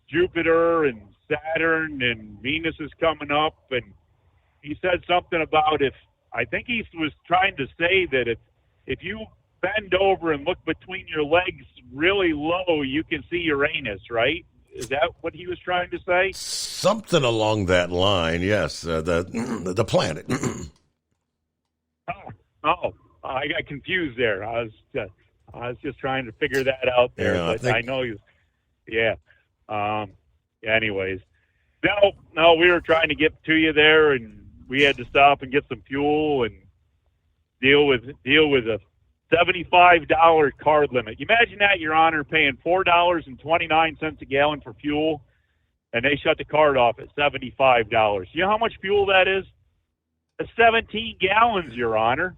Speaker 6: Jupiter and Saturn and Venus is coming up, and he said something about I think he was trying to say that if you bend over and look between your legs really low, you can see Uranus, right? Is that what he was trying to say?
Speaker 18: Something along that line, yes. The planet.
Speaker 6: I got confused there. I was just trying to figure that out there, but I know you. Yeah. Anyways, no, we were trying to get to you there, and we had to stop and get some fuel and deal with a $75 card limit. You imagine that, Your Honor, paying $4.29 a gallon for fuel, and they shut the card off at $75. You know how much fuel that is? It's 17 gallons, Your Honor.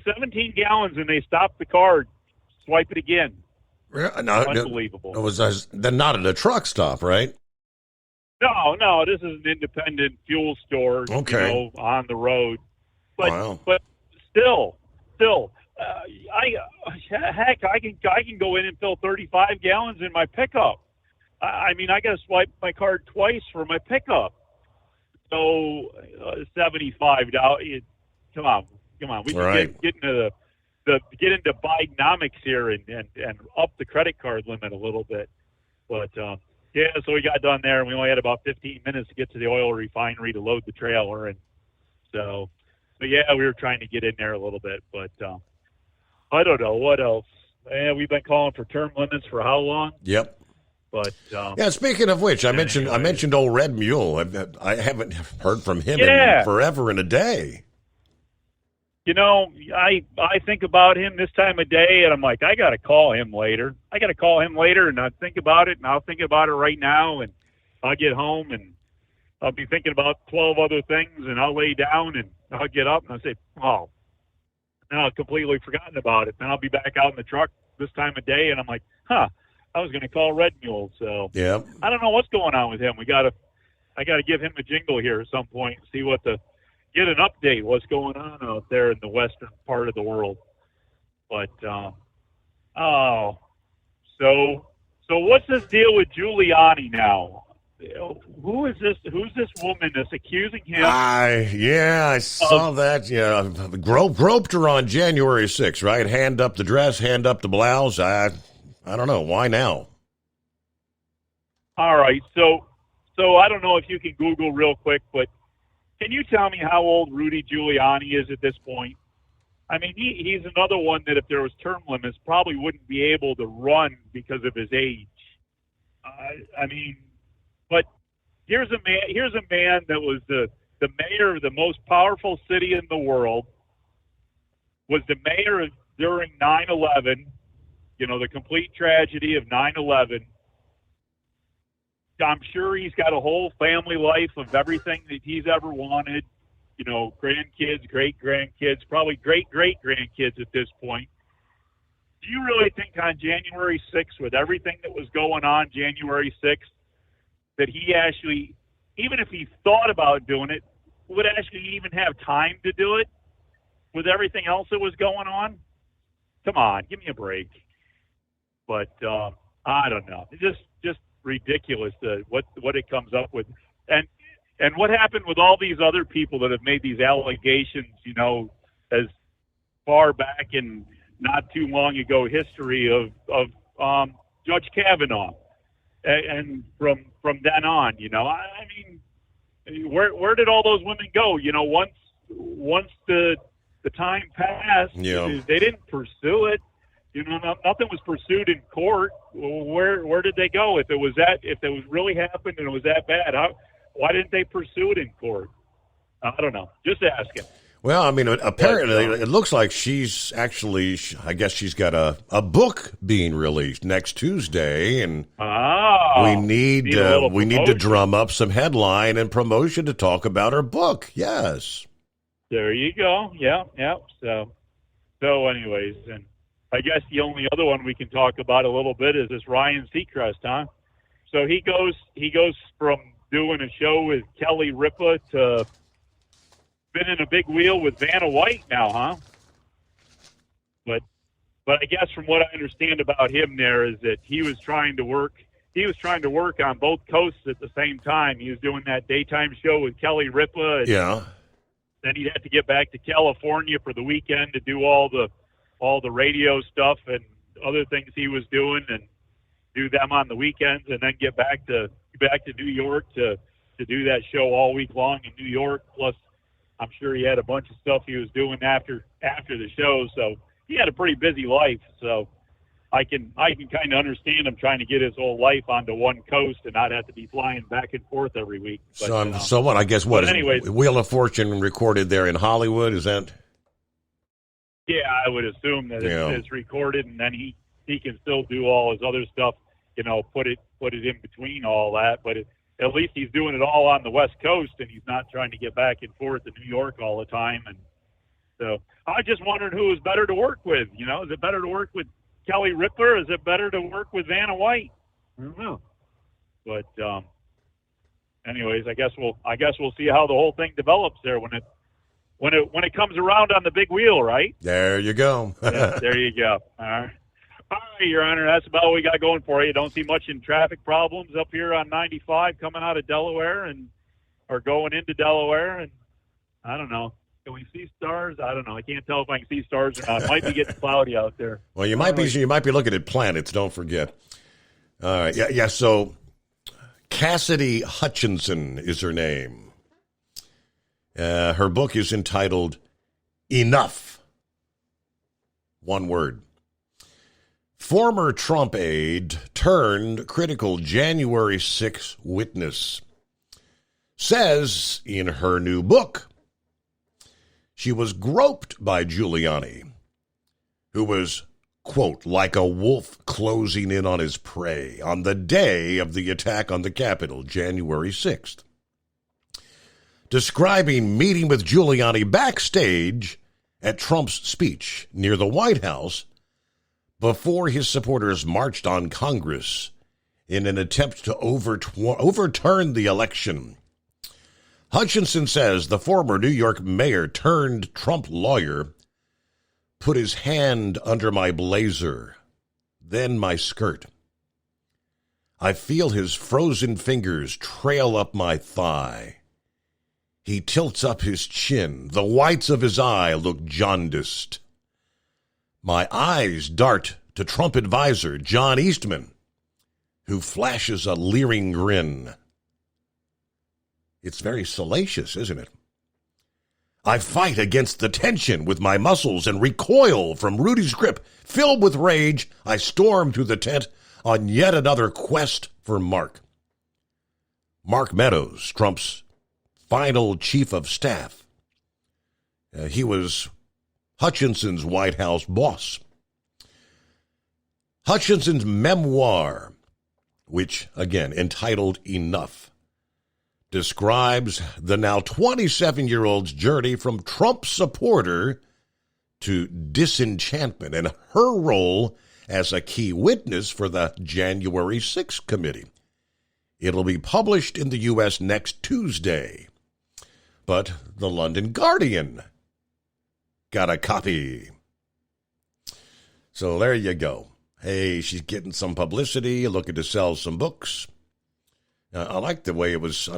Speaker 6: 17 gallons, and they stop the card, swipe it again.
Speaker 18: No,
Speaker 6: unbelievable.
Speaker 18: They're not at a truck stop, right?
Speaker 6: No, this is an independent fuel store, on the road. But but still, I can go in and fill 35 gallons in my pickup. I mean, I got to swipe my card twice for my pickup. So $75. Come on. We can get into get into Bidenomics here and up the credit card limit a little bit. But so we got done there, and we only had about 15 minutes to get to the oil refinery to load the trailer, and so. But yeah, we were trying to get in there a little bit, but I don't know what else. We've been calling for term limits for how long?
Speaker 18: Yep.
Speaker 6: But
Speaker 18: speaking of which, I mentioned old Red Mule. I haven't heard from him in forever and a day.
Speaker 6: I think about him this time of day, and I'm like, I got to call him later. And I think about it, and I'll think about it right now, and I'll get home, and I'll be thinking about 12 other things, and I'll lay down, and I'll get up, and I'll say, now I've completely forgotten about it. Then I'll be back out in the truck this time of day, and I'm like, I was going to call Red Mule. So
Speaker 18: yeah,
Speaker 6: I don't know what's going on with him. I got to give him a jingle here at some point and see get an update what's going on out there in the western part of the world. But so what's this deal with Giuliani now? Who's this woman that's accusing him?
Speaker 18: I saw that. Yeah, groped her on January 6th, right? Hand up the dress, hand up the blouse. I don't know. Why now?
Speaker 6: All right. So I don't know if you can Google real quick, but can you tell me how old Rudy Giuliani is at this point? I mean, he's another one that if there was term limits, probably wouldn't be able to run because of his age. But here's a man that was the mayor of the most powerful city in the world, was the mayor during 9/11, the complete tragedy of 9/11. I'm sure he's got a whole family life of everything that he's ever wanted, grandkids, great-grandkids, probably great-great-grandkids at this point. Do you really think on January 6th, with everything that was going on January 6th, that he actually, even if he thought about doing it, would actually even have time to do it with everything else that was going on? Come on, give me a break. But I don't know. It's just ridiculous what it comes up with. And what happened with all these other people that have made these allegations, as far back in not too long ago history of Judge Kavanaugh. And from then on, where did all those women go? Once the time passed, they didn't pursue it. Nothing was pursued in court. Where did they go? If it was really happened and it was that bad, why didn't they pursue it in court? I don't know. Just asking.
Speaker 18: Well, I mean, apparently it looks like she's actually, I guess she's got a book being released next Tuesday, and we need to drum up some headline and promotion to talk about her book. Yes.
Speaker 6: There you go. Yeah. So anyways, and I guess the only other one we can talk about a little bit is this Ryan Seacrest, huh? So he goes from doing a show with Kelly Ripa to been in a big wheel with Vanna White now, huh? But I guess from what I understand about him there is that he was trying to work on both coasts at the same time. He was doing that daytime show with Kelly Ripa.
Speaker 18: Yeah.
Speaker 6: Then he'd have to get back to California for the weekend to do all the radio stuff and other things he was doing, and do them on the weekends, and then get back to New York to do that show all week long in New York. Plus, I'm sure he had a bunch of stuff he was doing after the show, so he had a pretty busy life. So I can kind of understand him trying to get his whole life onto one coast and not have to be flying back and forth every week. But,
Speaker 18: so what? I guess what is
Speaker 6: anyways,
Speaker 18: Wheel of Fortune recorded there in Hollywood? Is that?
Speaker 6: Yeah, I would assume that it's recorded, and then he can still do all his other stuff. Put it in between all that, but at least he's doing it all on the West Coast, and he's not trying to get back and forth to New York all the time. And so I just wondered who was better to work with. Is it better to work with Kelly Ripa, or is it better to work with Vanna White? I don't know. But anyways, I guess we'll see how the whole thing develops there when it comes around on the big wheel, right?
Speaker 18: There you go.
Speaker 6: Yeah, there you go. All right. All right, Your Honor, that's about what we got going for you. Don't see much in traffic problems up here on 95 coming out of Delaware or going into Delaware. And I don't know. Can we see stars? I don't know. I can't tell if I can see stars or not. It might be getting cloudy out there.
Speaker 18: Well, you might be looking at planets. Don't forget. All right. Yeah. So Cassidy Hutchinson is her name. Her book is entitled Enough. One word. Former Trump aide turned critical January 6 witness says in her new book she was groped by Giuliani, who was, quote, like a wolf closing in on his prey on the day of the attack on the Capitol, January 6th. Describing meeting with Giuliani backstage at Trump's speech near the White House before his supporters marched on Congress in an attempt to overturn the election. Hutchinson says the former New York mayor turned Trump lawyer put his hand under my blazer, then my skirt. I feel his frozen fingers trail up my thigh. He tilts up his chin. The whites of his eye look jaundiced. My eyes dart to Trump advisor John Eastman, who flashes a leering grin. It's very salacious, isn't it? I fight against the tension with my muscles and recoil from Rudy's grip. Filled with rage, I storm to the tent on yet another quest for Mark. Mark Meadows, Trump's final chief of staff. He was Hutchinson's White House boss. Hutchinson's memoir, which, again, entitled Enough, describes the now 27-year-old's journey from Trump supporter to disenchantment and her role as a key witness for the January 6th committee. It'll be published in the U.S. next Tuesday. But the London Guardian got a copy. So there you go. Hey, she's getting some publicity, looking to sell some books. I like the way it was.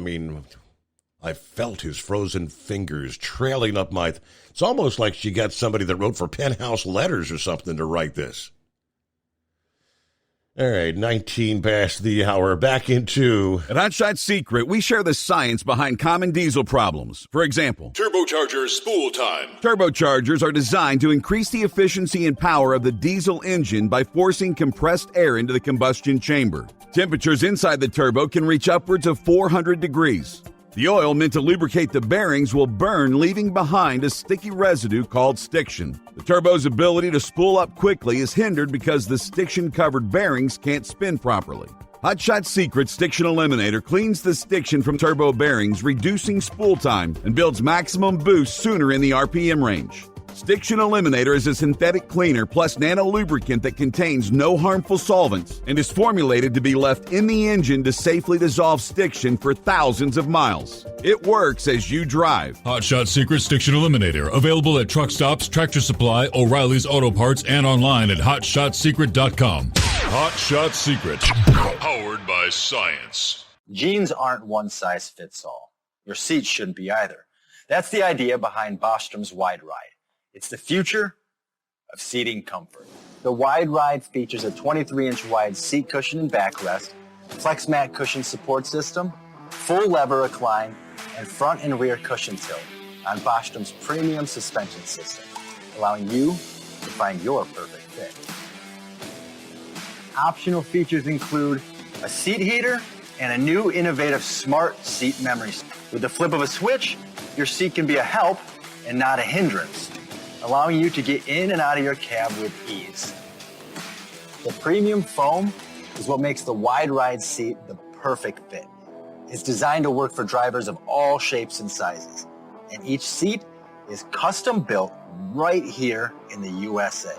Speaker 18: I felt his frozen fingers trailing up my... It's almost like she got somebody that wrote for Penthouse Letters or something to write this. All right, 19 past the hour. Back into...
Speaker 15: At Hot Shot Secret, we share the science behind common diesel problems. For example,
Speaker 16: turbocharger spool time.
Speaker 15: Turbochargers are designed to increase the efficiency and power of the diesel engine by forcing compressed air into the combustion chamber. Temperatures inside the turbo can reach upwards of 400 degrees. The oil meant to lubricate the bearings will burn, leaving behind a sticky residue called stiction. The turbo's ability to spool up quickly is hindered because the stiction-covered bearings can't spin properly. Hot Shot Secret Stiction Eliminator cleans the stiction from turbo bearings, reducing spool time, and builds maximum boost sooner in the RPM range. Stiction Eliminator is a synthetic cleaner plus nano-lubricant that contains no harmful solvents and is formulated to be left in the engine to safely dissolve stiction for thousands of miles. It works as you drive.
Speaker 16: Hot Shot Secret Stiction Eliminator. Available at truck stops, Tractor Supply, O'Reilly's Auto Parts, and online at HotShotSecret.com. Hot Shot Secret. Powered by science.
Speaker 7: Jeans aren't one size fits all. Your seats shouldn't be either. That's the idea behind Bostrom's Wide Ride. It's the future of seating comfort. The Wide Ride features a 23-inch wide seat cushion and backrest, flex mat cushion support system, full lever recline, and front and rear cushion tilt on Bostrom's premium suspension system, allowing you to find your perfect fit. Optional features include a seat heater and a new innovative smart seat memory. With the flip of a switch, your seat can be a help and not a hindrance, allowing you to get in and out of your cab with ease. The premium foam is what makes the Wide Ride seat the perfect fit. It's designed to work for drivers of all shapes and sizes, and each seat is custom built right here in the USA.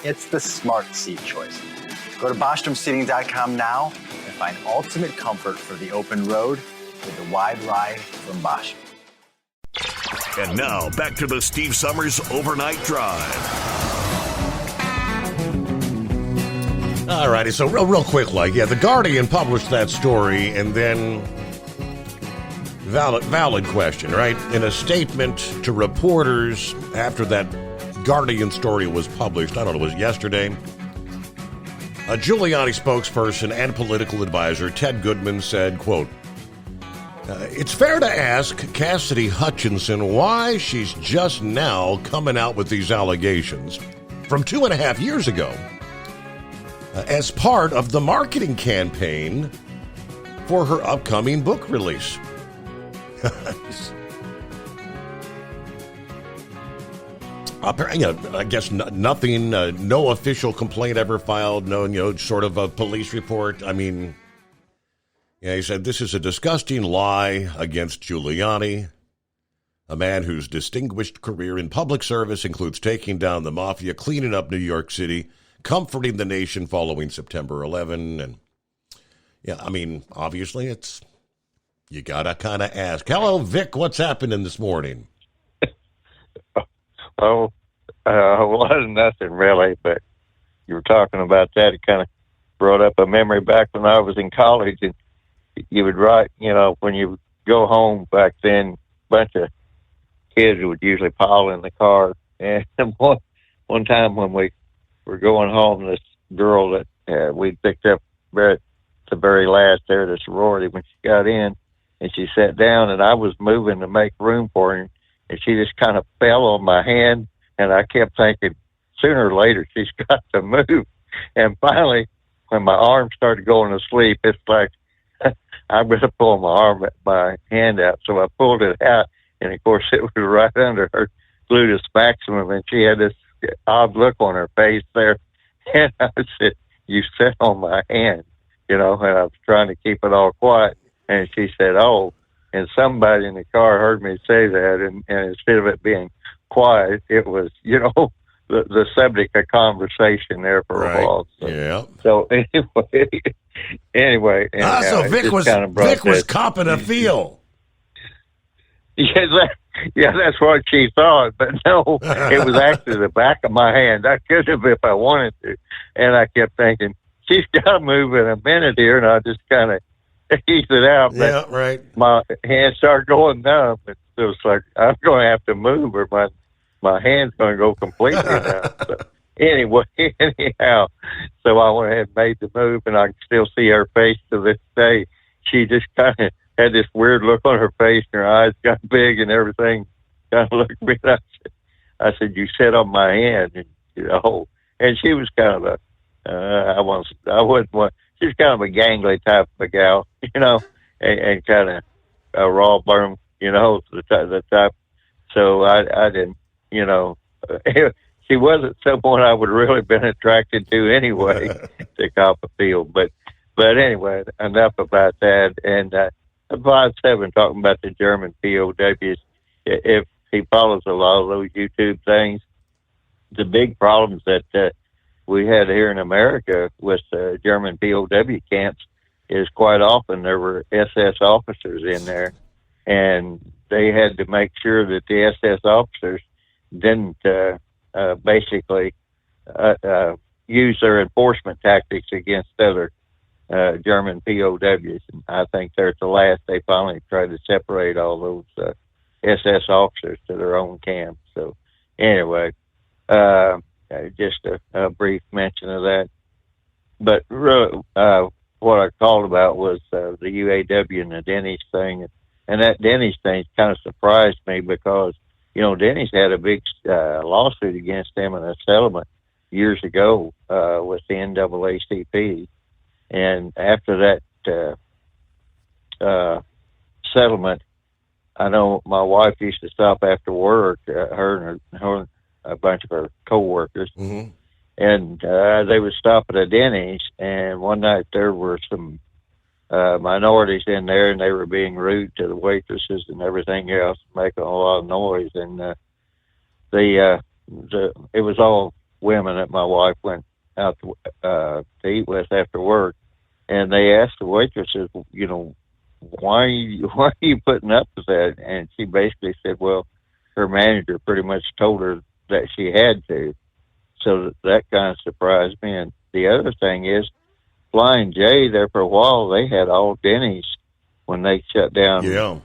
Speaker 7: It's the smart seat choice. Go to BostromSeating.com now and find ultimate comfort for the open road with the Wide Ride from Bostrom.
Speaker 20: And now, back to the Steve Summers Overnight Drive.
Speaker 18: All righty, so real quick, The Guardian published that story, and then valid question, right? In a statement to reporters after that Guardian story was published, I don't know, it was yesterday, a Giuliani spokesperson and political advisor, Ted Goodman, said, quote, it's fair to ask Cassidy Hutchinson why she's just now coming out with these allegations from 2.5 years ago as part of the marketing campaign for her upcoming book release. I guess nothing, no official complaint ever filed, no, sort of a police report. I mean, yeah, he said, this is a disgusting lie against Giuliani, a man whose distinguished career in public service includes taking down the mafia, cleaning up New York City, comforting the nation following September 11. And yeah, I mean, obviously you got to kind of ask. Hello, Vic, what's happening this morning?
Speaker 13: Well, nothing really, but you were talking about that. It kind of brought up a memory back when I was in college, and you would write, when you go home back then, a bunch of kids would usually pile in the car. And one time when we were going home, this girl that we picked up at the very last there at the sorority, when she got in, and she sat down, and I was moving to make room for her, and she just kind of fell on my hand, and I kept thinking, sooner or later, she's got to move. And finally, when my arm started going to sleep, it's like, I'm going to pull my hand out. So I pulled it out, and of course it was right under her gluteus maximum, and she had this odd look on her face there. And I said, you sat on my hand, and I was trying to keep it all quiet. And she said, oh, and somebody in the car heard me say that, and instead of it being quiet, it was, the subject of conversation there for a while. So, yeah. So anyway.
Speaker 18: So Vic was copping a feel.
Speaker 13: Yeah, that's what she thought. But no, it was actually the back of my hand. I could have if I wanted to. And I kept thinking, she's got to move in a minute here. And I just kind of eased it out. But
Speaker 18: yeah, right.
Speaker 13: My hand started going numb. It was like, I'm going to have to move or my hand's going to go completely numb. So anyhow, so I went ahead and made the move, and I can still see her face to this day. She just kind of had this weird look on her face, and her eyes got big and everything. Kind of looked at me, and I said, you sat on my hand, and and she was kind of she was kind of a gangly type of a gal, and kind of raw berm, the type. So I didn't, she wasn't someone I would really been attracted to anyway to Copperfield. But anyway, enough about that. And 5-7 talking about the German POWs. If he follows a lot of those YouTube things, the big problems that we had here in America with German POW camps is quite often there were SS officers in there, and they had to make sure that the SS officers didn't basically use their enforcement tactics against other German POWs. And I think there at the last they finally tried to separate all those SS officers to their own camps. So anyway, just a brief mention of that. But really, what I called about was the UAW and the Denny's thing. And that Denny's thing kind of surprised me because, Denny's had a big lawsuit against them in a settlement years ago with the NAACP. And after that settlement, I know my wife used to stop after work, her and a bunch of her coworkers, and they would stop at a Denny's. And one night there were some minorities in there, and they were being rude to the waitresses and everything else, making a lot of noise. And it was all women that my wife went out to eat with after work, and they asked the waitresses, why are you putting up with that? And she basically said, well, her manager pretty much told her that she had to. So that kind of surprised me. And the other thing is, Flying J there for a while, they had all Denny's when they shut down, the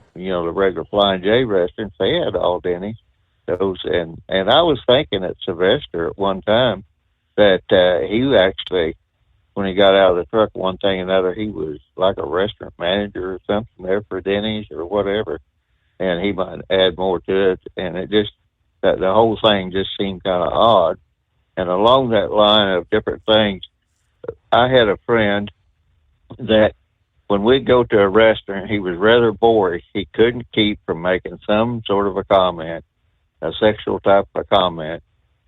Speaker 13: regular Flying J restaurants. They had all Denny's. Those and I was thinking at Sylvester at one time that he actually, when he got out of the truck, one thing and another, he was like a restaurant manager or something there for Denny's or whatever, and he might add more to it. And it just, the whole thing just seemed kind of odd. And along that line of different things, I had a friend that when we'd go to a restaurant, he was rather boorish. He couldn't keep from making some sort of a comment, a sexual type of comment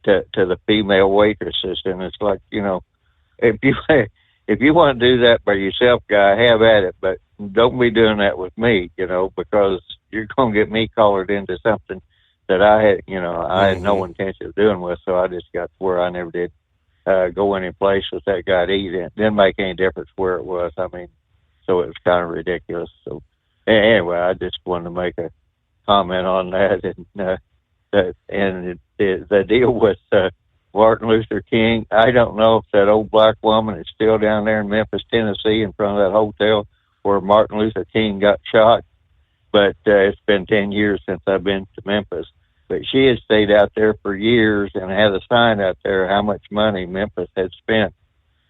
Speaker 13: to the female waitresses. And it's like, if you want to do that by yourself, guy, have at it, but don't be doing that with me, because you're going to get me collared into something that I had no intention of doing with. So I just got to where I never did go any place with that guy to eat. It didn't make any difference where it was. I mean, so it was kind of ridiculous. So anyway, I just wanted to make a comment on that. And the deal with Martin Luther King, I don't know if that old black woman is still down there in Memphis, Tennessee, in front of that hotel where Martin Luther King got shot. But it's been 10 years since I've been to Memphis. But she had stayed out there for years and had a sign out there how much money Memphis had spent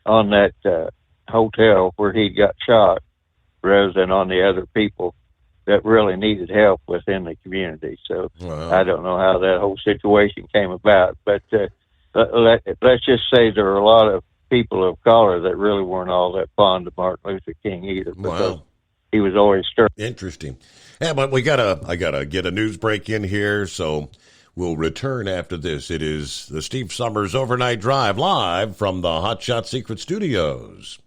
Speaker 13: on that hotel where he got shot, rather than on the other people that really needed help within the community. So I don't know how that whole situation came about. But let's just say there are a lot of people of color that really weren't all that fond of Martin Luther King either, because he was always stirring.
Speaker 18: Interesting. Yeah, but I gotta get a news break in here, so we'll return after this. It is the Steve Summers Overnight Drive, live from the Hot Shot Secret Studios.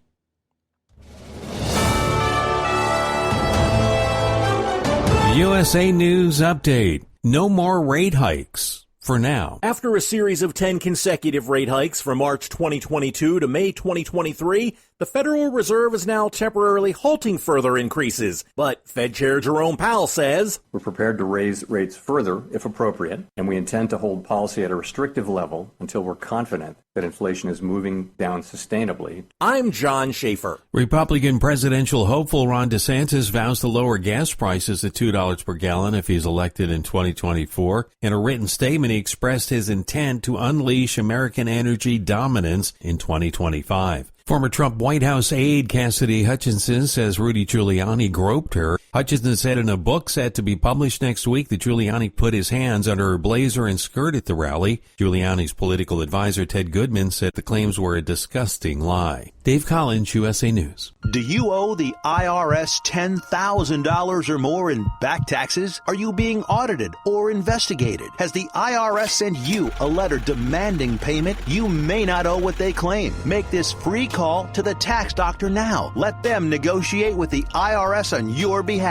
Speaker 2: USA News Update. No more rate hikes. For now.
Speaker 5: After a series of 10 consecutive rate hikes from March 2022 to May 2023, the Federal Reserve is now temporarily halting further increases. But Fed Chair Jerome Powell says,
Speaker 8: we're prepared to raise rates further if appropriate, and we intend to hold policy at a restrictive level until we're confident that inflation is moving down sustainably.
Speaker 5: I'm John Schaefer.
Speaker 2: Republican presidential hopeful Ron DeSantis vows to lower gas prices to $2 per gallon if he's elected in 2024. In a written statement, he expressed his intent to unleash American energy dominance in 2025. Former Trump White House aide Cassidy Hutchinson says Rudy Giuliani groped her Hutchinson said in a book set to be published next week that Giuliani put his hands under her blazer and skirt at the rally. Giuliani's political advisor Ted Goodman said the claims were a disgusting lie. Dave Collins, USA News.
Speaker 1: Do you owe the IRS $10,000 or more in back taxes? Are you being audited or investigated? Has the IRS sent you a letter demanding payment? You may not owe what they claim. Make this free call to the tax doctor now. Let them negotiate with the IRS on your behalf.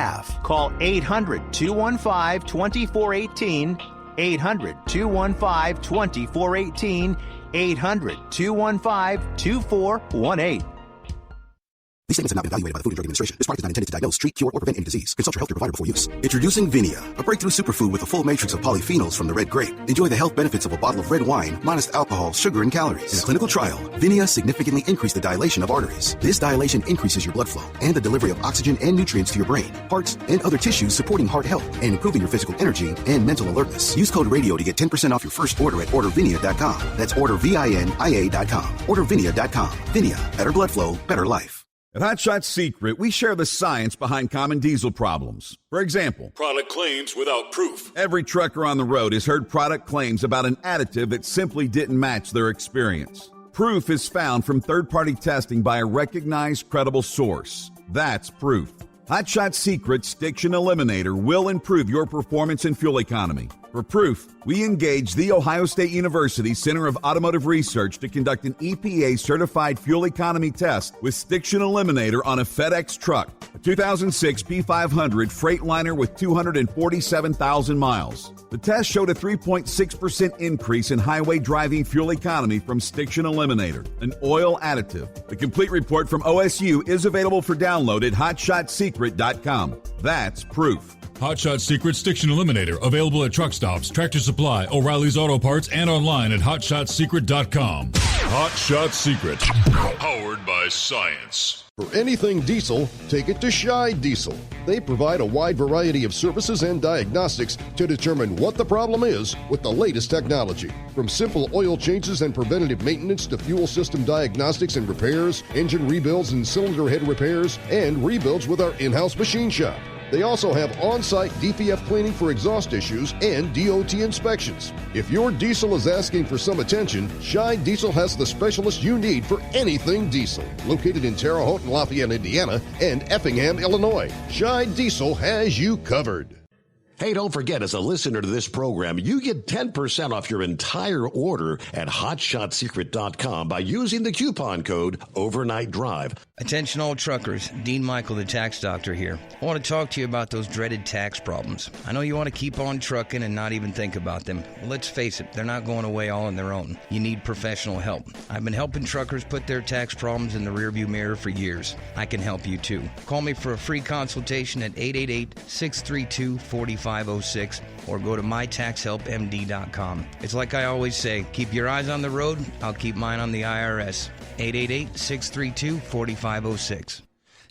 Speaker 1: Call 800-215-2418, 800-215-2418, 800-215-2418.
Speaker 22: These statements have not been evaluated by the Food and Drug Administration. This product is not intended to diagnose, treat, cure, or prevent any disease. Consult your healthcare provider before use. Introducing Vinia, a breakthrough superfood with a full matrix of polyphenols from the red grape. Enjoy the health benefits of a bottle of red wine, minus alcohol, sugar, and calories. In a clinical trial, Vinia significantly increased the dilation of arteries. This dilation increases your blood flow and the delivery of oxygen and nutrients to your brain, hearts, and other tissues, supporting heart health and improving your physical energy and mental alertness. Use code RADIO to get 10% off your first order at ordervinia.com. That's ordervinia.com. Ordervinia.com. Vinia, better blood flow, better life.
Speaker 15: At Hot Shot Secret, we share the science behind common diesel problems. For example,
Speaker 16: product claims without proof.
Speaker 15: Every trucker on the road has heard product claims about an additive that simply didn't match their experience. Proof is found from third-party testing by a recognized, credible source. That's proof. Hot Shot Secret Stiction Eliminator will improve your performance and fuel economy. For proof, we engaged The Ohio State University Center of Automotive Research to conduct an EPA-certified fuel economy test with Stiction Eliminator on a FedEx truck, a 2006 P500 Freightliner with 247,000 miles. The test showed a 3.6% increase in highway driving fuel economy from Stiction Eliminator, an oil additive. The complete report from OSU is available for download at hotshotsecret.com. That's proof.
Speaker 16: Hot Shot Secret Stiction Eliminator, available at truck stops, Tractor Supply, O'Reilly's Auto Parts, and online at hotshotsecret.com. Hot Shot Secret, powered by science.
Speaker 9: For anything diesel, take it to Scheid Diesel. They provide a wide variety of services and diagnostics to determine what the problem is with the latest technology. From simple oil changes and preventative maintenance to fuel system diagnostics and repairs, engine rebuilds and cylinder head repairs, and rebuilds with our in-house machine shop. They also have on-site DPF cleaning for exhaust issues and DOT inspections. If your diesel is asking for some attention, Scheid Diesel has the specialist you need for anything diesel. Located in Terre Haute and Lafayette, Indiana, and Effingham, Illinois, Scheid Diesel has you covered.
Speaker 18: Hey, don't forget, as a listener to this program, you get 10% off your entire order at hotshotsecret.com by using the coupon code OvernightDrive.
Speaker 17: Attention all truckers, Dean Michael, the tax doctor here. I want to talk to you about those dreaded tax problems. I know you want to keep on trucking and not even think about them. Well, let's face it, they're not going away all on their own. You need professional help. I've been helping truckers put their tax problems in the rearview mirror for years. I can help you too. Call me for a free consultation at 888-632-4506 or go to mytaxhelpmd.com. It's like I always say, keep your eyes on the road, I'll keep mine on the IRS. 888-632-4506.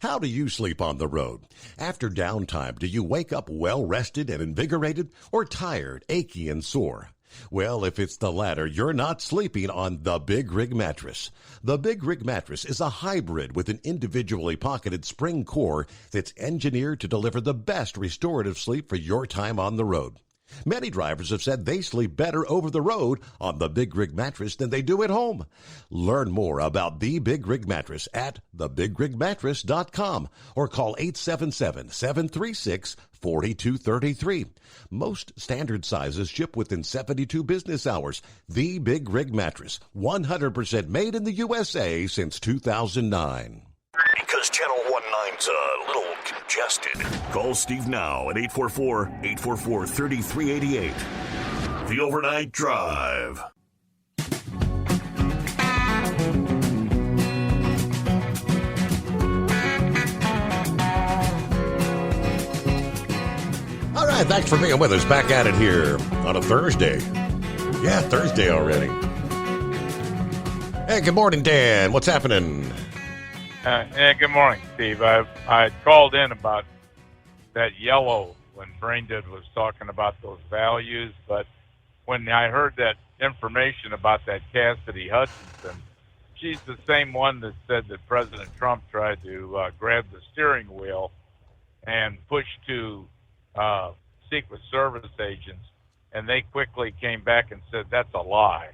Speaker 18: How do you sleep on the road? After downtime, do you wake up well-rested and invigorated or tired, achy, and sore? Well, if it's the latter, you're not sleeping on the Big Rig Mattress. The Big Rig Mattress is a hybrid with an individually pocketed spring core that's engineered to deliver the best restorative sleep for your time on the road. Many drivers have said they sleep better over the road on the Big Rig Mattress than they do at home. Learn more about the Big Rig Mattress at thebigrigmattress.com or call 877-736-4233. Most standard sizes ship within 72 business hours. The Big Rig Mattress, 100% made in the USA since 2009.
Speaker 20: Because Channel 19's a little congested. Call Steve now at 844-844-3388. The Overnight Drive.
Speaker 18: All right, thanks for being with us. Back at it here on a Thursday. Yeah, Thursday already. Hey, good morning, Dan. What's happening?
Speaker 19: Good morning, Steve. I called in about that yellow when Braindead was talking about those values, but when I heard that information about that Cassidy Hutchinson, she's the same one that said that President Trump tried to grab the steering wheel and pushed to Secret Service agents, and they quickly came back and said that's a lie.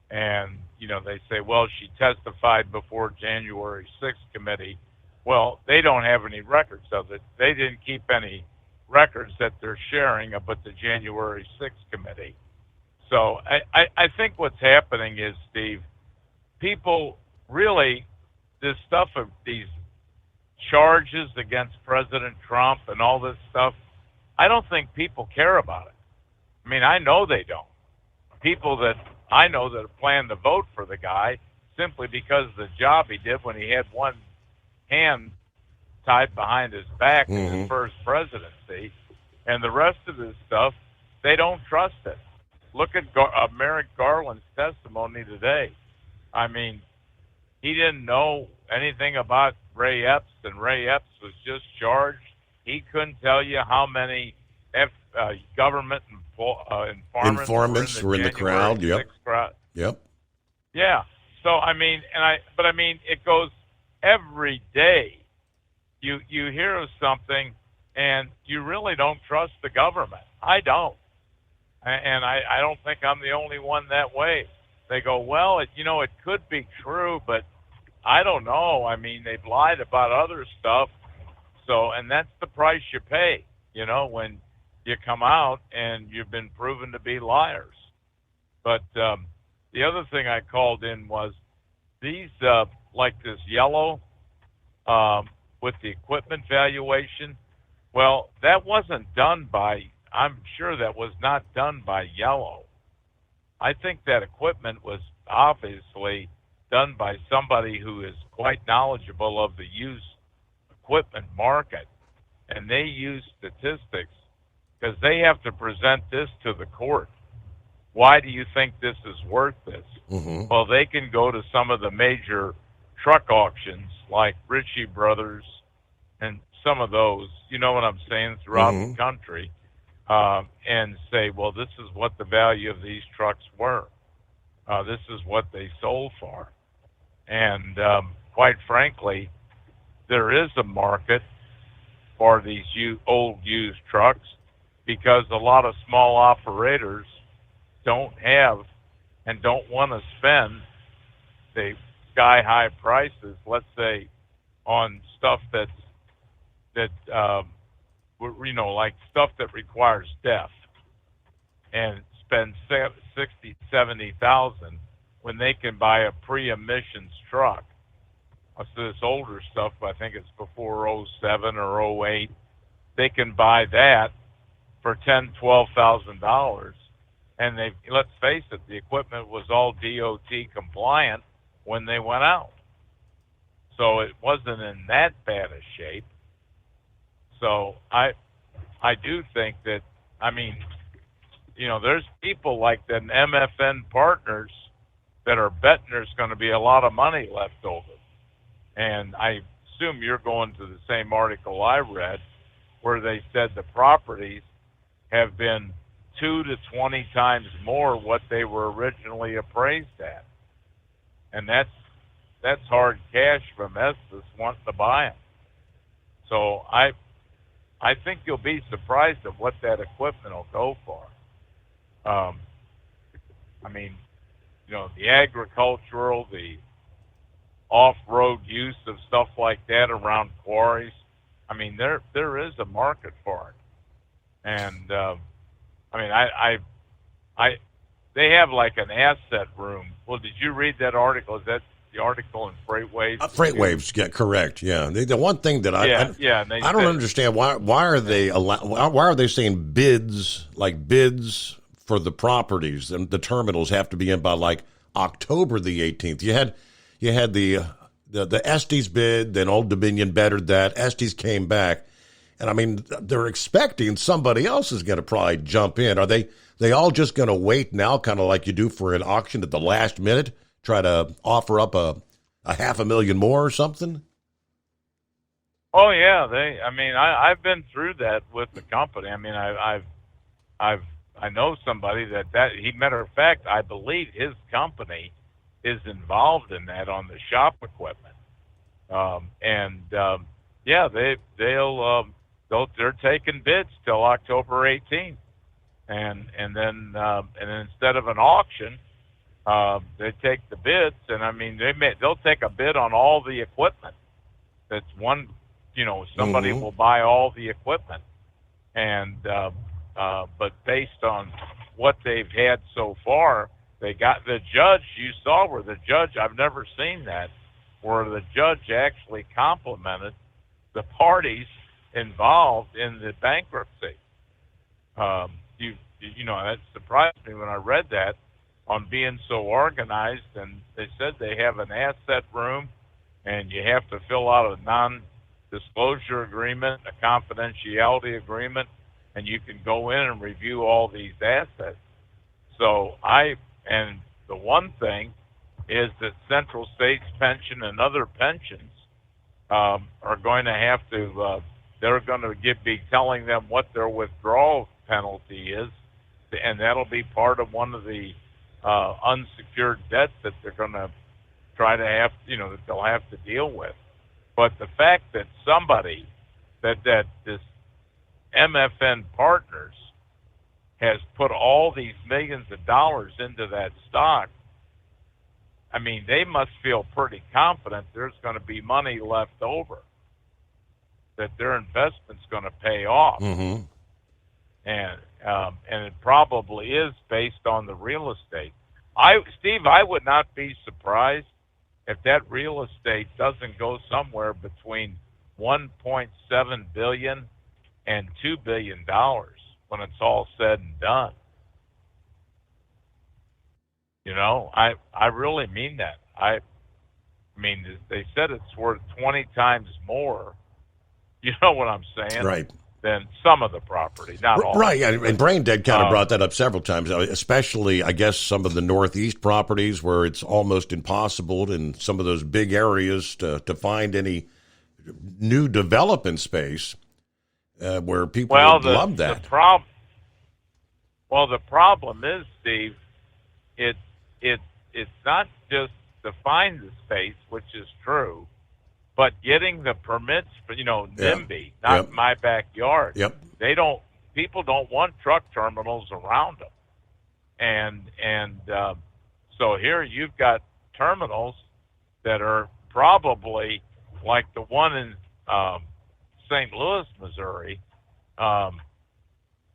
Speaker 19: And, they say, well, she testified before January 6th committee. Well, they don't have any records of it. They didn't keep any records that they're sharing about the January 6th committee. So I think what's happening is, Steve, people really, this stuff of these charges against President Trump and all this stuff, I don't think people care about it. I mean, I know they don't. People that I know that plan to vote for the guy simply because of the job he did when he had one hand tied behind his back in his first presidency, and the rest of this stuff, they don't trust it. Look at Merrick Garland's testimony today. I mean, he didn't know anything about Ray Epps, and Ray Epps was just charged. He couldn't tell you how many government informants
Speaker 18: were in the crowd. Yep. Yep.
Speaker 19: Yeah. So I mean, it goes every day. You hear of something, and you really don't trust the government. I don't, and I don't think I'm the only one that way. They go, well, it could be true, but I don't know. I mean, they've lied about other stuff. So, and that's the price you pay, when you come out and you've been proven to be liars. But the other thing I called in was these, like this yellow with the equipment valuation. Well, that wasn't done I'm sure that was not done by Yellow. I think that equipment was obviously done by somebody who is quite knowledgeable of the used equipment market, and they use statistics because they have to present this to the court. Why do you think this is worth this? Well, they can go to some of the major truck auctions like Ritchie Brothers and some of those, you know what I'm saying, throughout the country, and say, well, this is what the value of these trucks were. This is what they sold for. And quite frankly, there is a market for these old used trucks because a lot of small operators don't have and don't want to spend the sky-high prices, let's say, on stuff like stuff that requires DEF, and spend $60,000-$70,000 when they can buy a pre-emissions truck. So this older stuff, I think it's before 07 or 08, they can buy that for $10,000-$12,000. And let's face it, the equipment was all DOT compliant when they went out. So it wasn't in that bad a shape. So I do think that, there's people like the MFN partners that are betting there's going to be a lot of money left over. And I assume you're going to the same article I read where they said the properties have been 2 to 20 times more what they were originally appraised at. And that's hard cash from Estes wanting to buy them. So I think you'll be surprised at what that equipment will go for. The agricultural, the off-road use of stuff like that around quarries, there is a market for it. And, they have like an asset room. Well, did you read that article? Is that the article in FreightWaves?
Speaker 18: FreightWaves, yeah, correct. Yeah, the one thing that I don't understand why are they saying bids for the properties and the terminals have to be in by like October the 18th. You had the Estes bid, then Old Dominion bettered that. Estes came back, and they're expecting somebody else is going to probably jump in. Are they all just going to wait now, kind of like you do for an auction at the last minute? Try to offer up a $500,000 more or something?
Speaker 19: Oh yeah, I've been through that with the company. I know somebody that matter of fact, I believe his company is involved in that on the shop equipment. They'll they're taking bids till October 18th, and then instead of an auction, they take the bids, and I mean they'll take a bid on all the equipment. That's one, somebody will buy all the equipment, and but based on what they've had so far, they got the judge. You saw where the judge. I've never seen that, where the judge actually complimented the parties involved in the bankruptcy. That surprised me when I read that, on being so organized. And they said they have an asset room, and you have to fill out a non-disclosure agreement, a confidentiality agreement, and you can go in and review all these assets. So and the one thing is that Central States Pension and other pensions are going to have to, they're going to be telling them what their withdrawal penalty is, and that'll be part of one of the unsecured debts that they're going to try to have, that they'll have to deal with. But the fact that somebody, that this MFN Partners has put all these millions of dollars into that stock, I mean, they must feel pretty confident there's going to be money left over, that their investment's going to pay off.
Speaker 18: Mm-hmm.
Speaker 19: And it probably is based on the real estate. Steve, I would not be surprised if that real estate doesn't go somewhere between $1.7 billion and $2 billion when it's all said and done. I really mean that. I mean, they said it's worth 20 times more. You know what I'm saying?
Speaker 18: Right.
Speaker 19: Than some of the property, not all.
Speaker 18: Right, and Brain Dead kind of brought that up several times, especially, I guess, some of the Northeast properties where it's almost impossible in some of those big areas to find any new development space where people would love that.
Speaker 19: The problem is, Steve, it's not just to find the space, which is true, but getting the permits for, NIMBY, not my backyard.
Speaker 18: Yep.
Speaker 19: People don't want truck terminals around them. And so here you've got terminals that are probably like the one in St. Louis, Missouri. Well,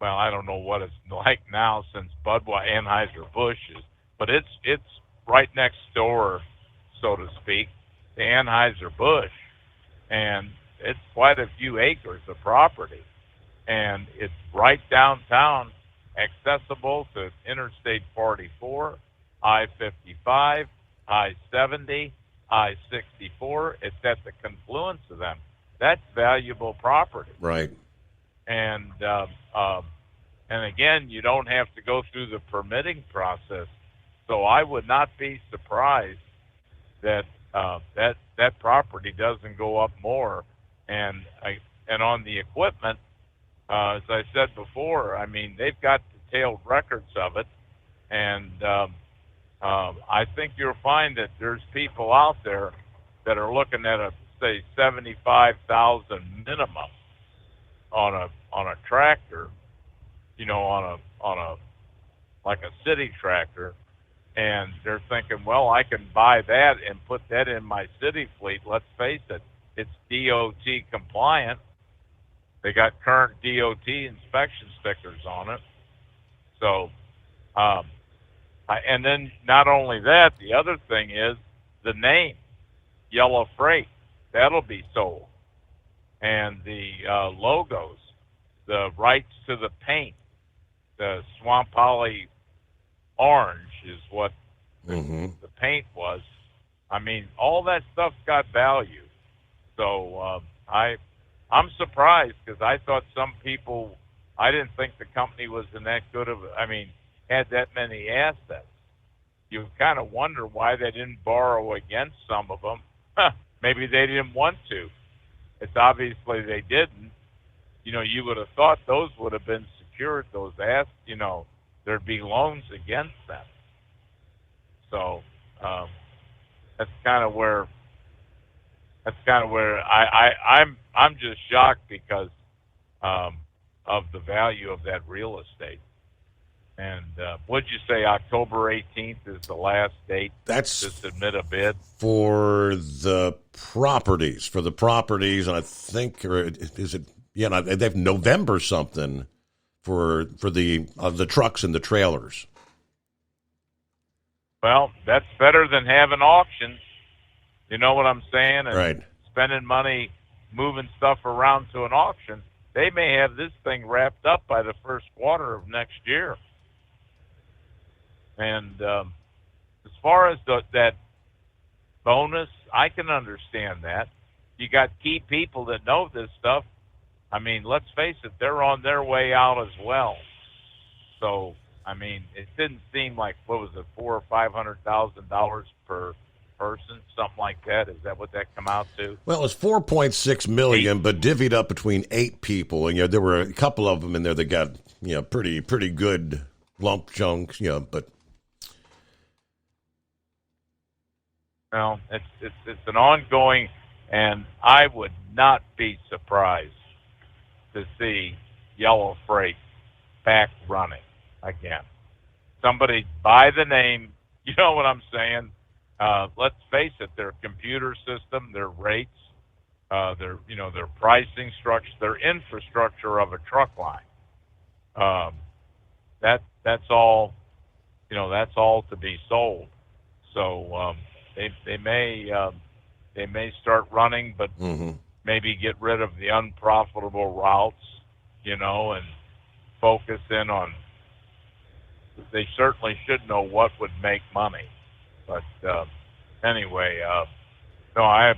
Speaker 19: I don't know what it's like now since Anheuser-Busch is, but it's right next door, so to speak, to Anheuser-Busch, and it's quite a few acres of property, and it's right downtown, accessible to Interstate 44, I-55, I-70, I-64. It's at the confluence of them. That's valuable property.
Speaker 18: Right.
Speaker 19: And again, you don't have to go through the permitting process. So I would not be surprised that that property doesn't go up more. And on the equipment, as I said before, I mean, they've got detailed records of it, and I think you'll find that there's people out there that are looking at say $75,000 minimum on a tractor, on a like a city tractor, and they're thinking, well, I can buy that and put that in my city fleet. Let's face it, it's DOT compliant. They got current DOT inspection stickers on it. So, and then not only that, the other thing is the name, Yellow Freight. That'll be sold. And the logos, the rights to the paint, the Swampoli orange is what the paint was. I mean, all that stuff's got value. So I'm surprised because I thought some people, I didn't think the company was in that good of, had that many assets. You kind of wonder why they didn't borrow against some of them. Maybe they didn't want to. It's obviously they didn't. You would have thought those would have been secured, those assets, there'd be loans against them. So that's kind of where I'm just shocked because of the value of that real estate. And what'd you say, October 18th is the last date to submit a bid?
Speaker 18: For the properties, and I think, or is it, yeah, they have November something for the trucks and the trailers.
Speaker 19: Well, that's better than having auctions. You know what I'm saying? And
Speaker 18: right.
Speaker 19: Spending money moving stuff around to an auction. They may have this thing wrapped up by the first quarter of next year. And as far as that bonus, I can understand that. You got key people that know this stuff. I mean, let's face it, they're on their way out as well. So, I mean, it didn't seem like, what was it, $400,000 or $500,000 per person, something like that. Is that what that come out to?
Speaker 18: Well, it's $4.6 million, but divvied up between 8 people, and there were a couple of them in there that got pretty good lump chunks, but.
Speaker 19: Well, it's an ongoing, and I would not be surprised to see Yellow Freight back running again. Somebody by the name, you know what I'm saying? Let's face it, their computer system, their rates, their pricing structure, their infrastructure of a truck line. That's all, that's all to be sold. So they may start running, but maybe get rid of the unprofitable routes, and focus in on. They certainly should know what would make money. But anyway, no, I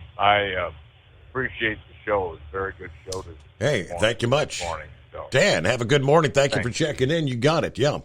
Speaker 19: appreciate the show. It's a very good show this
Speaker 18: Hey,
Speaker 19: morning,
Speaker 18: thank you much.
Speaker 19: Morning, so.
Speaker 18: Dan, have a good morning. Thank you
Speaker 19: Thanks.
Speaker 18: for checking in. You got it, yeah. All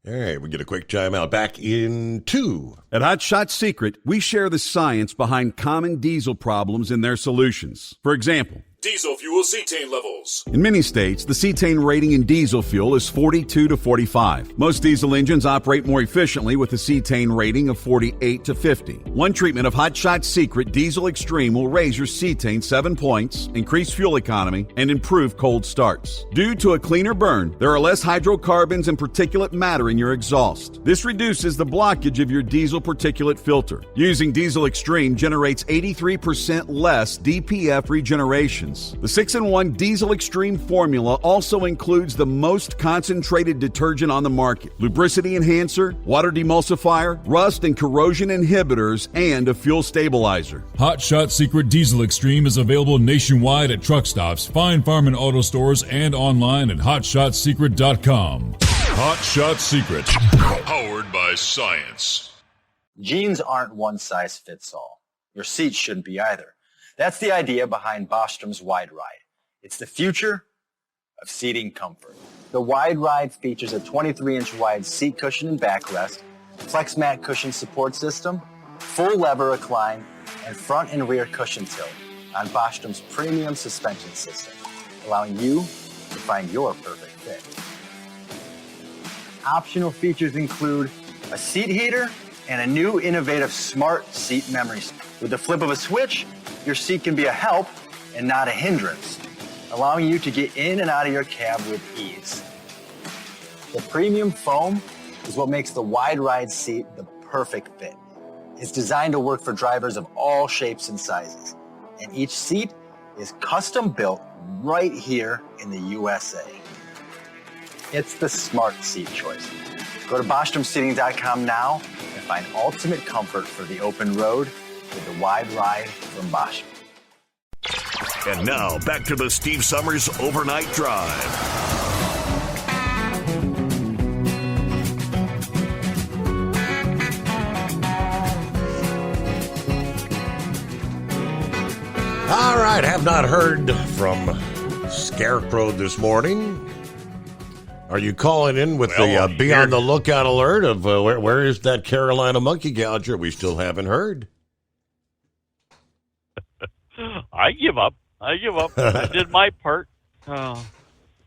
Speaker 18: right, we get a quick time out. Back in 2.
Speaker 15: At Hot Shot Secret, we share the science behind common diesel problems and their solutions. For example,
Speaker 16: Diesel fuel cetane levels.
Speaker 15: in many states, the cetane rating in diesel fuel is 42 to 45. Most diesel engines operate more efficiently with a cetane rating of 48 to 50. One treatment of Hot Shot Secret Diesel Extreme will raise your cetane 7 points, increase fuel economy, and improve cold starts. Due to a cleaner burn, there are less hydrocarbons and particulate matter in your exhaust. This reduces the blockage of your diesel particulate filter. Using Diesel Extreme generates 83% less DPF regeneration. The 6-in-1 Diesel Extreme formula also includes the most concentrated detergent on the market, lubricity enhancer, water demulsifier, rust and corrosion inhibitors, and a fuel stabilizer.
Speaker 16: Hot Shot Secret Diesel Extreme is available nationwide at truck stops, fine farm and auto stores, and online at hotshotsecret.com. Hot Shot Secret, powered by science.
Speaker 7: Jeans aren't one size fits all. Your seats shouldn't be either. That's the idea behind Bostrom's Wide Ride. It's the future of seating comfort. The Wide Ride features a 23-inch wide seat cushion and backrest, flex mat cushion support system, full lever recline, and front and rear cushion tilt on Bostrom's premium suspension system, allowing you to find your perfect fit. Optional features include a seat heater and a new innovative smart seat memory. With the flip of a switch, your seat can be a help and not a hindrance, allowing you to get in and out of your cab with ease. The premium foam is what makes the Wide Ride seat the perfect fit. It's designed to work for drivers of all shapes and sizes, and each seat is custom built right here in the USA. It's the smart seat choice. Go to BostromSeating.com now and find ultimate comfort for the open road with the Wide Ride from Bosch.
Speaker 20: And now, back to the Steve Summers Overnight Drive.
Speaker 18: All right, have not heard from Scarecrow this morning. Are you calling in with the be on the lookout alert of where is that Carolina monkey gouger? We still haven't heard.
Speaker 3: I give up. I did my part. Yeah,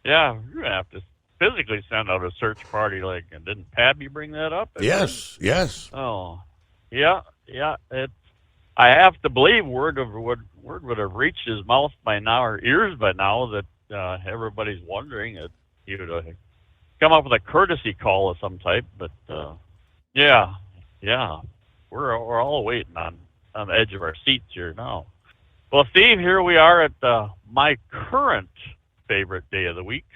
Speaker 3: you're going to have to physically send out a search party. Didn't Pabby bring that up?
Speaker 18: Yes.
Speaker 3: Oh, yeah. I have to believe word would have reached his mouth by now, or ears by now, that everybody's wondering that he would come up with a courtesy call of some type. But yeah, we're all waiting on the edge of our seats here now. Well, Steve, here we are at my current favorite day of the week,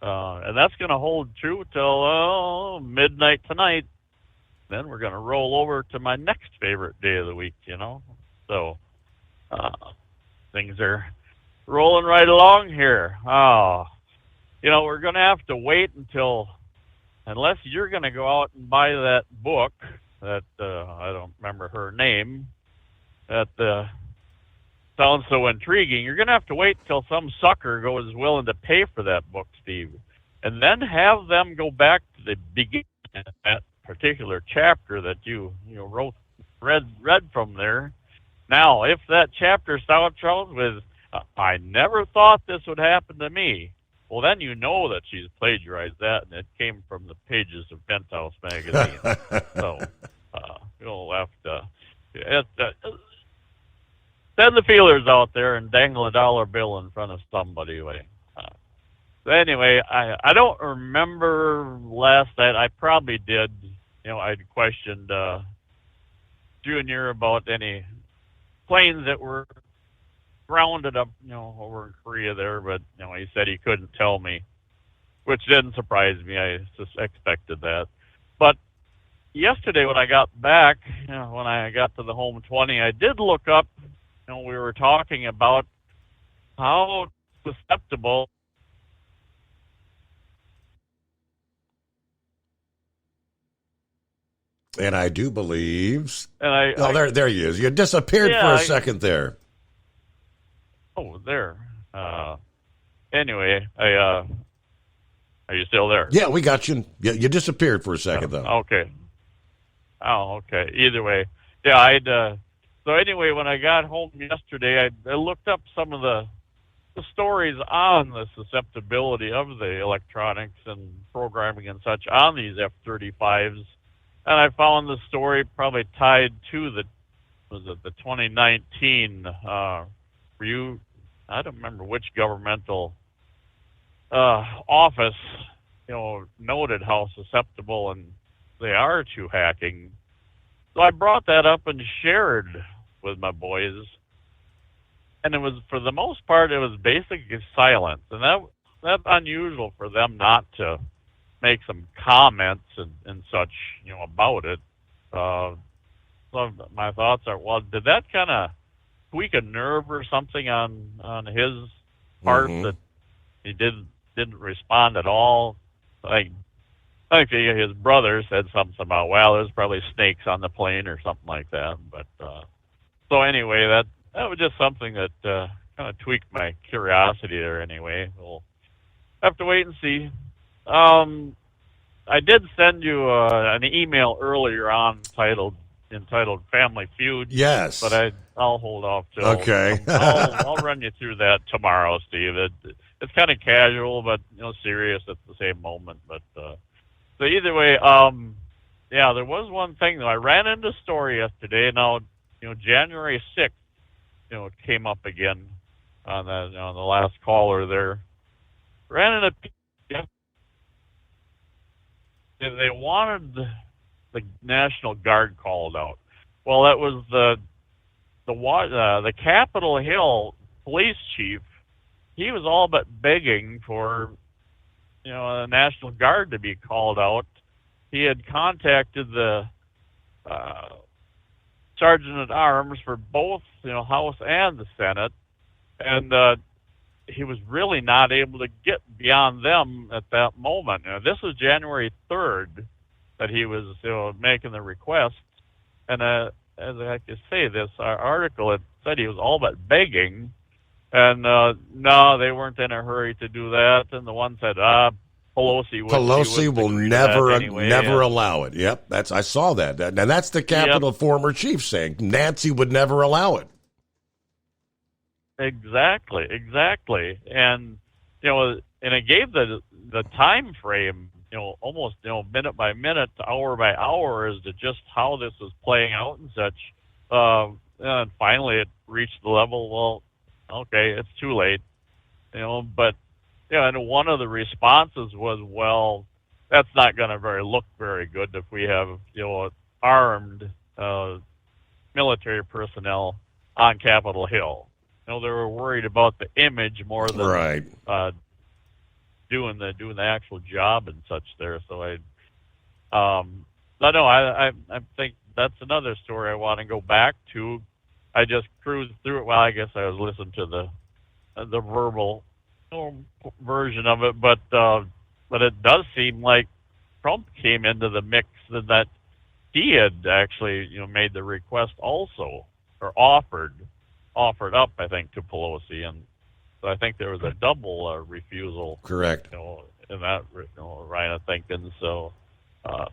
Speaker 3: and that's going to hold true till midnight tonight. Then we're going to roll over to my next favorite day of the week, So things are rolling right along here. We're going to have to wait unless you're going to go out and buy that book that I don't remember her name, that sounds so intriguing. You're going to have to wait till some sucker is willing to pay for that book, Steve, and then have them go back to the beginning of that particular chapter that you read from there. Now, if that chapter starts out with "I never thought this would happen to me," well, then you know that she's plagiarized that, and it came from the pages of Penthouse magazine. So you'll have to send the feelers out there and dangle a dollar bill in front of somebody. Anyway, I don't remember last night. I probably did. I'd questioned Junior about any planes that were grounded up, over in Korea there, but he said he couldn't tell me, which didn't surprise me. I just expected that. But yesterday when I got back, when I got to the home 20, I did look up. We were talking about how susceptible.
Speaker 18: And I do believe.
Speaker 3: And
Speaker 18: there he is. You disappeared for a second there.
Speaker 3: Oh, there. Anyway, are you still there?
Speaker 18: Yeah, we got you. You disappeared for a second, though.
Speaker 3: Okay. Oh, okay. Either way. Yeah, so anyway, when I got home yesterday, I looked up some of the stories on the susceptibility of the electronics and programming and such on these F-35s, and I found the story probably tied to the 2019 review. I don't remember which governmental office, noted how susceptible and they are to hacking. So I brought that up and shared with my boys, and it was, for the most part, it was basically silence, and that's unusual for them not to make some comments and such, about it. So my thoughts are, well, did that kind of tweak a nerve or something on his part that he didn't respond at all? I think his brother said something about, well, there's probably snakes on the plane or something like that. But so anyway, that was just something that kind of tweaked my curiosity there. Anyway, we'll have to wait and see. I did send you an email earlier on entitled Family Feud.
Speaker 18: Yes,
Speaker 3: but I'll hold off till.
Speaker 18: Okay.
Speaker 3: I'll run you through that tomorrow, Steve. It's kind of casual, but serious at the same moment. But so either way, there was one thing though. I ran into a story yesterday. Now, January 6th, it came up again on the last caller there. Ran into. They wanted the National Guard called out. Well, that was the Capitol Hill police chief. He was all but begging for, the National Guard to be called out. He had contacted the Sergeant at Arms for both, House and the Senate, and he was really not able to get beyond them at that moment. This was January 3rd that he was making the request. And as I could say, this article, it said he was all but begging. And no, they weren't in a hurry to do that. And the one said, Pelosi
Speaker 18: will never allow it. Yep, I saw that. And that's the Capitol former chief saying Nancy would never allow it.
Speaker 3: Exactly. And, and it gave the time frame, almost, minute by minute, hour by hour as to just how this was playing out and such. And finally it reached the level, well, okay, it's too late, but Yeah, and one of the responses was, well, that's not going to look very good if we have, armed military personnel on Capitol Hill. They were worried about the image more than doing the actual job and such there. So I think that's another story I want to go back to. I just cruised through it. Well, I guess I was listening to the verbal version of it, but it does seem like Trump came into the mix and that he had actually made the request also, or offered up, I think, to Pelosi, and so I think there was a double refusal.
Speaker 18: Correct.
Speaker 3: In that line of thinking. So, but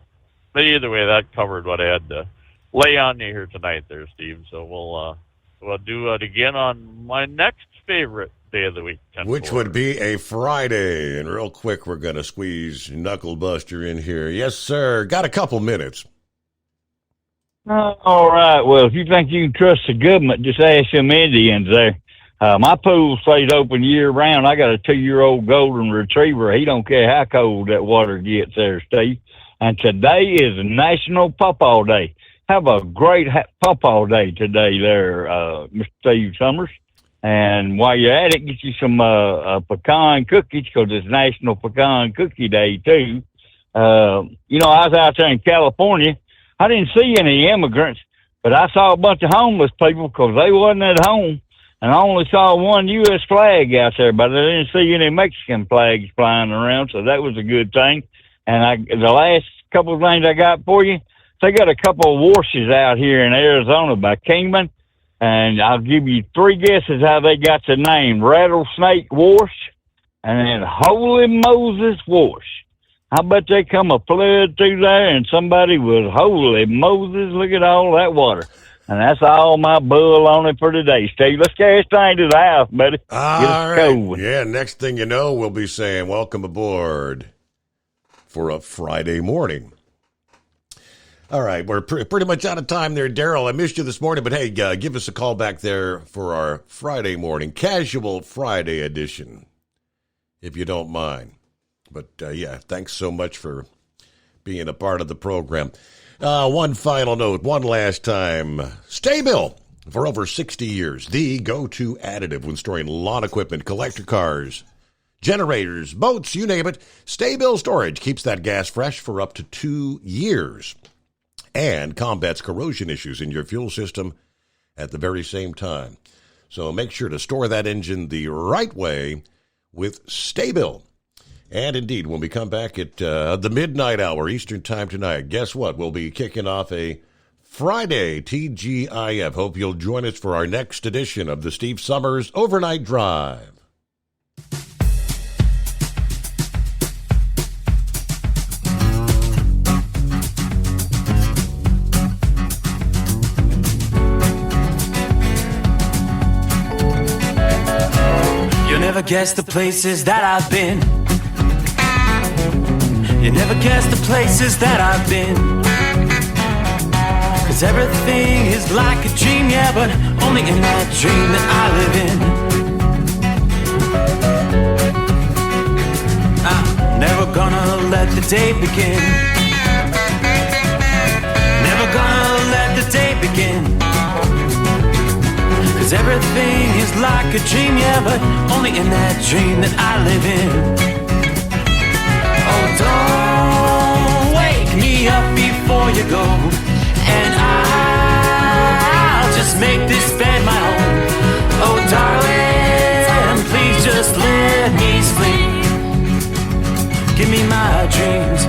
Speaker 3: either way, that covered what I had to lay on you here tonight, there, Steve. So we'll do it again on my next favorite day of the week,
Speaker 18: which would be a Friday. And real quick, we're going to squeeze Knucklebuster in here. Yes, sir. Got a couple minutes.
Speaker 4: All right. Well, if you think you can trust the government, just ask them Indians there. My pool stays open year round. I got a 2-year-old golden retriever. He don't care how cold that water gets there, Steve. And today is National Pawpaw Day. Have a great Pawpaw Day today there, Mr. Steve Summers. And while you're at it, get you some pecan cookies, because it's National Pecan Cookie Day, too. I was out there in California. I didn't see any immigrants, but I saw a bunch of homeless people because they wasn't at home. And I only saw one U.S. flag out there, but I didn't see any Mexican flags flying around, so that was a good thing. And the last couple of things I got for you, they got a couple of washes out here in Arizona by Kingman, and I'll give you 3 guesses how they got the name: Rattlesnake Wash and then Holy Moses Wash. I bet they come a flood through there and somebody was, holy Moses, look at all that water. And that's all my bull on it for today, Steve. Let's get this thing to the house, buddy.
Speaker 18: All right. Yeah, next thing you know, we'll be saying welcome aboard for a Friday morning. All right, we're pretty much out of time there, Daryl. I missed you this morning, but hey, give us a call back there for our Friday morning, Casual Friday edition, if you don't mind. But, yeah, thanks so much for being a part of the program. One final note, one last time. Sta-Bil, for over 60 years, the go-to additive when storing lawn equipment, collector cars, generators, boats, you name it. Sta-Bil Storage keeps that gas fresh for up to 2 years and combats corrosion issues in your fuel system at the very same time. So make sure to store that engine the right way with Sta-Bil. And indeed, when we come back at the midnight hour Eastern time tonight, guess what? We'll be kicking off a Friday TGIF. Hope you'll join us for our next edition of the Steve Summers Overnight Drive.
Speaker 11: You'll never guess the places that I've been. You never guess the places that I've been. 'Cause everything is like a dream, yeah, but only in that dream that I live in. I'm never gonna let the day begin. Never gonna let the day begin. 'Cause everything is like a dream, yeah, but only in that dream that I live in. Oh, don't wake me up before you go, and I'll just make this bed my home. Oh, darling, please just let me sleep. Give me my dreams.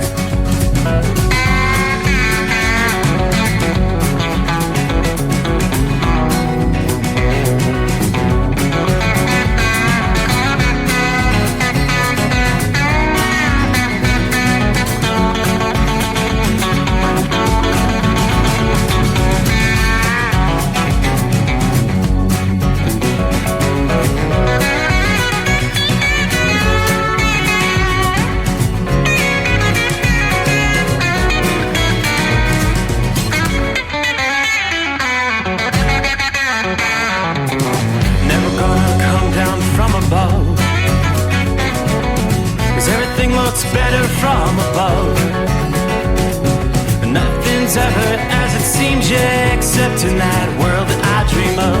Speaker 11: in that world that I dream of.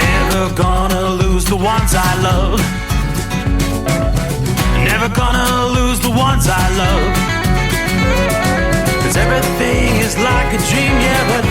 Speaker 11: Never gonna lose the ones I love. Never gonna lose the ones I love. 'Cause everything is like a dream, yeah, but